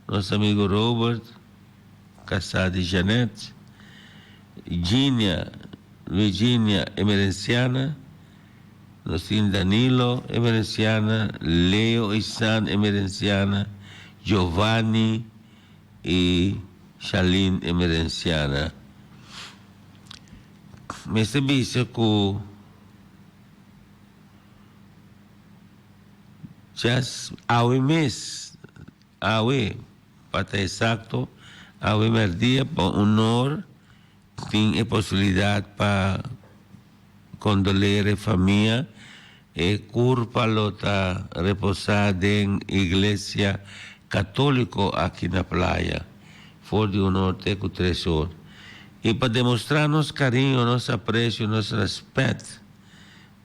Speaker 6: nosso amigo Robert, casado de Jeanette, Virginia Emerenciana, nós temos Danilo Emerenciana, Leo e San Emerenciana, Giovanni e Charlene Emerenciana. Me sabia que já awe mês, para estar exato, awe merdia para honor, tem a possibilidade para condoler a família e curpa lota reposada em igreja católica aqui na praia, for de honor teco 3 horas. E para demonstrar nosso carinho, nosso apreço, nosso respeito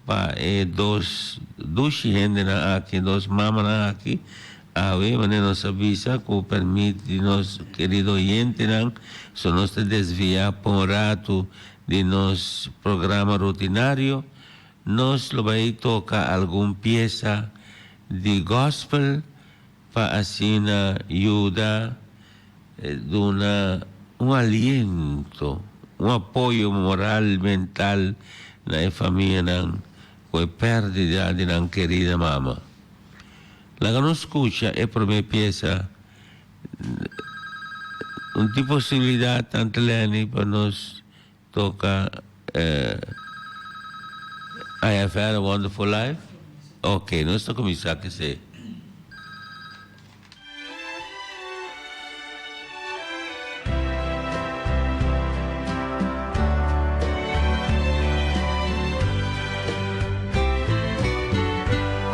Speaker 6: para dos gente aqui, dos mamas aqui, a ver, nos avisa que permite nosso querido oyente, se nós te desviar por um rato de nosso programa rutinário, nós vai tocar alguma peça de gospel para assim ajudar, dar aliento, apoio moral, mental na família que perde de na querida mama. La que nos escucha é a primeira peça, de possibilidade tanto Lenny para nos tocar I Have Had a Wonderful Life. Ok, nós estamos começando a dizer.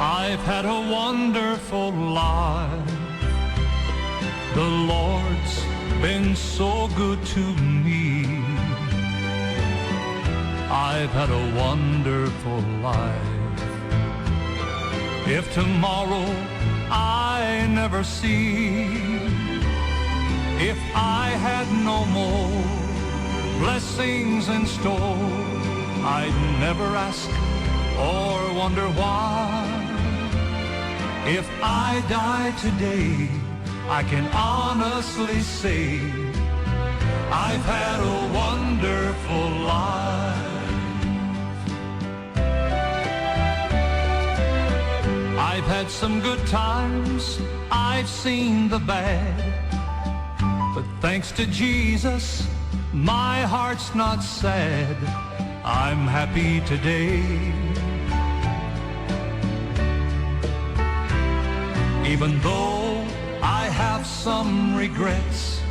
Speaker 10: I've had a wonderful life. The Lord's been so good to me. I've had a wonderful life. If tomorrow I never see, if I had no more blessings in store, I'd never ask or wonder why. If I die today, I can honestly say I've had a wonderful life. I've had some good times, I've seen the bad, but thanks to Jesus, my heart's not sad. I'm happy today. Even though I have some regrets,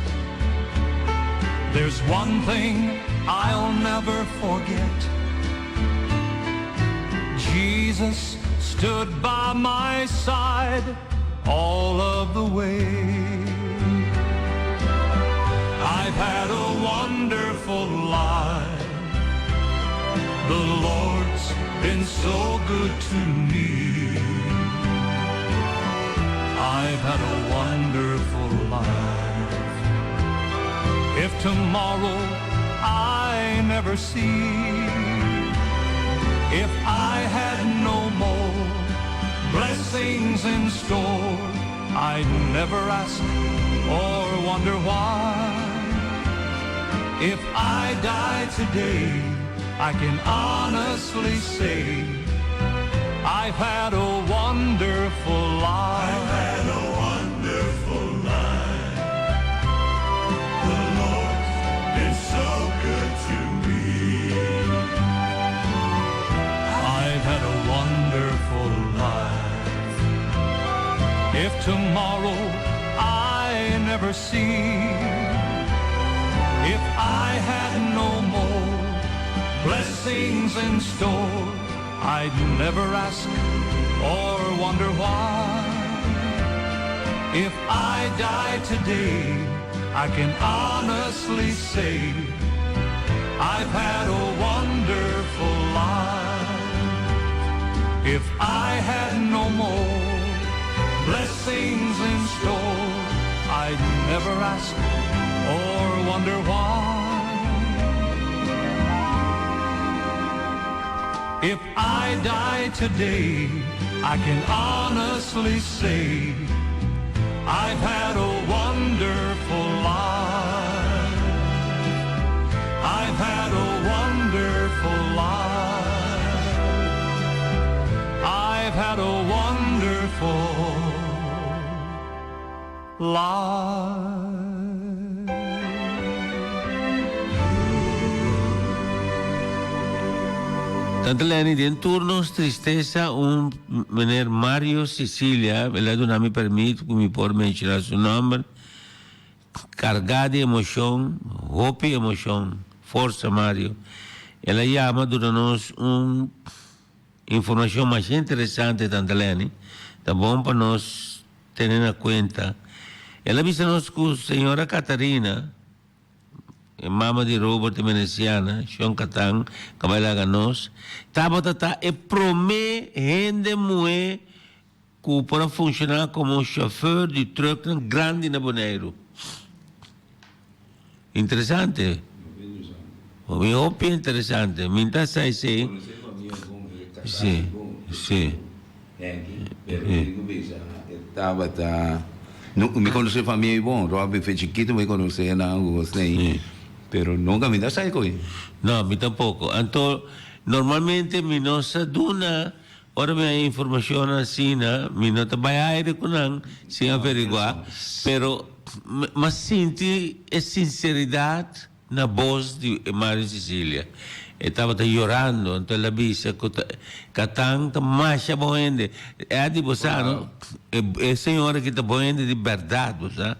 Speaker 10: there's one thing I'll never forget. Jesus stood by my side all of the way. I've had a wonderful life. The Lord's been so good to me. I've had a wonderful life. If tomorrow I never see, if I had no more blessings in store, I'd never ask or wonder why. If I die today, I can honestly say I've had a wonderful life. I've had a wonderful life. The Lord's been so good to me. I've had a wonderful life. If tomorrow I never see, if I had no more blessings in store, I'd never ask or wonder why. If I die today, I can honestly say I've had a wonderful life. If I had no more blessings in store, I'd never ask or wonder why. If I die today, I can honestly say I've had a wonderful life. I've had a wonderful life. I've had a wonderful life.
Speaker 6: Tante Leni, di turno tristezza un meneer Mario Sicilia, ela não me permite que me por mencionar seu nome, cargado de emoção, hope emoção, força Mario. Ela chama dando-nos informação mais interessante, Tante Leni, tá bom para nós ter em conta. Ela disse-nos que a senhora Catarina, mama de Robert Veneciana, Sean Catang, Cabalaga nos, Tabata e promete gente moe que para funcionar como chauffeur de truck grande na Bonaire. Interessante. Eu acho interessante. Minta sai sim. Sim, sim.
Speaker 2: Tabata, me conhece família bom, Robert foi chiquito, me conhece na Angostura. Pero nunca me da sai coi.
Speaker 6: No, mi tampoco. Entonces, normalmente mi no sa duna, ora may información así na, mi no tabaya kunan sin averiguar, pero mas sinti é sinceridad na voz de Mario Sicilia. Estava llorando, então ela disse que tanta marcha boende. É de você, não? É senhora que está boende de verdade, você.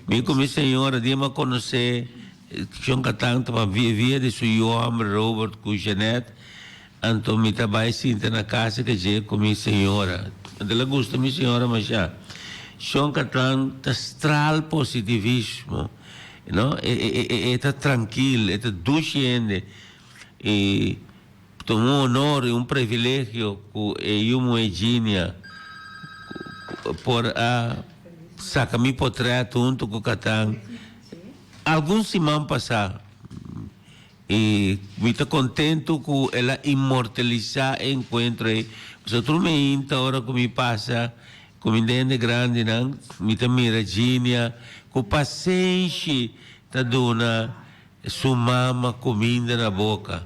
Speaker 6: Me como senhora, de me conhecer, John Catang para via de seu homem Robert com Jeanette, então me trabalha sinta na casa que já com minha senhora. Ela gosta minha senhora mas já. Son Catán astral positivismo, ¿no? Está tranquilo, está duciendo. Y tomó honor y un privilegio que yo Virginia por sacar mi portreto junto con Catán. Alguns semana passada. E me estou contente com ela imortalizar o encontro. Outro momento, agora que me passa, com o dente grande, me está miradinha, com paciência, está dando sua mama comida na boca.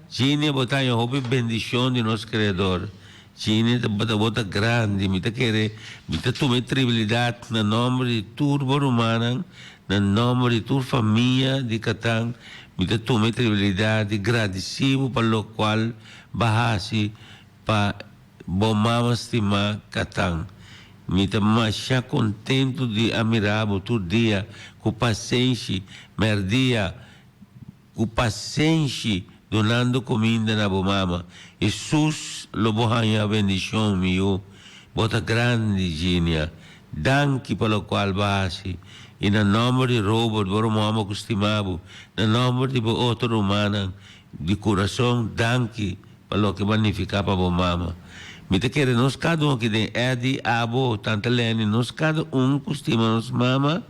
Speaker 6: Gínia botar em roupa bendição de nosso Criador. Gínia bota grande, me está querendo, me está tomando tribilidade no nome de turbo romana, no nome de tua família de Catán. Me está tomando tribilidade, agradecido pelo qual bahasi para bom mama estimar Catán. Me está mais contente de admirar todo dia, com paciência, merdia, com paciência, donando comida na bomama. Jesus, lo bohanha bendição meu, bota grande gênia, danke pelo qual base, e no nome de Robert, boro mama costumado, no nome de outro humana, de coração, danke pelo que magnifica para bomama. Me te quer nós cada um que tem Eddie, Abo, Tanta Lene, nós cada um costuma nos mama,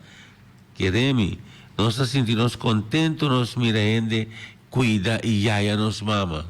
Speaker 6: queremos, nós sentimos contentos, nós mirando, cuida e jaia nos mama.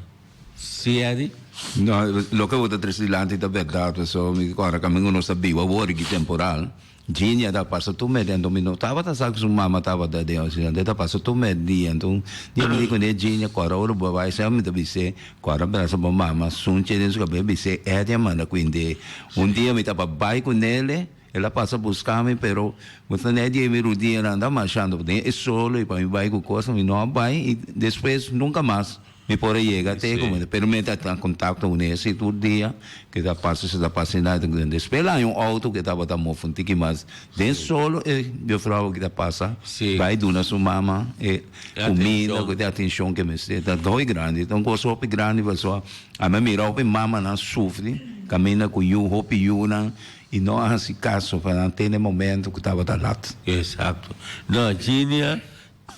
Speaker 6: Sim, Eddie?
Speaker 2: No, lo que vuota tresilante da verdade, so mi ricordo che non sapevo, ora che temporal. Gini da passa tu me dentro mi notava da sa che sua mamma stava da Dio, si da passa tu me dentro. Dio mi dico ne Gini ancora ora vai sai mi devi se ancora per sua mamma sunce dentro che bebi se è di amanda quindi un dia mi tava bai con nele e la passa a buscarmi però quando ne dia mi rudia andava marchando e solo e poi vai con cosa mi no vai e después nunca más. Me pode chegar até como permite estar em contato com esse todo dia que está passando nada grande espelha um auto que estava tão mofuntico mas den solo eu falava que está passa vai dona sua mama e comida que tem atenção que me está dois grande então com sopa grande pessoal a mim mira o mama não sofre caminha com you hope you não e não há esse caso para não ter momento que estava da lata
Speaker 6: exato não Gínia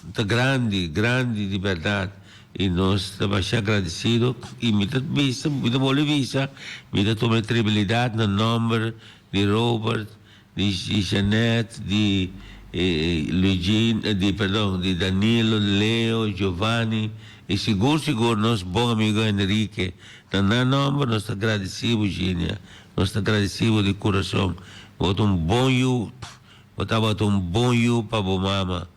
Speaker 6: está grande de verdade. E nós estamos agradecidos e me dá visa, me dá boa visa, me dá tomar tribilidade no nome de Robert, de Jeanette, de Luigi, de Danilo, Leo, Giovanni e seguro nosso bom amigo Henrique. No nome nós estamos agradecidos, Gínia, nós estamos agradecidos de coração. Bota um bom you, bota um bom you para a mama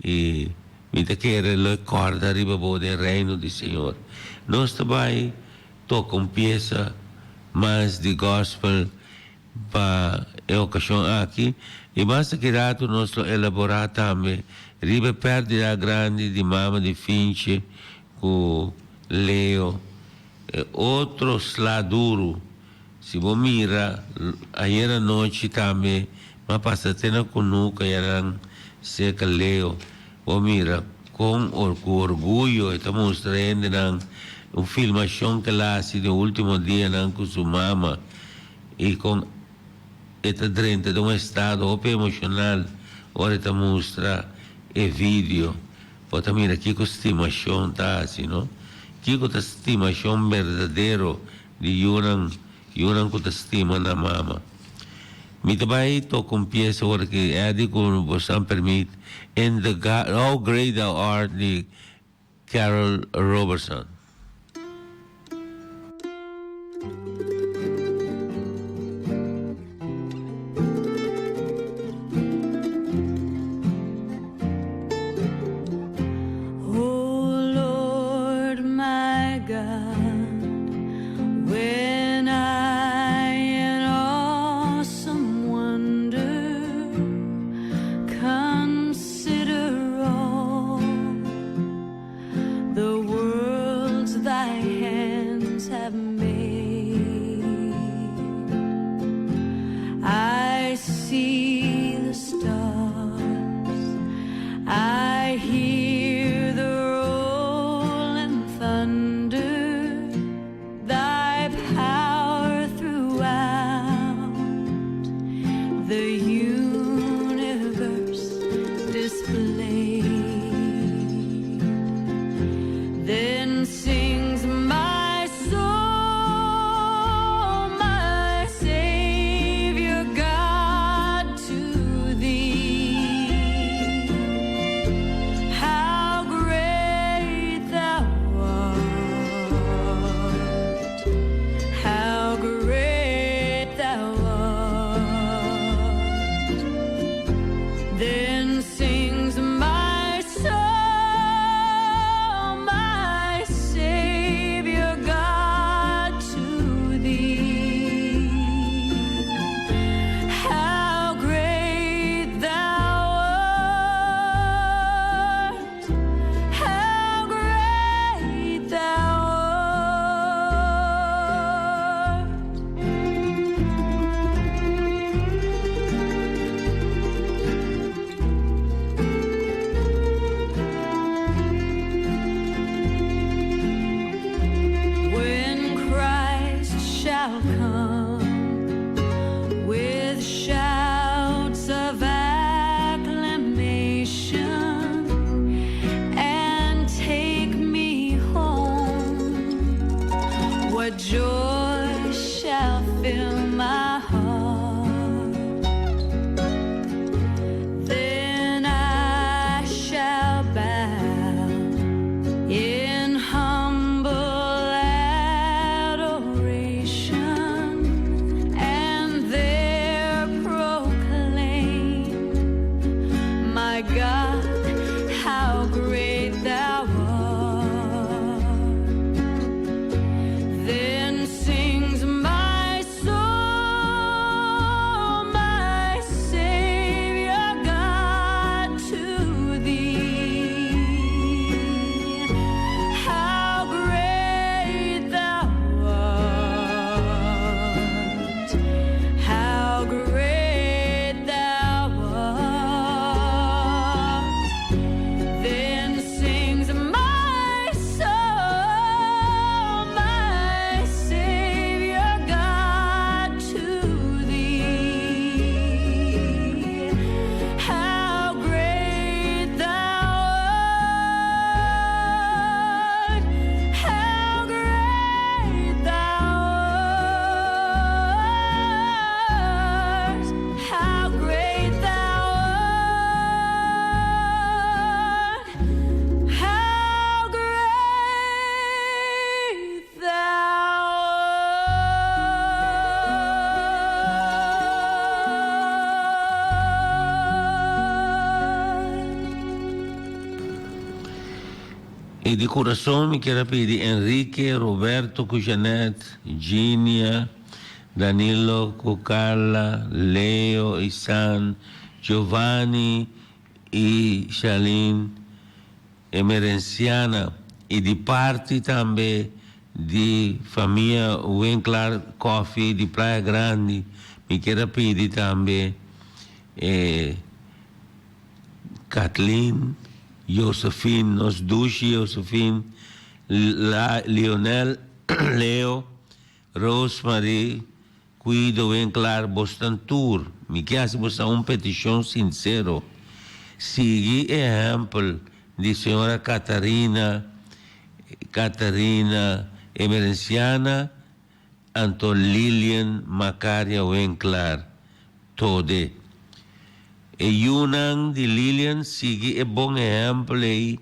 Speaker 6: e me te quer lo corda arriba do reino do Senhor. Nós também tocamos peça mais de gospel para a ocasião aqui e mais que rato nós elaborar também riba perdida grande de mama de Finche com Leo outro sladuro se você mira ayer à noite também mas passa tendo com nuca eram seca Leo o mira, com orgulho, estamos mostrando uma filmação que ela fez no último dia com sua mama e com esta dentro de um estado emocional, agora está mostrando o vídeo. Pode mirar que a estimação está assim, não? Que a estimação verdadeira de Yuran que estima na mama. Me também estou com peça agora que é de como você permite. In the God, how great thou art, the Carol Robertson.
Speaker 12: Oh Lord my God, when I in awesome wonder consider all the world come with shouts of acclamation and take me home. What joy shall fill my heart? Then I shall bow in humble adoration and there proclaim, my God, how great thou art. Then sings my soul, my Savior God, to thee. How great thou art, how great thou art. Then sings my soul, my Savior God, to thee. How great thou art, how great thou art, how great thou art, how great
Speaker 6: E di coração me quero pedir Enrique, Roberto, Cujanet, Ginia, Danilo, Carla, Leo, Isan, Giovanni e Shalin, Emerenciana, e di parte também di família Winkler Coffee di Praia Grande, me quero pedir também Kathleen, Josephine, nos Dushi, Josephine, Lionel, Leo, Rosemary, Guido, Winkler, Boston Tour. Me quero fazer uma petição sincero. Siga exemplo de senhora Catarina Emerenciana, Anton Lilian, Macaria Winkler, Tode. E Yunan de Lilian sigue e bom exemplo aí.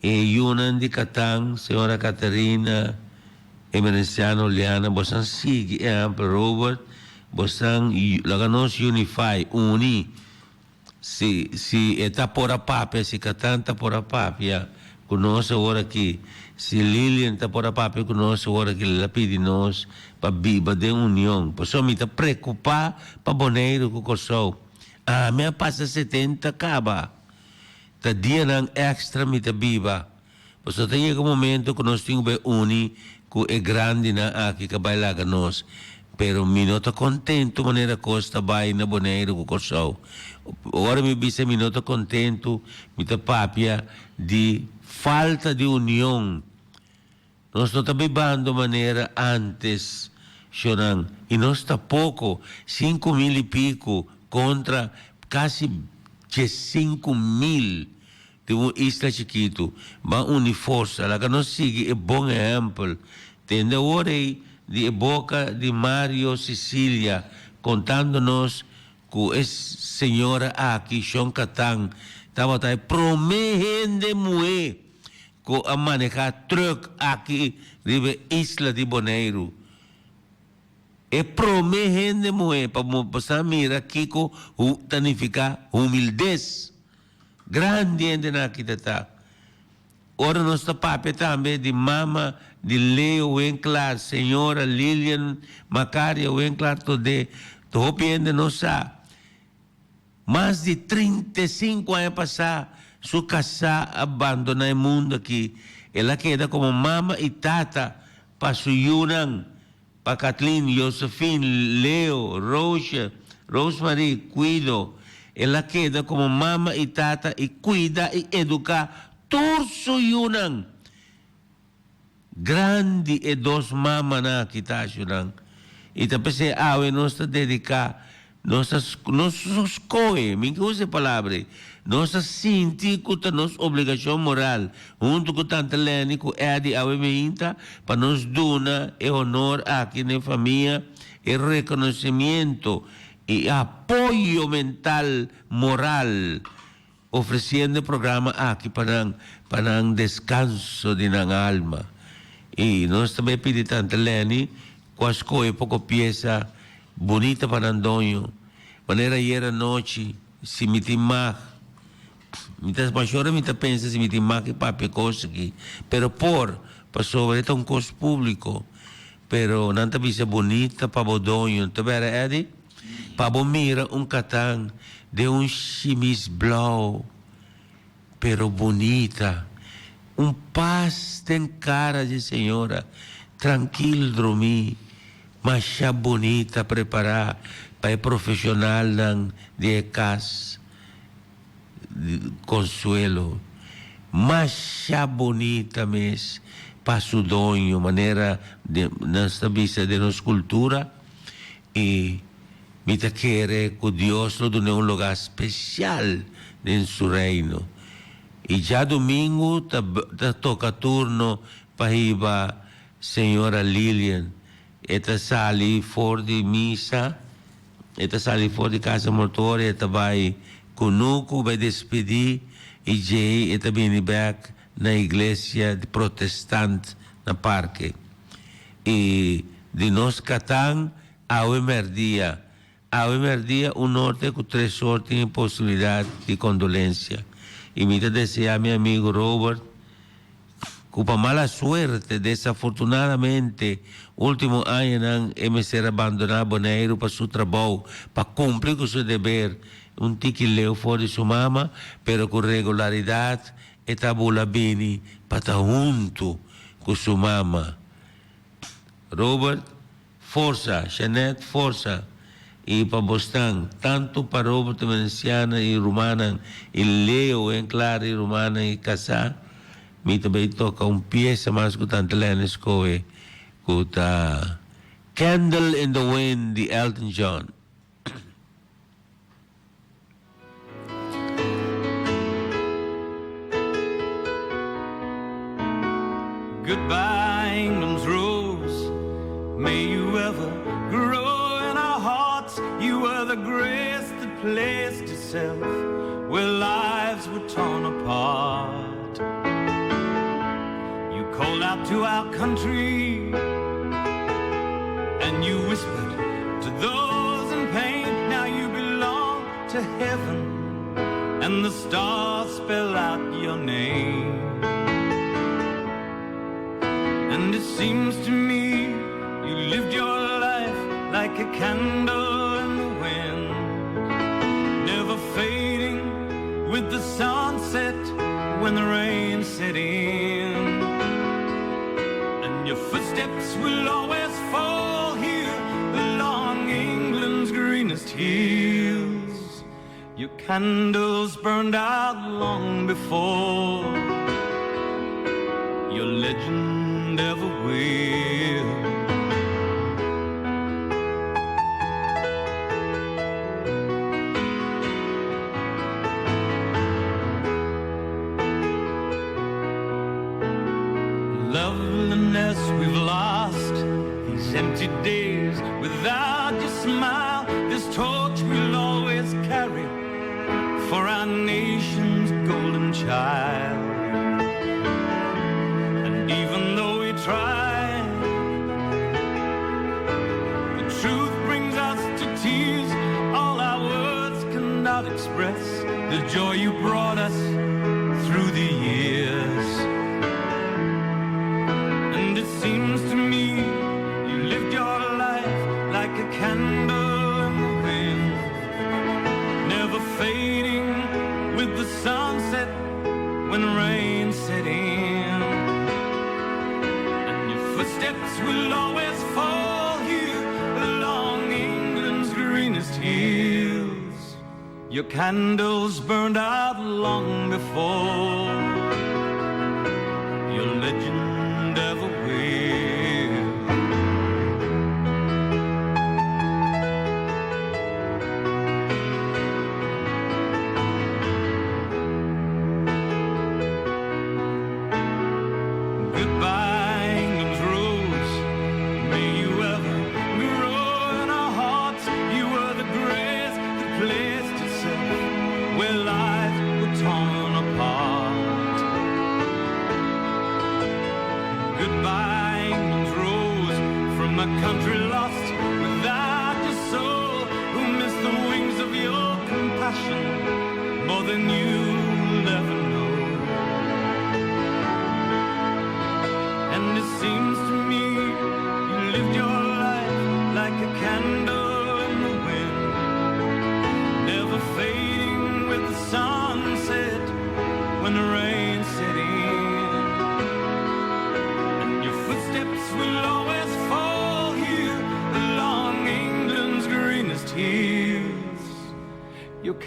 Speaker 6: E Yunan de Catang, senhora Catarina Emerenciano Liana, bosan sigue exemplo Robert, bosan laganos unify, uni. Si eta pora papia, si Catang ta pora papia, conosce ora aqui. Si Lilian ta pora papia, conosce ora aqui, la pedi nos pa biba de união. Posso me ta preocupar pa boneiro com o ah, me passa 70 acaba. Ta dia nang extra me ta biba. Posso tem um momento que nós temos que unir que é grande na aqui que vai lá nós. Pero me nota contento maneira costa vai na boneiro com o Agora me bisa me nota contento me ta papia de falta de união. Nós não estamos bebendo maneira antes, chorando. E nós está pouco, 5.000 e pico, contra quase 5.000 de uma isla chiquito. Mas une força, lá que nós sigue é bom exemplo. Tende hora de boca de Mário Cecília, contando-nos que essa senhora aqui, Sean Catang, estava prometendo mulher que a manejar truck aqui, ribe Isla de Bonaire. E prometendo mulher para passar mira aqui que significa humildez. Grande ainda na aqui tá. Ora nossa papi também de mama de Leo Winkler, senhora Lilian Macaria Winkler, tô piende nossa. Mais de 35 anos passar, sua casa abandona o mundo aqui. Ela queda como mama e tata para sua Yunan, para Kathleen, Josephine, Leo, Rosemary, Guido. Ela queda como mama e tata e cuida e educa torso Yunan. Grande e dos mama na kita Yunan. E depois nós dedicar nossas coisas, me usa a palavra, nossa sentir que nossa obrigação moral, junto com tanta lene que é de avementa, para nos dar o honor aqui na família, o reconhecimento e apoio mental, moral, oferecendo programa aqui para descanso de na alma. E nós também pedimos tanta lene, com as coisas, pouco peça bonita para Andonho. Maneira era noite, se me timar, muitas machora me pensa se me timar que papi coisa aqui, pero para sobre um custo público, pero não tá bisa bonita para Bodonho, tá vera Eddie? Para mira catang de chimis blau, pero bonita, paz tem cara de senhora, tranquilo dormir. Mas já bonita preparar para o profissional de casa, consuelo. Mas já bonita mesmo, para o donho, maneira de nossa vista de nossa cultura. E me quer que Deus nos dê lugar especial em seu reino. E já domingo toca turno para ir a senhora Lilian. Eta sali for de missa, eta sali for de casa mortuária, eta vai conosco, vai despedir, e já eta viene back na igreja de protestante na parque. E de nós catang, ao emerdia, norte com 3 sortes de possibilidade de condolência. E me desejar meu amigo Robert, com mala suerte, desafortunadamente, último ano não ser abandonado Bonaire para seu trabalho, para cumprir com seu dever, tique leu fora de sua mama, pero com regularidade, e tabula bem para estar junto com sua mama. Robert, força, Jeanette, força. E para Boston, tanto para Robert Veneziana e Romana, e Leo, em Clara e Romana e Casar, me também toca pieza mais que tanta lena escoe, com Candle in the Wind de Elton John.
Speaker 19: Goodbye, England's rose. May you ever grow in our hearts. You were the grace that placed itself where lives were torn apart. You called out to our country and you whispered to those in pain. Now you belong to heaven and the stars spell out your name. And it seems to me you lived your life like a candle in the wind, never fading with the sunset when the rain set in. And your footsteps will always fall here along England's greenest hills. Your candles burned out long before your legend ever will. Loveliness we've lost, these empty days without your smile, this torch we'll always carry for our nation's golden child. And even though we try, the truth brings us to tears. All our words cannot express the joy you brought us through the years. And it seems to me you lived your life like a candle in the wind, never fading with the sunset when rain set in. And your footsteps will always fall here along England's greenest hills. Your candles burned out long before your legend ever will.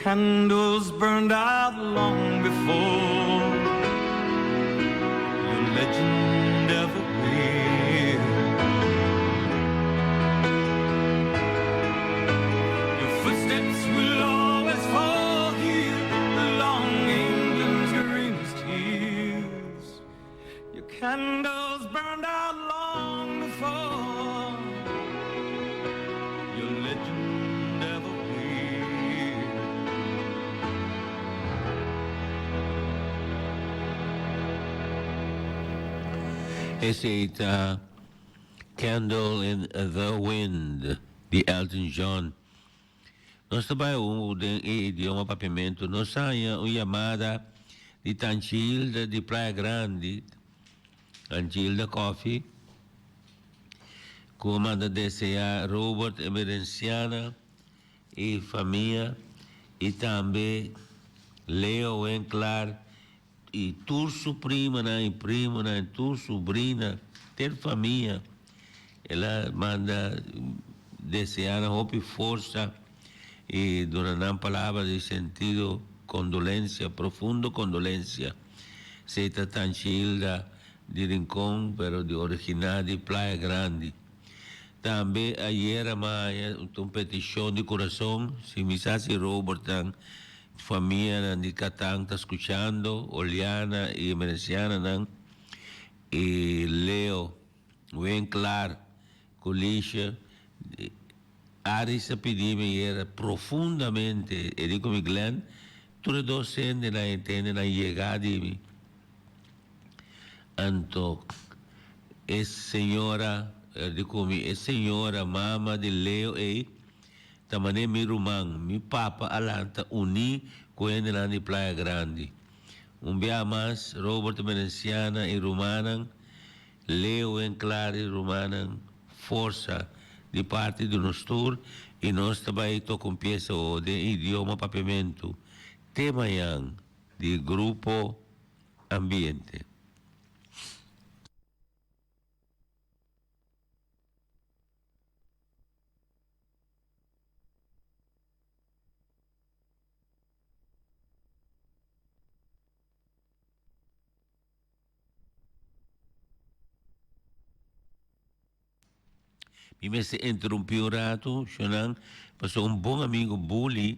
Speaker 19: candles burned out long before your legend ever will. Your footsteps will always fall here along England's greenest hills. Your candles burned out long before your legend ever will.
Speaker 6: Esse é Candle in the Wind, de Elton John. Nós trabalhamos em idioma papimento. Nós saímos uma chamada de Tanchilda de Praia Grande, Tanchilda Coffee, comanda DCA Robert Emerenciana e família, e também Leo Enclar, e tua prima, e primo, tua sobrinha, ter família. Ela manda desejar hope força e durante palavra de sentido condolência, profundo condolência. Seita Tanchilda de Rincón, pero de original de Praia Grande. Também ayer uma petição de coração, se me sabe Robert, família de Catang está escutando, Oliana e Emerenciana, e Leo, bem claro, Colisha, Aris pediu-me era profundamente, e digo me Glenn, todos dois sendo na entende na chegada de mim. Então, essa senhora, digo-me, essa senhora, mama de Leo, também meu irmão, meu papa, alanta, uni com ele na de Praia Grande. Dia mais, Robert Merenciana e Romana, Leo Enclar e Romana, força de parte do nosso e nós também com peça de idioma papimento, tema de grupo ambiente. Me se interrompiu um rato, Xanang, passou bom amigo Bully,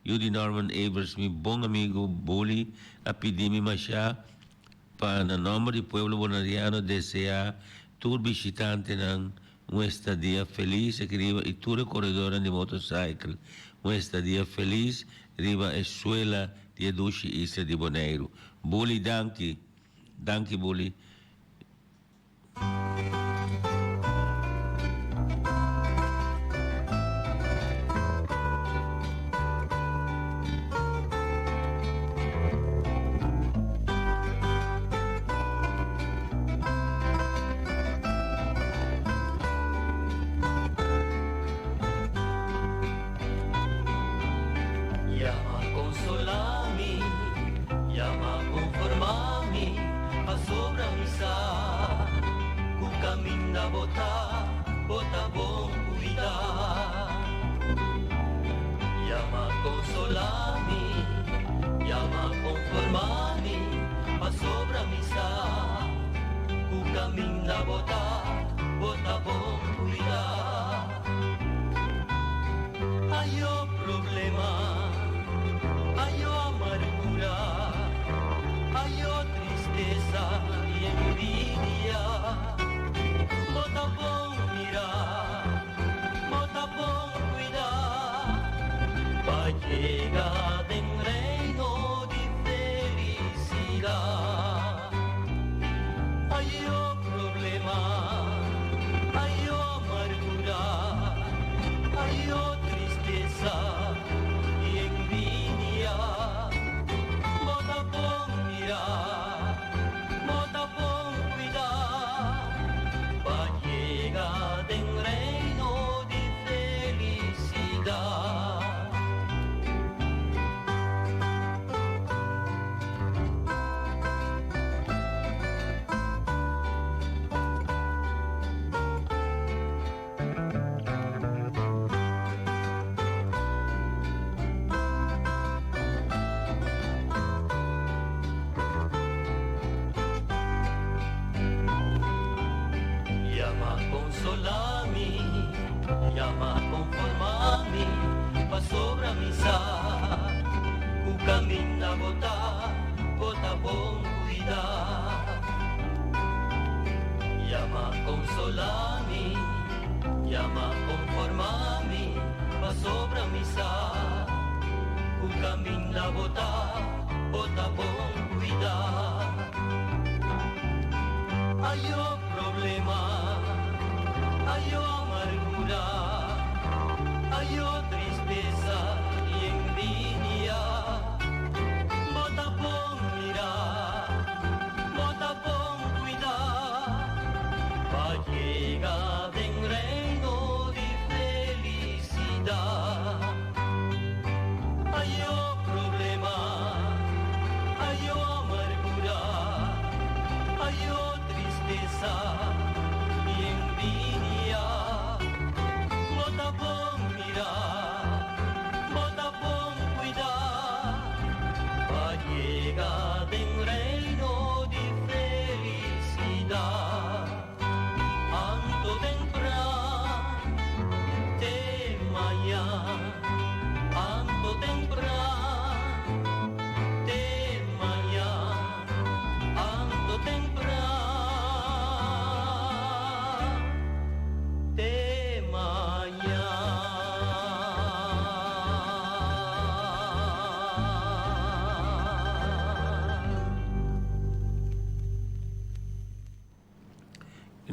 Speaker 6: eu de Norman Evers, meu bom amigo Bully, a pedir-me machá para, no nome do povo bonariano, desejar todo visitante uma estadia feliz, e toda corredora de motorcycle, uma estadia feliz, riba a escola de Eduche Isla de Bonaire. Bully, danke, Bully.
Speaker 15: Llama a consolarmi, llama a conformarmi, a sobra misa, cu caminda bota bom cuidar. Llama a consolarmi, llama a conformarmi, a sobra misa, cu caminda bota bom cuidar. Hay problema. Hay amargura, hay tristeza y envidia. Bota bom mirar, llama conformami, pa sobra misa, ku caminha bota bom cuidar. Llama consolami, llama conformami, pa sobra misa, ku caminha bota bom cuidar. Ayo problema, ayo amargura, ayo tristeza y envidia. Bota bom mirar, bota bom cuidar, pa llegar en reino de felicidad. Ayo problema, ayo amargura, ayo tristeza y envidia. Bota bom mirar, bota bom cuidar, pa llegar en reino de felicidad. Anto temprano, de mañana, anto temprano, de mañana, anto temprano, de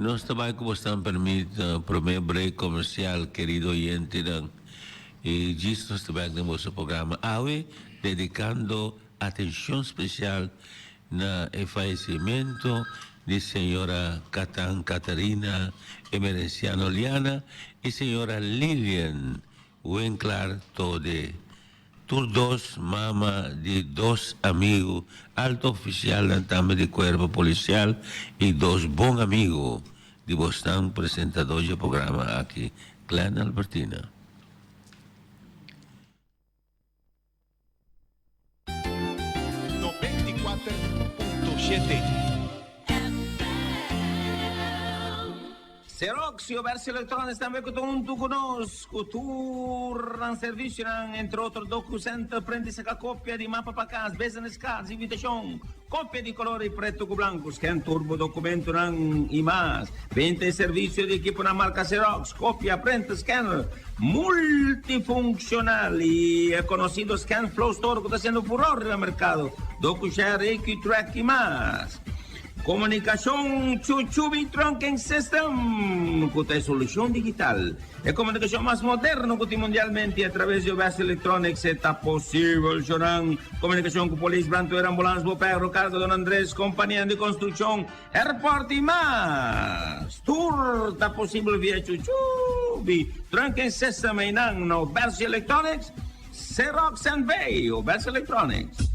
Speaker 6: Nós também gostamos permite primeiro break comercial, querido oyente, e disso nós também no nosso programa AWE, dedicando atenção especial no falecimento de senhora Catarina Emerenciano Liana e senhora Lilian Winkler Tode. Dos mama de dos amigos, alto oficial também de cuerpo policial e dos bons amigos de Boston, apresentador do programa aqui, Clan Albertina.
Speaker 14: Xerox e o Verso Electronics também contam conosco. Turno serviço, entre outros documentos, prende-se a cópia de mapa para casa, business cards, invitação, cópia de color e preto com branco, scan turbo documento e mais. Vende serviço de equipo na marca Xerox, cópia, print, scanner, multifuncional e é conhecido Scan Flow Store, que está sendo furor no mercado. DocuShare, EquiTrack e mais. Comunicação Chuchubi Trunking System, que tem solução digital. É comunicação mais moderna que tem mundialmente através do Verso Electronics. Está possível, Joran. Comunicação com Polícia, Brantoeira, Ambulância, Bopé, Ricardo, Don Andrés, Companhia de Construção, Airport e mais. Tour está possível via Chuchubi Trunking System e não no Verso Electronics. Xerox and Bay, o Verso Electronics.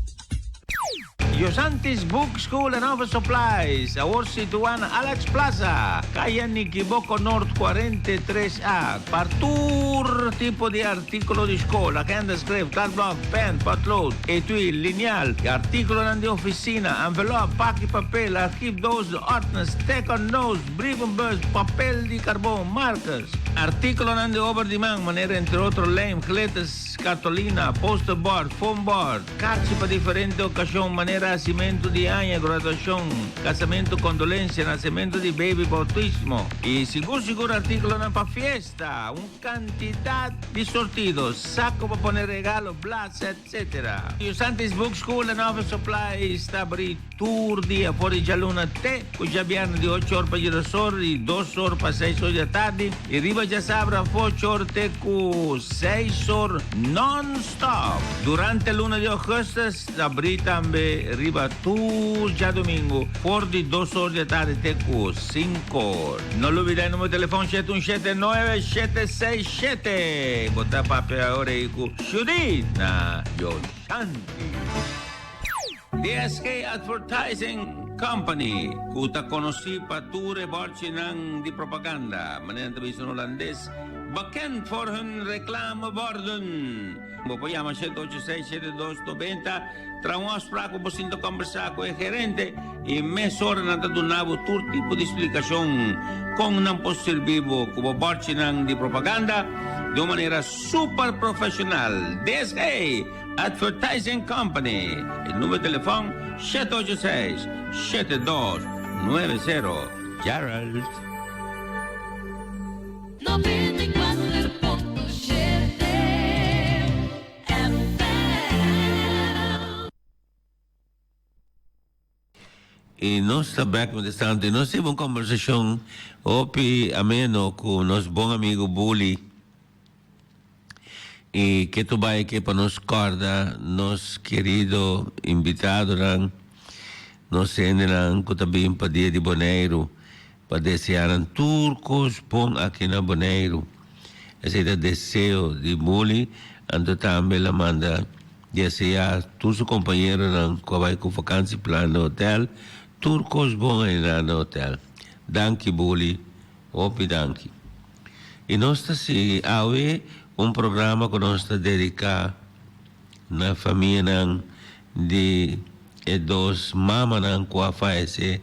Speaker 14: Yosantis Book School and Office Supplies, a situan Alex Plaza, calle Niquiboco North 43A. Partur tipo de artículo de escola, agenda script, cardboard, pen, potlood, etui, lineal, artículo de oficina, envelope, pack de papel, arquivo 2, ordens, second nose, brief and bus, papel de carbón, marcas, artículo de over demand, maneira entre outros lame, cletas, cartolina, poster board, foam board, cartas para diferente ocasião, maneira nascimento de anha, graduação, casamento, condolência, nascimento de baby, bautismo e seguro artículo para fiesta, quantidade de sortidos, saco para poner regalo, blast, etc. E o Santis Book School and Office Supply está abrindo tour dia fora de aluna T, cuja viana de 8 horas para Girasor e 2 horas para 6 horas da tarde e riba já sabra 8 horas até com 6 horas non-stop. Durante a luna de agosto abri também riba tour já domingo por de 2 horas da tarde até com 5 horas. Não olvidem o meu telefone 717-9767. Botar papel agora aí com Judith na Yoshanti. DSK Advertising
Speaker 6: Company, kuta konosi pature borchi ng di propaganda, manen television holandés, bakend for hun reclame borden. Bopayama 186-7290, trawas praco bosinto conversar con el gerente y mes hora nata donavo tur tipo de explicación con nan posservivo como borchi ng di propaganda de manera super profesional. DSA Advertising Company. El número de teléfono 786-7290. Gerald.
Speaker 12: 94.7
Speaker 6: Y nos está back with the sound. Y nos iba una conversación opi ameno con nos buen amigo Bully. Y que tu vai que para nos corda, nos querido invitado, nos enderan que também para dia de Bonaire, para desejar turcos bom aqui na Bonaire. Esse é o desejo de Bully, ando também la manda desejar todos os companheiros que vai com vacância plan no hotel, turcos bom aí no hotel. Danke Bully, opi danke. E nós está se programa que nós está dedicado na família de dos mamas que a falece,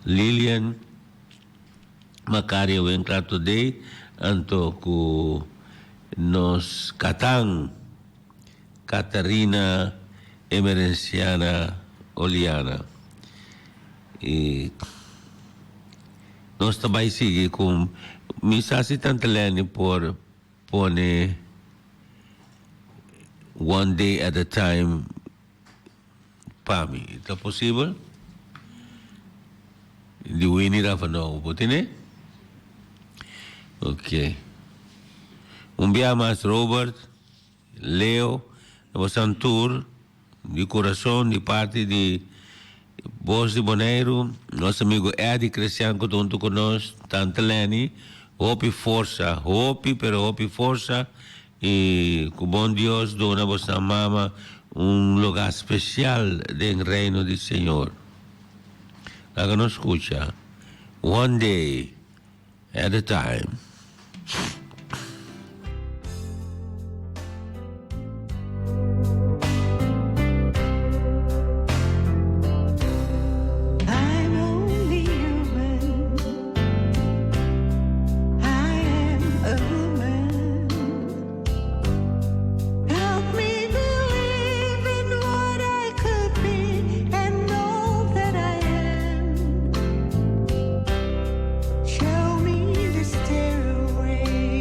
Speaker 6: Lilian Macario Wencla today, anto que nos catang Catarina Emerenciana Oliana. E nós também seguimos com mensagem tanto lene por pone one day at a time pami. Is possible? Di Winnie Rafa no, putine? Okay. Mas Robert, Leo, nós tour de coração, de parte de Voz de Bonaire, nosso amigo Eddie Cristiano que junto conosco, tanto Lenny, hope força, hope força e com bom Deus dona vossa mama lugar especial no reino do Senhor. Agora nos escucha, one day at a time.
Speaker 15: I'm only human. I am a woman. Help me believe in what I could be and know that I am. Show me the stairway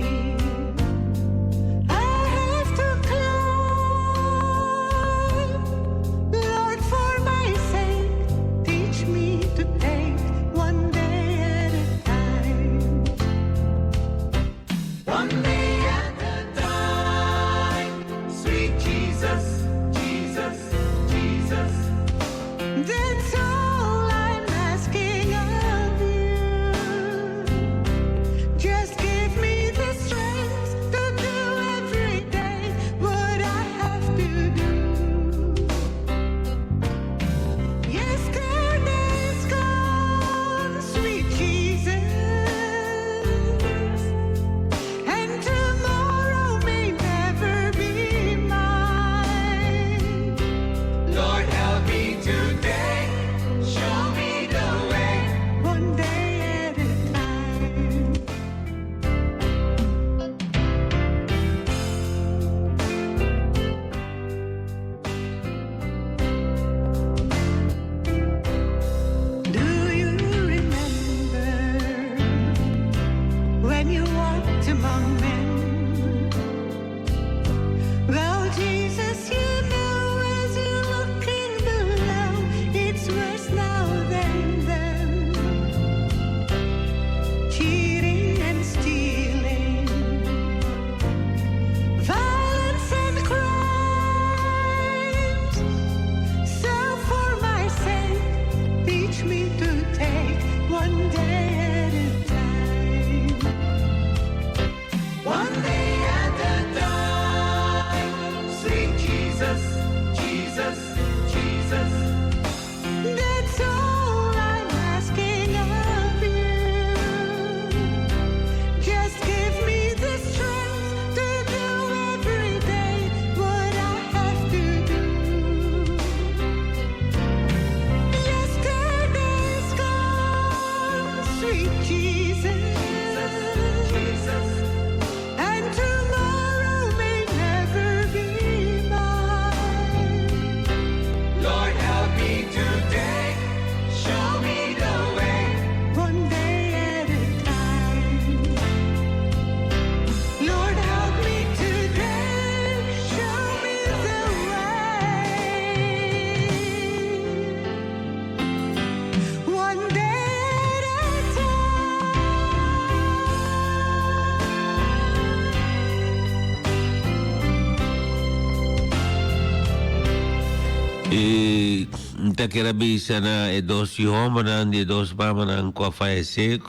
Speaker 6: E ta kira bisa na dos homanan di dos mamanan ko fallecer,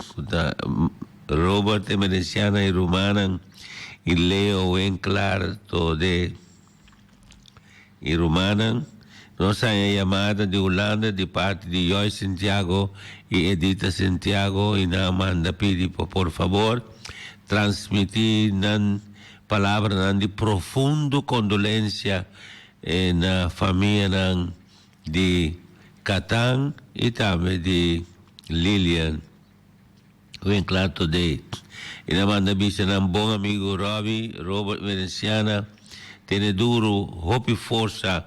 Speaker 6: Robert Emerenciana e Rumanan e Leo Enclar Tode e Rumanan. Nossa chamada de Holanda de parte de Joyce Santiago e Edita Santiago e na Amanda pedi por favor transmitir nan palavra nan de profundo condolência na família nan de Catan e também de Lilian Winkler today. E na Amanda bisa nan bom amigo Robert Merenciana, tem duro, hope e força.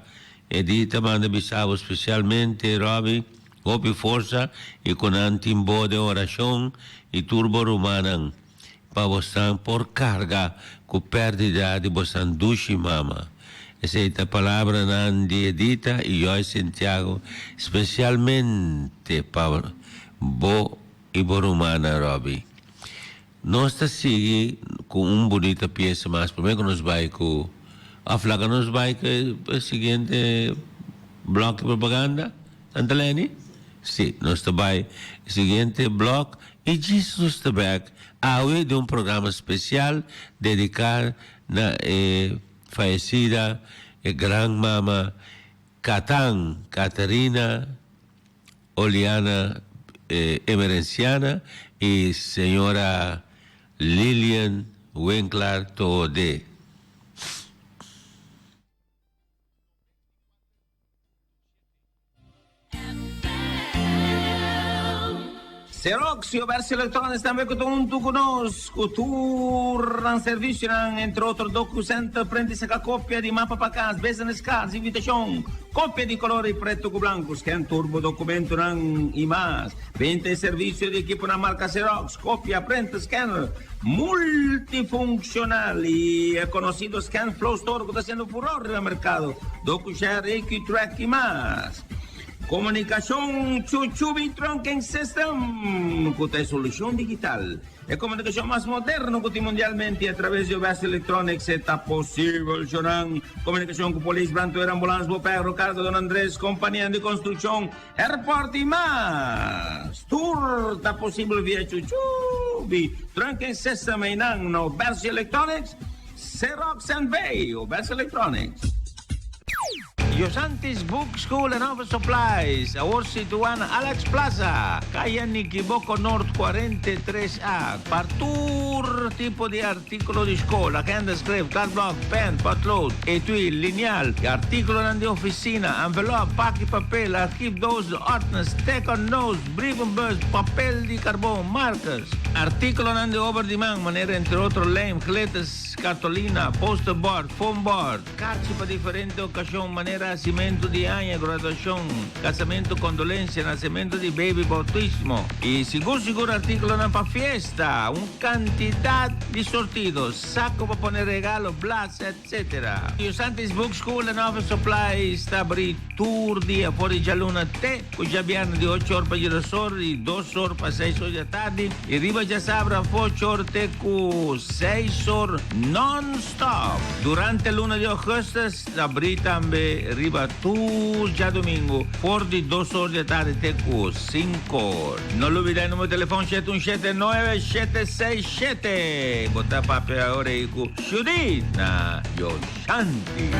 Speaker 6: Edita manda bisavo specialmente Robbie, hope força e con antimbo de oração e turbo rumanan para você por carga com perdida de você dushi mama. Essa é a palavra de Edita e Joyce Santiago especialmente para bo e bo rumana Robbie. Nós está seguindo com bonita peça mais primeiro que nos vai com a flaca nos vai que o seguinte bloco de propaganda, Santaleni? Sim, nós também o seguinte bloco e disso nós também de um programa especial dedicado na falecida grande-mama Catan, Catarina Oliana Emerenciana e senhora Lilian Winkler Tode.
Speaker 14: Xerox e o verso eletrônico também que junto conosco, turno serviço, entre outros documentos, prende-se a cópia de mapa para casa, business cards, invitação, cópia de colore preto com branco, scan turbo documento e mais, vende serviço de equipe na marca Xerox, cópia, print, scanner, multifuncional e é conhecido Scan Flow Store que está sendo furor no mercado, DocuShare, EquiTrack e mais. Comunicação Chuchubi Trunking System, que tem solução digital. É a comunicação mais moderna que tem mundialmente através do Best Electronics. Está possível, Jonan. Comunicação com polícia, Brantoeira, ambulância, Bopé, Ricardo, Don Andrés, companhia de construção, airport e mais. Tour está possível via Chuchubi Trunking System e não no Best Electronics. Xerox and Bay, o Best Electronics. Yosantis Book School and Office Supplies, ahora situada Alex Plaza, calle Niquiboco Norte 43A, para todo tipo de artículo de escola, agenda script, cardblock, pen, potlood, etui, lineal, artículo de oficina, envelope, pack de papel, arquivo 12, ordens, take-on notes, brief and bus, papel de carbón, marcas, artículo de obra de man, manera entre otros lame, cletas, cartolina, poster board, foam board, cartas para diferentes ocasión, manera nascimento de anha, graduação, casamento, condolência, nascimento de baby, bautismo. E seguro artículo para festa, quantidade de sortidos, saco para poner regalo, blast, etc. E o Santis Book School and Office Supply está abrindo tour dia fora de aluna T, cuja viana de 8 horas para Girasol e 2 horas para 6 horas da tarde. E riba já sabra 8 horas até com 6 horas non-stop. Durante a luna de agosto, abri também riba tu já domingo, por de 2 horas da tarde até com 5 horas. Não olvidem o meu telefone 717-9767. Botar papel agora aí com Judith Yoshanti.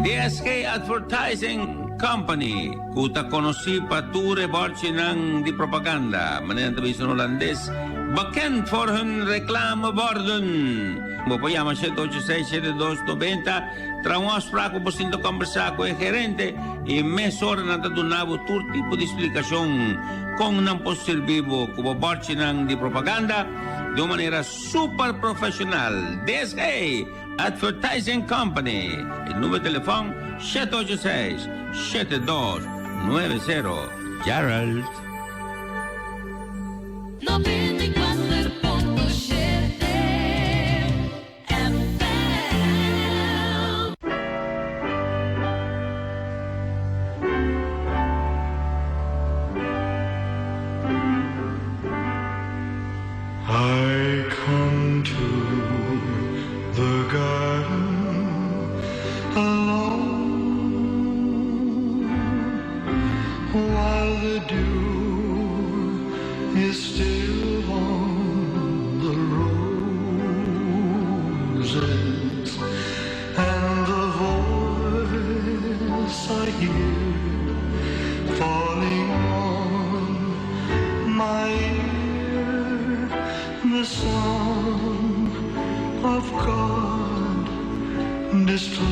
Speaker 14: DSK Advertising Company, kuta konosi pature borchinang di propaganda, manen television holandês, bekend voor hun reclameborden. Bopayama 786-7290, trouwens afspraak op te conversar com o gerente e mesora na donavo todo tipo de explicação como não posso servir como borchinang de propaganda de uma maneira super profissional. DSK Advertising Company. El número de teléfono 786-7290. Gerald.
Speaker 12: 94.7 FM.
Speaker 22: I come to the garden alone.
Speaker 10: still on the roses, and the voice I hear falling on my ear, the Son of God discloses.